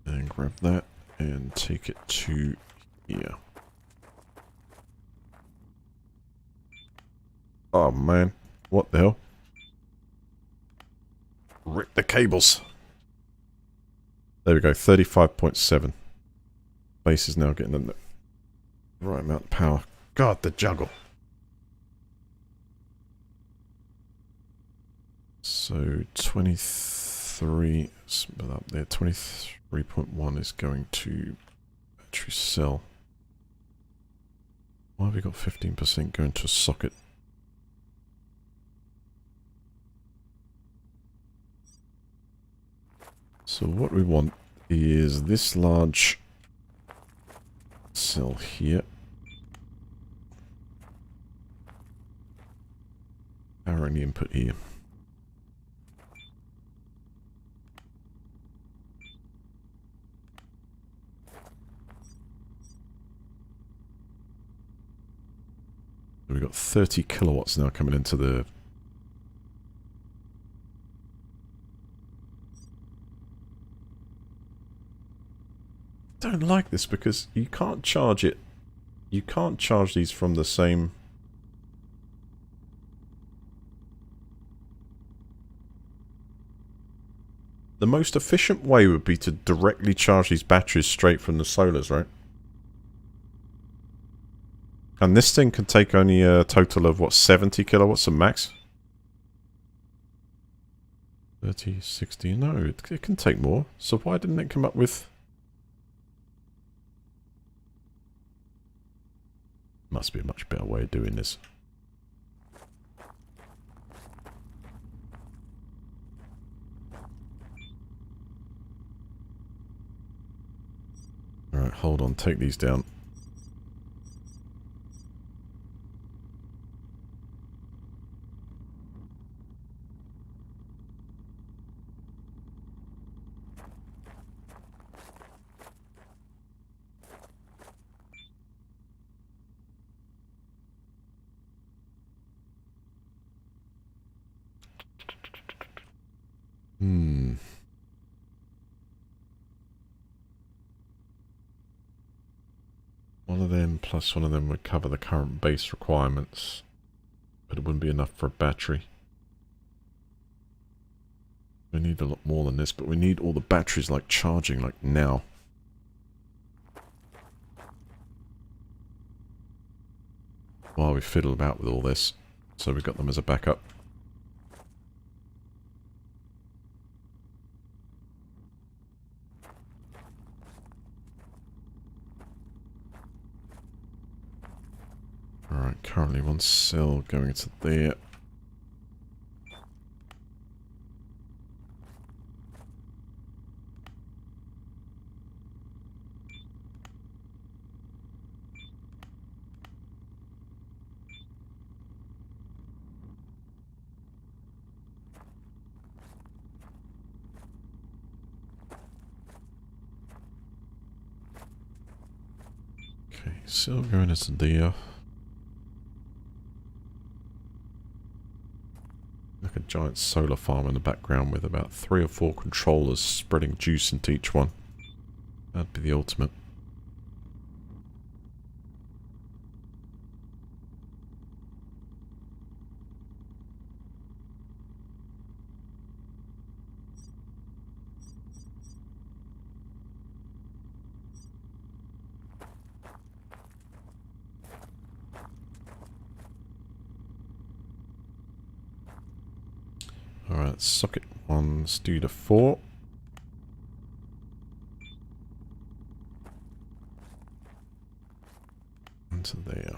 And grab that and take it to here. Oh man, what the hell? Rip the cables. There we go, 35.7. Base is now getting the right amount of power. God, the juggle. So 23, split up there. 23.1 is going to battery cell. Why have we got 15% going to a socket? So what we want is this large cell here. Power and input here. We've got 30 kilowatts now coming into the... I don't like this because you can't charge it. You can't charge these from the same... The most efficient way would be to directly charge these batteries straight from the solars, right? And this thing can take only a total of, what, 70 kilowatts at max? 30, 60, no, it can take more. So why didn't it come up with... Must be a much better way of doing this. Alright, hold on, take these down. One of them plus one of them would cover the current base requirements, but it wouldn't be enough for a battery. We need a lot more than this, but we need all the batteries like charging like now. While we fiddle about with all this, so we've got them as a backup. Alright, currently one cell going to there. Okay, cell going to there. Like a giant solar farm in the background with about 3 or 4 controllers spreading juice into each one. That'd be the ultimate. Alright, socket 1, let's do the 4. Into there.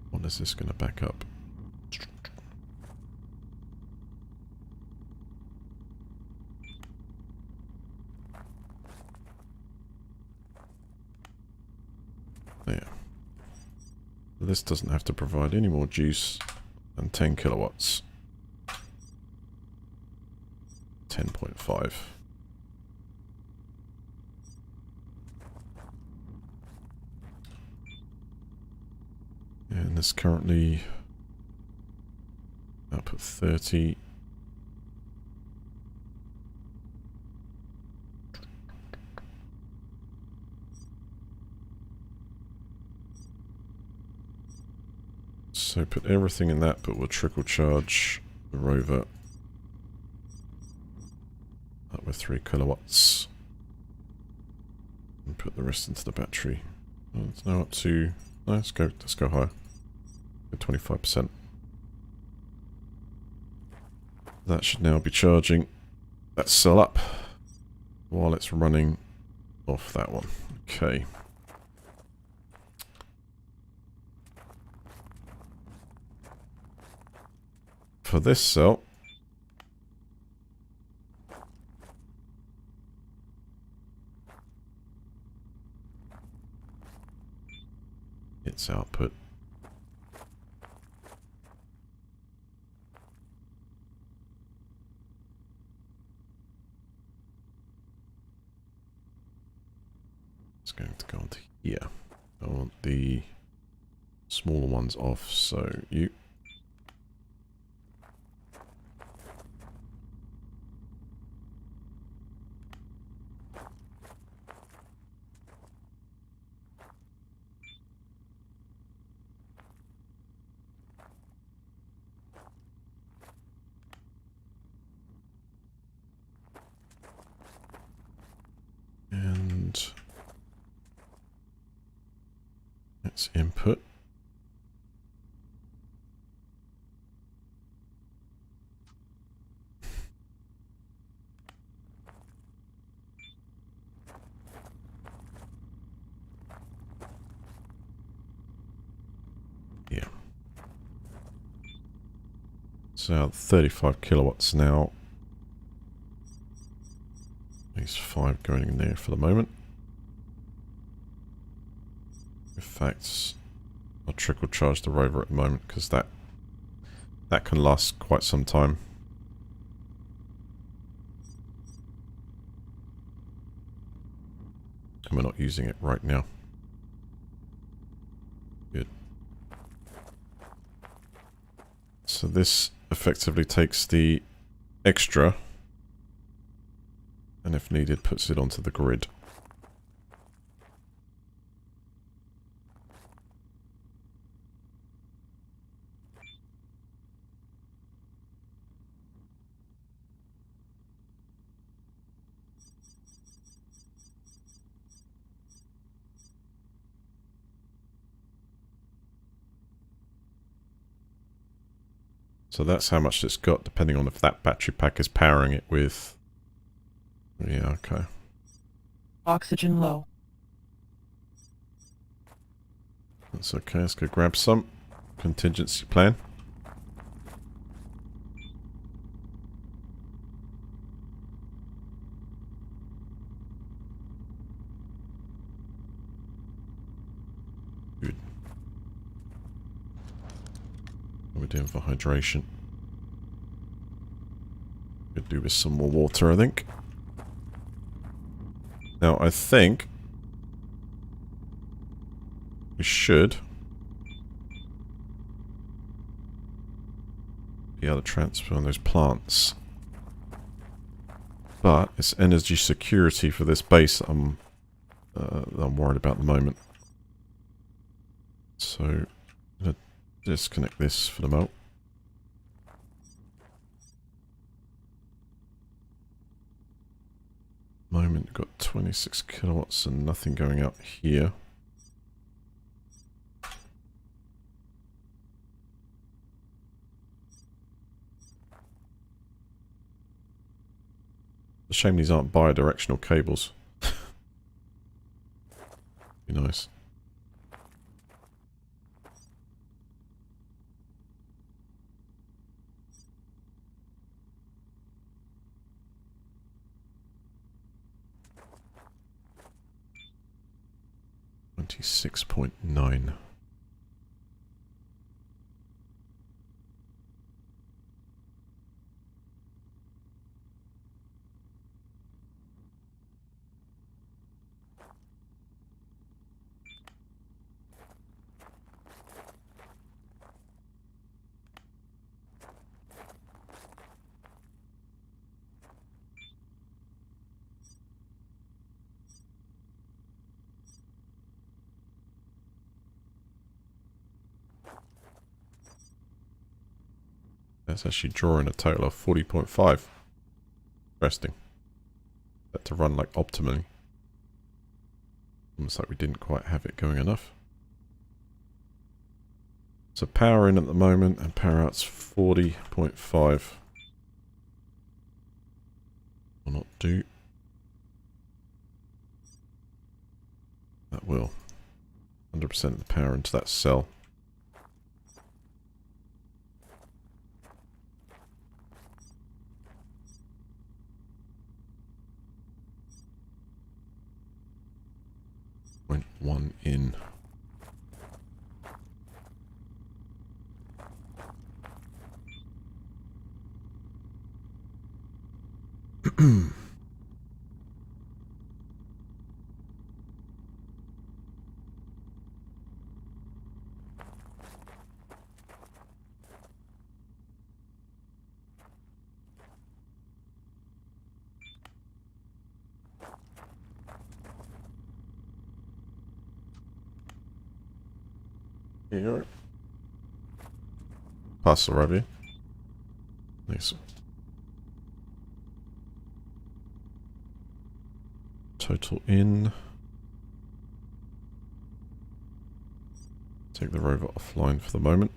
What is this going to back up? this doesn't have to provide any more juice than 10 kilowatts. 10.5. And there's currently output 30. So put everything in that, but we'll trickle charge the rover up with 3 kilowatts. And put the rest into the battery. Well, it's now up to... No, let's go higher. Go 25%. That should now be charging that cell up while it's running off that one. Okay. For this cell, its output is going to go onto here. I want the smaller ones off, so you. And its input. Yeah. So 35 kilowatts now. These 5 going in there for the moment. In fact, I'll trickle charge the rover at the moment because that can last quite some time. And we're not using it right now. Good. So this effectively takes the extra and if needed puts it onto the grid. So that's how much it's got, depending on if that battery pack is powering it with... Yeah, okay. Oxygen low. That's okay, let's go grab some. Contingency plan. Good. What are we doing for hydration? Could do with some more water, I think. Now, I think we should be able to transfer on those plants. But it's energy security for this base I'm worried about at the moment. So, I'm going to disconnect this for the moment. Moment, got 26 kilowatts and nothing going out here. It's a shame these aren't bi-directional cables. Be nice. .9. That's actually drawing a total of 40.5. Interesting. That to run like optimally. Almost like we didn't quite have it going enough. So power in at the moment and power out's 40.5. Will not do. That will. 100% of the power into that cell. Went 1 in. Here you go. Pass the review. Nice. Total in. Take the rover offline for the moment.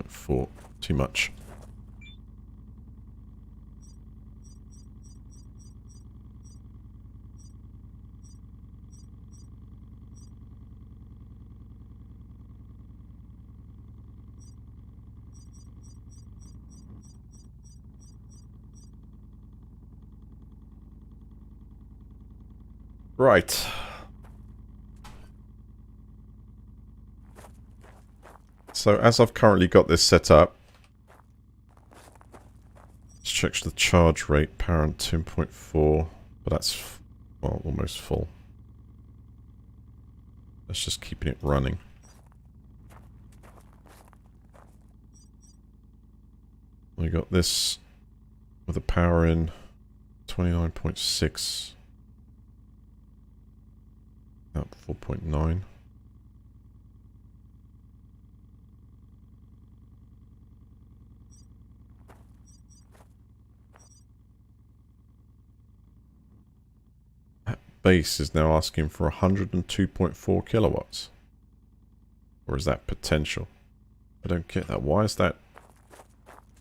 .4, too much. Right. So as I've currently got this set up, let's check the charge rate, power on 2.4, but that's, well, almost full. Let's just keep it running. We got this with a power in 29.6, out 4.9. Base is now asking for 102.4 kilowatts. Or is that potential? I don't get that. Why is that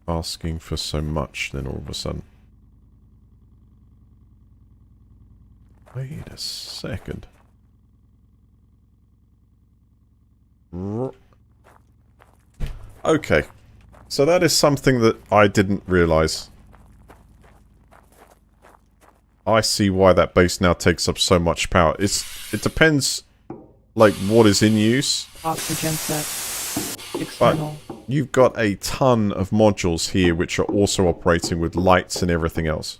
asking for so much then all of a sudden? Wait a second. Okay. So that is something that I didn't realize. I see why that base now takes up so much power. It depends, like, what is in use. Oxygen set. External. But you've got a ton of modules here which are also operating with lights and everything else.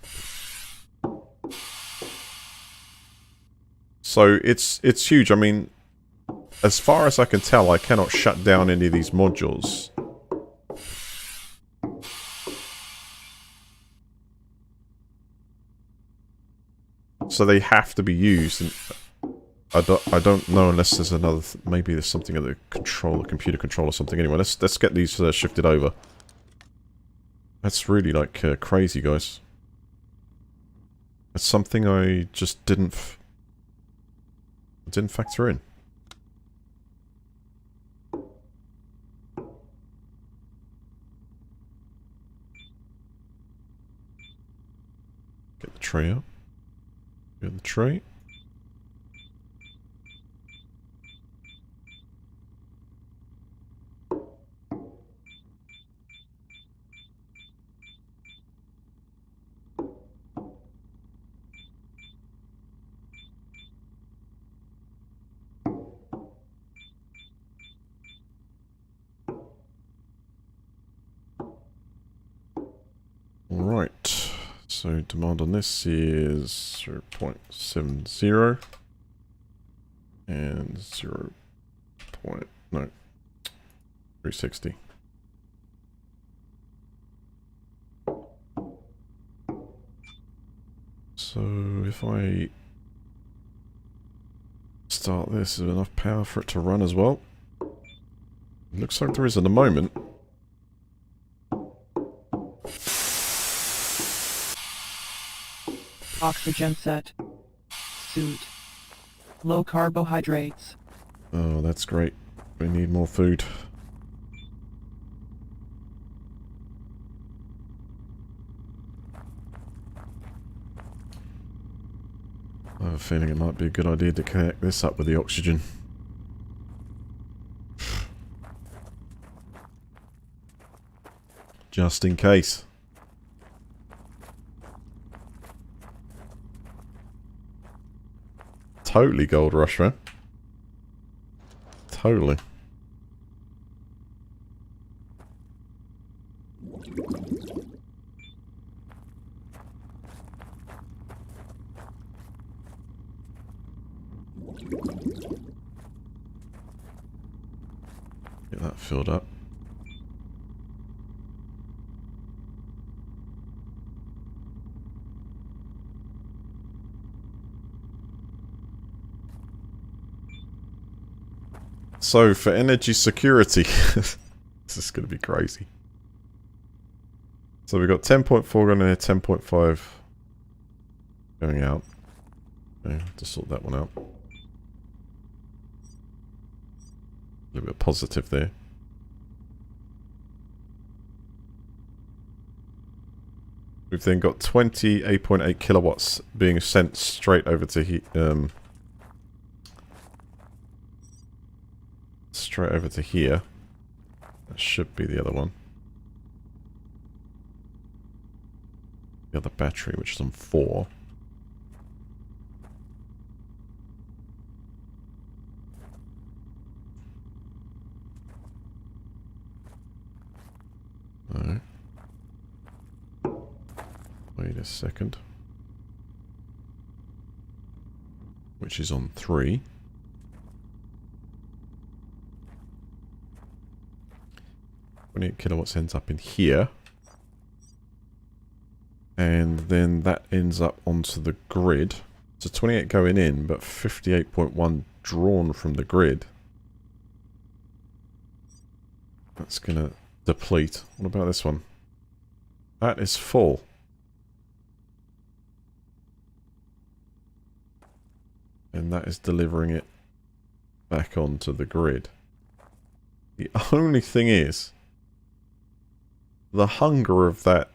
So it's huge. I mean, as far as I can tell, I cannot shut down any of these modules. So they have to be used, and I don't know unless there's another. Maybe there's something at the computer control or something. Anyway, let's get these shifted over. That's really like crazy, guys. It's something I just didn't factor in. Get the tray out. Get the tray. Alright, so demand on this is 0.70 and 0. No, 360. So if I start this with enough power for it to run as well. Looks like there is at the moment. Oxygen set. Suit. Low carbohydrates. Oh, that's great. We need more food. I have a feeling it might be a good idea to connect this up with the oxygen. Just in case. Totally gold rush, man. Totally. Get that filled up. So, for energy security, this is going to be crazy. So, we've got 10.4 going in here, 10.5 going out. Okay, have to sort that one out. A little bit positive there. We've then got 28.8 kilowatts being sent straight over to straight over to here. That should be the other one. The other battery, which is on 4. Alright. Wait a second. Which is on 3. Kilowatts ends up in here. And then that ends up onto the grid. So 28 going in, but 58.1 drawn from the grid. That's going to deplete. What about this one? That is full. And that is delivering it back onto the grid. The only thing is, the hunger of that,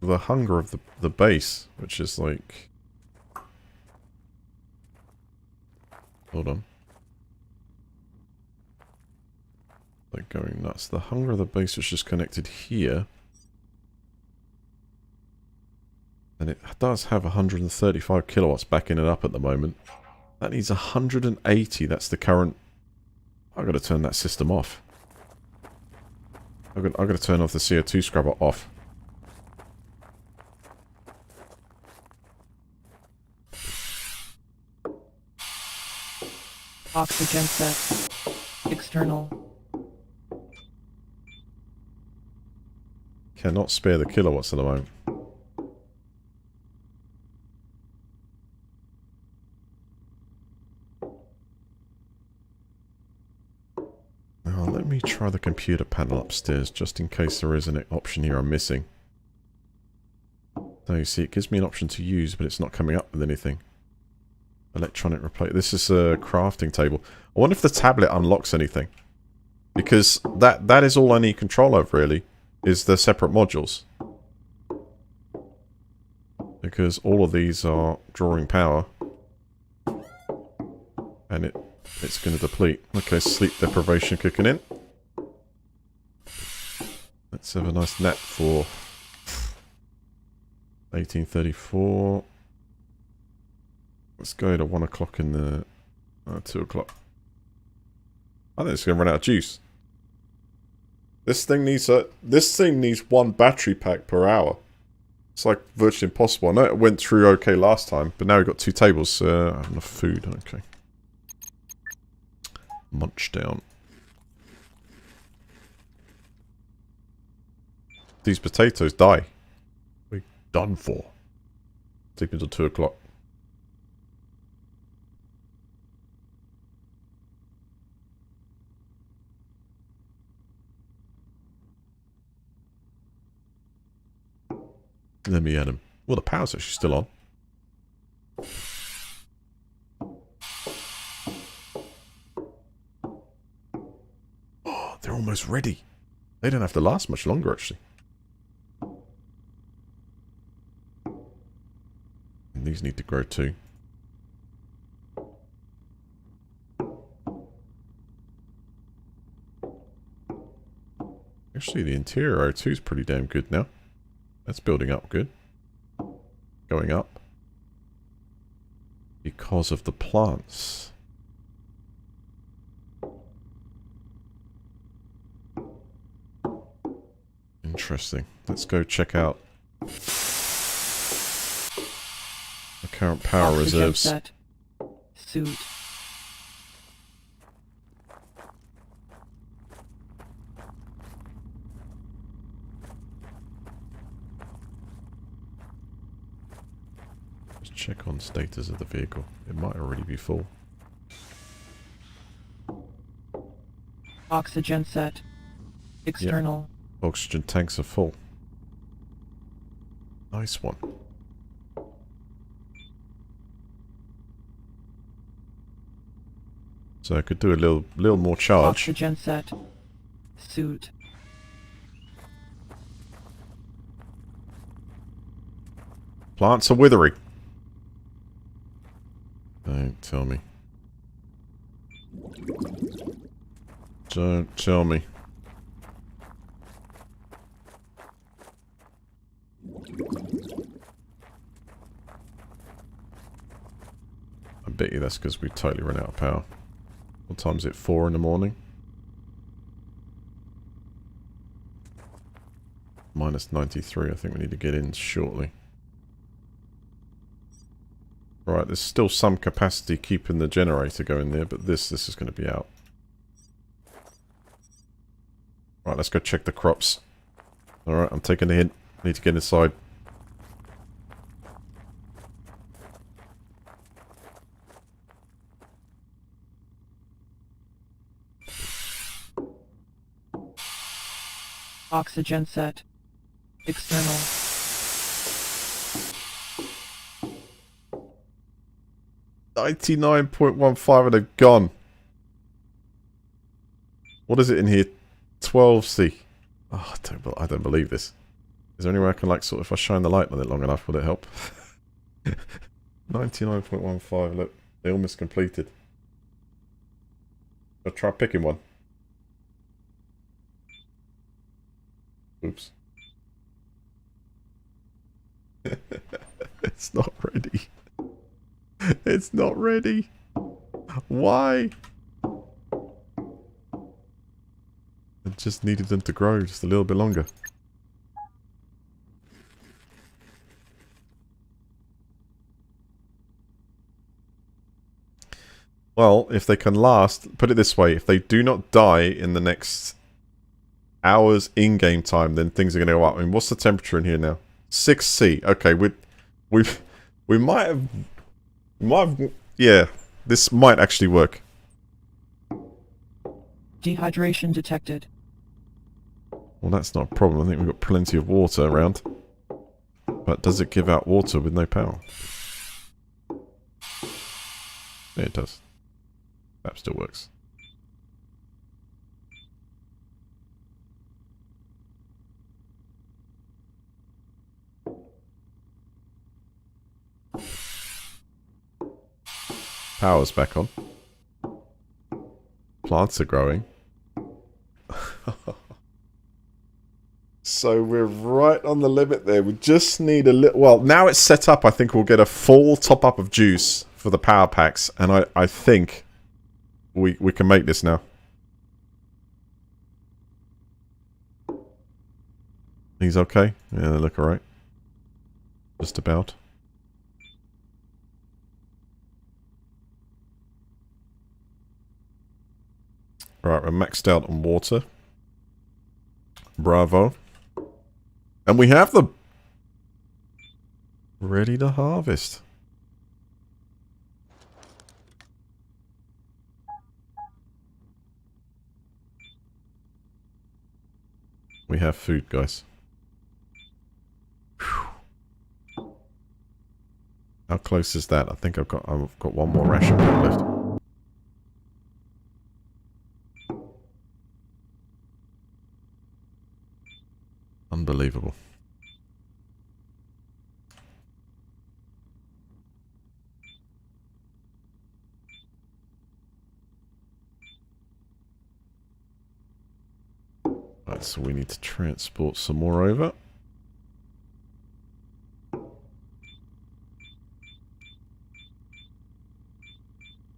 the hunger of the base, which is like, hold on, like going nuts. The hunger of the base which is connected here, and it does have 135 kilowatts backing it up at the moment. That needs 180. That's the current. I've got to turn that system off. I've got to turn off the CO2 scrubber off. Oxygen set. External. Cannot spare the kilowatts at the moment. Now let me try the computer panel upstairs, just in case there is an option here I'm missing. So you see, it gives me an option to use, but it's not coming up with anything. Electronic replace. This is a crafting table. I wonder if the tablet unlocks anything. Because that is all I need control over, really, is the separate modules. Because all of these are drawing power. And it's going to deplete. Okay, sleep deprivation kicking in. Let's have a nice nap for 1834. Let's go to 1 o'clock in the... 2 o'clock. I think it's going to run out of juice. This thing needs 1 battery pack per hour. It's like virtually impossible. I know it went through okay last time, but now we've got 2 tables. I have enough food. Okay. Munch down. these potatoes die, we're done for. Take me till 2 o'clock. Let me at him. Well, the power's actually still on. Oh, they're almost ready. They don't have to last much longer, actually. And these need to grow too. Actually, the interior O2 is pretty damn good now. That's building up good. Going up. Because of the plants. Interesting. Let's go check out the current power Oxygen reserves. set. Suit. Let's check on status of the vehicle. It might already be full. Oxygen set. External. Oxygen tanks are full. Nice one. So I could do a little more charge. Oxygen set. Suit. Plants are withering. Don't tell me. Don't tell me. I bet you that's because we totally run out of power. What time is it? 4 in the morning? Minus 93. I think we need to get in shortly. Right, there's still some capacity keeping the generator going there, but this is going to be out. Right, let's go check the crops. Alright, I'm taking the hint. Need to get inside. Oxygen set. External. $99.15 and a gone. What is it in here? 12C. Oh, I don't believe this. Is there any way I can, like, sort of, if I shine the light on it long enough, will it help? 99.15, look. They almost completed. I'll try picking one. Oops. It's not ready. It's not ready. Why? I just needed them to grow just a little bit longer. Well, if they can last, put it this way, if they do not die in the next hours in-game time, then things are going to go up. I mean, what's the temperature in here now? 6C. Okay, we might have, yeah, this might actually work. Dehydration detected. Well, that's not a problem. I think we've got plenty of water around. But does it give out water with no power? Yeah, it does. That still works. Power's back on. Plants are growing. So we're right on the limit there. We just need a little... Well, now it's set up, I think we'll get a full top-up of juice for the power packs. And I think we can make this now. He's okay? Yeah, they look alright. Just about. Right, we're maxed out on water. Bravo. And we have them. Ready to harvest. We have food, guys. Whew. How close is that? I think I've got one more ration pack left. Unbelievable. Right, so we need to transport some more over. How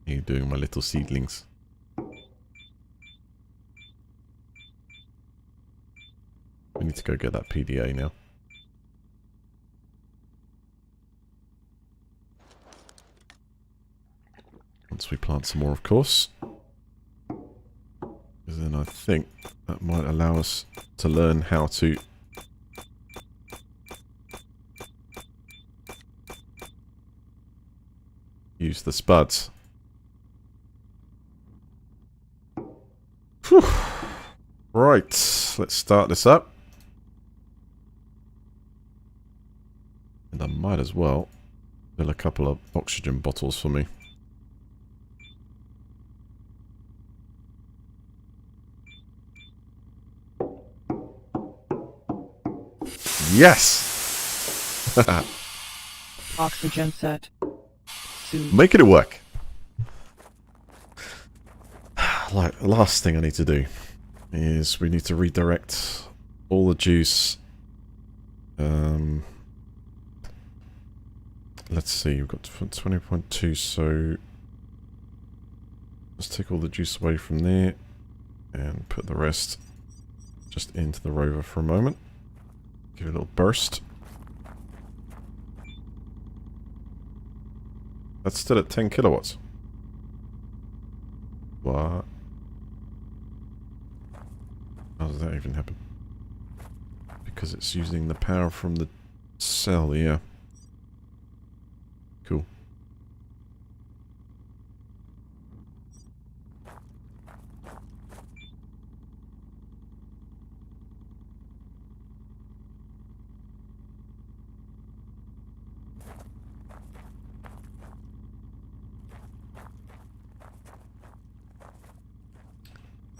you doing, my little seedlings? We need to go get that PDA now. Once we plant some more, of course. Because then I think that might allow us to learn how to use the spuds. Whew. Right, let's start this up. And I might as well fill a couple of oxygen bottles for me. Yes! Oxygen set. Suit. Making it work. Like, the last thing I need to do is we need to redirect all the juice. Let's see, we've got 20.2, so let's take all the juice away from there and put the rest just into the rover for a moment. Give it a little burst. That's still at 10 kilowatts. What? How does that even happen? Because it's using the power from the cell, yeah. Cool.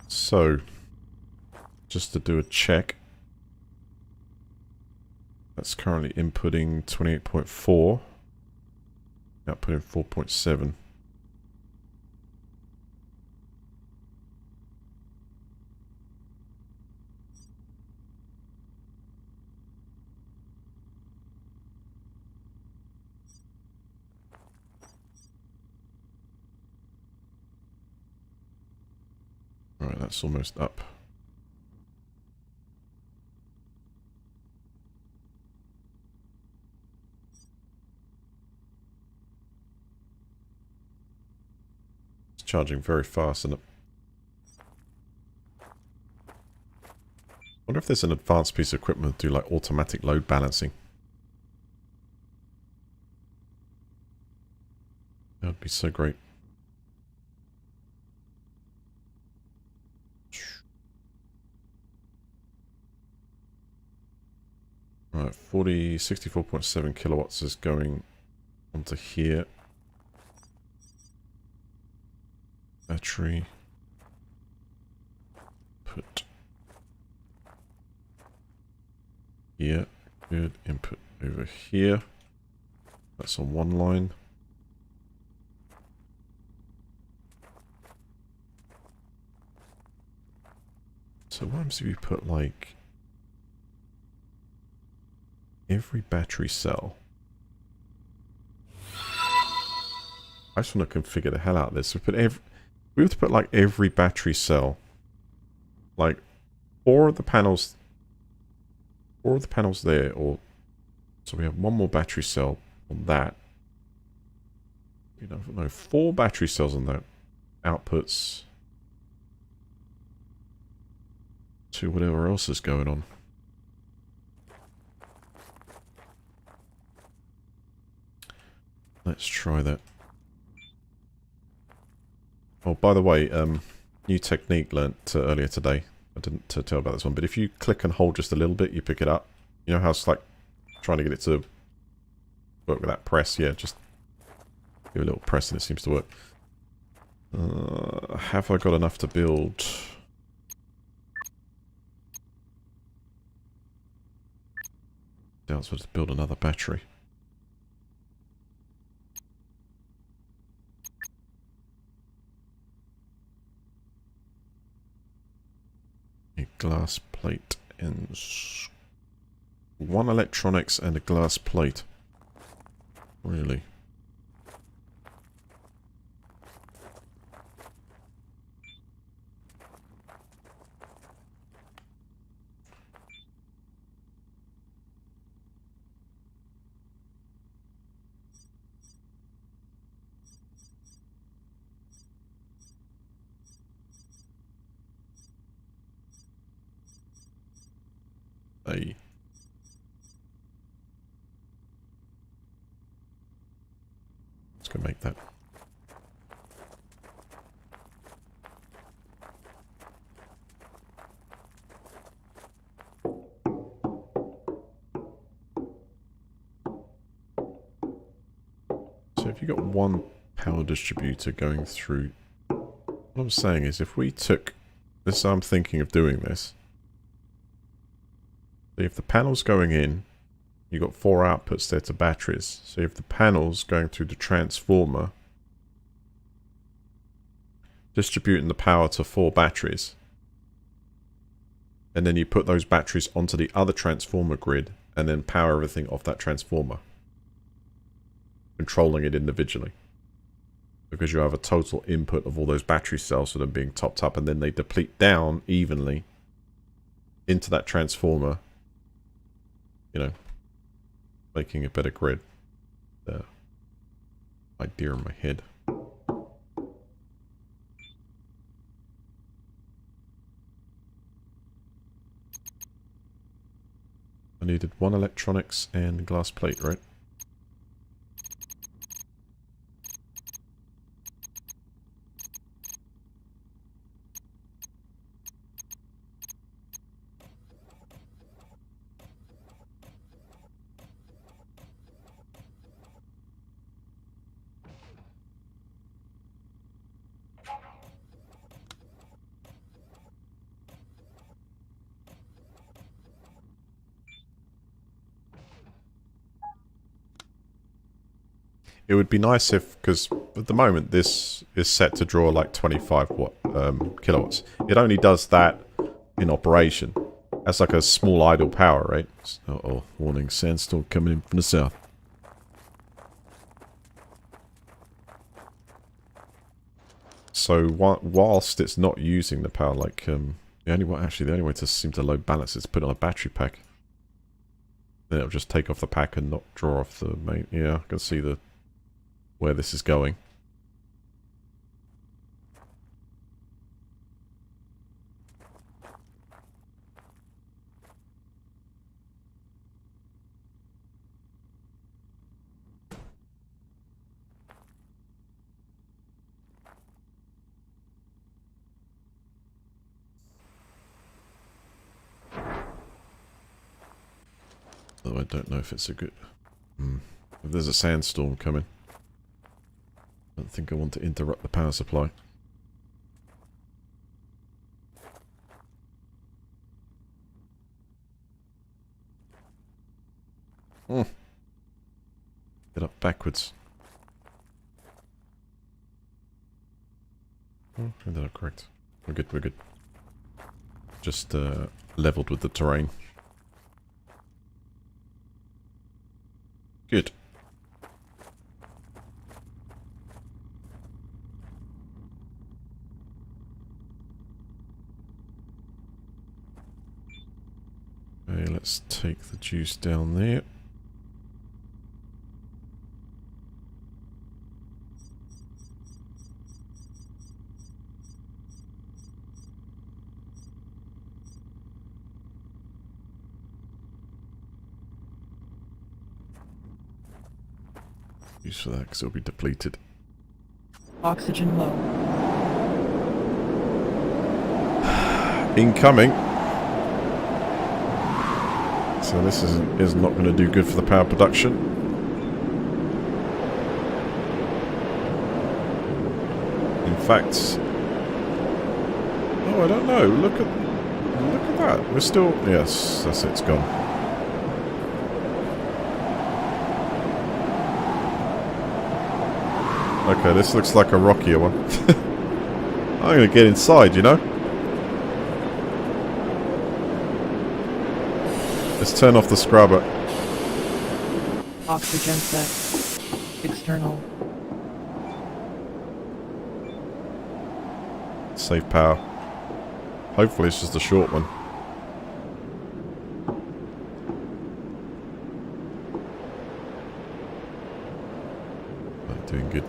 So, just to do a check, that's currently inputting 28.4, outputting 4.7. Alright, that's almost up. It's charging very fast, isn't it? I wonder if there's an advanced piece of equipment to do like automatic load balancing. That would be so great. Right, 64.7 kilowatts is going onto here. Battery. Put here. Good. Input over here. That's on one line. So what happens if you put like every battery cell? I just want to configure the hell out of this. We have to put like every battery cell, like four of the panels there, or so we have one more battery cell on that. You know, no, 4 battery cells on that outputs to whatever else is going on. Let's try that. Oh, by the way, new technique learnt earlier today. I didn't tell about this one, but if you click and hold just a little bit, you pick it up. You know how it's like trying to get it to work with that press? Yeah, just give a little press and it seems to work. Have I got enough to build? Doubts to build another battery. A glass plate and one electronics and a glass plate. Really? Let's go make that. So if you've got one power distributor going through, what I'm saying is if we took this, I'm thinking of doing this. So if the panel's going in, you've got 4 outputs there to batteries. So if the panel's going through the transformer, distributing the power to 4 batteries, and then you put those batteries onto the other transformer grid and then power everything off that transformer, controlling it individually, because you have a total input of all those battery cells that are being topped up, and then they deplete down evenly into that transformer, you know, making a better grid. Idea in my head. I needed 1 electronics and glass plate, right? It would be nice if, because at the moment this is set to draw like 25 kilowatts. It only does that in operation. That's like a small idle power, right? Uh-oh, warning, sandstorm coming in from the south. So whilst it's not using the power, like the only way to seem to load balance is to put it on a battery pack. Then it'll just take off the pack and not draw off the main. Yeah, I can see where this is going. Although I don't know if it's a good... If there's a sandstorm coming, I don't think I want to interrupt the power supply. Get up backwards. Oh, ended up correct. We're good, we're good. Just leveled with the terrain. Good. Okay, let's take the juice down there. use for that because it'll be depleted. Oxygen low. Incoming. So this is not going to do good for the power production. In fact, oh, I don't know. Look at that. We're still, yes, that's it. It's gone. Okay, this looks like a rockier one. I'm going to get inside, you know. Let's turn off the scrubber. Oxygen set. External. Save power. Hopefully it's just a short one. Doing good.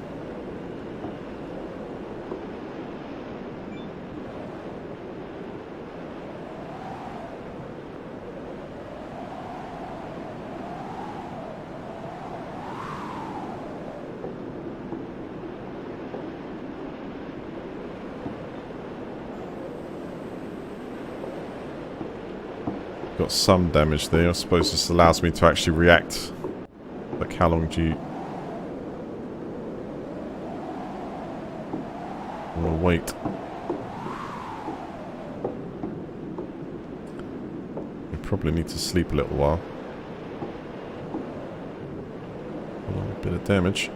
Got some damage there. I suppose this allows me to actually react. Like, how long do you want to wait? You probably need to sleep a little while. A bit of damage.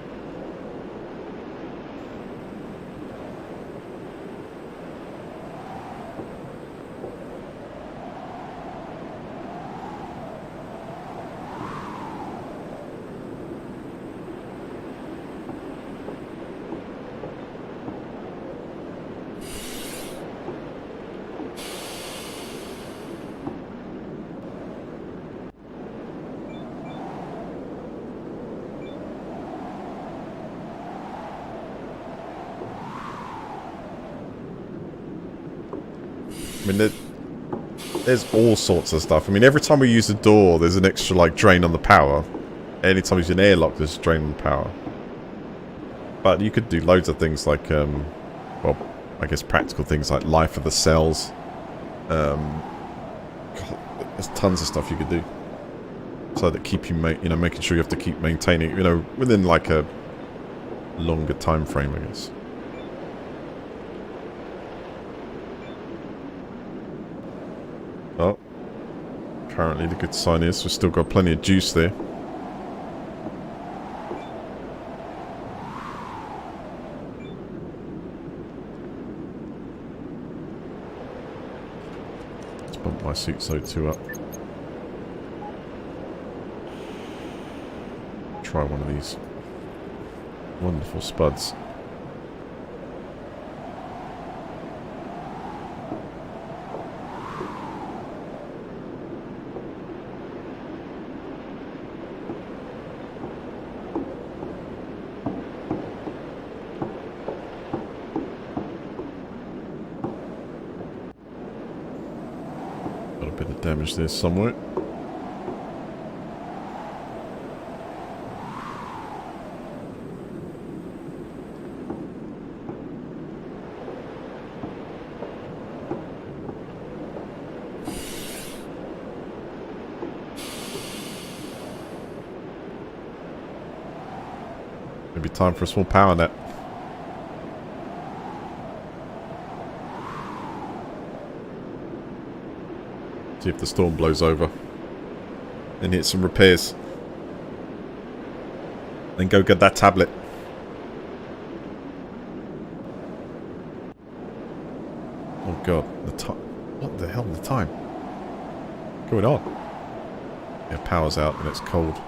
I mean, there's all sorts of stuff. I mean, every time we use a door, there's an extra, like, drain on the power. Anytime we use an airlock, there's a drain on the power. But you could do loads of things like, well, I guess practical things like life of the cells. God, there's tons of stuff you could do. So that keep you, making sure you have to keep maintaining, within, like, a longer time frame, I guess. Oh, apparently the good sign is we've still got plenty of juice there. Let's bump my suit SO2 up. Try one of these wonderful spuds. Damage there somewhere. Maybe time for a small power nap. See if the storm blows over. And hit some repairs. Then go get that tablet. Oh god, the time. What the hell, the time? What's going on? Yeah, power's out and it's cold.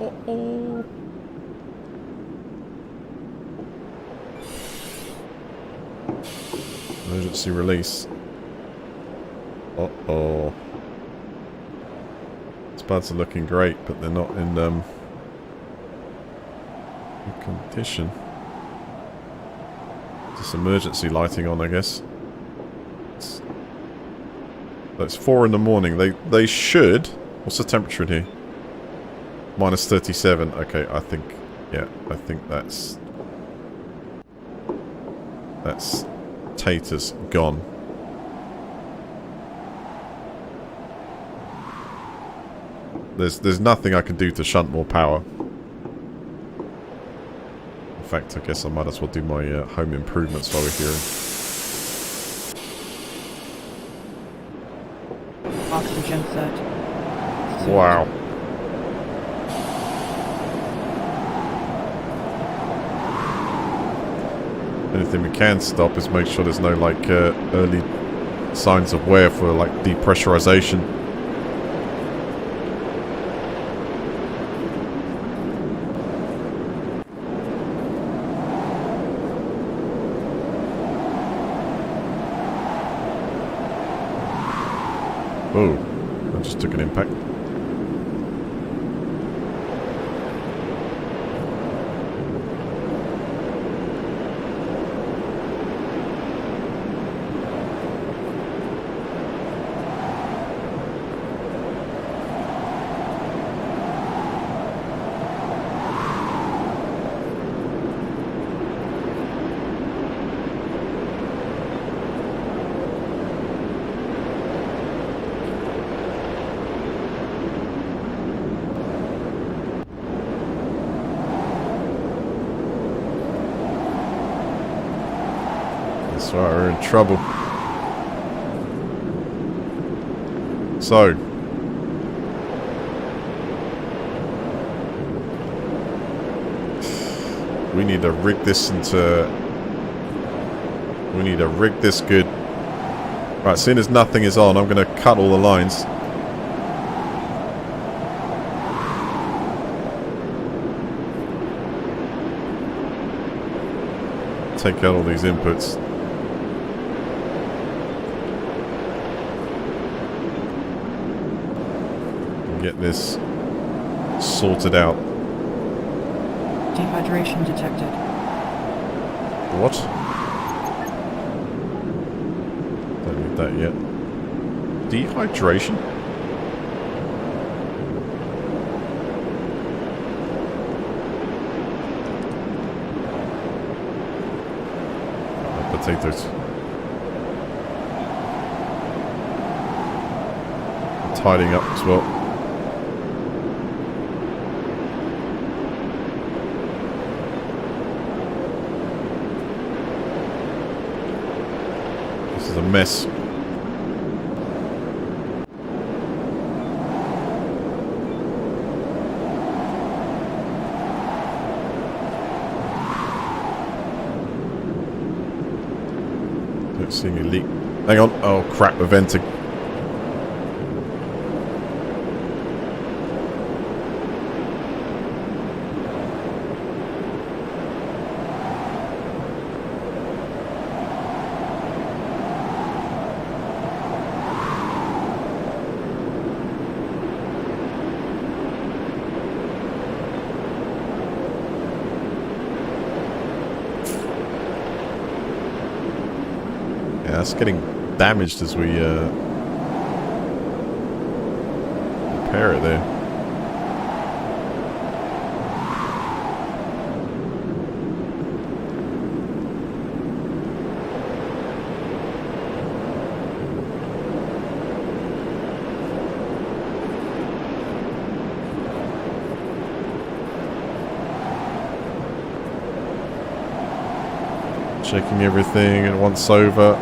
Uh-oh. Emergency release. Uh-oh. Spuds are looking great, but they're not in good condition. Just emergency lighting on, I guess. It's 4 in the morning. They should. What's the temperature in here? -37. Okay, I think Yeah, I think that's Tater's gone. There's nothing I can do to shunt more power. In fact, I guess I might as well do my home improvements while we're here. Oxygen set. Wow. Anything we can stop is make sure there's no like early signs of wear for like depressurization. Oh, I just took an impact. That's right, we're in trouble. So, we need to rig this into... We need to rig this good. Right, as soon as nothing is on, I'm going to cut all the lines. Take out all these inputs. And get this sorted out. Dehydration detected. What? Don't need that yet. Dehydration? Potatoes. Tidying up as well. This is a mess. Don't see any leak. Hang on. Oh crap, we're venting. Yeah, it's getting damaged as we repair it there. Checking everything and once over.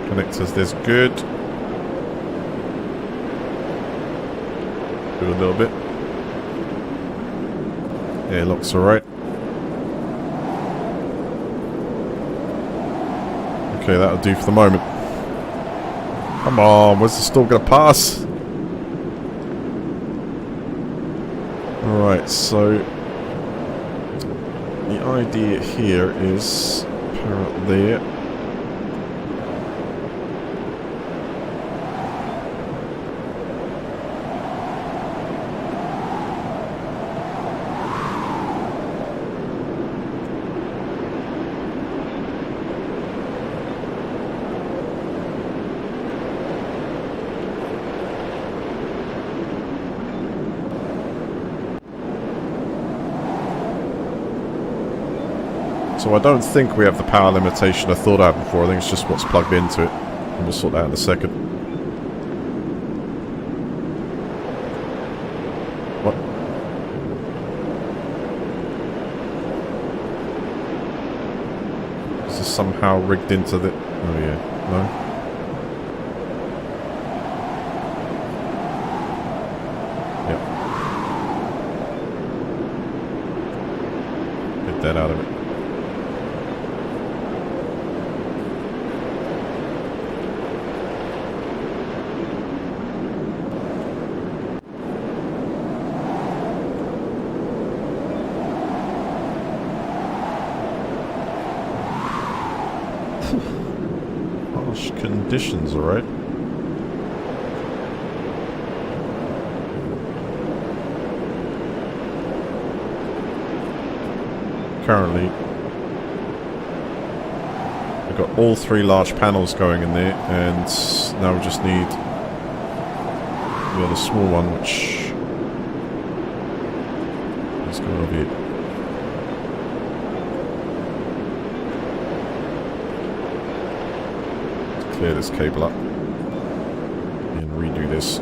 Connectors, there's good. Do a little bit. Yeah, looks alright. Okay, that'll do for the moment. Come on, where's the storm gonna pass? Alright, so the idea here is power up there. So I don't think we have the power limitation I thought I had before. I think it's just what's plugged into it. And we'll sort that out in a second. What? Is this somehow rigged into the... Oh yeah, no? Yep. Get that out of it. Harsh conditions, alright. Currently, we've got all 3 large panels going in there, and now we just need the other small one, which is going to be clear this cable up and redo this.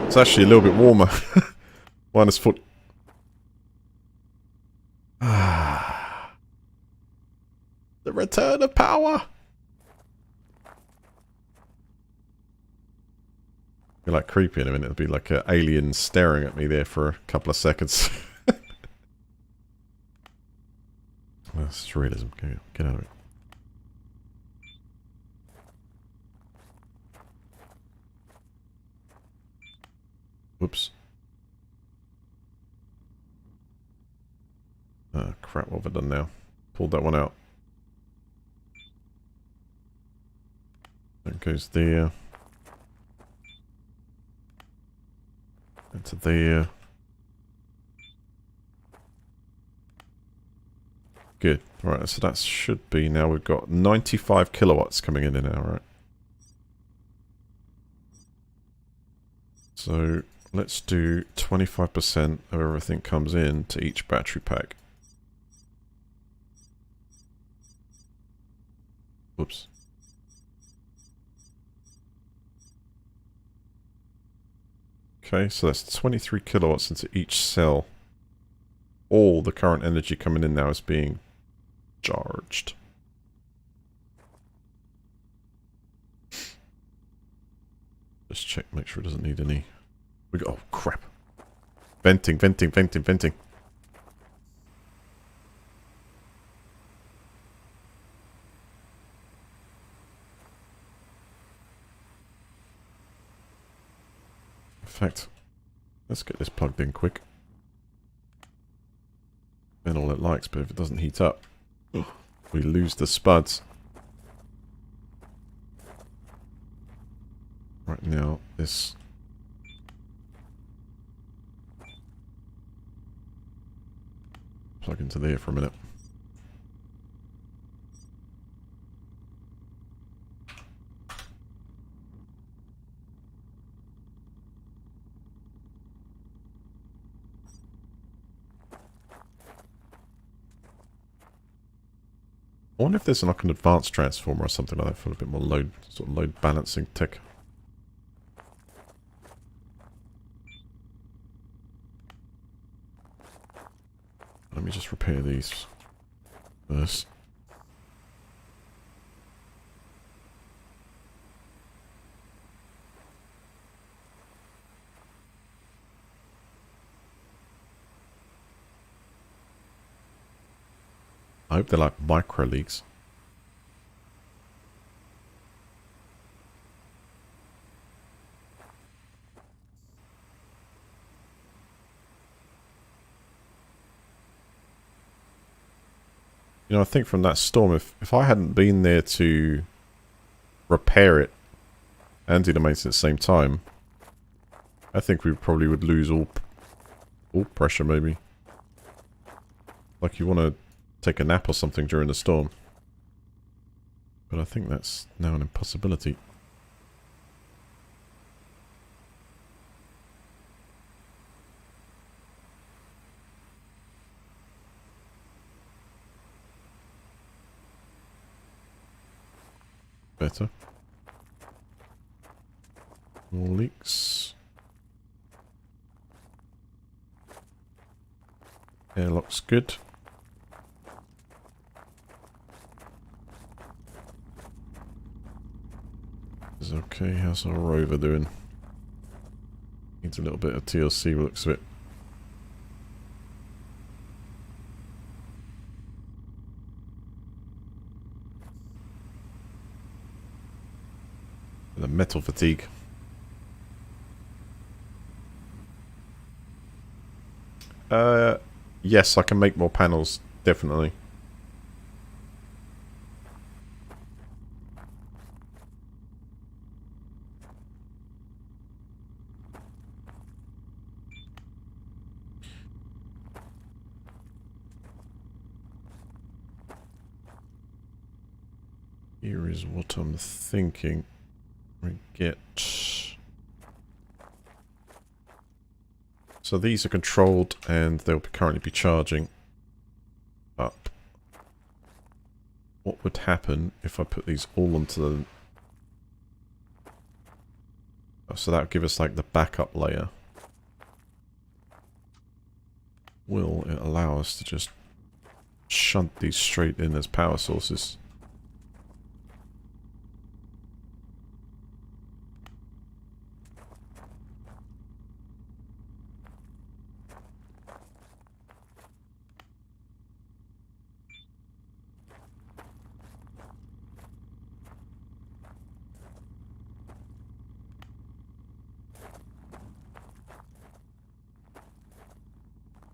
It's actually a little bit warmer. Minus 40. The return of power. Be like creepy in a minute. It'll be like an alien staring at me there for a couple of seconds. This is realism. Get out of it. Whoops. Ah, crap. What have I done now? Pulled that one out. That goes there. Into there. Good. Alright, so that should be now. We've got 95 kilowatts coming in now, right? So let's do 25% of everything comes in to each battery pack. Whoops. Okay, so that's 23 kilowatts into each cell. All the current energy coming in now is being charged. Just check, make sure it doesn't need any. We go. Oh crap! Venting, venting, venting, venting. In fact, let's get this plugged in quick. Then all it likes, but if it doesn't heat up, we lose the spuds. Right now, this plug into there for a minute. I wonder if there's like an advanced transformer or something like that for a bit more load, sort of load balancing tech. Let me just repair these first. I hope they're like micro leaks. You know, I think from that storm, if I hadn't been there to repair it and do the maintenance at the same time, I think we probably would lose all pressure maybe. Like you want to take a nap or something during the storm. But I think that's now an impossibility. Better. More leaks. Airlock's good. Is okay. How's our rover doing? Needs a little bit of TLC, looks of it. The metal fatigue. Yes, I can make more panels, definitely. Here is what I'm thinking. We get... So these are controlled and they'll currently be charging up. What would happen if I put these all onto the... Oh, so that would give us like the backup layer. Will it allow us to just shunt these straight in as power sources?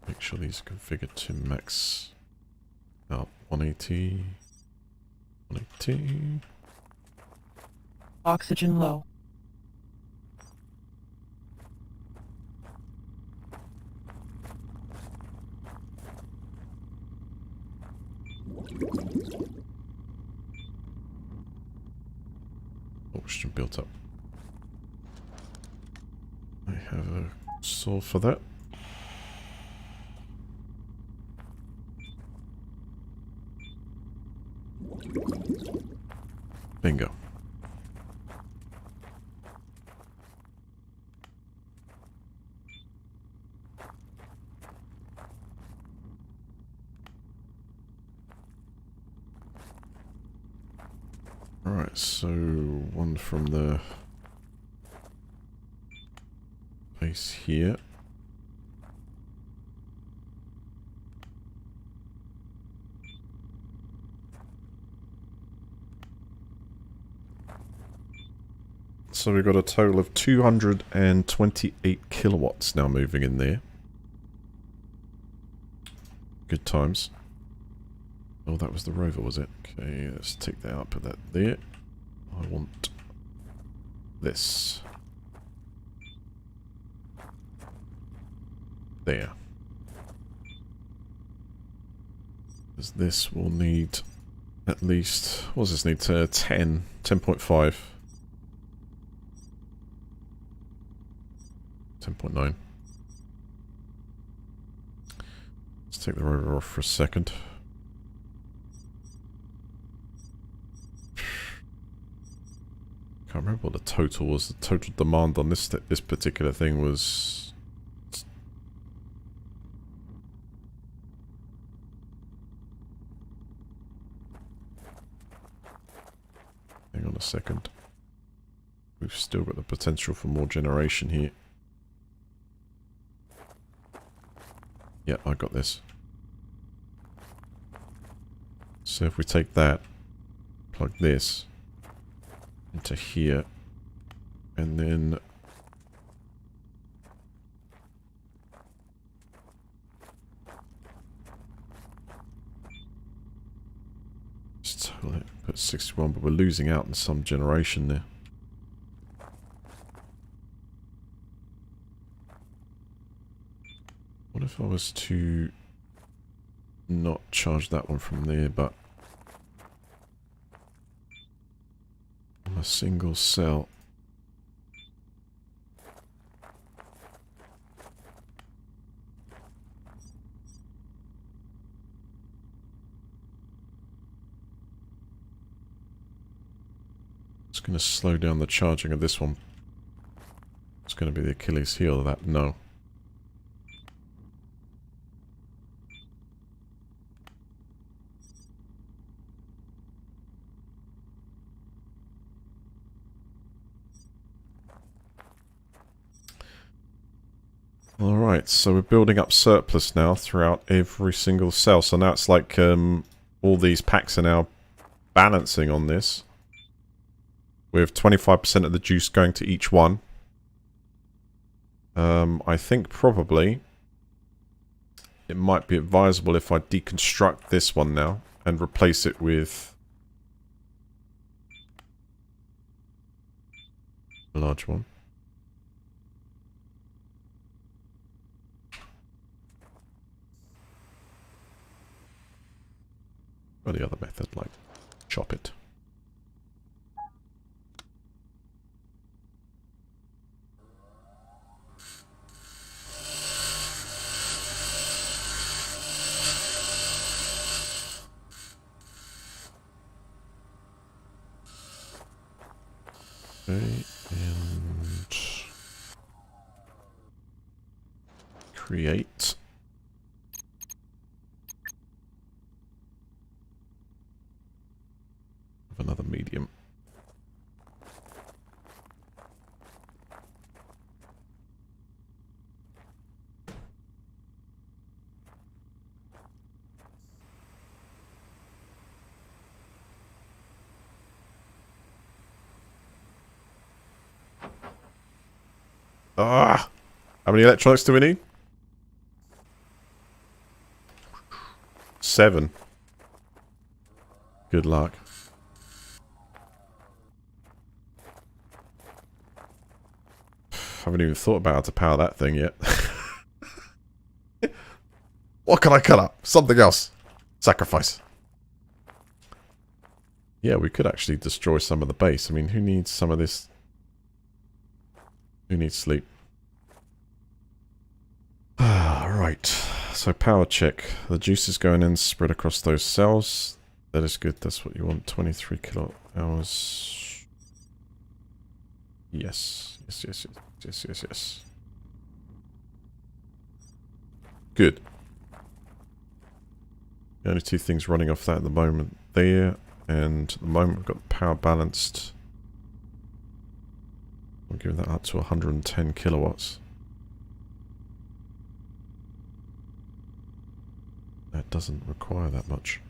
Make sure these are configured to max out 180. 180. Oxygen low. Oxygen built up. I have a saw for that. Bingo. Alright, so one from the base here. So we've got a total of 228 kilowatts now moving in there. Good times. Oh, that was the rover, was it? Okay, let's take that out, put that there. I want this. There. Because this will need at least, what does this need? 10.5. 10.9. Let's take the rover off for a second. Can't remember what the total was. The total demand on this particular thing was... Hang on a second. We've still got the potential for more generation here. Yeah, I got this. So if we take that, plug this into here, and then just put 61, but we're losing out on some generation there. What if I was to not charge that one from there, but a single cell. It's going to slow down the charging of this one. It's going to be the Achilles heel of that. No. Alright, so we're building up surplus now throughout every single cell. So now it's like all these packs are now balancing on this. With 25% of the juice going to each one. I think probably it might be advisable if I deconstruct this one now and replace it with a large one. Or the other method, like chop it. Okay, and create. Of another medium. Ah! How many electronics do we need? 7. Good luck. Haven't even thought about how to power that thing yet. What can I cut up? Something else. Sacrifice. Yeah, we could actually destroy some of the base. I mean, who needs some of this? Who needs sleep? Right. So power check. The juice is going in, spread across those cells. That is good. That's what you want. 23 kilowatt hours. Yes. Yes. Good. The only two things running off that at the moment there, and at the moment we've got the power balanced. We'll give that up to 110 kilowatts. That doesn't require that much.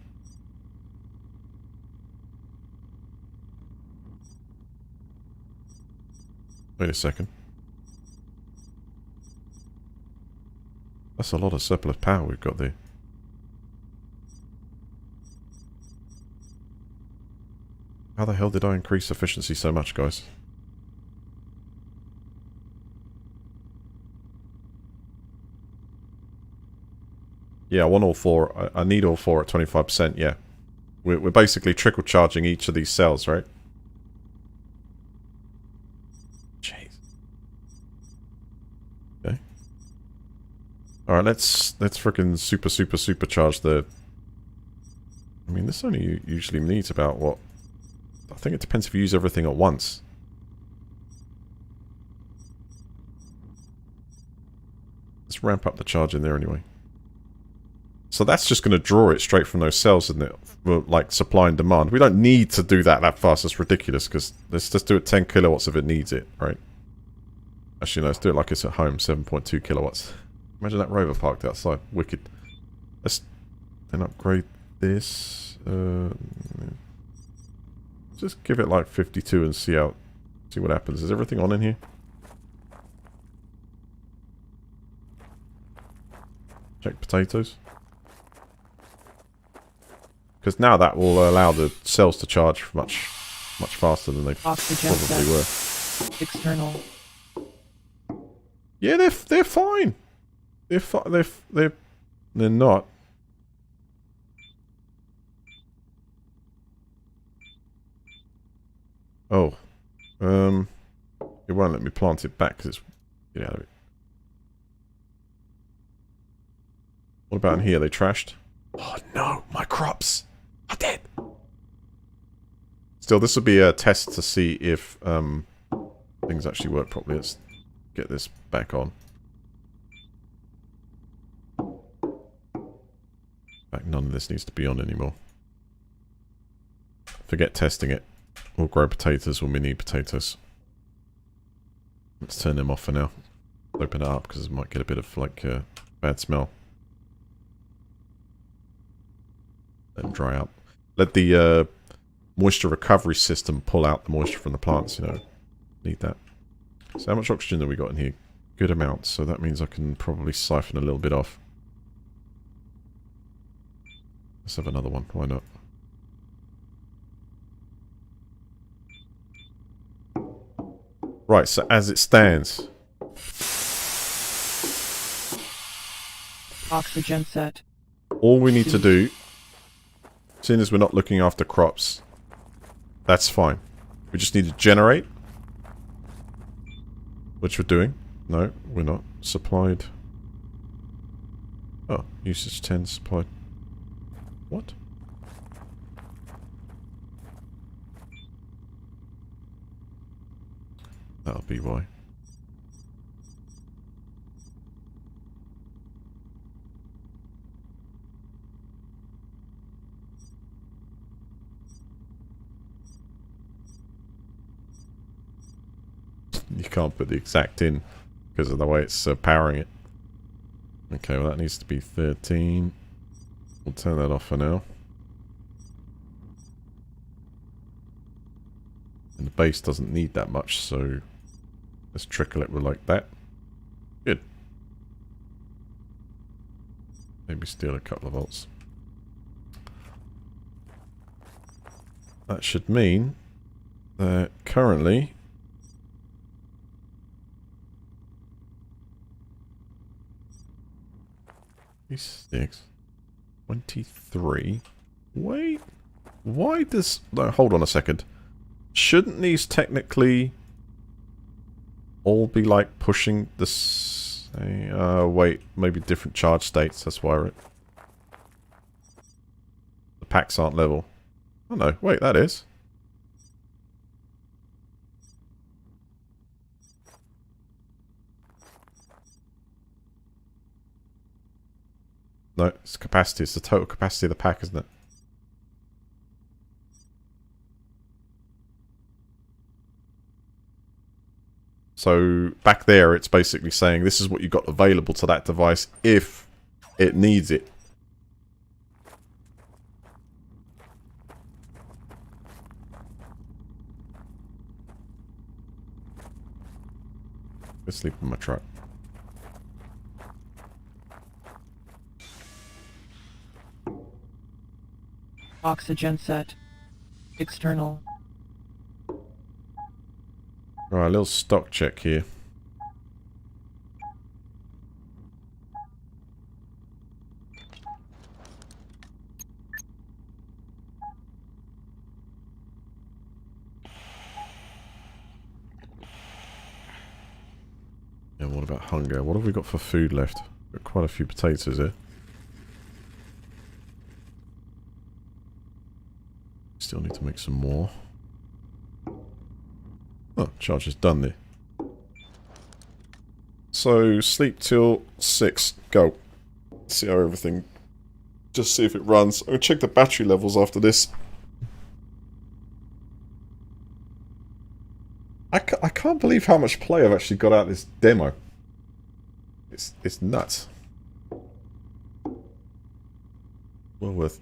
Wait a second. That's a lot of surplus power we've got there. How the hell did I increase efficiency so much, guys? Yeah, I want all 4. I need all 4 at 25%, yeah. We're basically trickle charging each of these cells, right? Jeez. Okay. Alright, let's frickin' supercharge the... I mean, this only usually needs about, what? I think it depends if you use everything at once. Let's ramp up the charge in there anyway. So that's just going to draw it straight from those cells, isn't it? Like supply and demand. We don't need to do that fast. That's ridiculous, because let's just do it 10 kilowatts if it needs it, right? Actually, no, let's do it like it's at home, 7.2 kilowatts. Imagine that rover parked outside. Wicked. Let's then upgrade this. Just give it like 52 and see what happens. Is everything on in here? Check potatoes. Because now that will allow the cells to charge much faster than they Oxygen probably were. External. Yeah, they're fine. They're not. Oh. It won't let me plant it back because it's... Get out of it. What about in here? They trashed? Oh no, my crops are dead. Still, this will be a test to see if things actually work properly. Let's get this back on. In fact, none of this needs to be on anymore. Forget testing it. We'll grow potatoes when we need potatoes. Let's turn them off for now. Open it up because it might get a bit of like bad smell. Let them dry up. Let the moisture recovery system pull out the moisture from the plants, you know. Need that. So how much oxygen have we got in here? Good amount, so that means I can probably siphon a little bit off. Let's have another one, why not? Right, so as it stands... Oxygen set. All we need to do, seeing as we're not looking after crops, that's fine. We just need to generate, which we're doing. No, we're not. Supplied. Oh, usage 10, supplied. What? That'll be why. You can't put the exact in because of the way it's powering it. Okay, well that needs to be 13. We'll turn that off for now. And the base doesn't need that much, so let's trickle it with like that. Good. Maybe steal a couple of volts. That should mean that currently... Six, 23. Wait. Why does... No, hold on a second. Shouldn't these technically all be like pushing this... wait. Maybe different charge states. That's why the packs aren't level. Oh no. Wait, that is. No, it's capacity. It's the total capacity of the pack, isn't it? So, back there, it's basically saying this is what you got available to that device if it needs it. Go sleep in my truck. Oxygen set. External. Alright, a little stock check here. And what about hunger? What have we got for food left? Got quite a few potatoes here. Still need to make some more. Oh, charge is done there. So, sleep till 6. Go. See how everything... Just see if it runs. I'm going to check the battery levels after this. I can't believe how much play I've actually got out of this demo. It's nuts. Well worth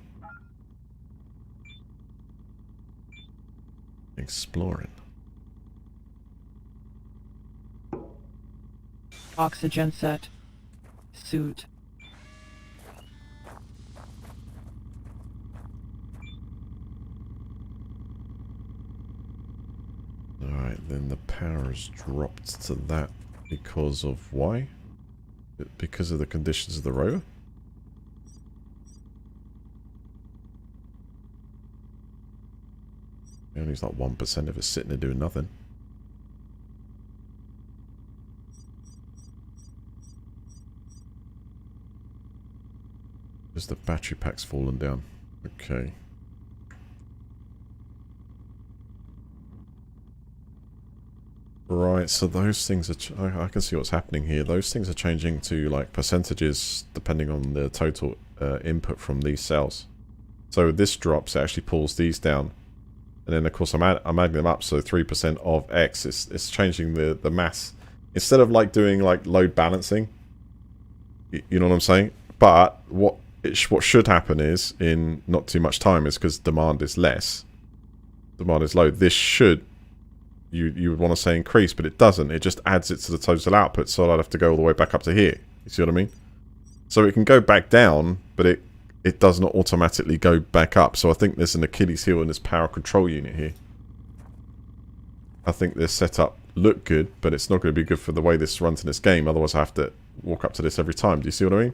exploring. Oxygen set. Suit. Alright, then the power has dropped to that because of why? Because of the conditions of the rover? It only like 1% if it's sitting there doing nothing. Just the battery pack's fallen down. Okay. Right, so those things are... I can see what's happening here. Those things are changing to like percentages depending on the total input from these cells. So this drops, it actually pulls these down. And then of course I'm adding them up, so 3% of X, it's changing the mass. Instead of like doing like load balancing, you know what I'm saying? But what should happen is, in not too much time, is because demand is less, demand is low, this should, you would want to say increase, but it doesn't. It just adds it to the total output, so I'd have to go all the way back up to here. You see what I mean? So it can go back down, but it does not automatically go back up. So I think there's an Achilles heel in this power control unit here. I think this setup look good, but it's not going to be good for the way this runs in this game. Otherwise I have to walk up to this every time. Do you see what I mean?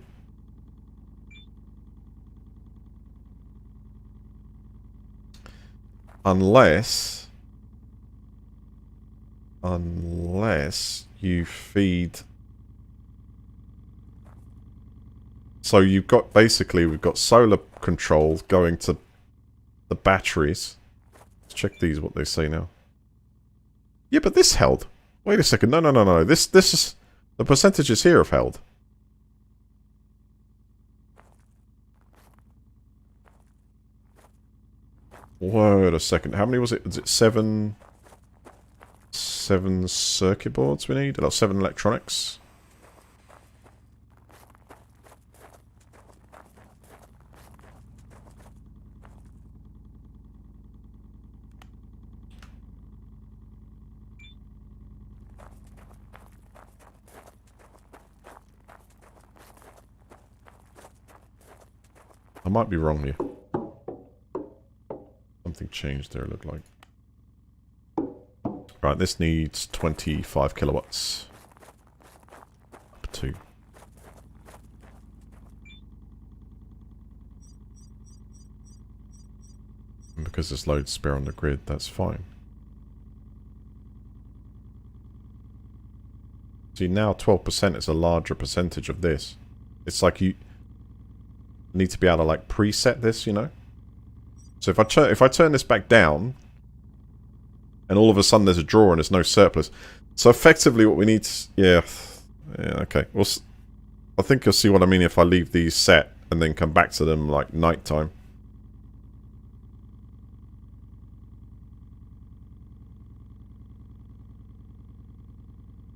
Unless you feed... So you've got, basically, we've got solar control going to the batteries. Let's check these, what they say now. Yeah, but this held. Wait a second. No. This is... The percentages here have held. Wait a second. How many was it? Is it 7 circuit boards we need? Or 7 electronics? I might be wrong here. Something changed there, it looked like. Right, this needs 25 kilowatts. Up 2. And because there's loads spare on the grid, that's fine. See, now 12% is a larger percentage of this. It's like you need to be able to like preset this, you know? So if I turn this back down, and all of a sudden there's a draw and there's no surplus. So effectively what we need to... Yeah, okay. Well, I think you'll see what I mean if I leave these set and then come back to them like nighttime.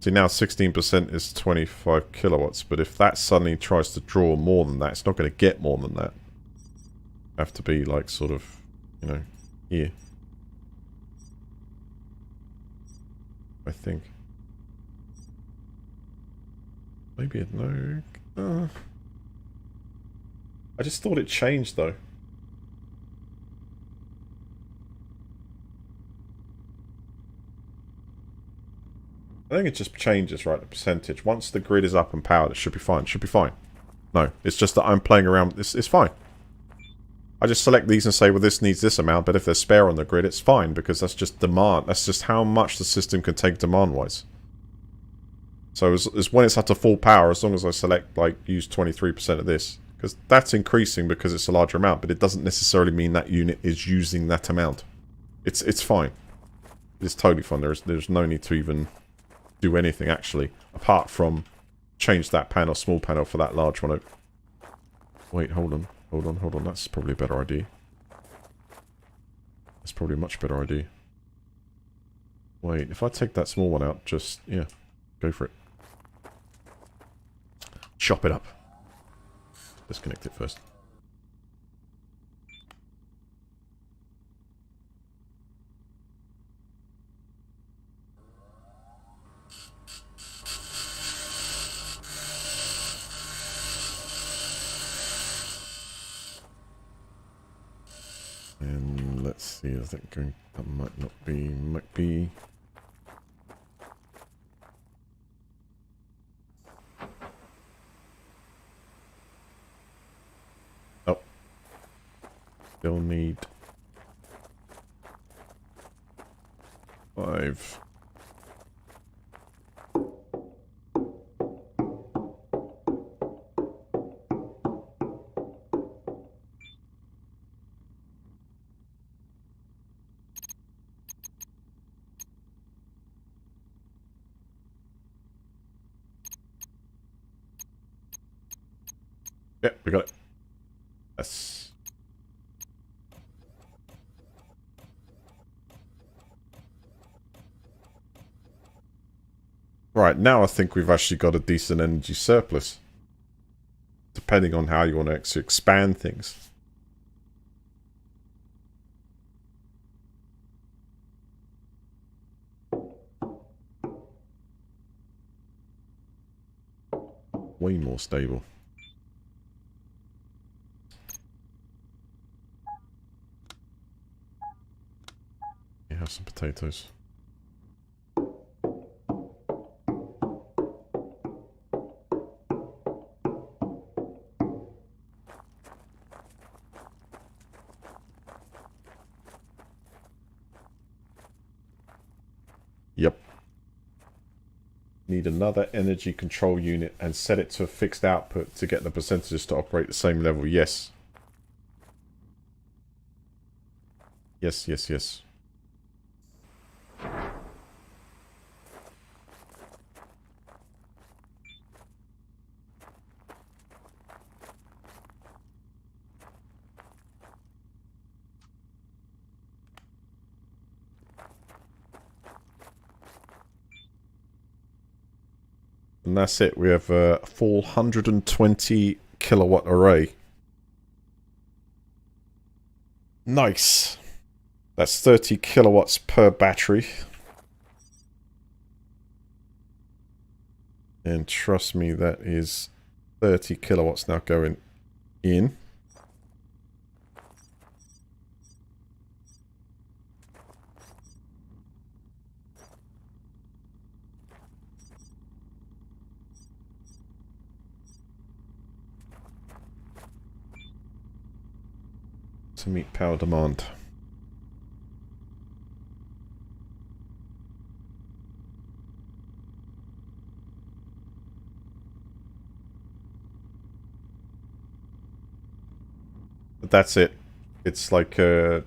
See, now 16% is 25 kilowatts, but if that suddenly tries to draw more than that, it's not going to get more than that. Have to be like sort of, you know, here. I think. Maybe no. I just thought it changed though. I think it just changes, right, the percentage. Once the grid is up and powered, it should be fine. It should be fine. No, it's just that I'm playing around. It's fine. I just select these and say, well, this needs this amount, but if there's spare on the grid, it's fine, because that's just demand. That's just how much the system can take demand-wise. So as when it's at a full power, as long as I select, like, use 23% of this, because that's increasing because it's a larger amount, but it doesn't necessarily mean that unit is using that amount. It's fine. It's totally fine. There's no need to even do anything, actually, apart from change that panel, small panel, for that large one. Wait, hold on. Hold on. That's probably a better idea. That's probably a much better idea. Wait, if I take that small one out, just, yeah, go for it. Chop it up. Disconnect it first. And let's see, is that going... That might not be... Might be... Oh. Still need... 5. Yep, we got it. Yes. Right, now I think we've actually got a decent energy surplus. Depending on how you want to actually expand things. Way more stable. You have some potatoes. Yep. Need another energy control unit and set it to a fixed output to get the percentages to operate the same level. Yes. Yes, yes, yes. And that's it. We have a full 120 kilowatt array. Nice. That's 30 kilowatts per battery. And trust me, that is 30 kilowatts now going in. To meet power demand. But that's it. It's like the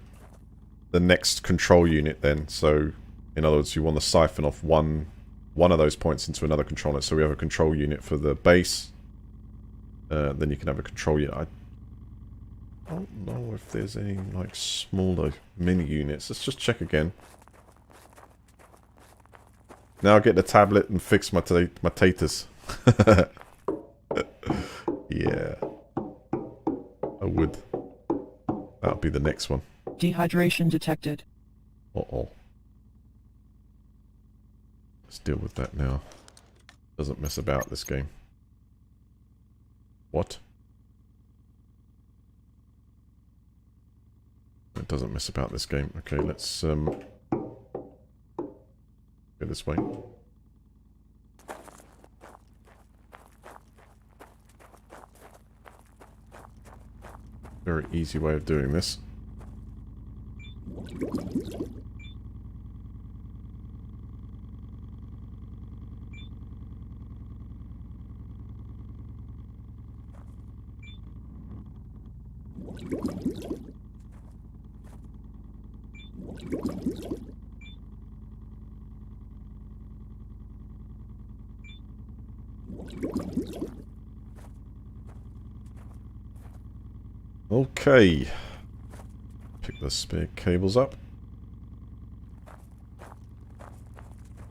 next control unit then. So in other words, you want to siphon off one of those points into another controller. So we have a control unit for the base. Then you can have a control unit. I don't know if there's any like smaller mini units. Let's just check again. Now I'll get the tablet and fix my taters. Yeah. I would. That'll be the next one. Dehydration detected. Uh-oh. Let's deal with that now. Doesn't mess about this game. What? It doesn't mess about this game. Okay, let's go this way. Very easy way of doing this. Okay. Pick the spare cables up.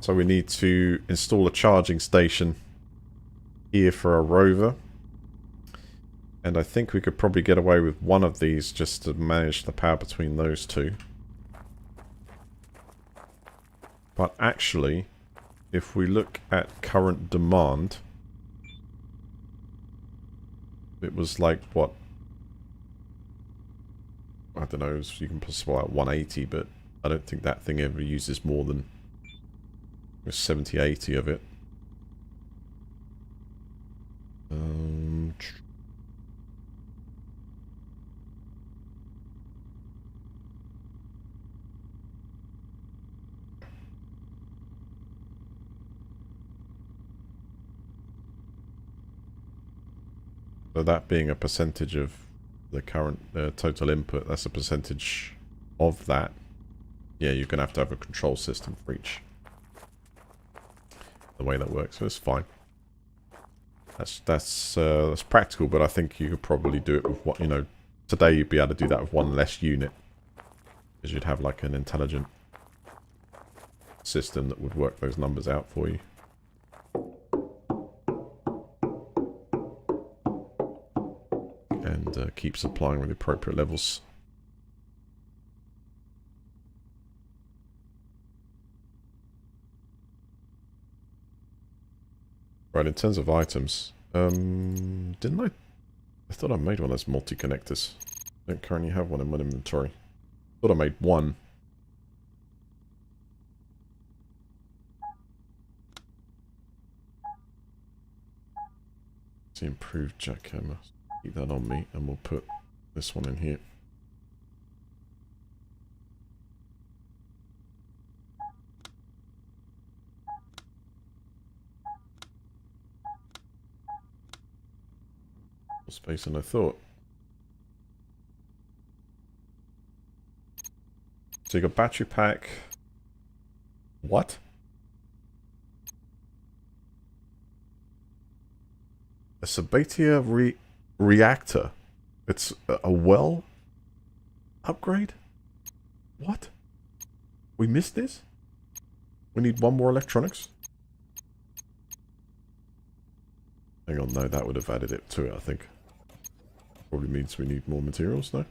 So we need to install a charging station here for a rover. And I think we could probably get away with one of these just to manage the power between those two. But actually, if we look at current demand, it was like, what? I don't know, you can possibly like 180, but I don't think that thing ever uses more than 70, 80 of it. So that being a percentage of the current total input, that's a percentage of that. Yeah, you're going to have a control system for each. The way that works, so it's fine. That's practical, but I think you could probably do it with what, you know, today you'd be able to do that with one less unit. Because you'd have like an intelligent system that would work those numbers out for you. And keep supplying with the appropriate levels. Right, in terms of items, didn't I thought I made one of those multi-connectors. I don't currently have one in my inventory. Thought I made one. It's the improved jackhammer. Keep that on me, and we'll put this one in here. More space than I thought. So you got battery pack. What? A Sabatia reactor. It's a well upgrade? What? We missed this? We need one more electronics? Hang on, no, that would have added it to it, I think. Probably means we need more materials, no?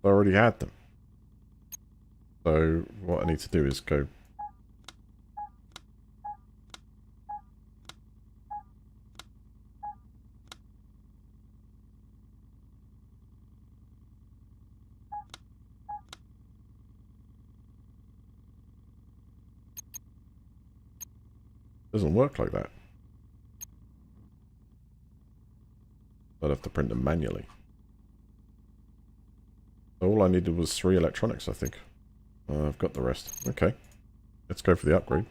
I already had them. So what I need to do is go. Doesn't work like that. I'd have to print them manually. All I needed was 3 electronics, I think. I've got the rest. Okay. Let's go for the upgrade.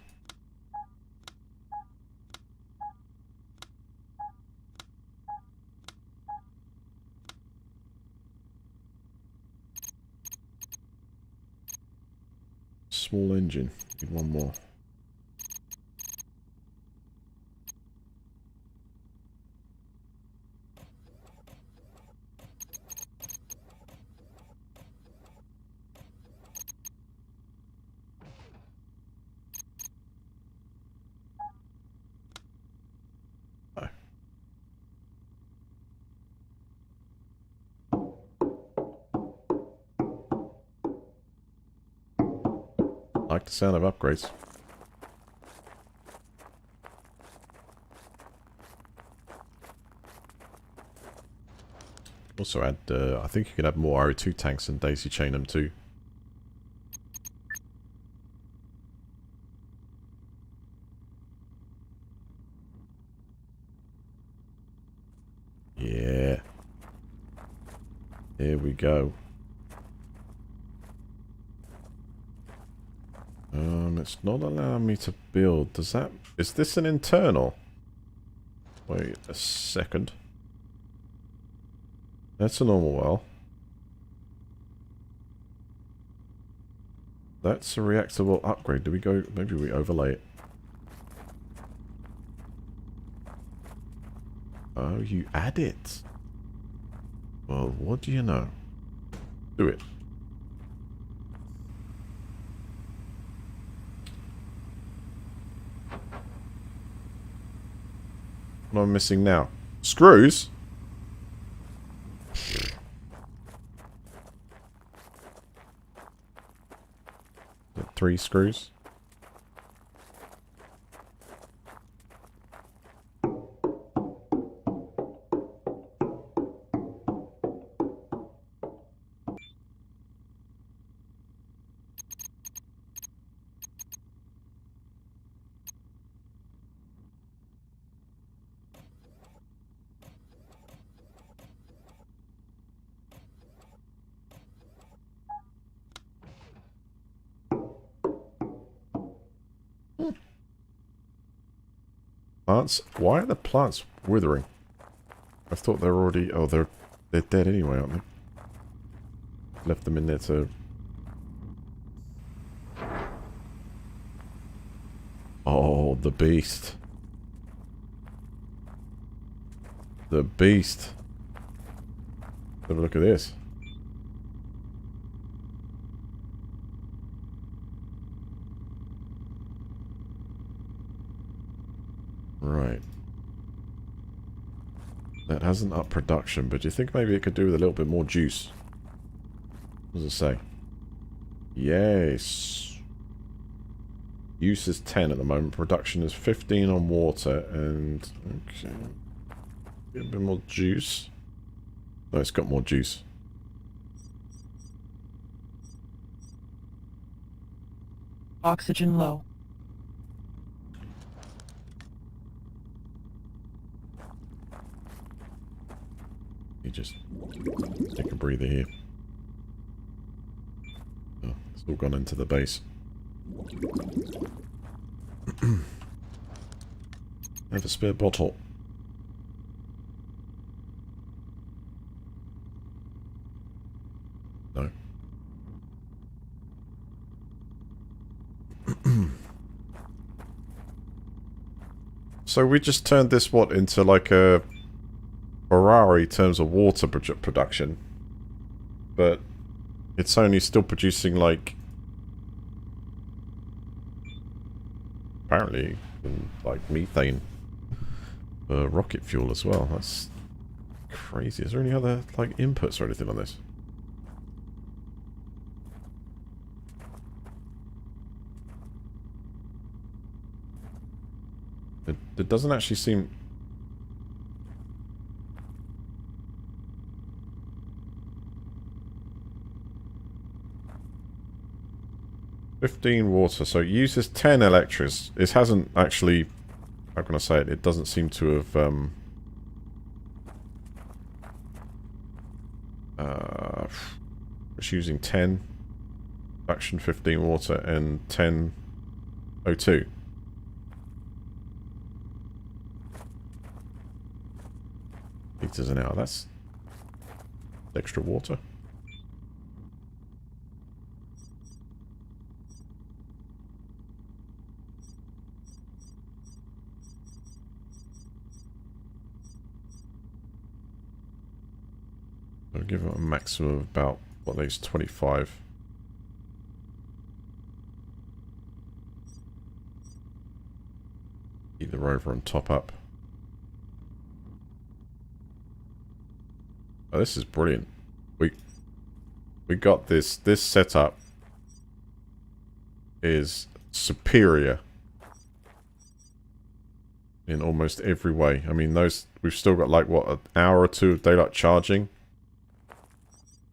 Small engine. Need one more. Like the sound of upgrades. Also add, I think you can add more RO2 tanks and daisy chain them too. Yeah. Here we go. It's not allowing me to build. Does that... Is this an internal? Wait a second. That's a normal well. That's a reactable upgrade. Do we go... Maybe we overlay it. Oh, you add it. Well, what do you know? Do it. What am I missing now? Screws? 3 screws. Plants? Why are the plants withering? I thought they were already... Oh, they're dead anyway, aren't they? Left them in there to... Oh, the beast. The beast. Have a look at this. Right. That hasn't upped production, but do you think maybe it could do with a little bit more juice? What does it say? Yes. Use is 10 at the moment. Production is 15 on water and... Okay. Get a bit more juice. No, it's got more juice. Oxygen low. You just take a breather here. Oh, it's all gone into the base. Have a spare bottle. No. So we just turned this, what, into like a Ferrari in terms of water production. But it's only still producing like... Apparently, like methane. Rocket fuel as well. That's crazy. Is there any other like inputs or anything on this? It doesn't actually seem... (15 water), so it uses 10 electrics. It hasn't actually... How can I say it? It doesn't seem to have... it's using 10 production, 15 water, and 10 O2. Liters an hour. That's extra water. I'll give it a maximum of about, what, these 25. Keep the rover on top up. Oh, this is brilliant. We got this. This setup is superior in almost every way. I mean, those we've still got like what, an hour or two of daylight charging,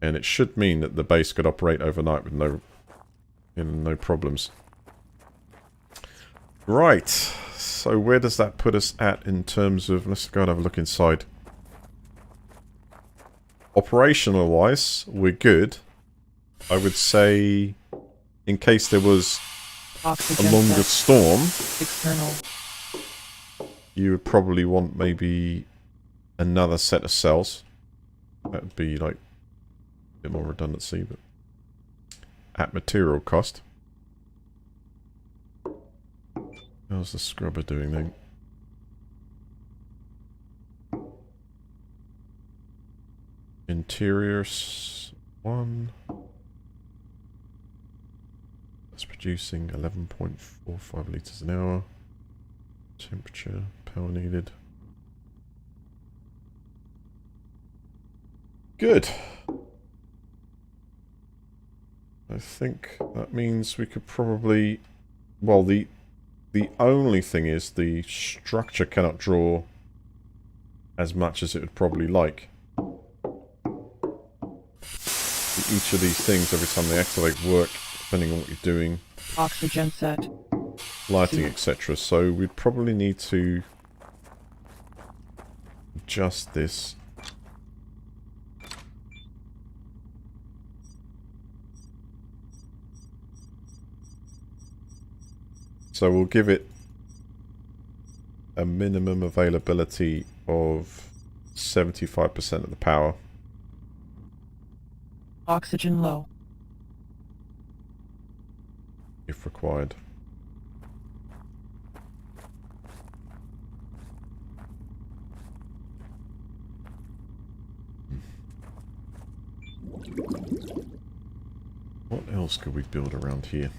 and it should mean that the base could operate overnight with no problems. Right. So where does that put us at in terms of? Let's go and have a look inside. Operational wise, we're good. I would say, in case there was Oxygen a longer storm, external. you would probably want maybe another set of cells. That would be like a bit more redundancy, but at material cost. How's the scrubber doing then? Interiors 1. That's producing 11.45 litres an hour. Temperature, power needed. Good. I think that means we could probably... Well, the only thing is the structure cannot draw as much as it would probably like. Each of these things, every time they activate, work depending on what you're doing. Oxygen set. Lighting, etc. So we'd probably need to adjust this. So we'll give it a minimum availability of 75% of the power. Oxygen low. If required. What else could we build around here?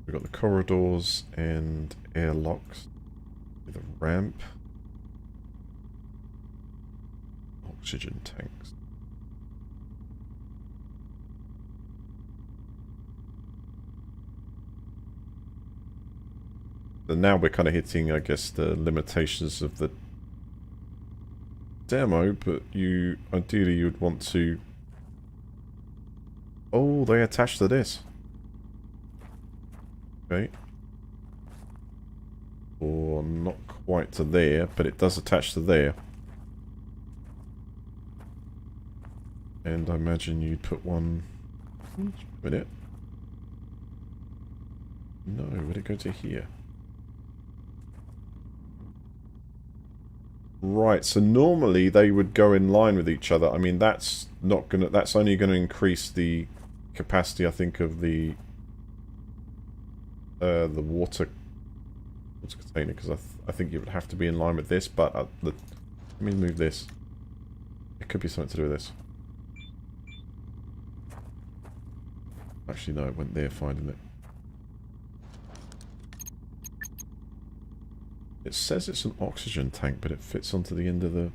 We've got the corridors and airlocks with a ramp. Oxygen tanks. So now we're kind of hitting, I guess, the limitations of the demo, but ideally you'd want to... Oh, they attach to this. Okay. Or not quite to there, but it does attach to there. And I imagine you'd put one... Wait a minute. No, would it go to here? Right, so normally they would go in line with each other. I mean, that's only gonna increase the capacity, I think, of the water container, because I think it would have to be in line with this, but let me move this. It could be something to do with this. Actually, no, it went there, finding it. It says it's an oxygen tank, but it fits onto the end of the...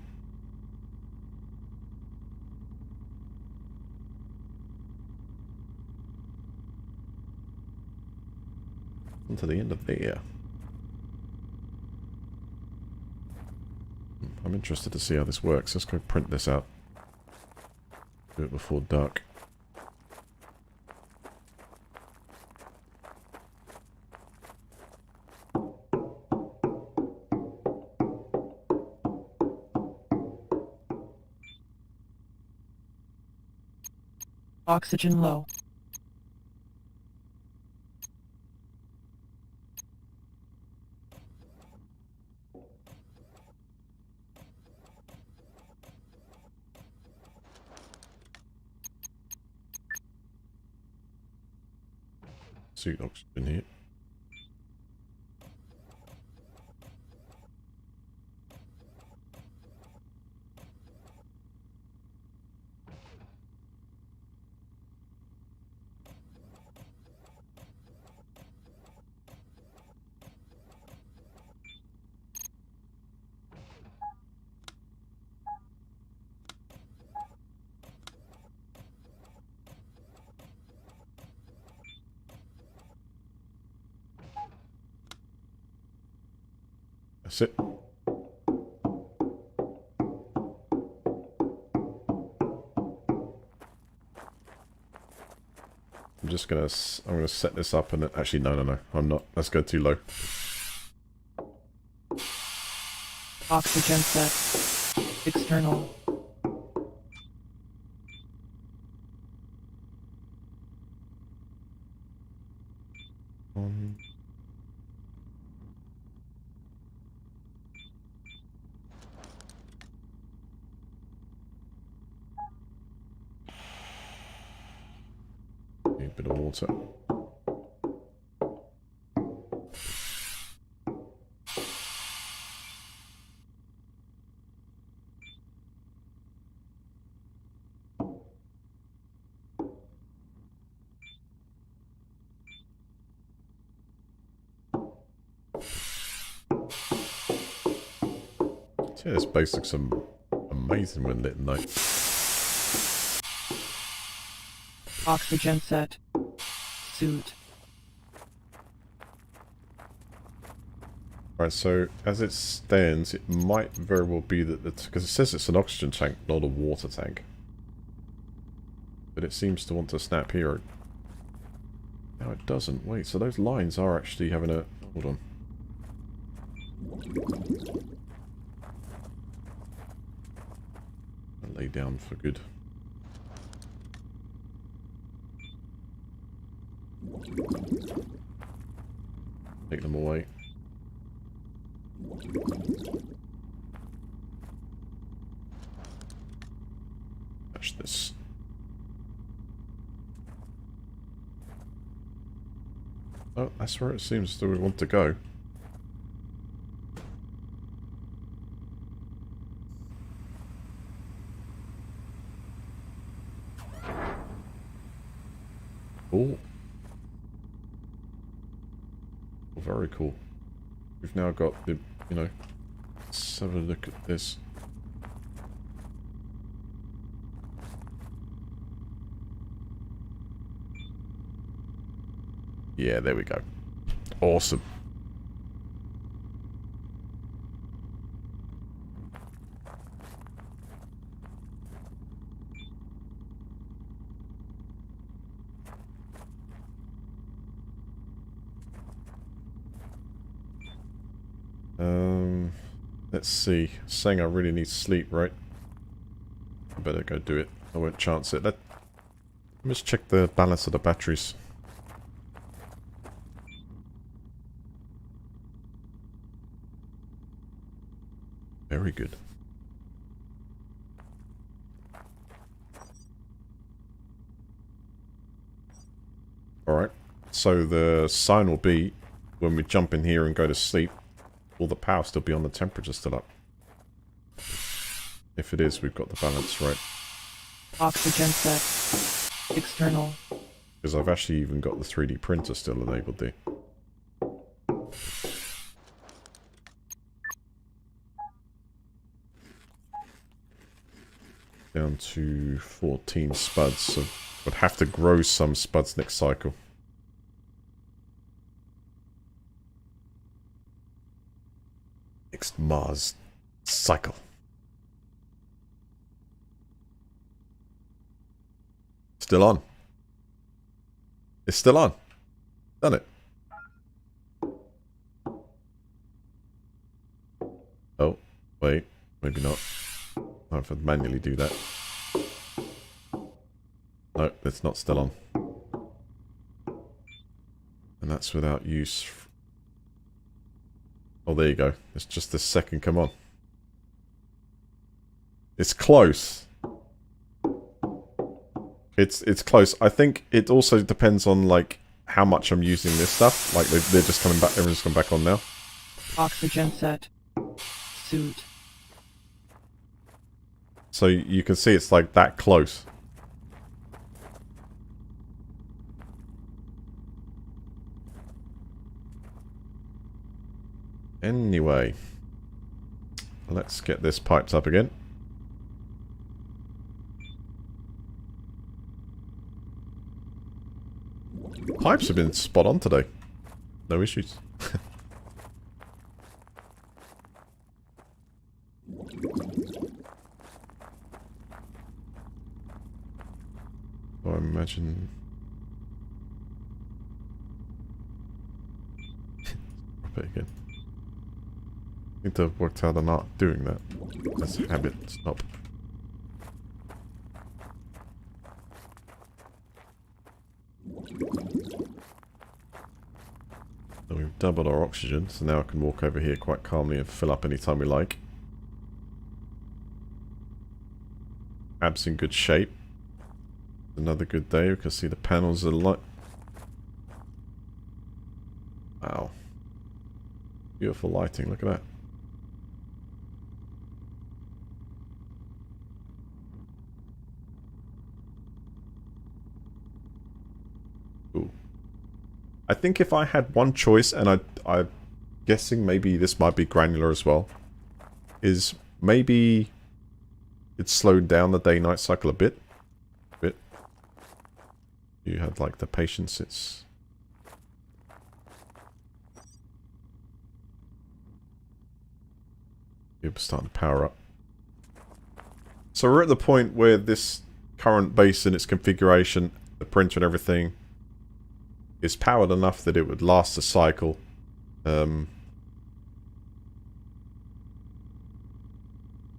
Onto the end of there. I'm interested to see how this works. Let's go print this out. Do it before dark. Oxygen low. Suit oxygen here. That's it. I'm gonna set this up and actually no, I'm not. Let's go too low. Oxygen set. External. Need a bit of water. Yeah, it's basically a amazing when lit at night. Oxygen set. Suit. Right, so as it stands, it might very well be that it's because it says it's an oxygen tank, not a water tank. But it seems to want to snap here. No, it doesn't. Wait, so those lines are actually having a... Hold on. I'll lay down for good. Take them away. Touch this. Oh, that's where it seems that we want to go. Cool. Very cool. We've now got the, you know, let's have a look at this. Yeah, there we go. Awesome. Let's see. Saying I really need sleep, right? I better go do it. I won't chance it. Let me just check the balance of the batteries. Very good. Alright. So the sign will be when we jump in here and go to sleep, will the power still be on, the temperature still up? If it is, we've got the balance right. Oxygen set. External. Because I've actually even got the 3D printer still enabled there. Down to 14 spuds, so would have to grow some spuds next cycle. Next Mars cycle. Still on. It's still on. Done it. Oh, wait. Maybe not. I have to manually do that. No, it's not still on. And that's without use. Oh, there you go. It's just this second come on. It's close. It's close. I think it also depends on, like, how much I'm using this stuff. Like, they're just coming back. Everyone's come back on now. Oxygen set. Suit. So you can see it's like that close. Anyway, let's get this piped up again. Pipes have been spot on today. No issues. I imagine... Drop it again. I need to have worked out I'm not doing that. That's habit. Stop. So we've doubled our oxygen, so now I can walk over here quite calmly and fill up anytime we like. Ab's in good shape. Another good day. We can see the panels are light. Wow. Beautiful lighting. Look at that. Ooh. I think if I had one choice, and I'm guessing maybe this might be granular as well, is maybe it slowed down the day-night cycle a bit. You had like the patience, it's... It was starting to power up. So we're at the point where this current base and its configuration, the printer and everything, is powered enough that it would last a cycle.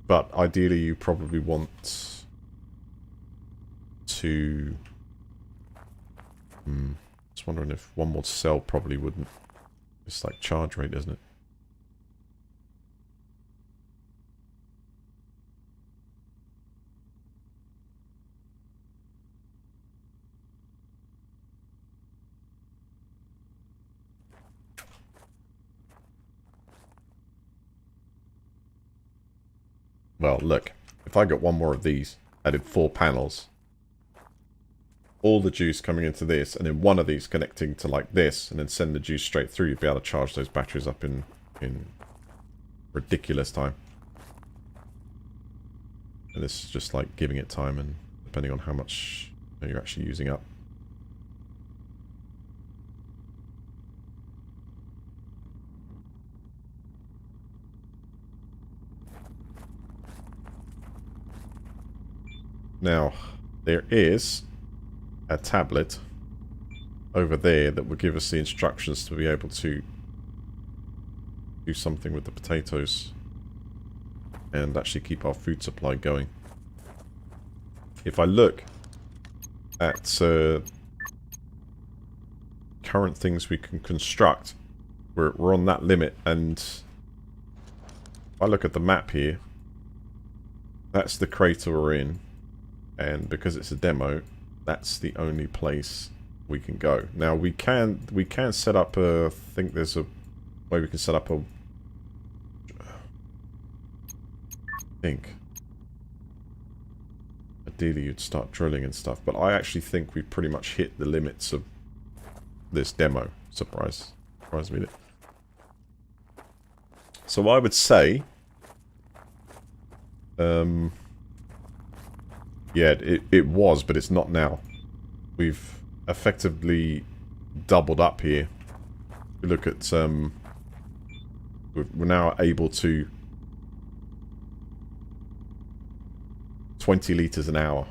But ideally you probably want to... Just wondering if one more cell probably wouldn't... It's like charge rate, isn't it? Well, look. If I got one more of these, I did 4 panels. All the juice coming into this, and then one of these connecting to like this, and then send the juice straight through, you'd be able to charge those batteries up in ridiculous time. And this is just like giving it time, and depending on how much you're actually using up. Now, there is a tablet over there that will give us the instructions to be able to do something with the potatoes and actually keep our food supply going. If I look at current things we can construct, we're on that limit, and if I look at the map here, that's the crater we're in, and because it's a demo, that's the only place we can go. Now we can set up a... I think there's a way we can set up a... Ideally you'd start drilling and stuff, but I actually think we've pretty much hit the limits of this demo. Surprise me. So I would say... yeah, it was, but it's not now. We've effectively doubled up here. We look at we're now able to 20 litres an hour.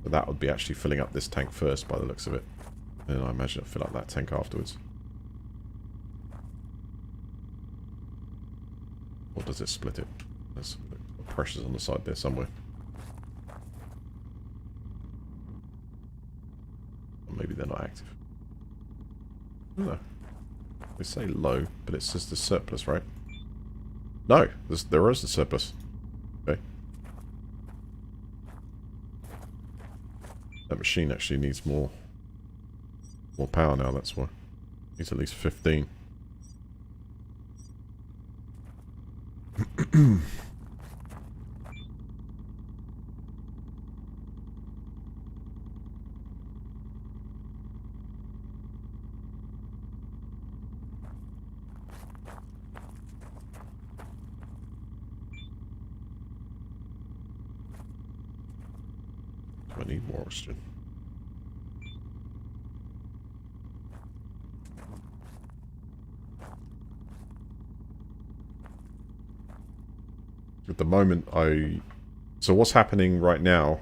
So that would be actually filling up this tank first by the looks of it. And I imagine it'll fill up that tank afterwards. Or does it split it? There's pressures on the side there somewhere. Maybe they're not active. No. They say low, but it says the surplus, right? No, there is a surplus. Okay. That machine actually needs more power now, that's why. Needs at least 15. I need more oxygen. At the moment, so what's happening right now,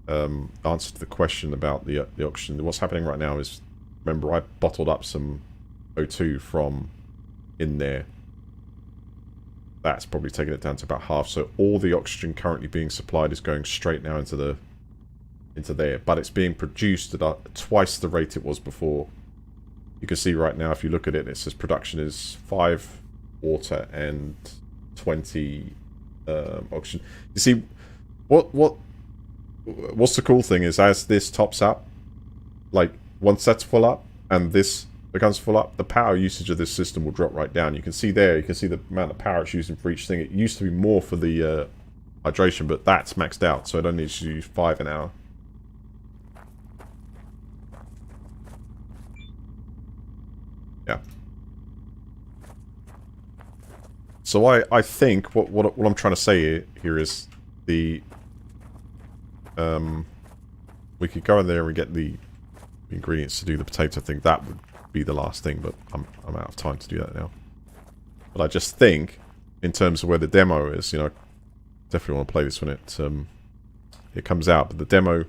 answer to the question about the oxygen, what's happening right now is, remember I bottled up some O2 from in there. That's probably taking it down to about half. So all the oxygen currently being supplied is going straight now into there. But it's being produced at twice the rate it was before. You can see right now, if you look at it, it says production is 5 water and 20 oxygen. You see, what's the cool thing is, as this tops up, like once that's full up and this becomes full up, the power usage of this system will drop right down. You can see there, you can see the amount of power it's using for each thing. It used to be more for the hydration, but that's maxed out, so it only needs to use 5 an hour. Yeah. So I think what I'm trying to say here is the we could go in there and get the ingredients to do the potato thing. That would be the last thing, but I'm out of time to do that now. But I just think, in terms of where the demo is, you know, I definitely want to play this when it comes out. But the demo,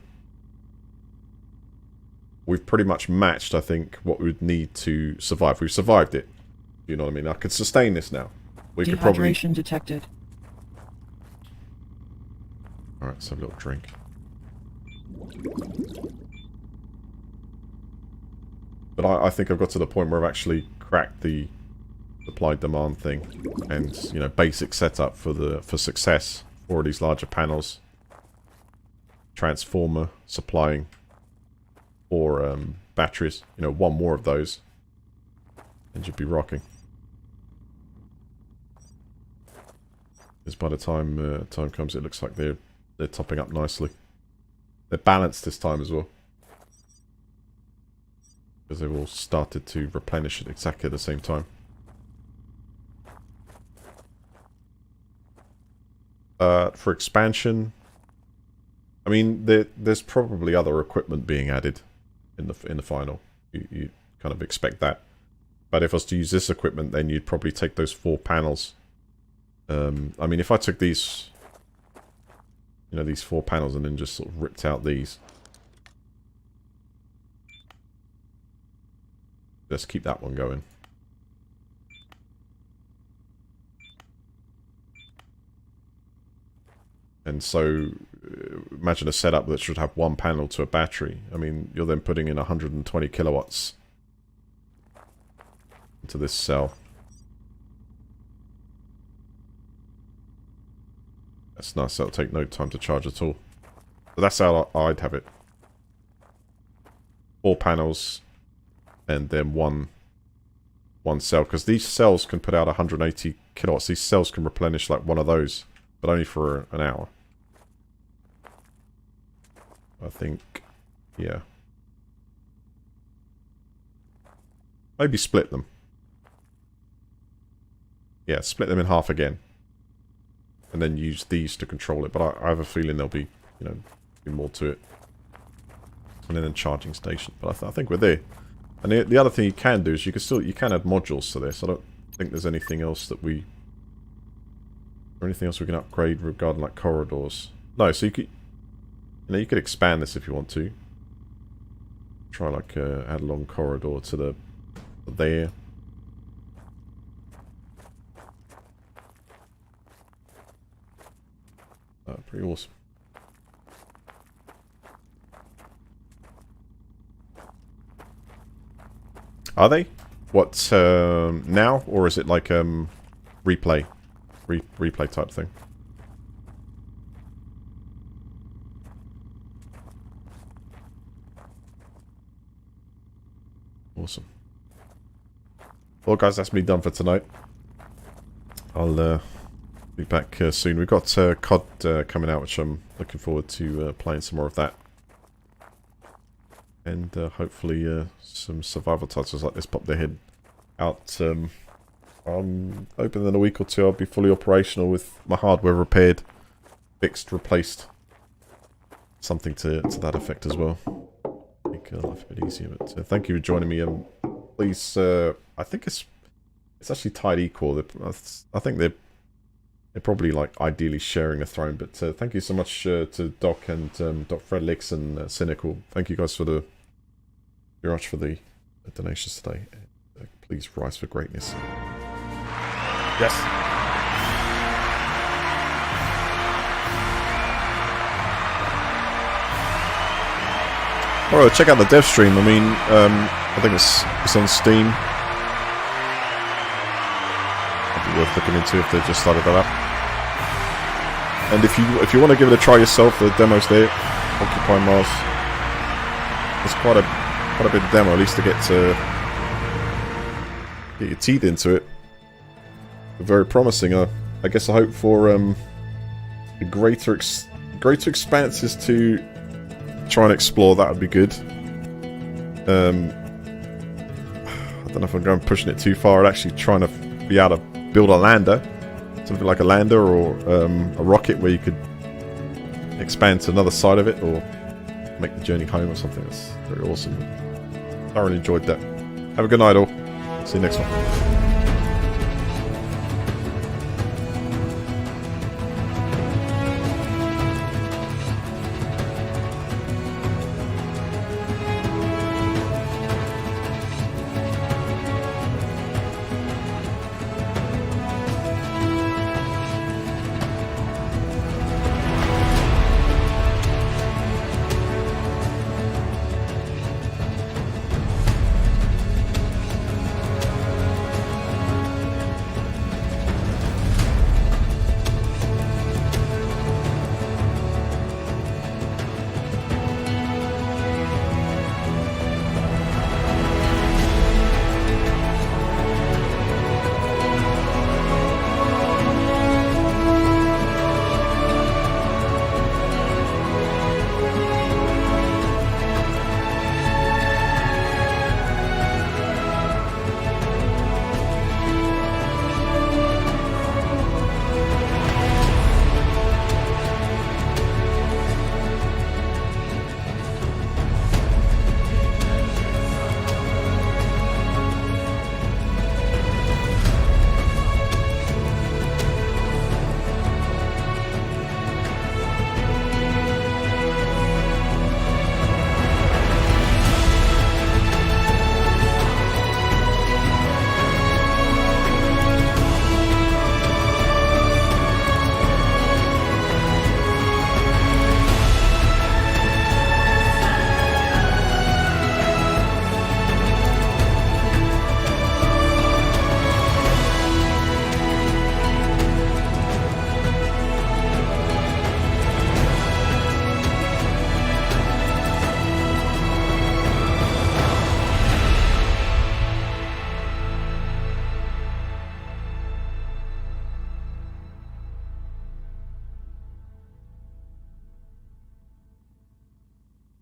we've pretty much matched, I think, what we would need to survive. We've survived it. You know what I mean? I could sustain this now. We could probably... Dehydration detected. Alright, let's have a little drink. But I think I've got to the point where I've actually cracked the supply-demand thing. And, you know, basic setup for success for these larger panels. Transformer supplying 4 batteries. You know, 1 more of those. And you'd be rocking. Because by the time time comes, it looks like they're topping up nicely. They're balanced this time as well. Because they've all started to replenish at exactly the same time. For expansion, I mean, there's probably other equipment being added in the final. You kind of expect that. But if I was to use this equipment, then you'd probably take those 4 panels. I mean, if I took these, you know, these 4 panels and then just sort of ripped out these. Let's keep that one going. And so, imagine a setup that should have 1 panel to a battery. I mean, you're then putting in 120 kilowatts into this cell. That's nice. That'll take no time to charge at all. But that's how I'd have it. 4 panels, and then one cell. Because these cells can put out 180 kilowatts. These cells can replenish like one of those, but only for an hour. I think, yeah. Maybe split them. Yeah, split them in half again. And then use these to control it. But I have a feeling there'll be, you know, be more to it. And then a charging station. But I think we're there. And the other thing you can do is you can add modules to this. I don't think there's anything else that we... Or anything else we can upgrade regarding like corridors. No, so you could... You know, you could expand this if you want to. Try like add a long corridor to the... there. Pretty awesome. Are they? What, now? Or is it like, replay? Replay type thing? Awesome. Well, guys, that's me done for tonight. I'll, be back soon. We've got COD coming out, which I'm looking forward to playing some more of that. And hopefully some survival titles like this pop their head out. I'm hoping in a week or 2 I'll be fully operational with my hardware repaired, fixed, replaced. Something to that effect as well. Make life a bit easier. But thank you for joining me. Please, I think it's actually tied equal. I think they're probably like ideally sharing a throne. But thank you so much to Doc and Doc Fredlix and Cynical. Thank you guys very much for the donations today. Please rise for greatness. Yes. Alright, check out the dev stream. I mean, I think it's on Steam. Might be worth looking into if they just started that up. And if you want to give it a try yourself, the demo's there. Occupy Mars. It's quite a bit of demo, at least to get your teeth into it. Very promising. I guess I hope for a greater expanses to try and explore. That would be good. I don't know if I'm pushing it too far. I'd actually trying to be able to build a lander something like a lander or a rocket where you could expand to another side of it or make the journey home or something. That's very awesome. I really enjoyed that. Have a good night all. See you next one.